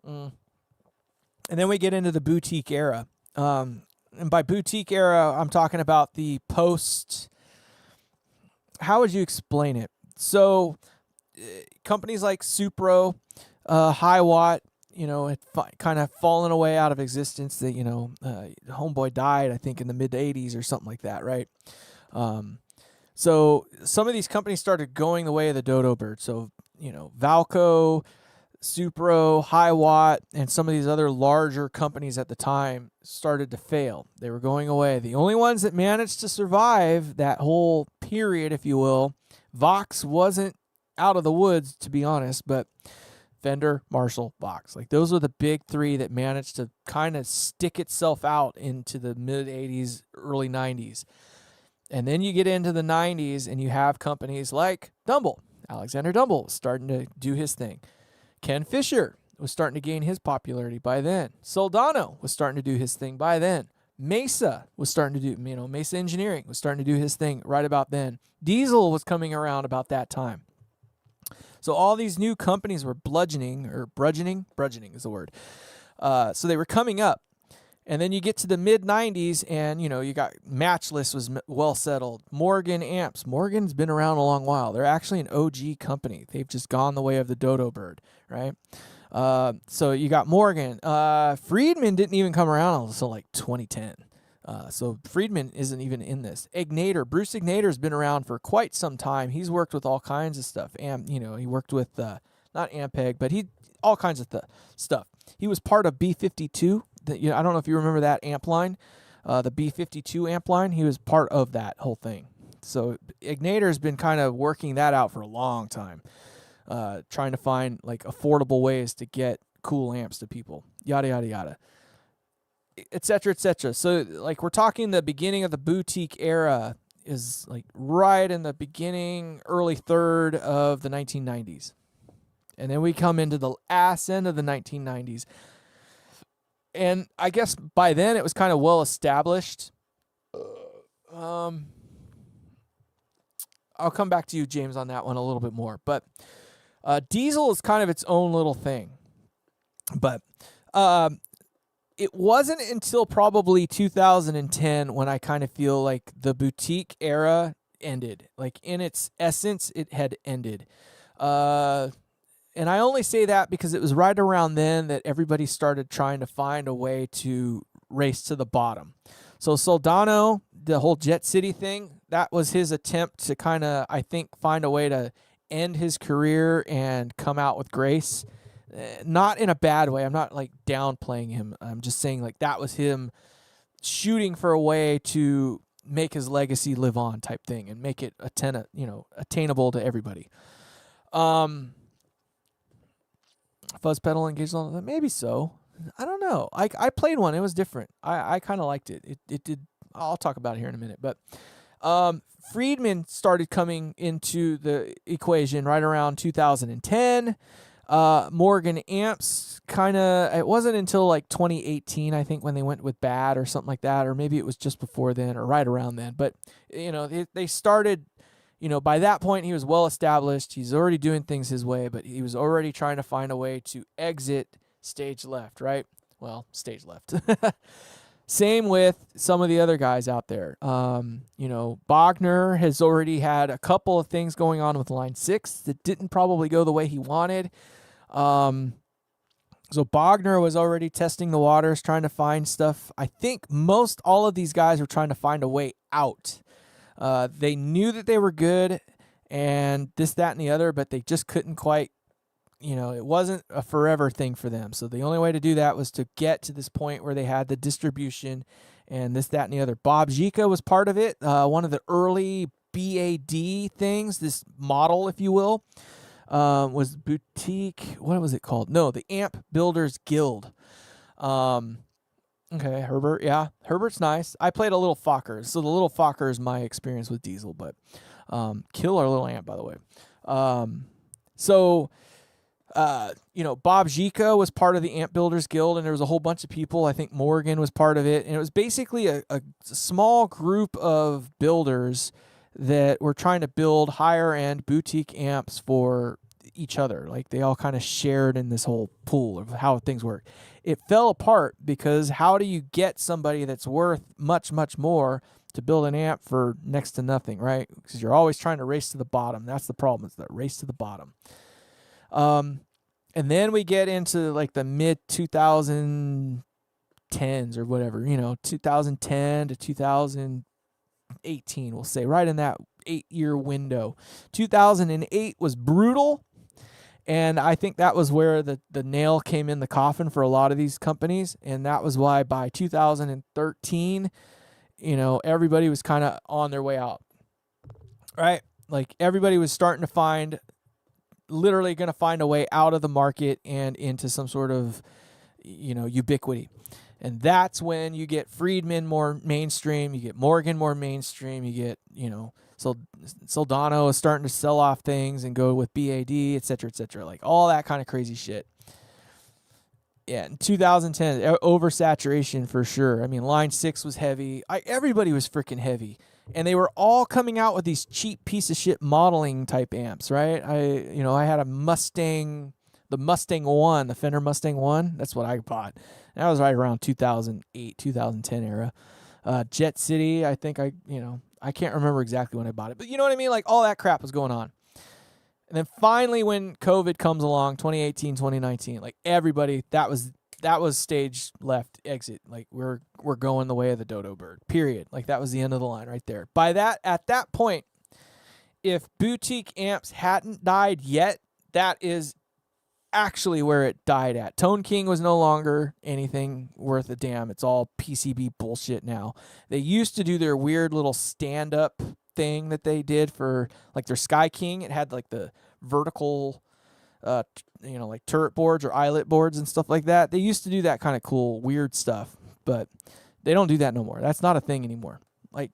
And then we get into the boutique era. And by boutique era, I'm talking about the post... How would you explain it? So, companies like Supro, Hiwatt, had kind of fallen away out of existence. That Homeboy died, I think, in the mid '80s or something like that, right? So some of these companies started going the way of the dodo bird. So Valco, Supro, Hiwatt, and some of these other larger companies at the time started to fail. They were going away. The only ones that managed to survive that whole period, if you will, Vox wasn't out of the woods, to be honest, but Fender, Marshall, Vox. Like those were the big three that managed to kind of stick itself out into the mid 80s, early 90s. And then you get into the 90s and you have companies like Dumble. Alexander Dumble was starting to do his thing. Ken Fisher was starting to gain his popularity by then. Soldano was starting to do his thing by then. Mesa was starting to do, Mesa Engineering was starting to do his thing right about then. Diesel was coming around about that time. So all these new companies were bludgeoning is the word. So they were coming up. And then you get to the mid-90s and, you got Matchless was well settled. Morgan Amps. Morgan's been around a long while. They're actually an OG company. They've just gone the way of the dodo bird, right? So you got Morgan. Friedman didn't even come around until like 2010. So Friedman isn't even in this. Ignator. Bruce Ignator has been around for quite some time. He's worked with all kinds of stuff. And, he worked with, not Ampeg, but all kinds of stuff. He was part of B-52. I don't know if you remember that amp line, the B-52 amp line. He was part of that whole thing. So Ignator's been kind of working that out for a long time, trying to find like affordable ways to get cool amps to people, yada, yada, yada, et cetera, et cetera. So like we're talking the beginning of the boutique era is like right in the beginning, early third of the 1990s. And then we come into the ass end of the 1990s. And I guess by then it was kind of well established. I'll come back to you, James, on that one a little bit more. But Diesel is kind of its own little thing. But it wasn't until probably 2010 when I kind of feel like the boutique era ended. Like in its essence, it had ended. And I only say that because it was right around then that everybody started trying to find a way to race to the bottom. So Soldano, the whole Jet City thing, that was his attempt to kind of, I think, find a way to end his career and come out with grace. Not in a bad way. I'm not like downplaying him. I'm just saying like that was him shooting for a way to make his legacy live on type thing and make it attainable to everybody. Fuzz pedal engaged on that? Maybe so. I don't know. I played one. It was different. I kind of liked it. It did. I'll talk about it here in a minute. But Friedman started coming into the equation right around 2010. Morgan amps it wasn't until like 2018, I think, when they went with Bad or something like that, or maybe it was just before then or right around then. But, they started, by that point he was well established. He's already doing things his way, but he was already trying to find a way to exit stage left, right? Well, stage left. Same with some of the other guys out there. Bogner has already had a couple of things going on with Line 6 that didn't probably go the way he wanted. So Bogner was already testing the waters, trying to find stuff. I think most all of these guys were trying to find a way out. They knew that they were good and this, that, and the other, but they just couldn't quite, it wasn't a forever thing for them. So the only way to do that was to get to this point where they had the distribution and this, that, and the other. Bob Zika was part of it. One of the early BAD things, this model, if you will, was Boutique. What was it called? No, the Amp Builders Guild. Okay, Herbert. Yeah, Herbert's nice. I played a Little Fokker. So the Little Fokker is my experience with Diesel, but killer little amp, by the way. Bob Zika was part of the Amp Builders Guild, and there was a whole bunch of people. I think Morgan was part of it, and it was basically a small group of builders that were trying to build higher-end boutique amps for each other. Like, they all kind of shared in this whole pool of how things work. It fell apart because how do you get somebody that's worth much, much more to build an amp for next to nothing, right? Because you're always trying to race to the bottom. That's the problem. It's that race to the bottom. And then we get into like the mid 2010s or whatever, 2010 to 2018, we'll say, right in that 8-year window. 2008 was brutal. And I think that was where the nail came in the coffin for a lot of these companies. And that was why by 2013, everybody was kind of on their way out, right? Like, everybody was literally going to find a way out of the market and into some sort of, ubiquity. And that's when you get Friedman more mainstream, you get Morgan more mainstream, you get, Soldano is starting to sell off things and go with BAD, et cetera, like all that kind of crazy shit. Yeah, in 2010, oversaturation for sure. I mean, Line 6 was heavy. Everybody was freaking heavy. And they were all coming out with these cheap piece of shit modeling type amps, right? I had a Mustang, the Mustang 1, the Fender Mustang 1. That's what I bought. That was right around 2008, 2010 era. Jet City, I think I can't remember exactly when I bought it. But you know what I mean? Like, all that crap was going on. And then finally when COVID comes along, 2018, 2019, like everybody, that was stage left exit. Like, we're going the way of the dodo bird, period. Like, that was the end of the line right there. At that point, if boutique amps hadn't died yet, that is actually where it died at. Tone King was no longer anything worth a damn. It's all PCB bullshit now. They used to do their weird little stand-up thing that they did for, like, their Sky King. It had, like, the vertical like turret boards or eyelet boards and stuff like that. They used to do that kind of cool, weird stuff, but they don't do that no more. That's not a thing anymore. Like,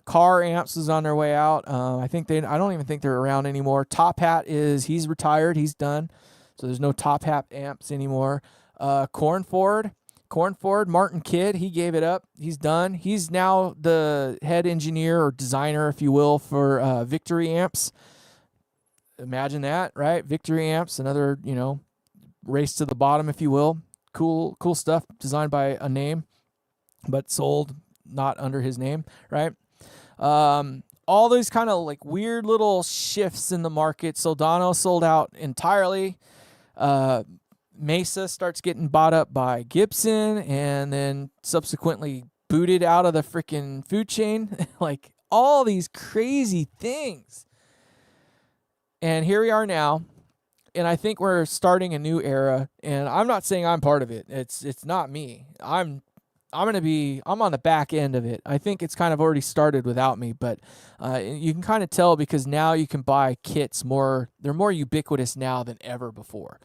Car Amps is on their way out. I don't even think they're around anymore. Top Hat he's retired. He's done. So there's no Top Hat amps anymore. Cornford, Martin Kidd, he gave it up. He's done. He's now the head engineer or designer, if you will, for Victory Amps. Imagine that, right? Victory Amps, another, race to the bottom, if you will. Cool stuff designed by a name, but sold not under his name, right? All these kind of like weird little shifts in the market. Soldano sold out entirely. Mesa starts getting bought up by Gibson and then subsequently booted out of the freaking food chain. Like, all these crazy things. And here we are now, and I think we're starting a new era, and I'm not saying I'm part of it. It's not me. I'm I'm on the back end of it. I think it's kind of already started without me, but you can kind of tell because now you can buy kits they're more ubiquitous now than ever before.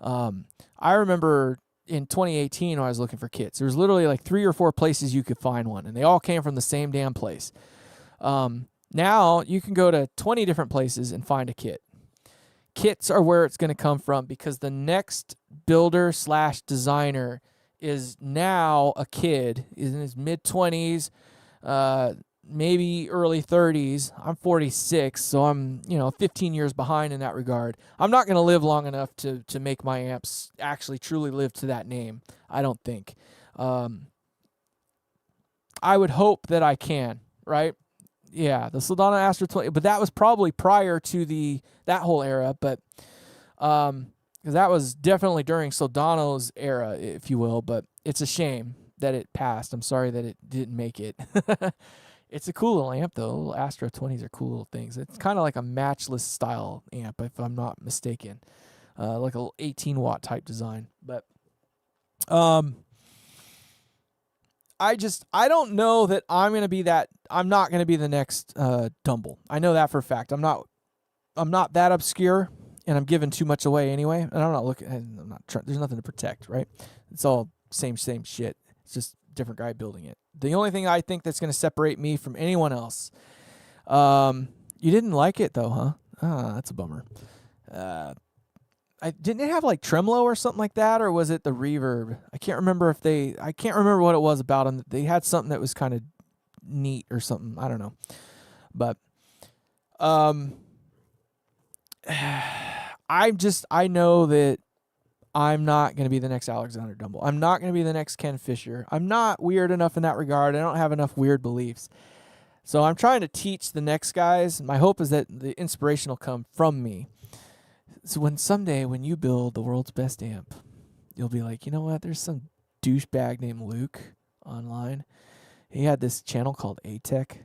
I remember in 2018 when I was looking for kits, there was literally like 3 or 4 places you could find one, and they all came from the same damn place. Now you can go to 20 different places and find a kit. Kits are where it's going to come from because the next builder/designer is now a kid, is in his mid-20s, maybe early 30s. I'm 46, so I'm 15 years behind in that regard. I'm not going to live long enough to make my amps actually truly live to that name, I don't think. I would hope that I can, right? Yeah, the Soldano Astra 20, but that was probably prior to that whole era, but because that was definitely during Soldano's era, if you will, but it's a shame that it passed. I'm sorry that it didn't make it. It's a cool little amp, though. Little Astra 20s are cool little things. It's kind of like a matchless style amp, if I'm not mistaken, like a little 18-watt type design. But I don't know that I'm not going to be the next Dumble. I know that for a fact. I'm not that obscure, and I'm giving too much away anyway. And I'm not trying. There's nothing to protect, right? It's all same shit. It's just a different guy building it. The only thing I think that's going to separate me from anyone else. You didn't like it though, huh? Ah, that's a bummer. Didn't it have like tremolo or something like that, or was it the reverb? I can't remember what it was about them. They had something that was kind of neat or something. I don't know, but I know that I'm not going to be the next Alexander Dumble. I'm not going to be the next Ken Fisher. I'm not weird enough in that regard. I don't have enough weird beliefs. So I'm trying to teach the next guys. My hope is that the inspiration will come from me. So someday when you build the world's best amp, you'll be like, you know what? There's some douchebag named Luke online. He had this channel called A-Tech,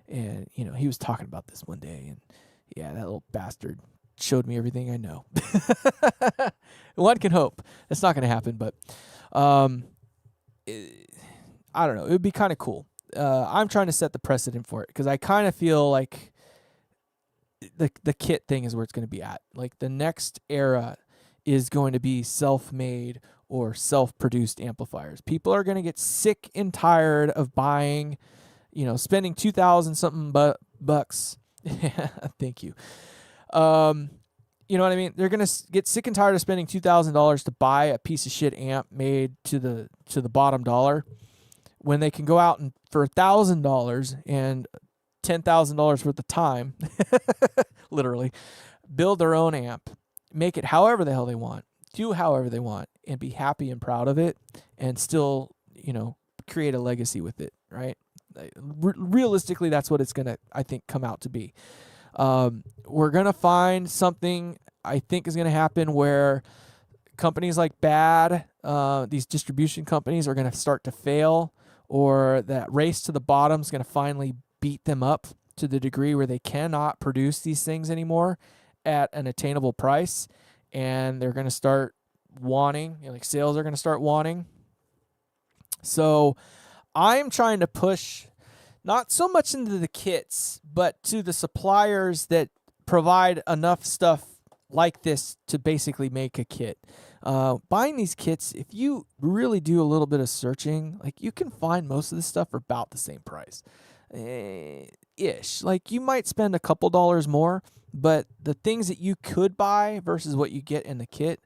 and he was talking about this one day, and yeah, that little bastard showed me everything I know. One can hope. It's not going to happen, but I don't know. It would be kind of cool. I'm trying to set the precedent for it because I kind of feel like the kit thing is where it's going to be at. Like the next era is going to be self-made or self-produced amplifiers. People are going to get sick and tired of buying, spending 2,000 something bucks. Thank you. You know what I mean? They're going to get sick and tired of spending $2,000 to buy a piece of shit amp made to the bottom dollar when they can go out and for $1,000 and $10,000 worth of time, literally, build their own amp, make it however the hell they want, do however they want, and be happy and proud of it, and still, create a legacy with it, right? Realistically, that's what it's going to, I think, come out to be. We're going to find something I think is going to happen where companies like BAD, these distribution companies are going to start to fail, or that race to the bottom is going to finally beat them up to the degree where they cannot produce these things anymore at an attainable price, and they're going to start wanting, sales are going to start wanting. So I'm trying to push not so much into the kits, but to the suppliers that provide enough stuff like this to basically make a kit. Buying these kits, if you really do a little bit of searching, you can find most of this stuff for about the same price. Ish. You might spend a couple dollars more, but the things that you could buy versus what you get in the kit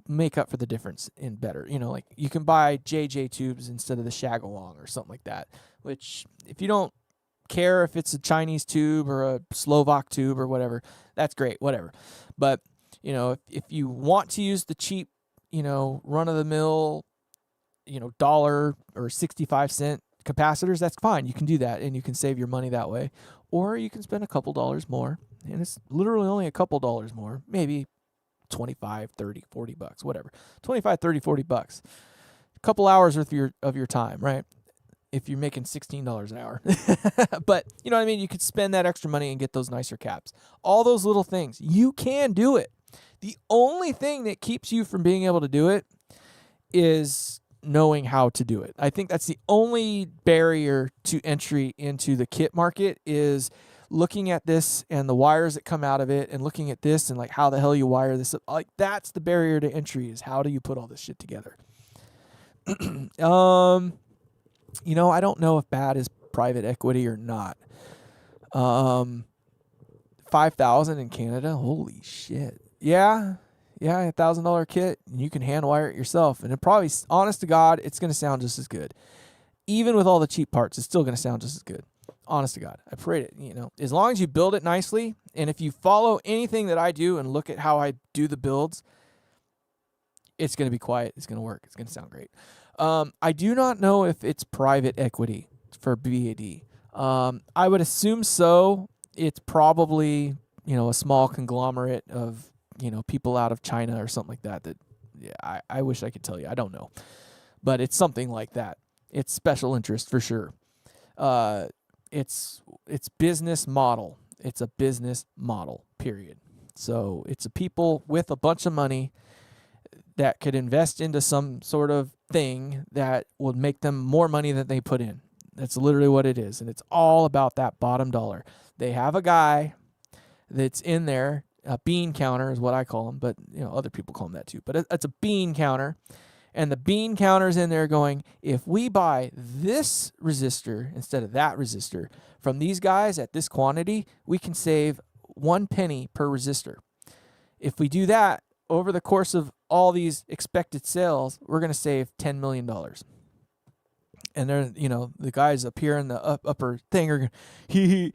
make up for the difference in better. You can buy JJ tubes instead of the Shagalong or something like that, which if you don't care if it's a Chinese tube or a Slovak tube or whatever, that's great, whatever. But, if you want to use the cheap, run-of-the-mill, dollar or 65-cent capacitors, that's fine. You can do that, and you can save your money that way. Or you can spend a couple dollars more, and it's literally only a couple dollars more, maybe 25, 30, 40 bucks, whatever. 25, 30, 40 bucks. A couple hours worth of your time, right? If you're making $16 an hour. But, you know what I mean? You could spend that extra money and get those nicer caps. All those little things. You can do it. The only thing that keeps you from being able to do it is knowing how to do it. I think that's the only barrier to entry into the kit market is looking at this and the wires that come out of it and looking at this and like how the hell you wire this up. Like that's the barrier to entry is how do you put all this shit together. You know, I don't know if bad is private equity or not. 5,000 in Canada. Holy shit. Yeah. Yeah, $1,000 kit, and you can hand wire it yourself. And it probably, honest to God, it's going to sound just as good. Even with all the cheap parts, it's still going to sound just as good. Honest to God. I prayed it, you know. As long as you build it nicely, and if you follow anything that I do and look at how I do the builds, it's going to be quiet. It's going to work. It's going to sound great. I do not know if it's private equity for BAD. I would assume so. It's probably, you know, a small conglomerate of, you know, people out of China or something like that. That, yeah, I wish I could tell you. I don't know, but it's something like that. It's special interest for sure. It's business model. It's a business model. Period. So it's a people with a bunch of money that could invest into some sort of thing that would make them more money than they put in. That's literally what it is, and it's all about that bottom dollar. They have a guy that's in there. A bean counter is what I call them, but you know other people call them that too. But it's a bean counter, and the bean counter's in there going, if we buy this resistor instead of that resistor from these guys at this quantity, we can save 1 penny per resistor. If we do that over the course of all these expected sales, we're going to save $10 million. And they're, you know, the guys up here in the upper thing are, $10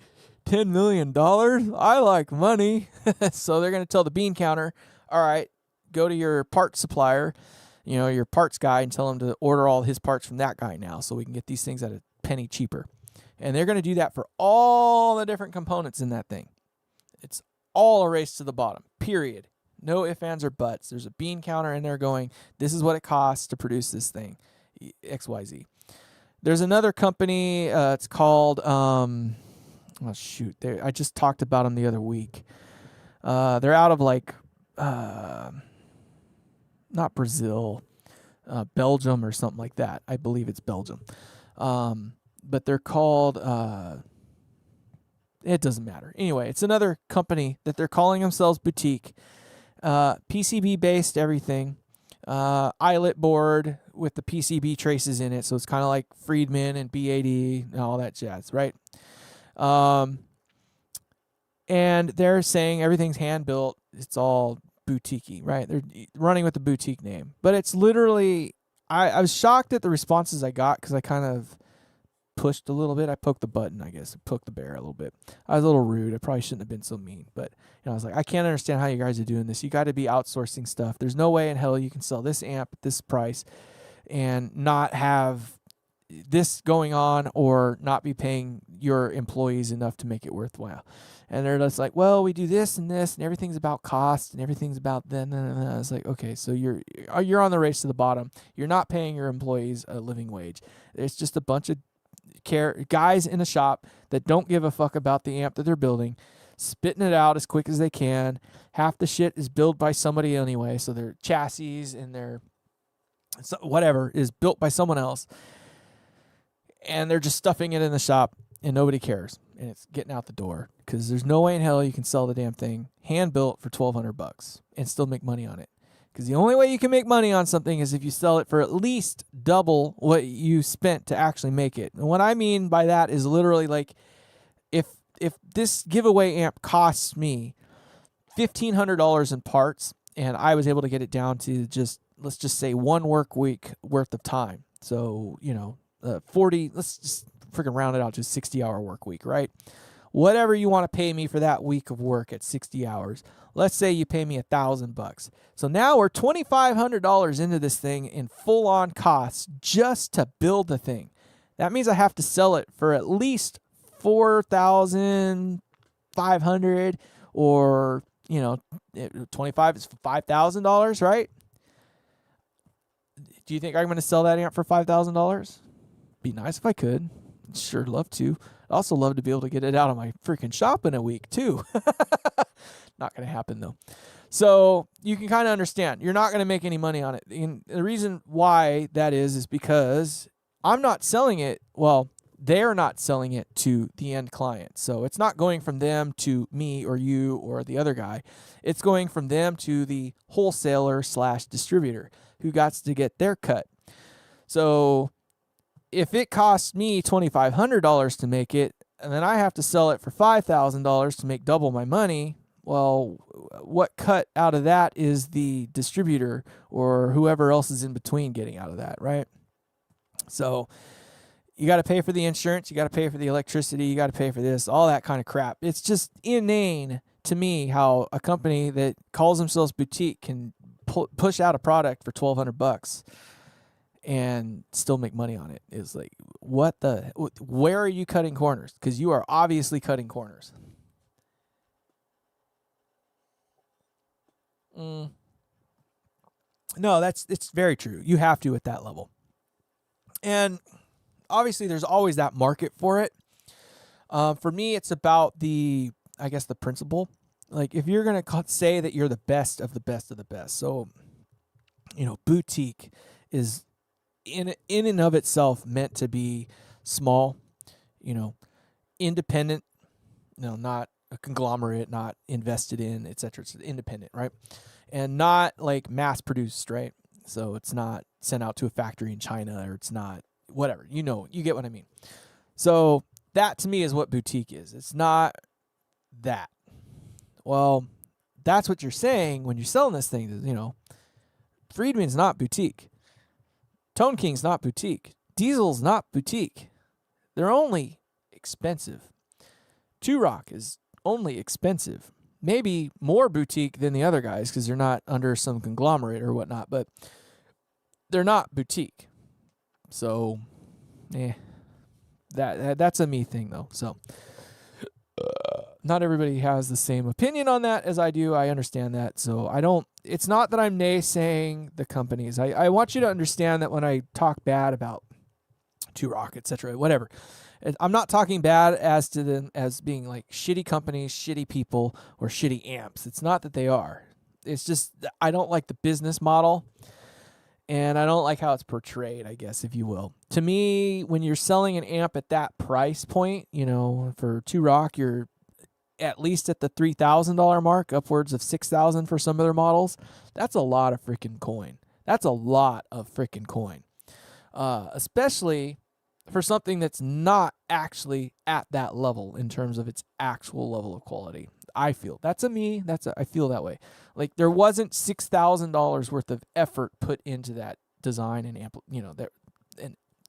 million? I like money. So they're going to tell the bean counter, all right, go to your parts supplier, you know, your parts guy, and tell him to order all his parts from that guy now so we can get these things at a penny cheaper. And they're going to do that for all the different components in that thing. It's all a race to the bottom, period. No ifs, ands, or buts. There's a bean counter in there going, this is what it costs to produce this thing, XYZ. There's another company, it's called, I just talked about them the other week. They're out of like, not Brazil, Belgium or something like that. I believe it's Belgium. But they're called, it doesn't matter. Anyway, it's another company that they're calling themselves boutique. PCB based everything. eyelet board with the PCB traces in it, so it's kind of like Friedman and BAD and all that jazz, right? And they're saying everything's hand built. It's all boutique-y, right? They're running with the boutique name, but it's literally. I was shocked at the responses I got because I kind of pushed a little bit. I poked the button, I guess. I poked the bear a little bit. I was a little rude. I probably shouldn't have been so mean, but I was like, I can't understand how you guys are doing this. You got to be outsourcing stuff. There's no way in hell you can sell this amp at this price and not have this going on or not be paying your employees enough to make it worthwhile. And they're just like, well, we do this and everything's about cost and everything's about then. And I was like, okay, so you're on the race to the bottom. You're not paying your employees a living wage. It's just a bunch of guys in a shop that don't give a fuck about the amp that they're building, spitting it out as quick as they can. Half the shit is built by somebody anyway, so their chassis and their whatever is built by someone else. And they're just stuffing it in the shop and nobody cares. And it's getting out the door because there's no way in hell you can sell the damn thing hand built for $1,200 and still make money on it. Because the only way you can make money on something is if you sell it for at least double what you spent to actually make it. And what I mean by that is literally like if this giveaway amp costs me $1,500 in parts and I was able to get it down to just, let's just say 1 work week worth of time. So, 40, let's just freaking round it out to a 60-hour work week, right? Whatever you want to pay me for that week of work at 60 hours. Let's say you pay me $1,000. So now we're $2,500 into this thing in full-on costs just to build the thing. That means I have to sell it for at least $4,500 or, 25 is $5,000, right? Do you think I'm going to sell that amp for $5,000? Be nice if I could. Sure love to. I'd also love to be able to get it out of my freaking shop in a week too. Not going to happen though. So you can kind of understand you're not going to make any money on it. And the reason why that is because I'm not selling it. Well, they're not selling it to the end client. So it's not going from them to me or you or the other guy. It's going from them to the wholesaler / distributor who got to get their cut. So if it costs me $2,500 to make it, and then I have to sell it for $5,000 to make double my money, well, what cut out of that is the distributor or whoever else is in between getting out of that, right? So you got to pay for the insurance, you got to pay for the electricity, you got to pay for this, all that kind of crap. It's just inane to me how a company that calls themselves boutique can push out a product for $1,200 and still make money on it. Is like, where are you cutting corners? Because you are obviously cutting corners. No, it's very true. You have to at that level. And obviously there's always that market for it. For me, it's about the principle. Like if you're going to say that you're the best of the best of the best. So, boutique is in and of itself meant to be small, independent, not a conglomerate, not invested in, etc. It's independent, right? And not like mass produced, right? So it's not sent out to a factory in China, or it's not whatever, you get what I mean. So that to me is what boutique is. It's not that. Well, that's what you're saying when you're selling this thing. Friedman's not boutique. Tone King's not boutique. Diesel's not boutique. They're only expensive. Two Rock is only expensive. Maybe more boutique than the other guys because they're not under some conglomerate or whatnot, but they're not boutique. So, that's a me thing though. So, not everybody has the same opinion on that as I do. I understand that. So it's not that I'm naysaying the companies. I want you to understand that when I talk bad about Two Rock, etc., whatever, I'm not talking bad as to them as being like shitty companies, shitty people, or shitty amps. It's not that they are. It's just I don't like the business model, and I don't like how it's portrayed, I guess, if you will. To me, when you're selling an amp at that price point, for Two Rock, you're at least at the $3,000 mark, upwards of $6,000 for some of their models. That's a lot of freaking coin. Especially for something that's not actually at that level in terms of its actual level of quality. I feel I feel that way. Like there wasn't $6,000 worth of effort put into that design and amp.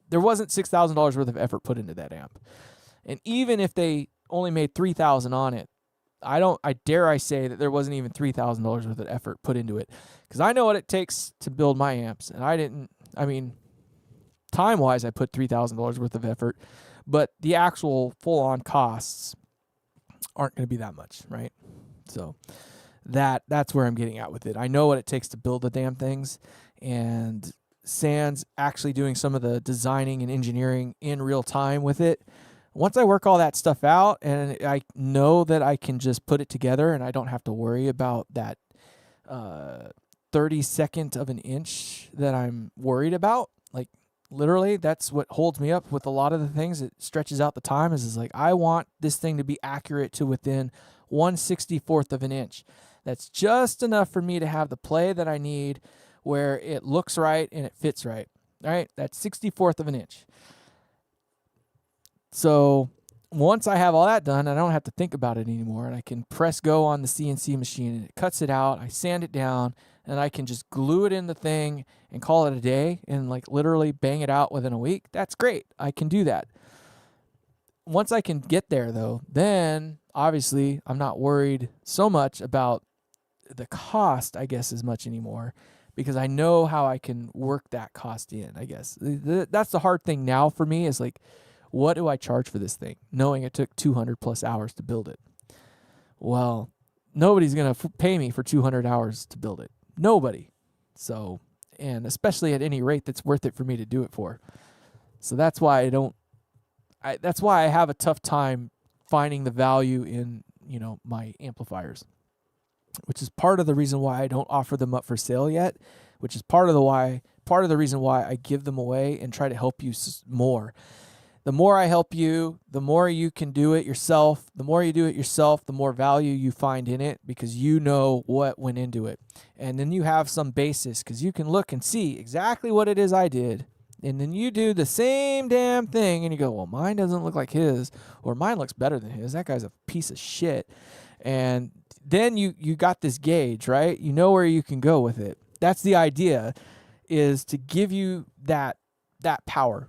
There wasn't $6,000 worth of effort put into that amp. And even if they only made $3,000 on it, I dare say that there wasn't even $3,000 worth of effort put into it, because I know what it takes to build my amps, and time-wise, I put $3,000 worth of effort, but the actual full-on costs aren't going to be that much, right? So that's where I'm getting at with it. I know what it takes to build the damn things, and Sans actually doing some of the designing and engineering in real time with it. Once I work all that stuff out and I know that I can just put it together and I don't have to worry about that 32nd of an inch that I'm worried about, like literally that's what holds me up with a lot of the things. It stretches out the time is like, I want this thing to be accurate to within 1/64th of an inch. That's just enough for me to have the play that I need where it looks right and it fits right. All right, that's 64th of an inch. So once I have all that done, I don't have to think about it anymore, and I can press go on the CNC machine, and it cuts it out. I sand it down, and I can just glue it in the thing and call it a day and like literally bang it out within a week. That's great. I can do that. Once I can get there, though, then obviously I'm not worried so much about the cost, I guess, as much anymore, because I know how I can work that cost in, I guess. That's the hard thing now for me is like, what do I charge for this thing, knowing it took 200 plus hours to build it? Well, nobody's going to pay me for 200 hours to build it. Nobody. So, and especially at any rate that's worth it for me to do it for. So that's why that's why I have a tough time finding the value in, my amplifiers. which is part of the reason why I don't offer them up for sale yet, which is part of the reason why I give them away and try to help you more. The more I help you, the more you can do it yourself. The more you do it yourself, the more value you find in it because you know what went into it. And then you have some basis because you can look and see exactly what it is I did. And then you do the same damn thing and you go, well, mine doesn't look like his, or mine looks better than his. That guy's a piece of shit. And then you got this gauge, right? You know where you can go with it. That's the idea, is to give you that power.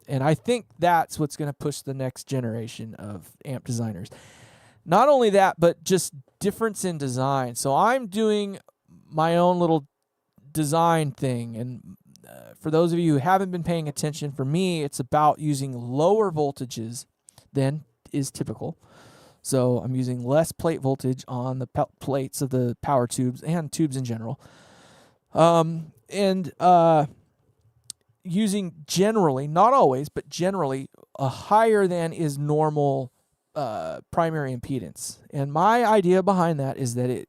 And I think that's what's going to push the next generation of amp designers. Not only that, but just difference in design. So I'm doing my own little design thing. And for those of you who haven't been paying attention, for me, it's about using lower voltages than is typical. So I'm using less plate voltage on the plates of the power tubes and tubes in general. Using generally, not always, but generally, a higher than is normal primary impedance. And my idea behind that is that it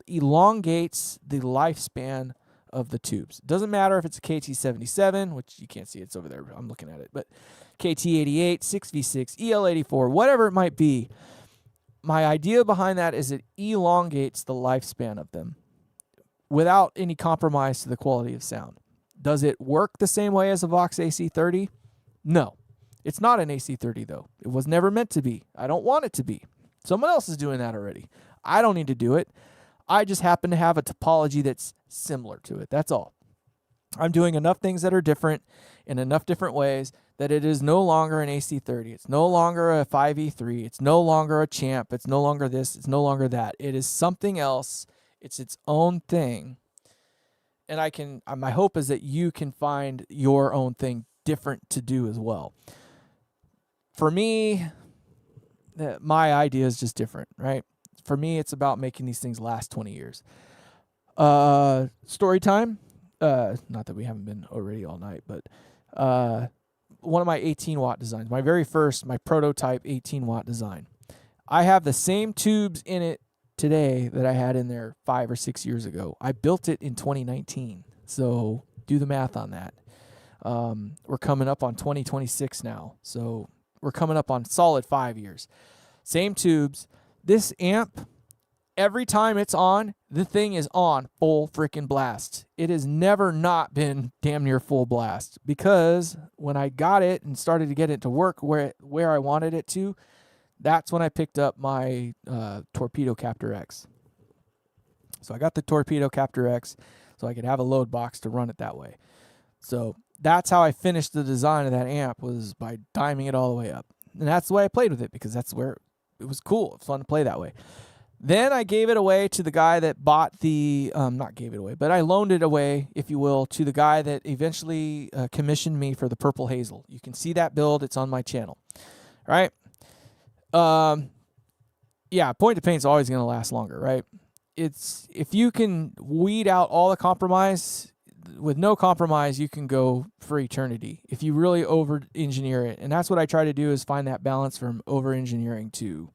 elongates the lifespan of the tubes. It doesn't matter if it's a KT77, which you can't see, it's over there, I'm looking at it, but KT88, 6V6, EL84, whatever it might be. My idea behind that is it elongates the lifespan of them without any compromise to the quality of sound. Does it work the same way as a Vox AC30? No. It's not an AC30 though. It was never meant to be. I don't want it to be. Someone else is doing that already. I don't need to do it. I just happen to have a topology that's similar to it. That's all. I'm doing enough things that are different in enough different ways that it is no longer an AC30. It's no longer a 5E3. It's no longer a Champ. It's no longer this. It's no longer that. It is something else. It's its own thing. And my hope is that you can find your own thing different to do as well. For me, my idea is just different, right? For me, it's about making these things last 20 years. Story time. Not that we haven't been already all night, but one of my 18-watt designs, my prototype 18-watt design. I have the same tubes in it today that I had in there 5 or 6 years ago. I built it in 2019, so do the math on that. We're coming up on 2026 now, so we're coming up on solid 5 years. Same tubes. This amp, every time it's on, the thing is on full freaking blast. It has never not been damn near full blast, because when I got it and started to get it to work where I wanted it to, that's when I picked up my Torpedo Captor X. So I got the Torpedo Captor X so I could have a load box to run it that way. So that's how I finished the design of that amp, was by diming it all the way up. And that's the way I played with it, because that's where it was cool. It's fun to play that way. Then I gave it away to the guy that bought the, not gave it away, but I loaned it away, if you will, to the guy that eventually commissioned me for the Purple Hazel. You can see that build. It's on my channel. All right. Yeah, point to paint is always going to last longer, right? It's, if you can weed out all the compromise, with no compromise, you can go for eternity if you really over engineer it. And that's what I try to do, is find that balance from over engineering to,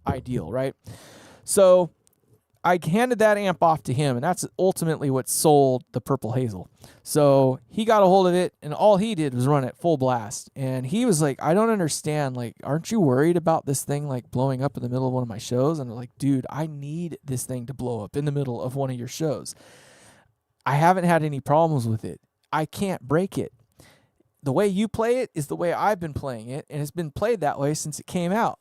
ideal, right? So I handed that amp off to him, and that's ultimately what sold the Purple Hazel. So he got a hold of it, and all he did was run it full blast. And he was like, I don't understand. Like, aren't you worried about this thing, like, blowing up in the middle of one of my shows? And I'm like, dude, I need this thing to blow up in the middle of one of your shows. I haven't had any problems with it. I can't break it. The way you play it is the way I've been playing it, and it's been played that way since it came out.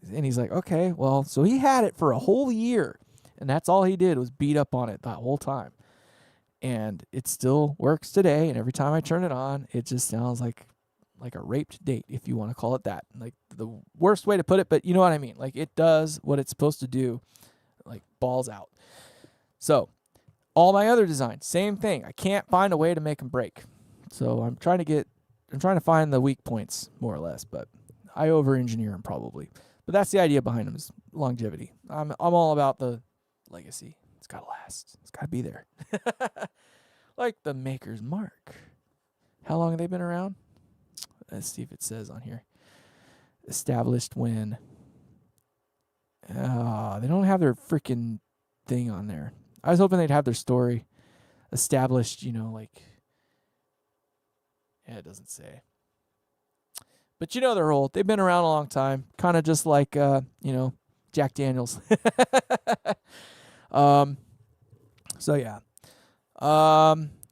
And he's like, okay, well, so he had it for a whole year. And that's all he did, was beat up on it that whole time. And it still works today. And every time I turn it on, it just sounds like a raped date, if you want to call it that. Like, the worst way to put it, but you know what I mean. Like, it does what it's supposed to do, like, balls out. So all my other designs, same thing. I can't find a way to make them break. So I'm trying to find the weak points, more or less, but I over-engineer them probably. But that's the idea behind them, is longevity. I'm all about the legacy. It's got to last. It's got to be there. Like the Maker's Mark. How long have they been around? Let's see if it says on here. Established when They don't have their freaking thing on there. I was hoping they'd have their story established, like, yeah, it doesn't say. But they're old. They've been around a long time. Kind of just like, Jack Daniels. So yeah.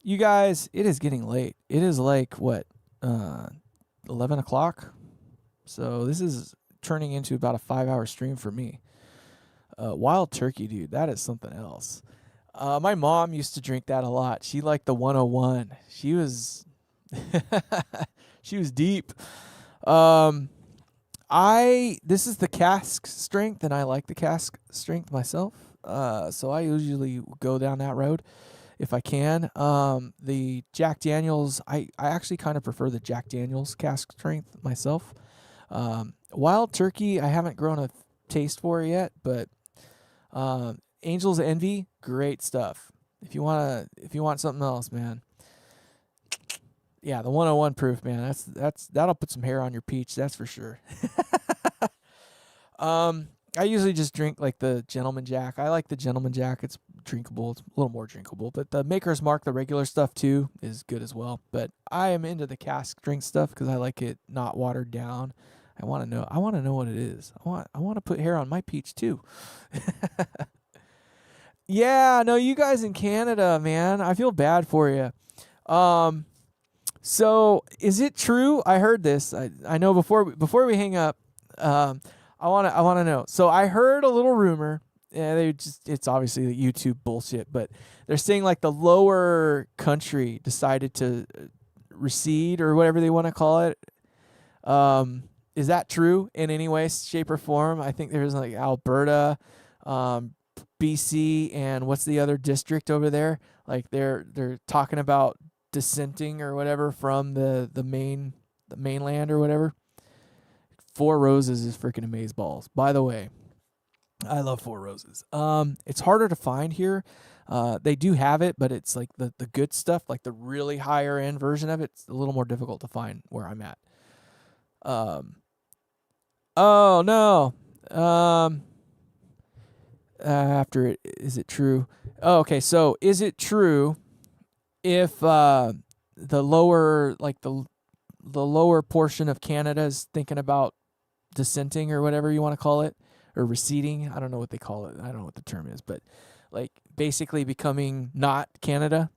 You guys, it is getting late. It is like, what, 11 o'clock? So this is turning into about a 5-hour stream for me. Wild turkey, dude, that is something else. My mom used to drink that a lot. She liked the 101. She was she was deep. This is the cask strength, and I like the cask strength myself. So I usually go down that road if I can. The Jack Daniels, I actually kind of prefer the Jack Daniels cask strength myself. Wild turkey, I haven't grown a taste for it yet, but Angel's Envy, great stuff. If you want something else, man. Yeah, the 101 proof, man. That'll put some hair on your peach, that's for sure. I usually just drink like the Gentleman Jack. I like the Gentleman Jack. It's drinkable. It's a little more drinkable. But the Maker's Mark, the regular stuff too, is good as well. But I am into the cask drink stuff because I like it not watered down. I want to know what it is. I want to put hair on my peach too. Yeah, no, you guys in Canada, man. I feel bad for you. So is it true? I heard this. I know before we hang up, I want to know. So I heard a little rumor. Yeah, it's obviously the YouTube bullshit, but they're saying like the lower country decided to recede or whatever they want to call it. Is that true in any way, shape, or form? I think there's like Alberta, BC, and what's the other district over there? Like they're talking about dissenting or whatever from the mainland or whatever. Four Roses is freaking amazeballs. By the way, I love Four Roses. It's harder to find here. They do have it, but it's like the good stuff, like the really higher end version of it. It's a little more difficult to find where I'm at. Oh no. After it, is it true? Oh, okay. So is it true if the lower, like the lower portion of Canada is thinking about dissenting or whatever you want to call it, or receding? I don't know what they call it. I don't know what the term is, but like basically becoming not Canada.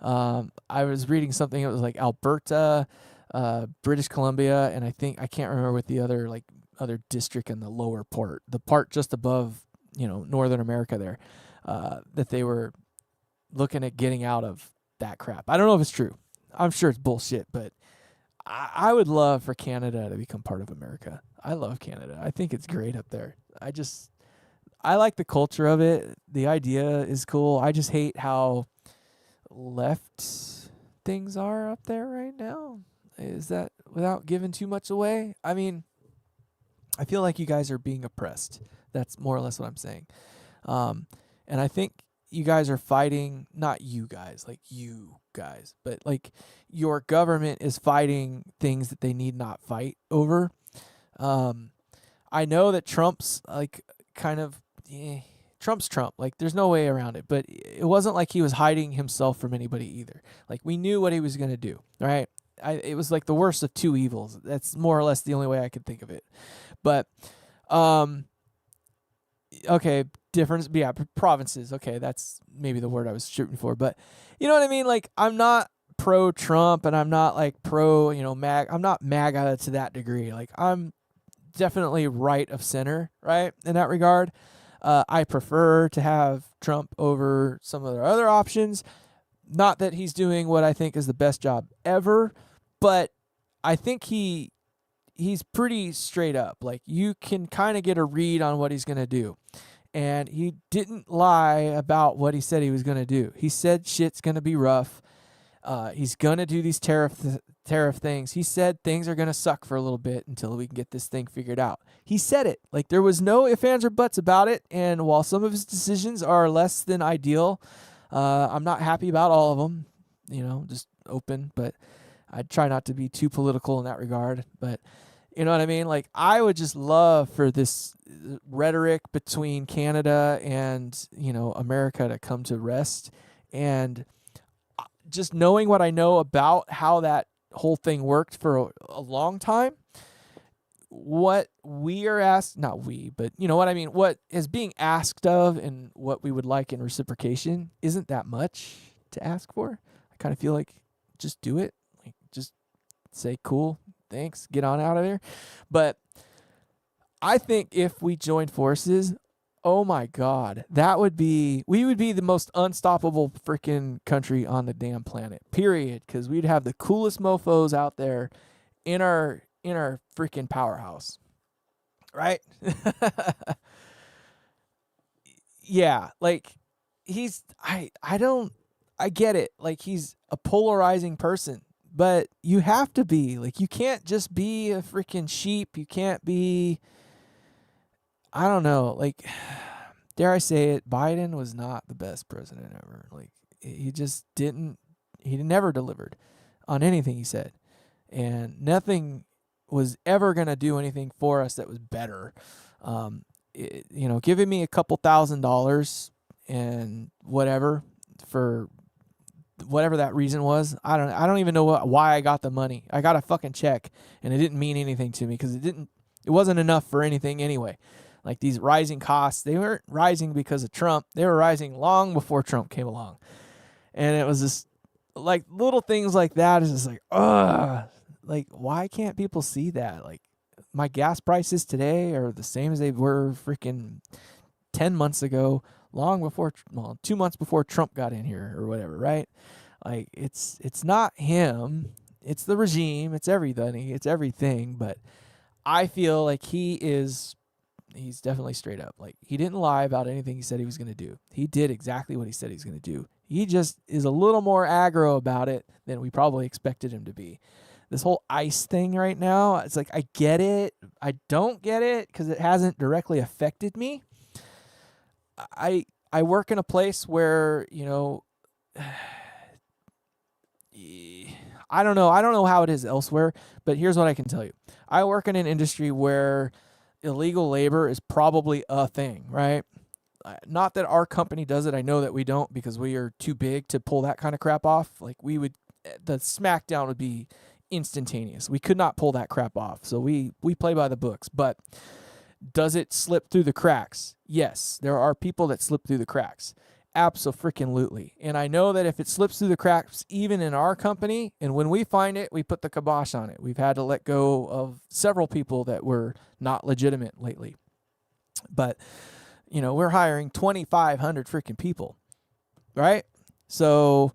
I was reading something. It was like Alberta, British Columbia, and I can't remember what the other district in the lower part, the part just above, Northern America there, that they were looking at getting out of that crap. I don't know if it's true. I'm sure it's bullshit, but I would love for Canada to become part of America. I love Canada. I think it's great up there. I like the culture of it. The idea is cool. I just hate how left things are up there right now. Is that without giving too much away? I mean, I feel like you guys are being oppressed. That's more or less what I'm saying. And I think you guys are fighting, not you guys, like you guys, but like your government is fighting things that they need not fight over. I know that Trump's like Trump's Trump. Like there's no way around it, but it wasn't like he was hiding himself from anybody either. Like we knew what he was going to do, right? It was like the worst of two evils. That's more or less the only way I could think of it. But, okay, difference, yeah, provinces. Okay, that's maybe the word I was shooting for. But you know what I mean? Like I'm not pro-Trump and I'm not like pro, I'm not MAGA to that degree. Like I'm definitely right of center, right, in that regard. I prefer to have Trump over some of their other options. Not that he's doing what I think is the best job ever, but I think he's pretty straight up. Like you can kind of get a read on what he's going to do. And he didn't lie about what he said he was going to do. He said shit's going to be rough. He's going to do these tariff things. He said things are going to suck for a little bit until we can get this thing figured out. He said it. Like there was no ifs, ands, or buts about it. And while some of his decisions are less than ideal, I'm not happy about all of them, just open, but I try not to be too political in that regard. But you know what I mean? Like I would just love for this rhetoric between Canada and, America to come to rest. And just knowing what I know about how that whole thing worked for a long time, what we are asked, not we, but you know what I mean, what is being asked of and what we would like in reciprocation isn't that much to ask for. I kind of feel like just do it. Like just say, cool, thanks, get on out of there. But I think if we joined forces, oh my God, we would be the most unstoppable freaking country on the damn planet, period. Because we'd have the coolest mofos out there in our freaking powerhouse, right? Yeah, like I get it. Like he's a polarizing person, but you have to be, like, you can't just be a freaking sheep. You can't be, I don't know, like, dare I say it, Biden was not the best president ever. Like, he just didn't, he never delivered on anything he said. And nothing was ever going to do anything for us that was better. Giving me a couple $1,000 and whatever for whatever that reason was. I don't even know why I got the money. I got a fucking check and it didn't mean anything to me because it wasn't enough for anything anyway. Like these rising costs, they weren't rising because of Trump. They were rising long before Trump came along. And it was just like little things like that is just like, ugh. Like, why can't people see that? Like, my gas prices today are the same as they were freaking 10 months ago, 2 months before Trump got in here or whatever, right? Like, it's not him. It's the regime. It's everything. It's everything. But I feel like he's definitely straight up. Like, he didn't lie about anything he said he was going to do. He did exactly what he said he was going to do. He just is a little more aggro about it than we probably expected him to be. This whole ICE thing right now, it's like, I get it. I don't get it because it hasn't directly affected me. I work in a place where, I don't know. I don't know how it is elsewhere, but here's what I can tell you. I work in an industry where illegal labor is probably a thing, right? Not that our company does it. I know that we don't because we are too big to pull that kind of crap off. Like the smackdown would be instantaneous. We could not pull that crap off. So we play by the books. But does it slip through the cracks? Yes, there are people that slip through the cracks. Abso-freaking-lutely. And I know that if it slips through the cracks, even in our company, and when we find it, we put the kibosh on it. We've had to let go of several people that were not legitimate lately. But, we're hiring 2,500 freaking people, right? So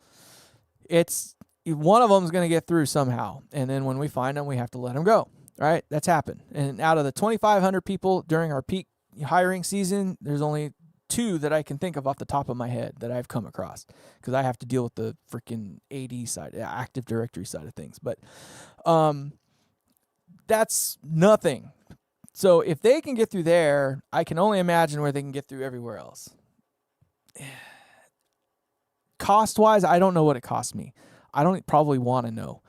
it's, one of them is going to get through somehow. And then when we find them, we have to let them go, right? That's happened. And out of the 2,500 people during our peak hiring season, there's only 2 that I can think of off the top of my head that I've come across because I have to deal with the freaking AD side, Active Directory side of things. But that's nothing. So if they can get through there, I can only imagine where they can get through everywhere else. Cost-wise, I don't know what it cost me. I don't probably want to know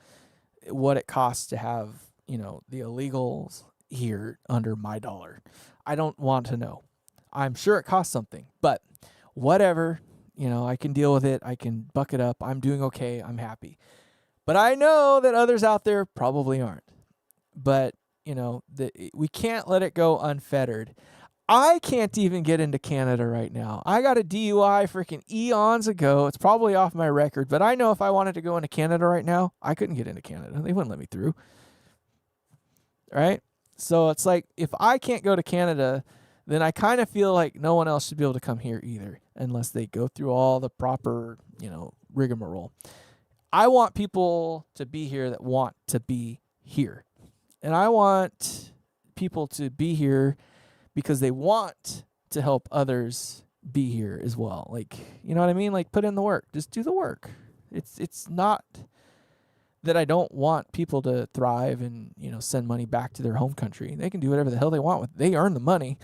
what it costs to have, the illegals here under my dollar. I don't want to know. I'm sure it costs something, but whatever, I can deal with it. I can buck it up. I'm doing okay. I'm happy. But I know that others out there probably aren't. But, we can't let it go unfettered. I can't even get into Canada right now. I got a DUI freaking eons ago. It's probably off my record, but I know if I wanted to go into Canada right now, I couldn't get into Canada. They wouldn't let me through. Right? So it's like, if I can't go to Canada, then I kind of feel like no one else should be able to come here either, unless they go through all the proper, rigmarole. I want people to be here that want to be here. And I want people to be here because they want to help others be here as well. Like, you know what I mean? Like, put in the work. Just do the work. It's not that I don't want people to thrive and, send money back to their home country. They can do whatever the hell they want with it. They earn the money.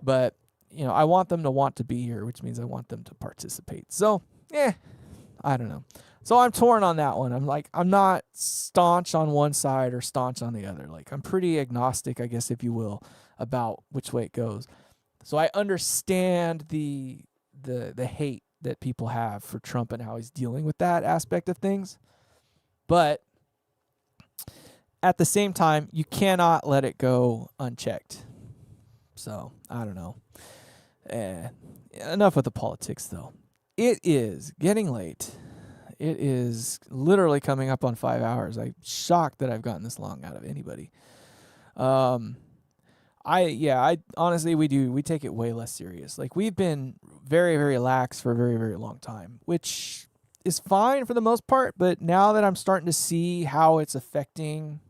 But, I want them to want to be here, which means I want them to participate. So, I don't know. So I'm torn on that one. I'm not staunch on one side or staunch on the other. Like, I'm pretty agnostic, I guess, if you will. about which way it goes. So I understand the hate that people have for Trump and how he's dealing with that aspect of things. But at the same time, you cannot let it go unchecked. So, I don't know. Enough with the politics, though. It is getting late. It is literally coming up on 5 hours. I'm shocked that I've gotten this long out of anybody. I honestly, we take it way less serious. Like, we've been very, very lax for a very, very long time, which is fine for the most part. But now that I'm starting to see how it's affecting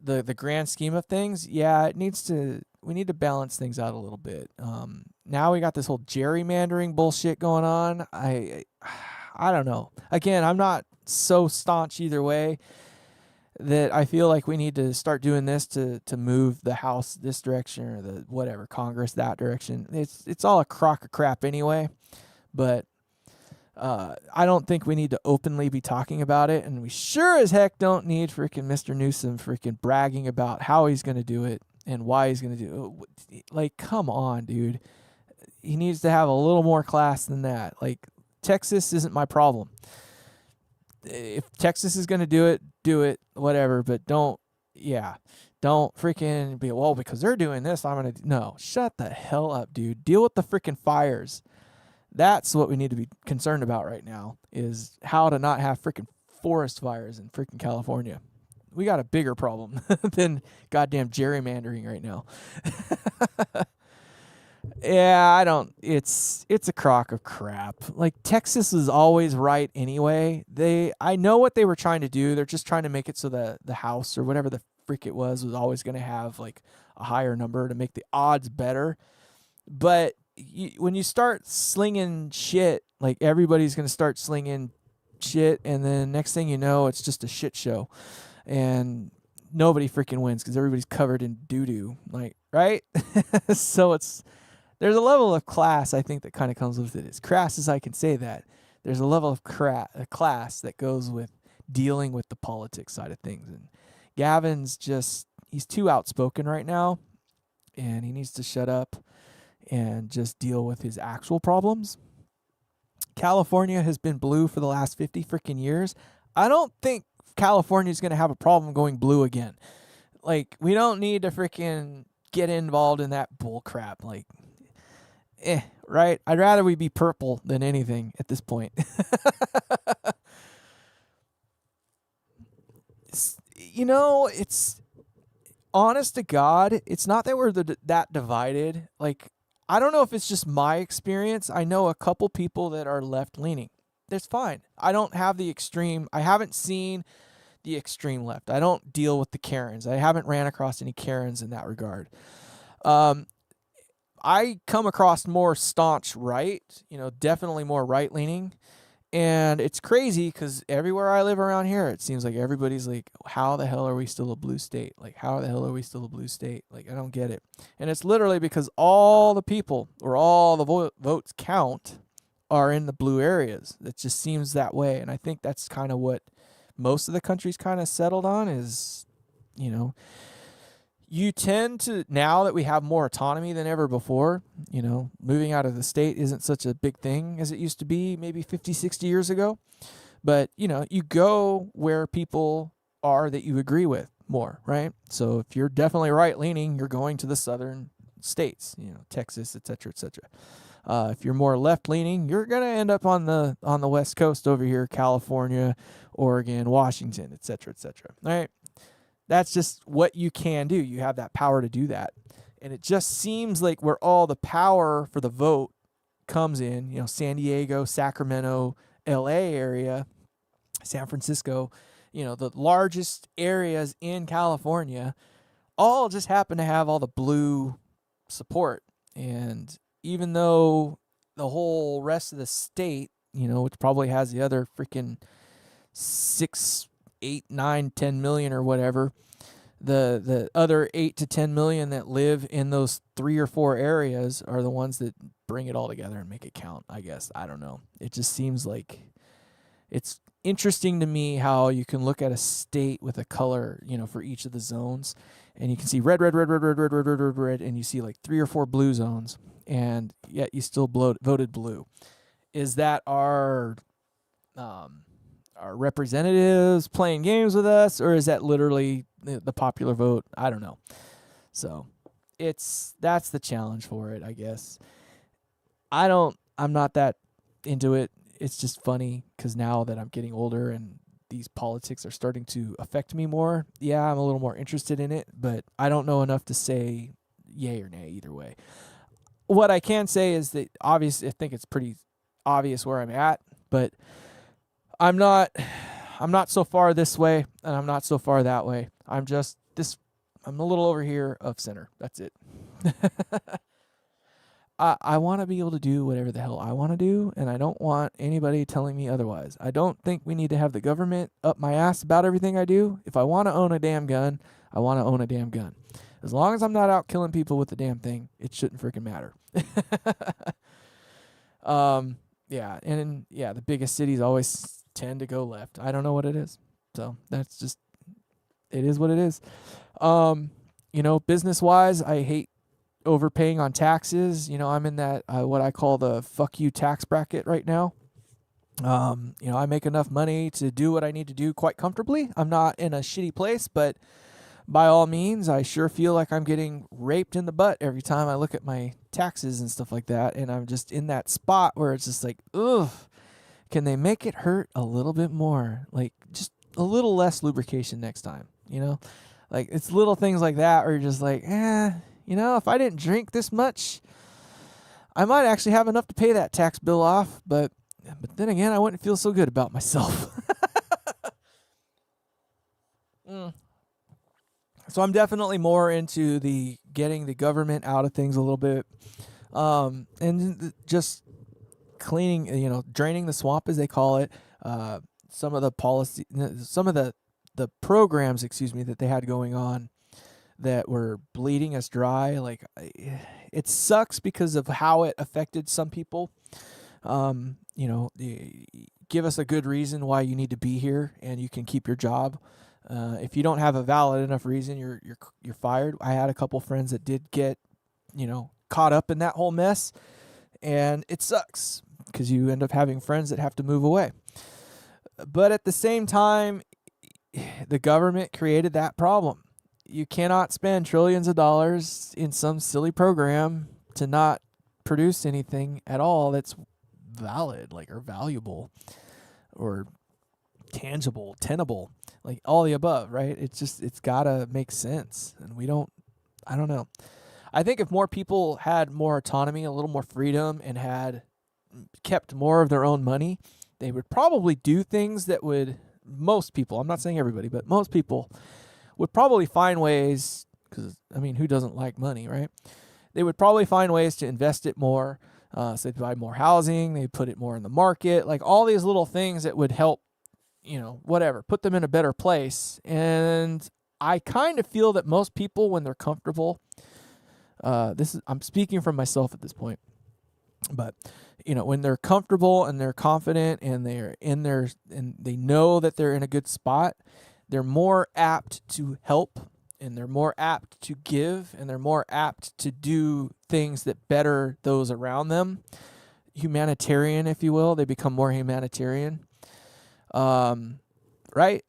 the grand scheme of things, we need to balance things out a little bit. Now we got this whole gerrymandering bullshit going on. I don't know. Again, I'm not so staunch either way that I feel like we need to start doing this to move the House this direction or the whatever, Congress that direction. It's all a crock of crap anyway. But I don't think we need to openly be talking about it, and we sure as heck don't need freaking Mr. Newsom freaking bragging about how he's going to do it and why he's going to do it. Like, come on, dude. He needs to have a little more class than that. Like, Texas isn't my problem. If Texas is going to do it, whatever, but don't freaking be, well, because they're doing this, I'm going to, no, shut the hell up, dude. Deal with the freaking fires. That's what we need to be concerned about right now, is how to not have freaking forest fires in freaking California. We got a bigger problem than goddamn gerrymandering right now. Yeah, it's a crock of crap. Like, Texas is always right anyway. I know what they were trying to do. They're just trying to make it so that the House or whatever the frick it was always going to have like a higher number to make the odds better. But when you start slinging shit, like, everybody's going to start slinging shit, and then next thing you know, it's just a shit show. And nobody freaking wins because everybody's covered in doo-doo, like, right? So there's a level of class, I think, that kind of comes with it. As crass as I can say that, there's a level of class that goes with dealing with the politics side of things. And Gavin's he's too outspoken right now, and he needs to shut up and just deal with his actual problems. California has been blue for the last 50 freaking years. I don't think California's going to have a problem going blue again. Like, we don't need to freaking get involved in that bull crap. Like, right? I'd rather we be purple than anything at this point. It's honest to God, it's not that we're that divided. Like, I don't know if it's just my experience. I know a couple people that are left-leaning. That's fine. I don't have the extreme. I haven't seen the extreme left. I don't deal with the Karens. I haven't ran across any Karens in that regard. I come across more staunch right, definitely more right-leaning. And it's crazy because everywhere I live around here, it seems like everybody's like, how the hell are we still a blue state? Like, how the hell are we still a blue state? Like, I don't get it. And it's literally because all the people or all the votes count are in the blue areas. It just seems that way. And I think that's kind of what most of the country's kind of settled on is, you tend to, now that we have more autonomy than ever before, moving out of the state isn't such a big thing as it used to be maybe 50, 60 years ago. But, you go where people are that you agree with more, right? So if you're definitely right-leaning, you're going to the southern states, Texas, et cetera, et cetera. If you're more left-leaning, you're going to end up on the West Coast over here, California, Oregon, Washington, et cetera, all right? That's just what you can do. You have that power to do that. And it just seems like where all the power for the vote comes in, San Diego, Sacramento, LA area, San Francisco, the largest areas in California, all just happen to have all the blue support. And even though the whole rest of the state, which probably has the other freaking 6, 8, 9, 10 million or whatever, the other 8 to 10 million that live in those 3 or 4 areas are the ones that bring it all together and make it count, I guess. I don't know. It just seems like it's interesting to me how you can look at a state with a color, for each of the zones and you can see red, red, red, red, red, red, red, red, red, red, and you see like 3 or 4 blue zones, and yet you still voted blue. Is that our representatives playing games with us, or is that literally the popular vote? I don't know. So that's the challenge for it, I guess. I'm not that into it. It's just funny because now that I'm getting older and these politics are starting to affect me more, yeah, I'm a little more interested in it, but I don't know enough to say yay or nay either way. What I can say is that obviously I think it's pretty obvious where I'm at, but I'm not so far this way and I'm not so far that way. I'm a little over here of center. That's it. I want to be able to do whatever the hell I want to do, and I don't want anybody telling me otherwise. I don't think we need to have the government up my ass about everything I do. If I want to own a damn gun, I want to own a damn gun. As long as I'm not out killing people with the damn thing, it shouldn't freaking matter. Yeah, and the biggest cities always tend to go left. I don't know what it is. So that's just, it is what it is. Business-wise, I hate overpaying on taxes. I'm in that what I call the fuck you tax bracket right now. I make enough money to do what I need to do quite comfortably. I'm not in a shitty place, but by all means, I sure feel like I'm getting raped in the butt every time I look at my taxes and stuff like that. And I'm just in that spot where it's just like, ugh, can they make it hurt a little bit more? Like just a little less lubrication next time, Like it's little things like that where you're just like, if I didn't drink this much, I might actually have enough to pay that tax bill off. But then again, I wouldn't feel so good about myself. So I'm definitely more into getting the government out of things a little bit, and just cleaning, draining the swamp as they call it. Some of the programs, that they had going on that were bleeding us dry. Like it sucks because of how it affected some people. Give us a good reason why you need to be here and you can keep your job. If you don't have a valid enough reason, you're fired. I had a couple friends that did get, caught up in that whole mess, and it sucks because you end up having friends that have to move away. But at the same time, the government created that problem. You cannot spend trillions of dollars in some silly program to not produce anything at all that's valid, or valuable, or tangible, tenable, like all the above, right? It's gotta make sense. And I don't know. I think if more people had more autonomy, a little more freedom, and had kept more of their own money, they would probably do things that most people, I'm not saying everybody, but most people would probably find ways, because, who doesn't like money, right? They would probably find ways to invest it more. So they'd buy more housing, they'd put it more in the market, like all these little things that would help, put them in a better place. And I kind of feel that most people, when they're comfortable, I'm speaking from myself at this point, but when they're comfortable and they're confident and they're in there and they know that they're in a good spot, they're more apt to help, and they're more apt to give, and they're more apt to do things that better those around them. Humanitarian, if you will. They become more humanitarian. Right?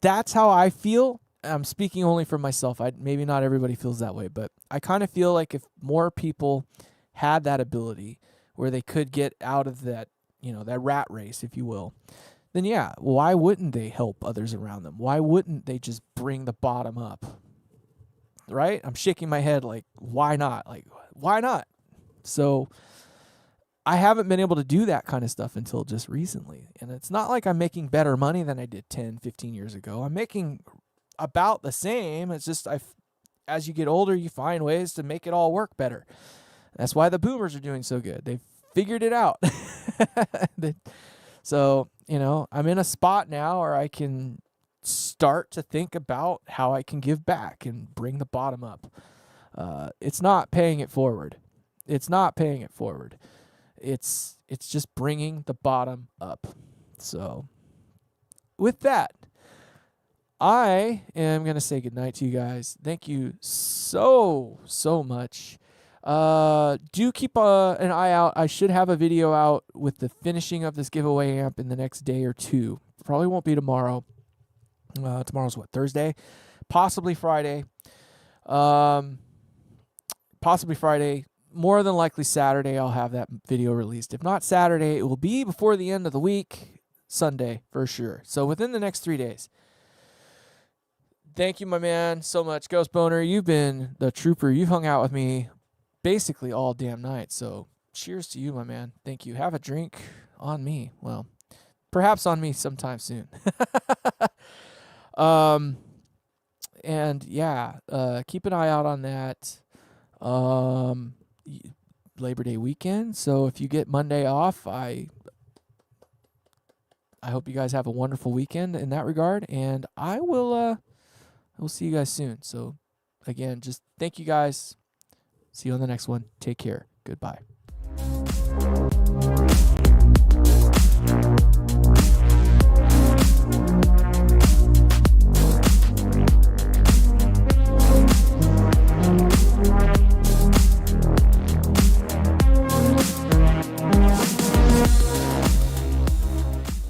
That's how I feel. I'm speaking only for myself. Maybe not everybody feels that way, but I kind of feel like if more people had that ability where they could get out of that, that rat race, if you will, then yeah, why wouldn't they help others around them? Why wouldn't they just bring the bottom up? Right? I'm shaking my head like, why not? Why not? So I haven't been able to do that kind of stuff until just recently. And it's not like I'm making better money than I did 10, 15 years ago. I'm making about the same. It's just as you get older, you find ways to make it all work better. That's why the boomers are doing so good. They've figured it out. So, I'm in a spot now where I can start to think about how I can give back and bring the bottom up. It's not paying it forward. It's just bringing the bottom up. So with that, I am going to say goodnight to you guys. Thank you so much. Do keep an eye out. I should have a video out with the finishing of this giveaway amp in the next day or two. Probably won't be tomorrow. Tomorrow's what, Thursday? Possibly Friday. Possibly Friday. More than likely Saturday I'll have that video released. If not Saturday, it will be before the end of the week. Sunday for sure. So within the next 3 days. Thank you, my man, so much. Ghost Boner, you've been the trooper. You've hung out with me basically all damn night. So cheers to you, my man. Thank you. Have a drink on me. Well, perhaps on me sometime soon. And yeah, keep an eye out on that. Labor Day weekend. So if you get Monday off, I hope you guys have a wonderful weekend in that regard, and I will see you guys soon. So again, just thank you guys. See you on the next one. Take care. Goodbye.